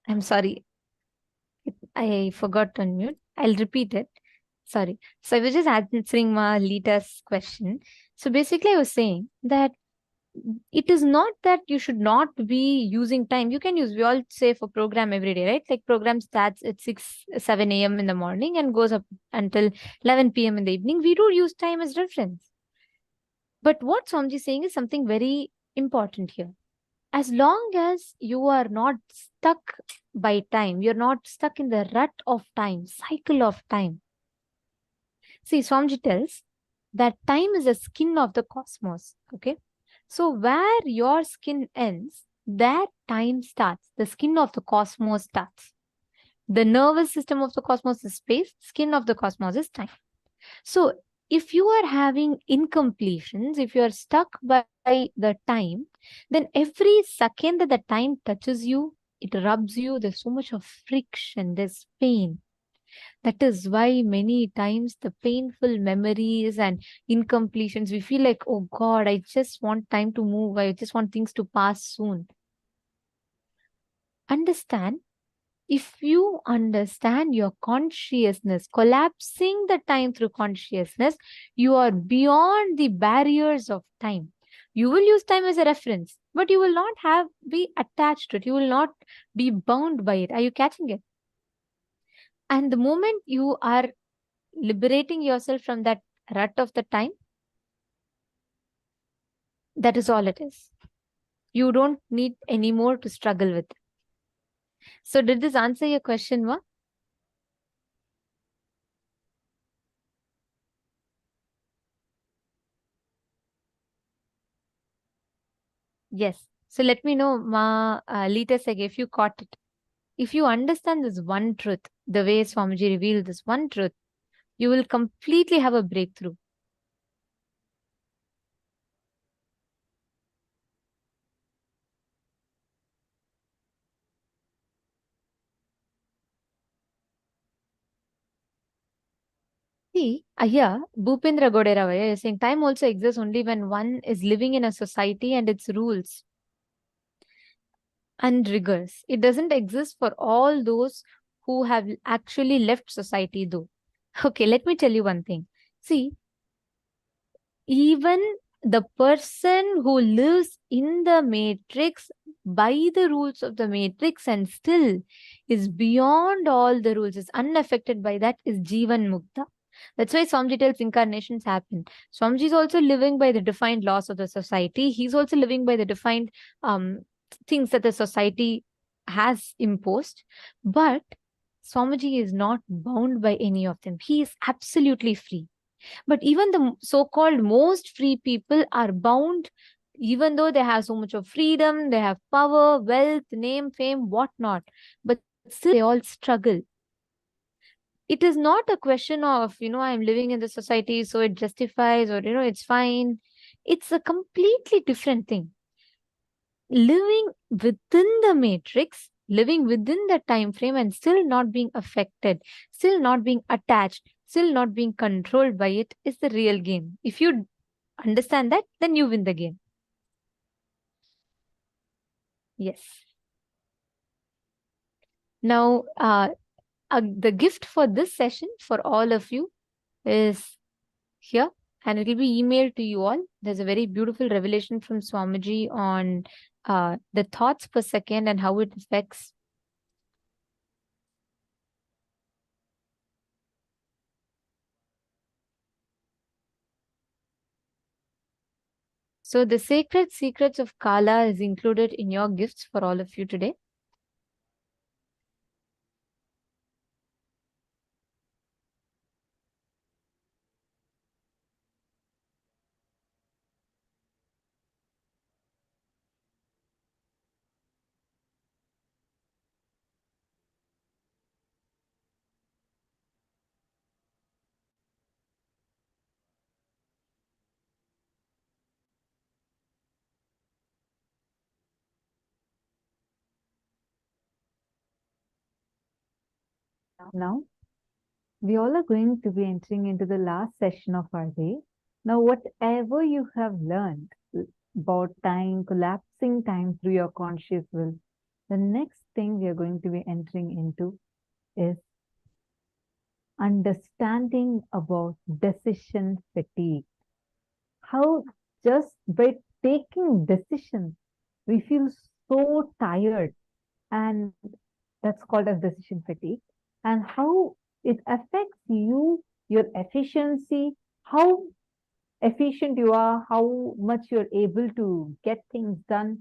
I'm sorry. I forgot to unmute. I'll repeat it. Sorry. So I was just answering Lita's question. So basically, I was saying that it is not that you should not be using time. You can use, we all say for program every day, right? Like program starts at 6, 7 a.m. in the morning and goes up until 11 p.m. in the evening. We do use time as reference. But what Swamiji is saying is something very important here. As long as you are not stuck by time, you're not stuck in the rut of time, cycle of time. See, Swamiji tells that time is the skin of the cosmos. Okay. So where your skin ends, there time starts. The skin of the cosmos starts. The nervous system of the cosmos is space, skin of the cosmos is time. So if you are having incompletions, if you are stuck by the time, then every second that the time touches you, it rubs you, there's so much of friction, there's pain. That is why many times the painful memories and incompletions, we feel like, oh God, I just want time to move. I just want things to pass soon. Understand, if you understand your consciousness, collapsing the time through consciousness, you are beyond the barriers of time. You will use time as a reference, but you will not be attached to it. You will not be bound by it. Are you catching it? And the moment you are liberating yourself from that rut of the time, that is all it is. You don't need any more to struggle with. So did this answer your question, Ma? Yes. So let me know, Ma, Lita Sege, if you caught it. If you understand this one truth, the way Swamiji revealed this one truth, you will completely have a breakthrough. See, here, Bhupendra Goderavaya is saying time also exists only when one is living in a society and its rules and rigors. It doesn't exist for all those who have actually left society though. Okay, let me tell you one thing. See, even the person who lives in the matrix by the rules of the matrix and still is beyond all the rules, is unaffected by that, is Jivan Mukta. That's why Swamiji tells incarnations happen. Swamiji is also living by the defined laws of the society. He's also living by the defined things that the society has imposed. But Swamiji is not bound by any of them. He is absolutely free. But even the so-called most free people are bound, even though they have so much of freedom, they have power, wealth, name, fame, whatnot. But still they all struggle. It is not a question of, I'm living in the society, so it justifies, or, it's fine. It's a completely different thing. Living within the matrix, living within the time frame and still not being affected, still not being attached, still not being controlled by it is the real game. If you understand that, then you win the game. Yes. Now, the gift for this session for all of you is here, and it will be emailed to you all. There's a very beautiful revelation from Swamiji on the thoughts per second and how it affects. So the sacred secrets of Kala is included in your gifts for all of you today. Now, we all are going to be entering into the last session of our day. Now, whatever you have learned about time, collapsing time through your conscious will, the next thing we are going to be entering into is understanding about decision fatigue. How just by taking decisions, we feel so tired, and that's called as decision fatigue, and how it affects you, your efficiency, how efficient you are, how much you're able to get things done,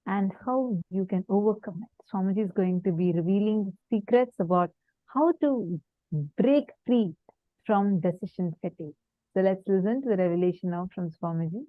and how you can overcome it. Swamiji is going to be revealing secrets about how to break free from decision fatigue. So let's listen to the revelation now from Swamiji.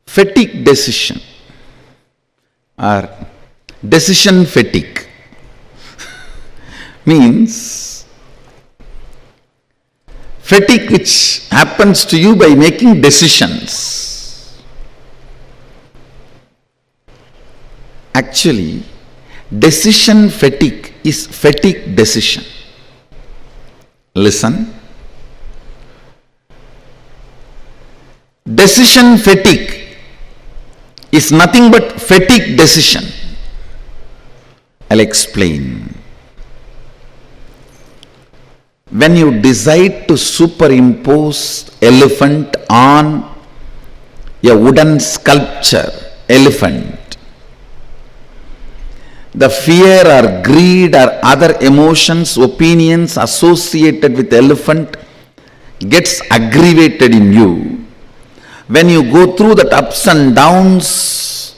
Fatigue decision or decision fatigue means fatigue which happens to you by making decisions. Actually, decision fatigue is fatigue decision. Listen. Decision fatigue is nothing but fatigue decision. I'll explain. When you decide to superimpose elephant on a wooden sculpture, elephant, the fear or greed or other emotions, opinions associated with elephant gets aggravated in you. When you go through that ups and downs,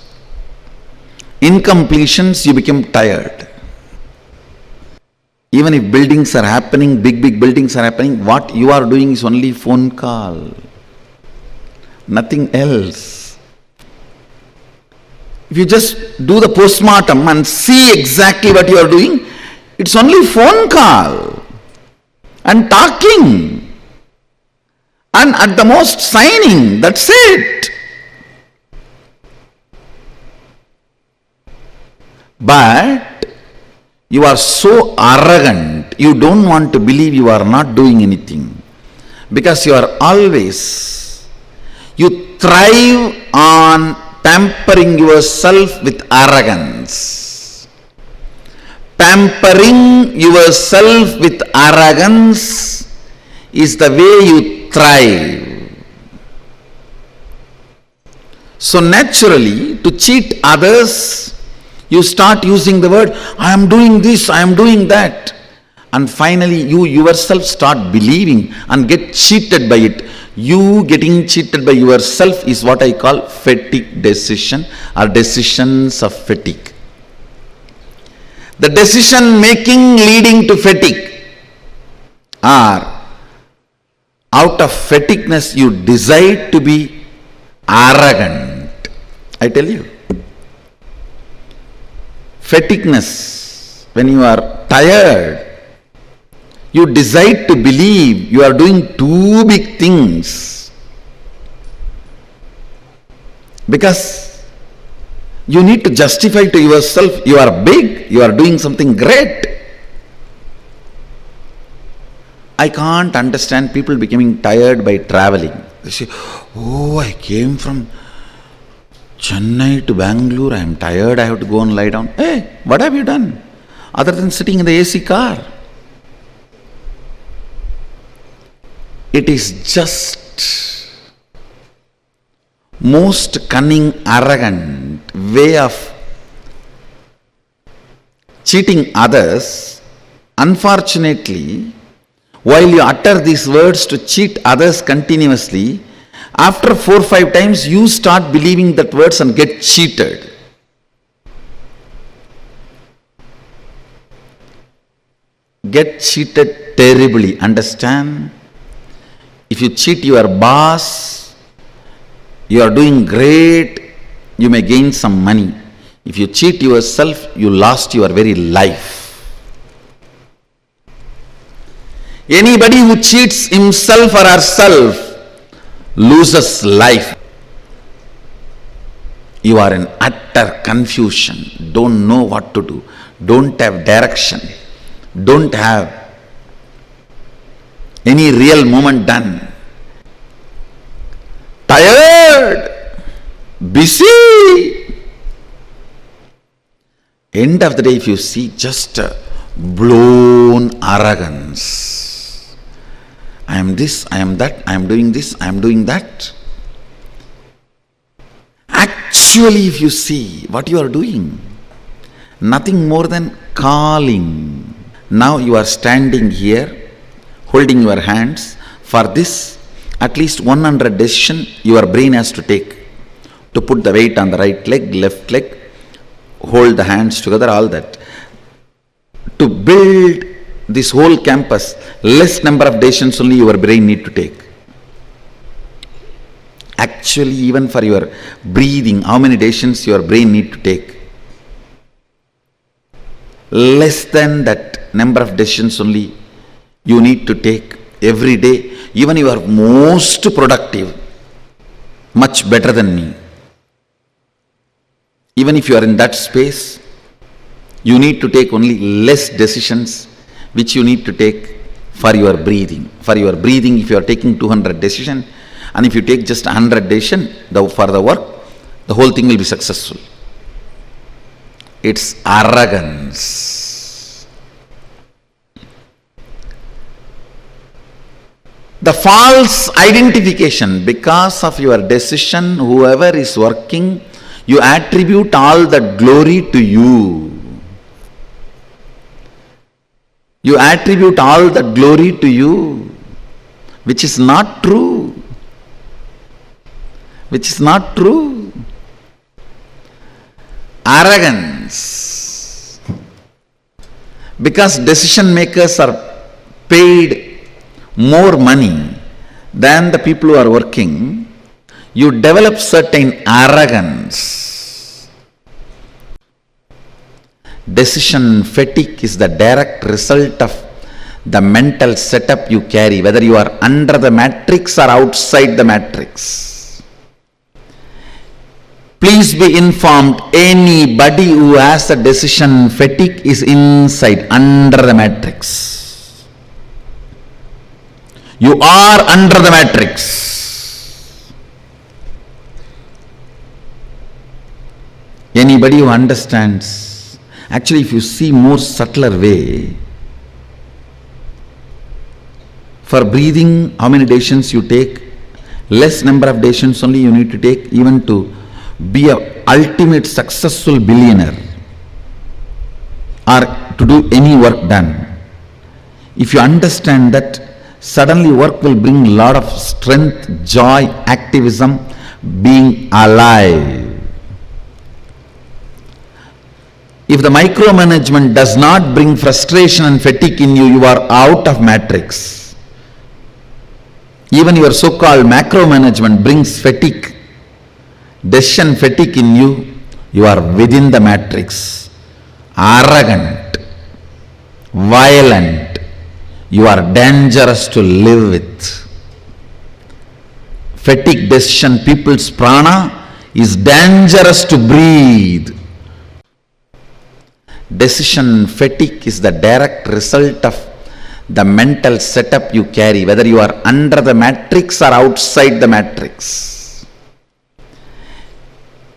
incompletions, you become tired. Even if buildings are happening, big buildings are happening, what you are doing is only phone call, nothing else. If you just do the postmortem and see exactly what you are doing, it's only phone call and talking. And at the most signing, that's it. But you are so arrogant, you don't want to believe you are not doing anything. Because you are always, you thrive on pampering yourself with arrogance. Pampering yourself with arrogance is the way you thrive. So naturally, to cheat others, you start using the word, I am doing this, I am doing that. And finally, you yourself start believing and get cheated by it. You getting cheated by yourself is what I call fatigue decision or decisions of fatigue. The decision making leading to fatigue are out of fatigueness you decide to be arrogant. I tell you. Fatigueness, when you are tired, you decide to believe you are doing too big things. Because you need to justify to yourself you are big, you are doing something great. I can't understand people becoming tired by traveling. They say, oh, I came from Chennai to Bangalore, I am tired, I have to go and lie down. Hey, what have you done? Other than sitting in the AC car. It is just most cunning, arrogant way of cheating others. Unfortunately, while you utter these words to cheat others continuously, after 4 or 5 times you start believing that words and get cheated. Get cheated terribly, understand? If you cheat your boss, you are doing great, you may gain some money. If you cheat yourself, you lost your very life. Anybody who cheats himself or herself loses life. You are in utter confusion, don't know what to do, don't have direction, don't have any real movement done. Tired, busy. End of the day, if you see, just blown arrogance. I am this, I am that, I am doing this, I am doing that. Actually, if you see what you are doing, nothing more than calling. Now you are standing here, holding your hands. For this, at least 100 decisions your brain has to take. To put the weight on the right leg, left leg, hold the hands together, all that. To build this whole campus, less number of decisions only your brain need to take. Actually, even for your breathing, how many decisions your brain need to take? Less than that number of decisions only you need to take every day. Even you are most productive, much better than me. Even if you are in that space, you need to take only less decisions which you need to take for your breathing. For your breathing, if you are taking 200 decisions, and if you take just 100 decisions for the work, the whole thing will be successful. It's arrogance. The false identification, because of your decision, whoever is working, you attribute all the glory to you. You attribute all the glory to you, which is not true. Which is not true. Arrogance. Because decision makers are paid more money than the people who are working, you develop certain arrogance. Decision fatigue is the direct result of the mental setup you carry, whether you are under the matrix or outside the matrix. Please be informed, anybody who has a decision fatigue is inside, under the matrix. You are under the matrix. Anybody who understands, actually if you see more subtler way, for breathing, how many decisions you take? Less number of decisions only you need to take, even to be an ultimate successful billionaire or to do any work done. If you understand that, suddenly work will bring a lot of strength, joy, activism, being alive. If the micromanagement does not bring frustration and fatigue in you, you are out of matrix. Even your so-called macromanagement brings fatigue, decision fatigue in you, you are within the matrix. Arrogant, violent, you are dangerous to live with. Fatigue decision, people's prana is dangerous to breathe. Decision fatigue is the direct result of the mental setup you carry, whether you are under the matrix or outside the matrix.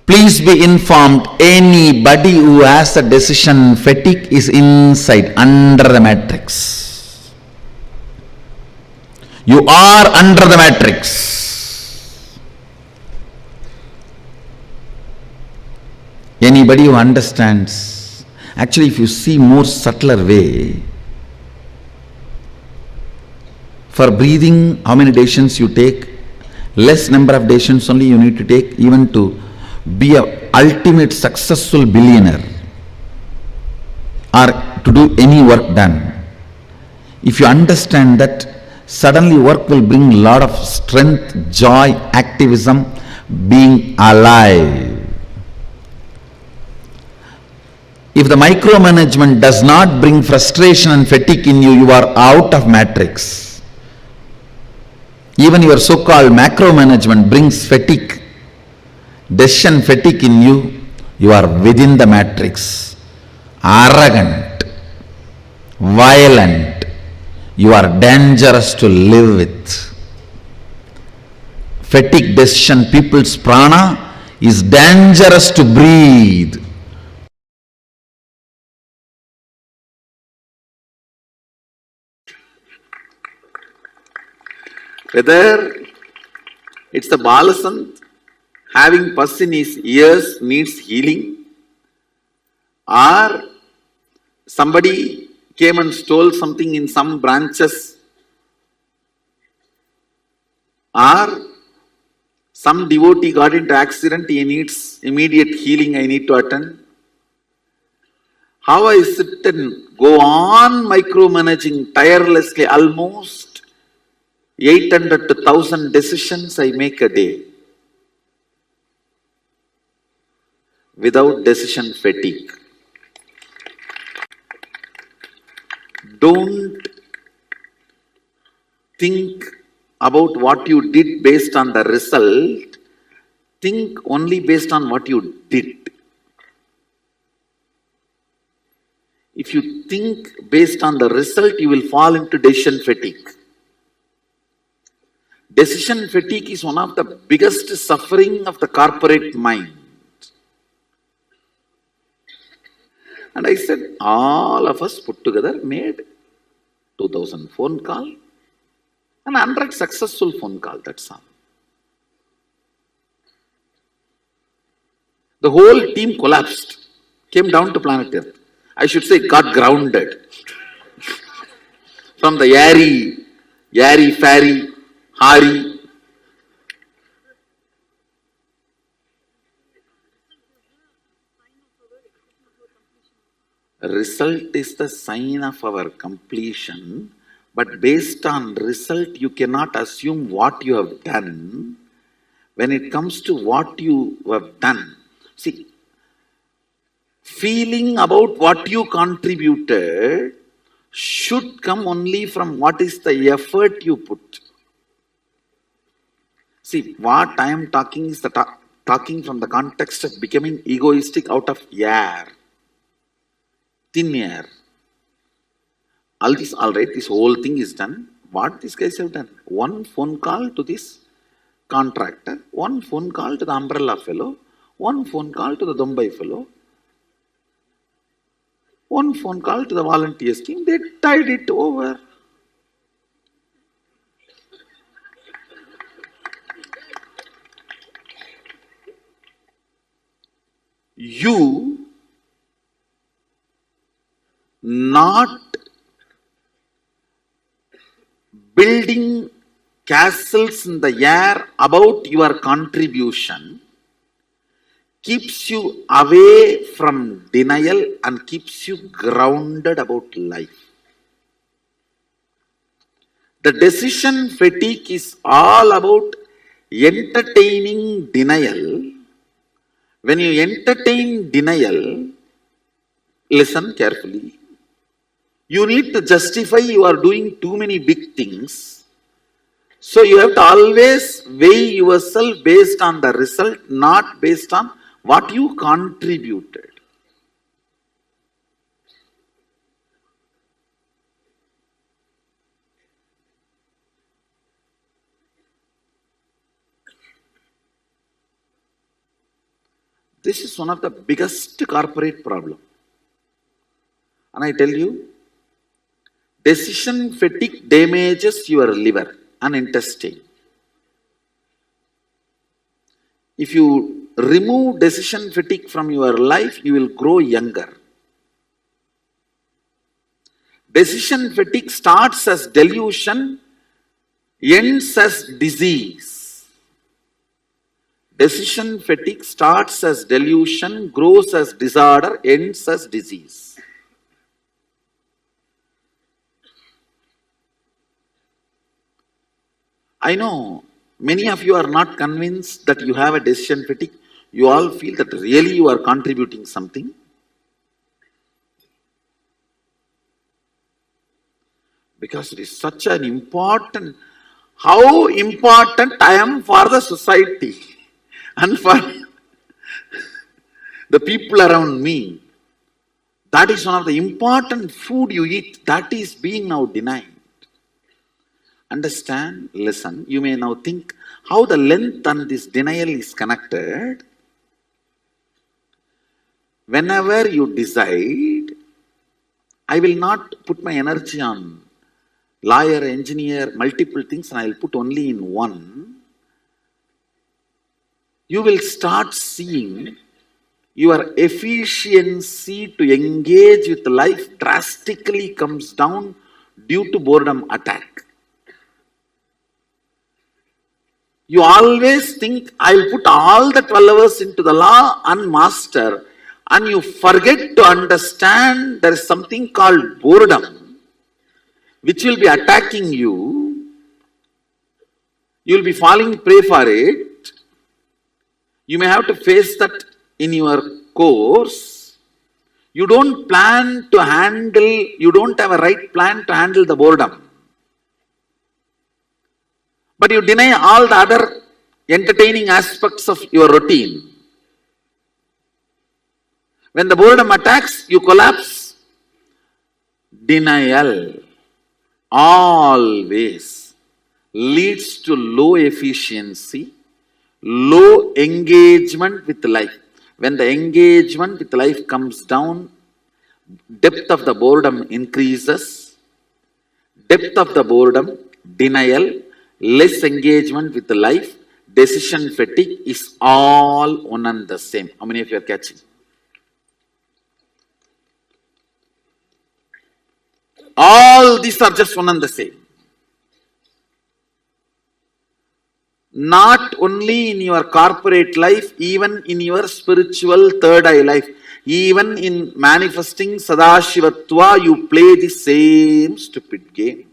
Please be informed, anybody who has a decision fatigue is inside, under the matrix. You are under the matrix. Anybody who understands, actually if you see more subtler way, for breathing, how many decisions you take? Less number of decisions only you need to take, even to be a ultimate successful billionaire or to do any work done. If you understand that, suddenly work will bring a lot of strength, joy, activism, being alive. If the micromanagement does not bring frustration and fatigue in you, you are out of matrix. Even your so-called macromanagement brings fatigue, decision fatigue in you, you are within the matrix. Arrogant, violent, you are dangerous to live with. Fatigue decision, people's prana is dangerous to breathe. Whether it's the Balasant having pus in his ears needs healing, or somebody came and stole something in some branches, or some devotee got into accident, he needs immediate healing, I need to attend. How I sit and go on micromanaging tirelessly, almost 800 to 1000 decisions I make a day, without decision fatigue. Don't think about what you did based on the result. Think only based on what you did. If you think based on the result, you will fall into decision fatigue. Decision fatigue is one of the biggest suffering of the corporate mind. And I said, all of us put together made 2000 phone call and 100 successful phone call, that's all. The whole team collapsed, came down to planet Earth. I should say got grounded from the airy, fairy, Hari. Result is the sign of our completion, but based on result, you cannot assume what you have done. When it comes to what you have done, see, feeling about what you contributed should come only from what is the effort you put. See, what I am talking is talking from the context of becoming egoistic out of air, thin air. All this, all right, this whole thing is done. What these guys have done? One phone call to this contractor, one phone call to the umbrella fellow, one phone call to the Dumbai fellow, one phone call to the volunteers team. They tied it over. You not building castles in the air about your contribution keeps you away from denial and keeps you grounded about life. The decision fatigue is all about entertaining denial. When you entertain denial, listen carefully. You need to justify you are doing too many big things. So you have to always weigh yourself based on the result, not based on what you contributed. This is one of the biggest corporate problem. And I tell you, decision fatigue damages your liver and intestine. If you remove decision fatigue from your life, you will grow younger. Decision fatigue starts as delusion, ends as disease. Decision fatigue starts as delusion, grows as disorder, ends as disease. I know many of you are not convinced that you have a decision fatigue. You all feel that really you are contributing something. Because it is such an important, how important I am for the society and for the people around me. That is one of the important food you eat that is being now denied. Understand, listen, you may now think how the length and this denial is connected. Whenever you decide, I will not put my energy on lawyer, engineer, multiple things, and I will put only in one. You will start seeing your efficiency to engage with life drastically comes down due to boredom attack. You always think, I will put all the 12 hours into the law and master, and you forget to understand there is something called boredom, which will be attacking you. You will be falling prey for it. You may have to face that in your course. You don't plan to handle, you don't have a right plan to handle the boredom. But you deny all the other entertaining aspects of your routine. When the boredom attacks, you collapse. Denial always leads to low efficiency, low engagement with life. When the engagement with life comes down, depth of the boredom increases. Depth of the boredom, denial, less engagement with life, decision fatigue is all one and the same. How many of you are catching? All these are just one and the same. Not only in your corporate life, even in your spiritual third eye life, even in manifesting Sadashivatva, you play the same stupid game.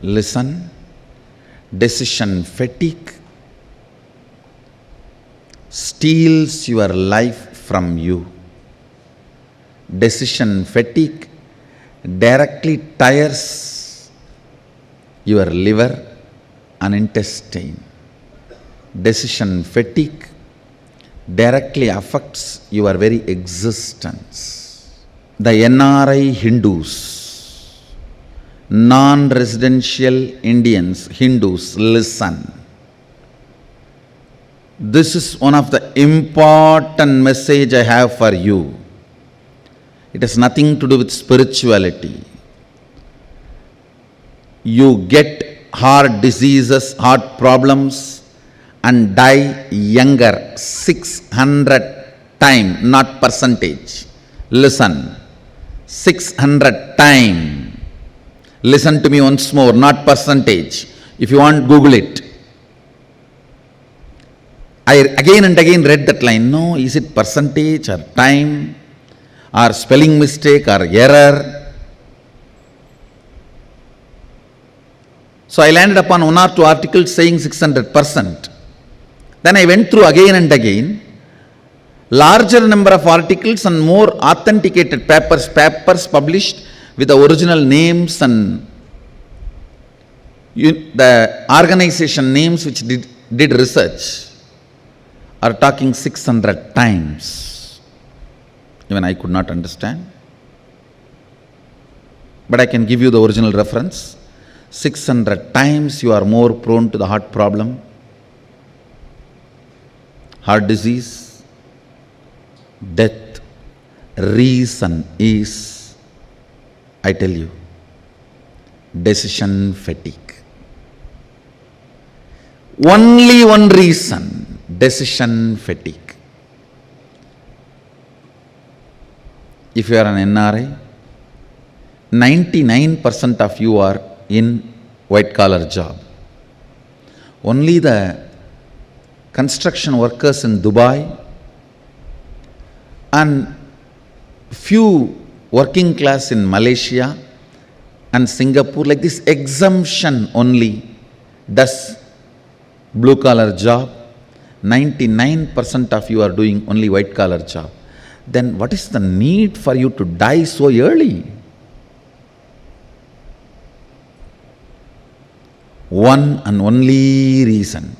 Listen, decision fatigue steals your life from you. Decision fatigue directly tires your liver and intestine. Decision fatigue directly affects your very existence. The NRI Hindus, non-residential Indians, Hindus, listen. This is one of the important message I have for you. It has nothing to do with spirituality. You get heart diseases, heart problems, and die younger 600 times, not percentage. Listen, 600 times. Listen to me once more, not percentage. If you want, Google it. I again and again read that line. No, is it percentage or time or spelling mistake or error? So I landed upon one or two articles saying 600%. Then I went through again and again. Larger number of articles and more authenticated papers published with the original names and the organization names which did research are talking 600 times. Even I could not understand. But I can give you the original reference. 600 times you are more prone to the heart problem, heart disease, death. Reason is, I tell you, decision fatigue. Only one reason, decision fatigue. If you are an NRI, 99% of you are in white collar job. Only the construction workers in Dubai and few working class in Malaysia and Singapore, like this exemption only does blue collar job. 99% of you are doing only white collar job. Then what is the need for you to die so early? One and only reason,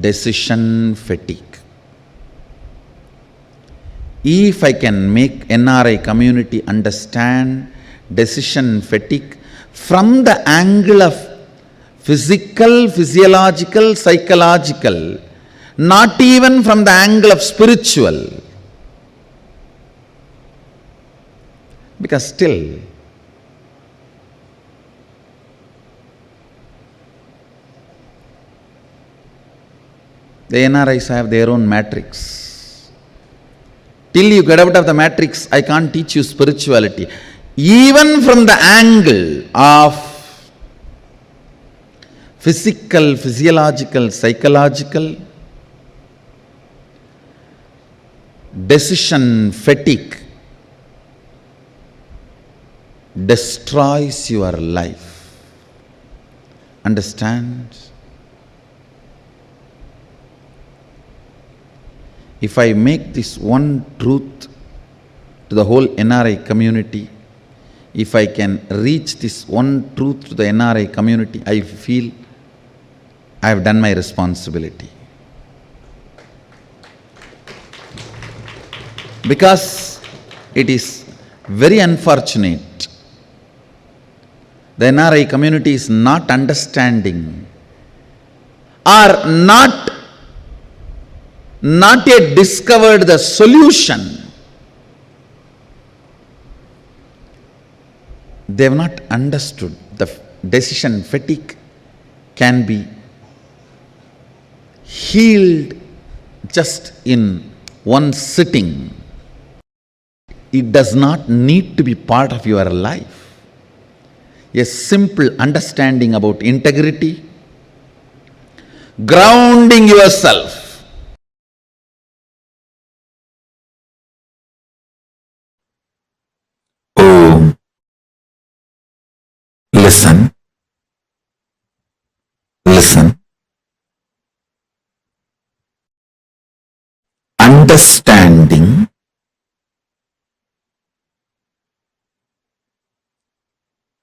decision fatigue. If I can make NRI community understand decision fatigue from the angle of physical, physiological, psychological, not even from the angle of spiritual, because still the NRIs have their own matrix. Till you get out of the matrix, I can't teach you spirituality. Even from the angle of physical, physiological, psychological, decision fatigue destroys your life. Understand? If I make this one truth to the whole NRI community, if I can reach this one truth to the NRI community, I feel I have done my responsibility. Because it is very unfortunate, the NRI community is not understanding or not yet discovered the solution. They have not understood the decision fatigue can be healed just in one sitting. It does not need to be part of your life. A simple understanding about integrity, grounding yourself. Listen, listen, understanding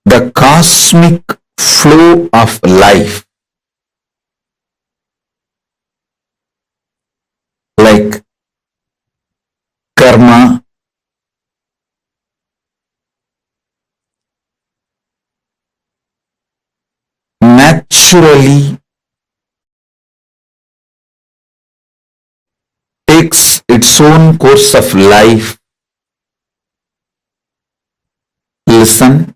the cosmic flow of life, like karma, naturally takes its own course of life. Listen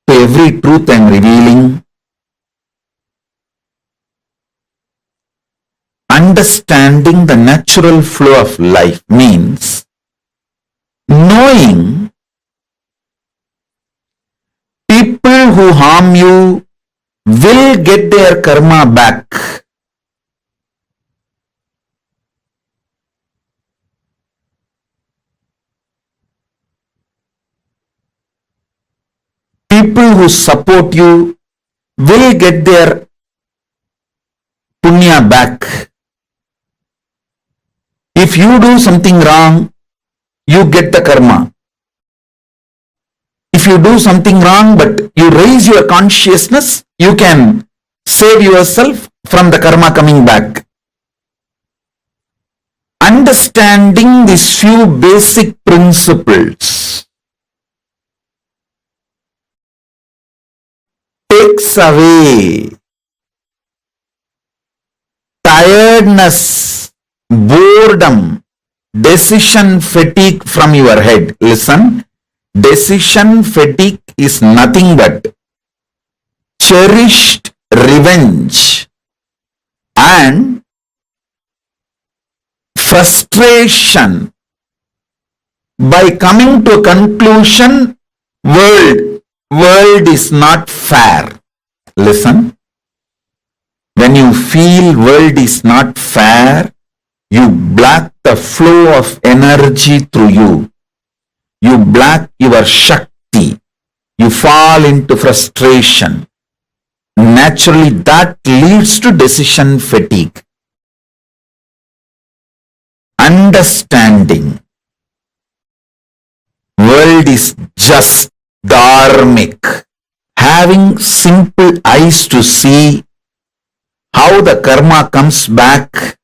to every truth I am revealing. Understanding the natural flow of life means knowing people who harm you will get their karma back. People who support you will get their punya back. If you do something wrong, you get the karma. If you do something wrong but you raise your consciousness, you can save yourself from the karma coming back. Understanding these few basic principles takes away tiredness, boredom, decision fatigue from your head. Listen, decision fatigue is nothing but cherished revenge and frustration by coming to a conclusion, world is not fair. Listen, when you feel world is not fair, you block the flow of energy through you. You block your Shakti. You fall into frustration. Naturally, that leads to decision fatigue. Understanding world is just dharmic. Having simple eyes to see how the karma comes back,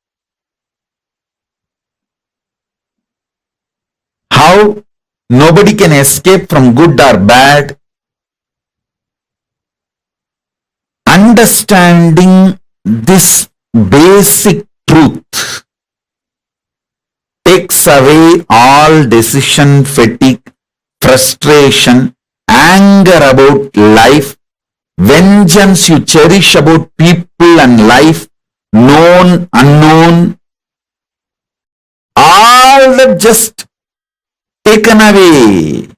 how nobody can escape from good or bad. Understanding this basic truth takes away all decision fatigue, frustration, anger about life, vengeance you cherish about people and life, known, unknown, all that just taken away.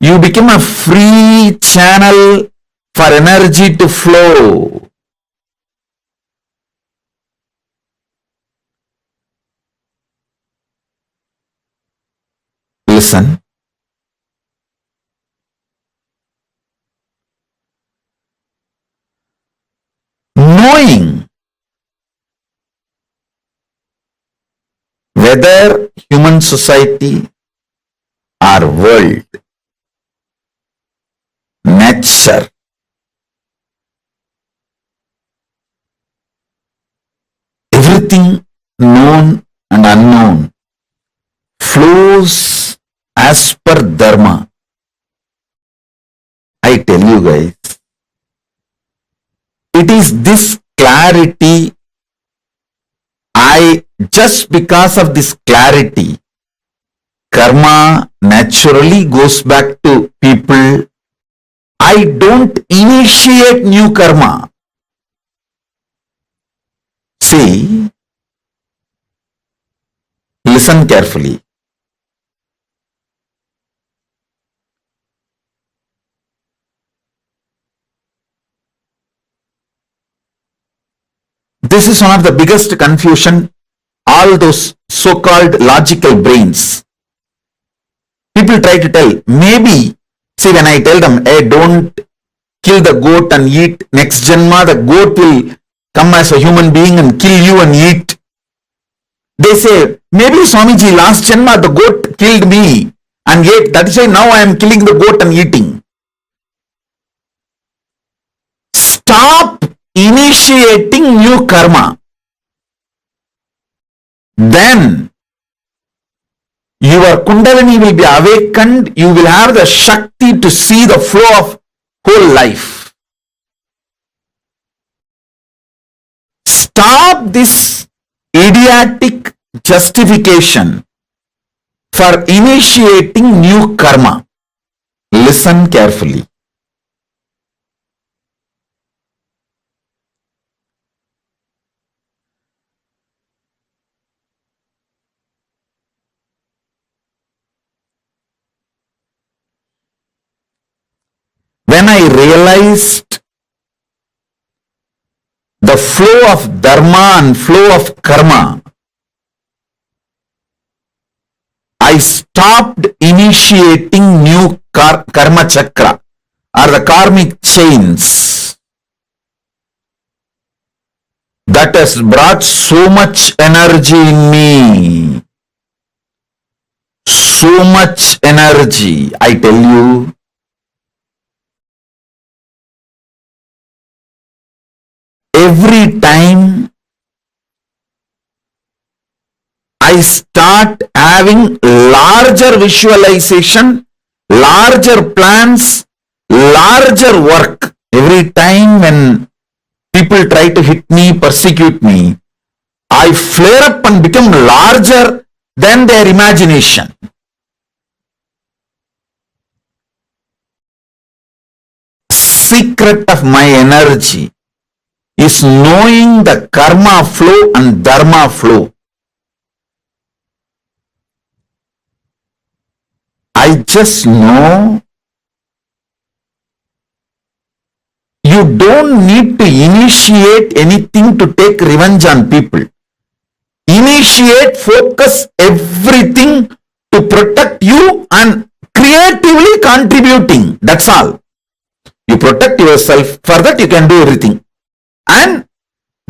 You become a free channel for energy to flow. Listen. Knowing whether human society or world, nature, everything known and unknown flows as per dharma. I tell you guys, it is this clarity, just because of this clarity, karma naturally goes back to people. I don't initiate new karma. See, listen carefully. This is one of the biggest confusion, all those so-called logical brains. People try to tell, maybe, see, when I tell them, hey, don't kill the goat and eat, next janma, the goat will come as a human being and kill you and eat. They say, maybe Swamiji, last janma, the goat killed me and ate. That is why now I am killing the goat and eating. Stop initiating new karma. Then your Kundalini will be awakened. You will have the Shakti to see the flow of whole life. Stop this idiotic justification for initiating new karma. Listen carefully. When I realized the flow of dharma and flow of karma, I stopped initiating new karma chakra or the karmic chains that has brought so much energy in me. So much energy, I tell you. Every time I start having larger visualization, larger plans, larger work. Every time when people try to hit me, persecute me, I flare up and become larger than their imagination. Secret of my energy is knowing the karma flow and dharma flow. I just know you don't need to initiate anything to take revenge on people. Initiate, focus everything to protect you and creatively contributing. That's all. You protect yourself. For that you can do everything. And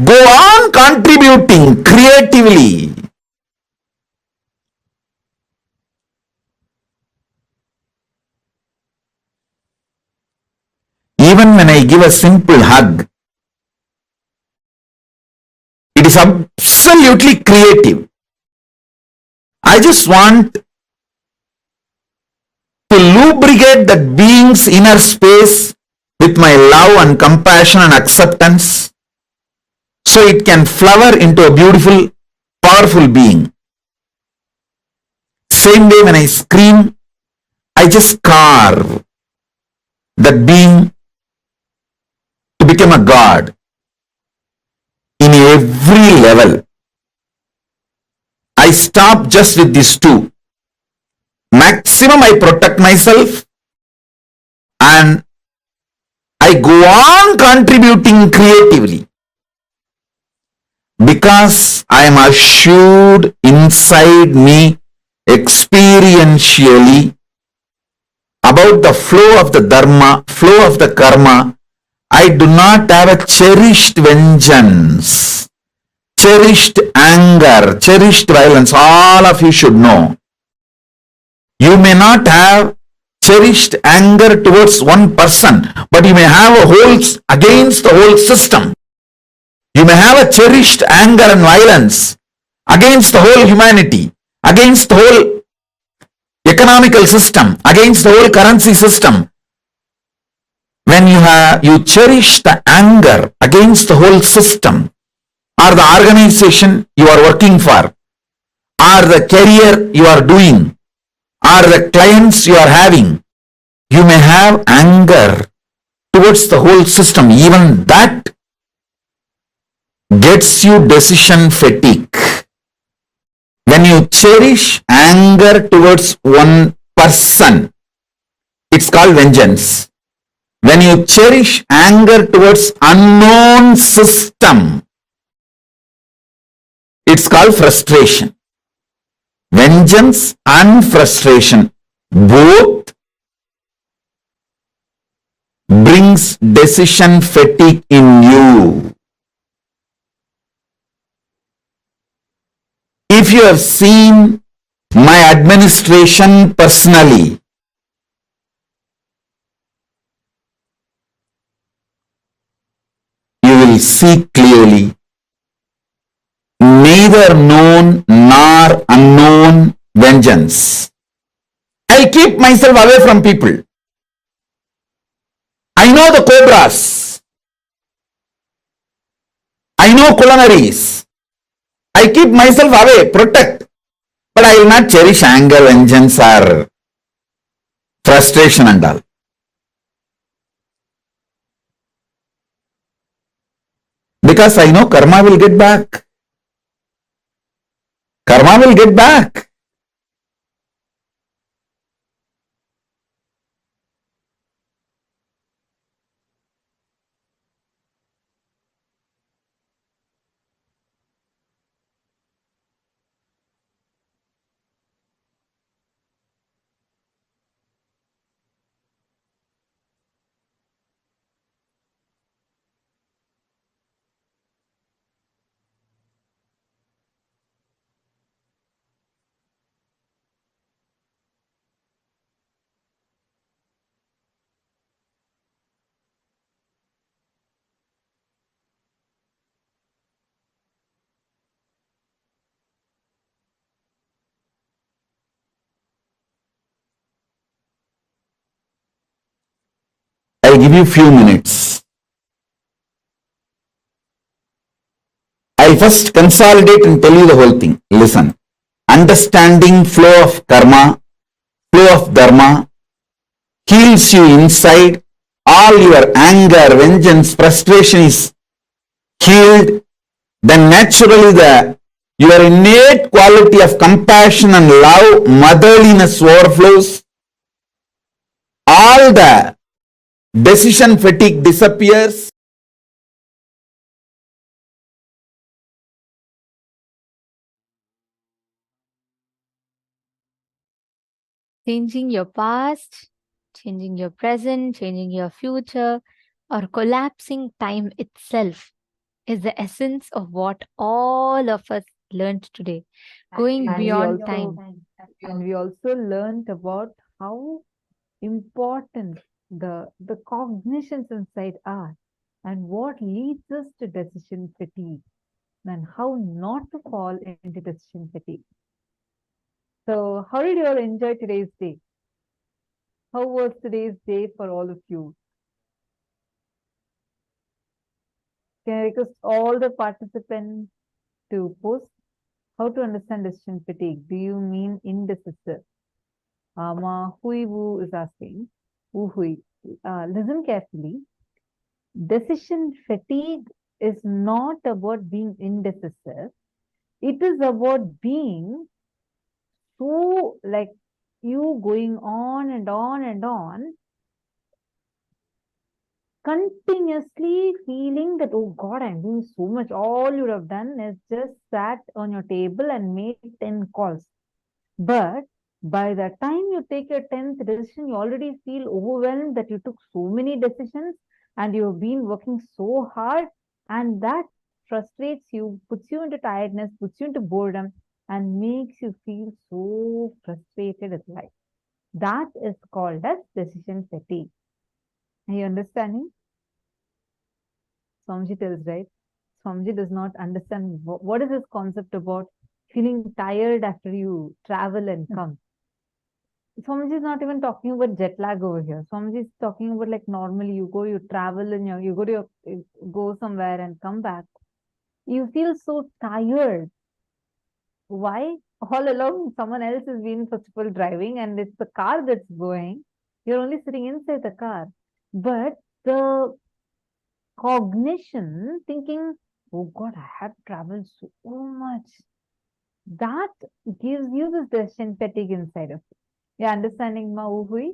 go on contributing creatively. Even when I give a simple hug, it is absolutely creative. I just want to lubricate that being's inner space with my love and compassion and acceptance so it can flower into a beautiful, powerful being. Same way when I scream, I just carve that being to become a god in every level. I stop just with these two. Maximum I protect myself and I go on contributing creatively because I am assured inside me experientially about the flow of the dharma, flow of the karma. I do not have a cherished vengeance, cherished anger, cherished violence. All of you should know. You may not have cherished anger towards one person, but you may have a whole against the whole system. You may have a cherished anger and violence against the whole humanity, against the whole economical system, against the whole currency system. When you cherish the anger against the whole system, or the organization you are working for, or the career you are doing, or the clients you are having, you may have anger towards the whole system. Even that gets you decision fatigue. When you cherish anger towards one person, it's called vengeance. When you cherish anger towards unknown system, it's called frustration. Vengeance and frustration both brings decision fatigue in you. If you have seen my administration personally, you will see clearly neither known nor unknown vengeance. I keep myself away from people. I know the cobras. I know culinaries. I keep myself away, protect. But I will not cherish anger, vengeance or frustration and all. Because I know karma will get back. Karma will get back. I'll give you few minutes. I'll first consolidate and tell you the whole thing. Listen. Understanding flow of karma, flow of dharma, heals you inside. All your anger, vengeance, frustration is healed. Then naturally your innate quality of compassion and love, motherliness overflows. All the decision fatigue disappears. Changing your past, changing your present, changing your future, or collapsing time itself is the essence of what all of us learned today. Going And beyond time. we also learned about how important the cognitions inside are and what leads us to decision fatigue and how not to fall into decision fatigue. So how did you all enjoy today's day? How was today's day for all of you? Can I request all the participants to post how to understand decision fatigue? Do you mean indecisive? Hui Wu is asking. Hui. Listen carefully. Decision fatigue is not about being indecisive. It is about being so like you going on and on and on, continuously feeling that, oh God, I'm doing so much. All you would have done is just sat on your table and made 10 calls. But by the time you take your 10th decision, you already feel overwhelmed that you took so many decisions and you've been working so hard, and that frustrates you, puts you into tiredness, puts you into boredom, and makes you feel so frustrated with life. That is called as decision fatigue. Are you understanding? Swamiji tells, right? Swamiji does not understand what is this concept about feeling tired after you travel and come. Swamiji is not even talking about jet lag over here. Swamiji is talking about like normally you go, you travel and you go to go somewhere and come back. You feel so tired. Why? All along someone else has been first of all driving and it's the car that's going. You're only sitting inside the car. But the cognition, thinking, oh God, I have traveled so much. That gives you this decision fatigue inside of you. You're understanding, Mauhui?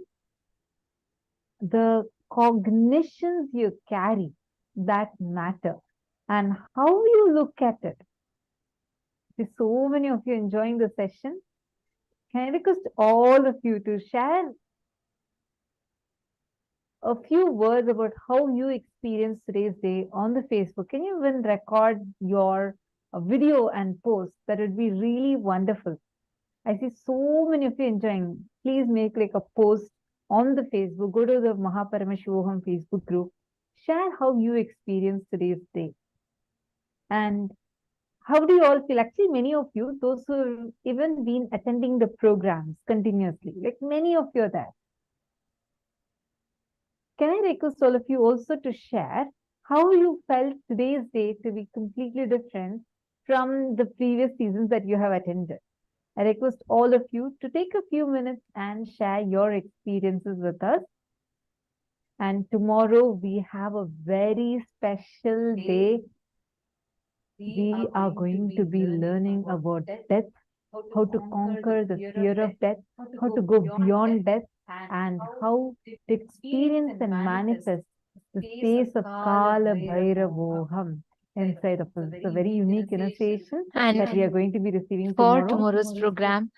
The cognitions you carry that matter and how you look at it. See, so many of you enjoying the session. Can I request all of you to share a few words about how you experienced today's day on the Facebook? Can you even record your video and post? That would be really wonderful. I see so many of you enjoying. Please make like a post on the Facebook. Go to the Paramashivoham Facebook group. Share how you experienced today's day. And how do you all feel? Actually, many of you, those who have even been attending the programs continuously, like many of you are there. Can I request all of you also to share how you felt today's day to be completely different from the previous seasons that you have attended? I request all of you to take a few minutes and share your experiences with us. And tomorrow we have a very special day. We are going to be learning about death, how to conquer the fear of death, how to go beyond death, and how to experience and manifest the space of Kala Bhairavoham inside of us. It's a very unique initiation that we are going to be receiving For tomorrow. tomorrow's program,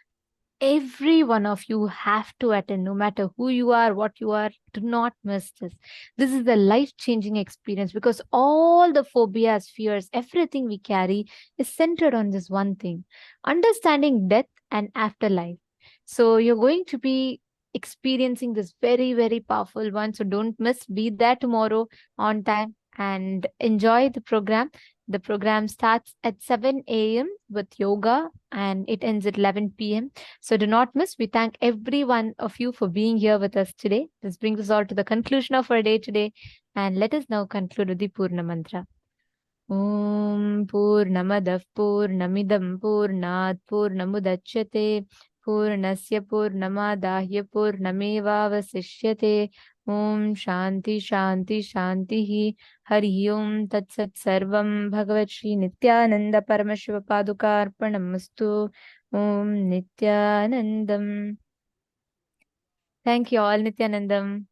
every one of you have to attend, no matter who you are, what you are. Do not miss this. This is the life-changing experience because all the phobias, fears, everything we carry is centered on this one thing: understanding death and afterlife. So you're going to be experiencing this very, very powerful one. So don't miss. Be there tomorrow on time. and enjoy the program. The program starts at 7 a.m. with yoga and it ends at 11 p.m. So do not miss. We thank every one of you for being here with us today. This brings us all to the conclusion of our day today. And let us now conclude with the Purna Mantra. Om Purnamadah Purnamidam Purnat Purnamudachyate Purnasya Purnamadahya Purnamevavasishyate Om Shanti Shanti Shantihi Hari Om Tat Sat Sarvam Bhagavat Shri Nithyananda Paramashiva Padukarpanamastu Om Nithyanandam. Thank you all, Nithyanandam.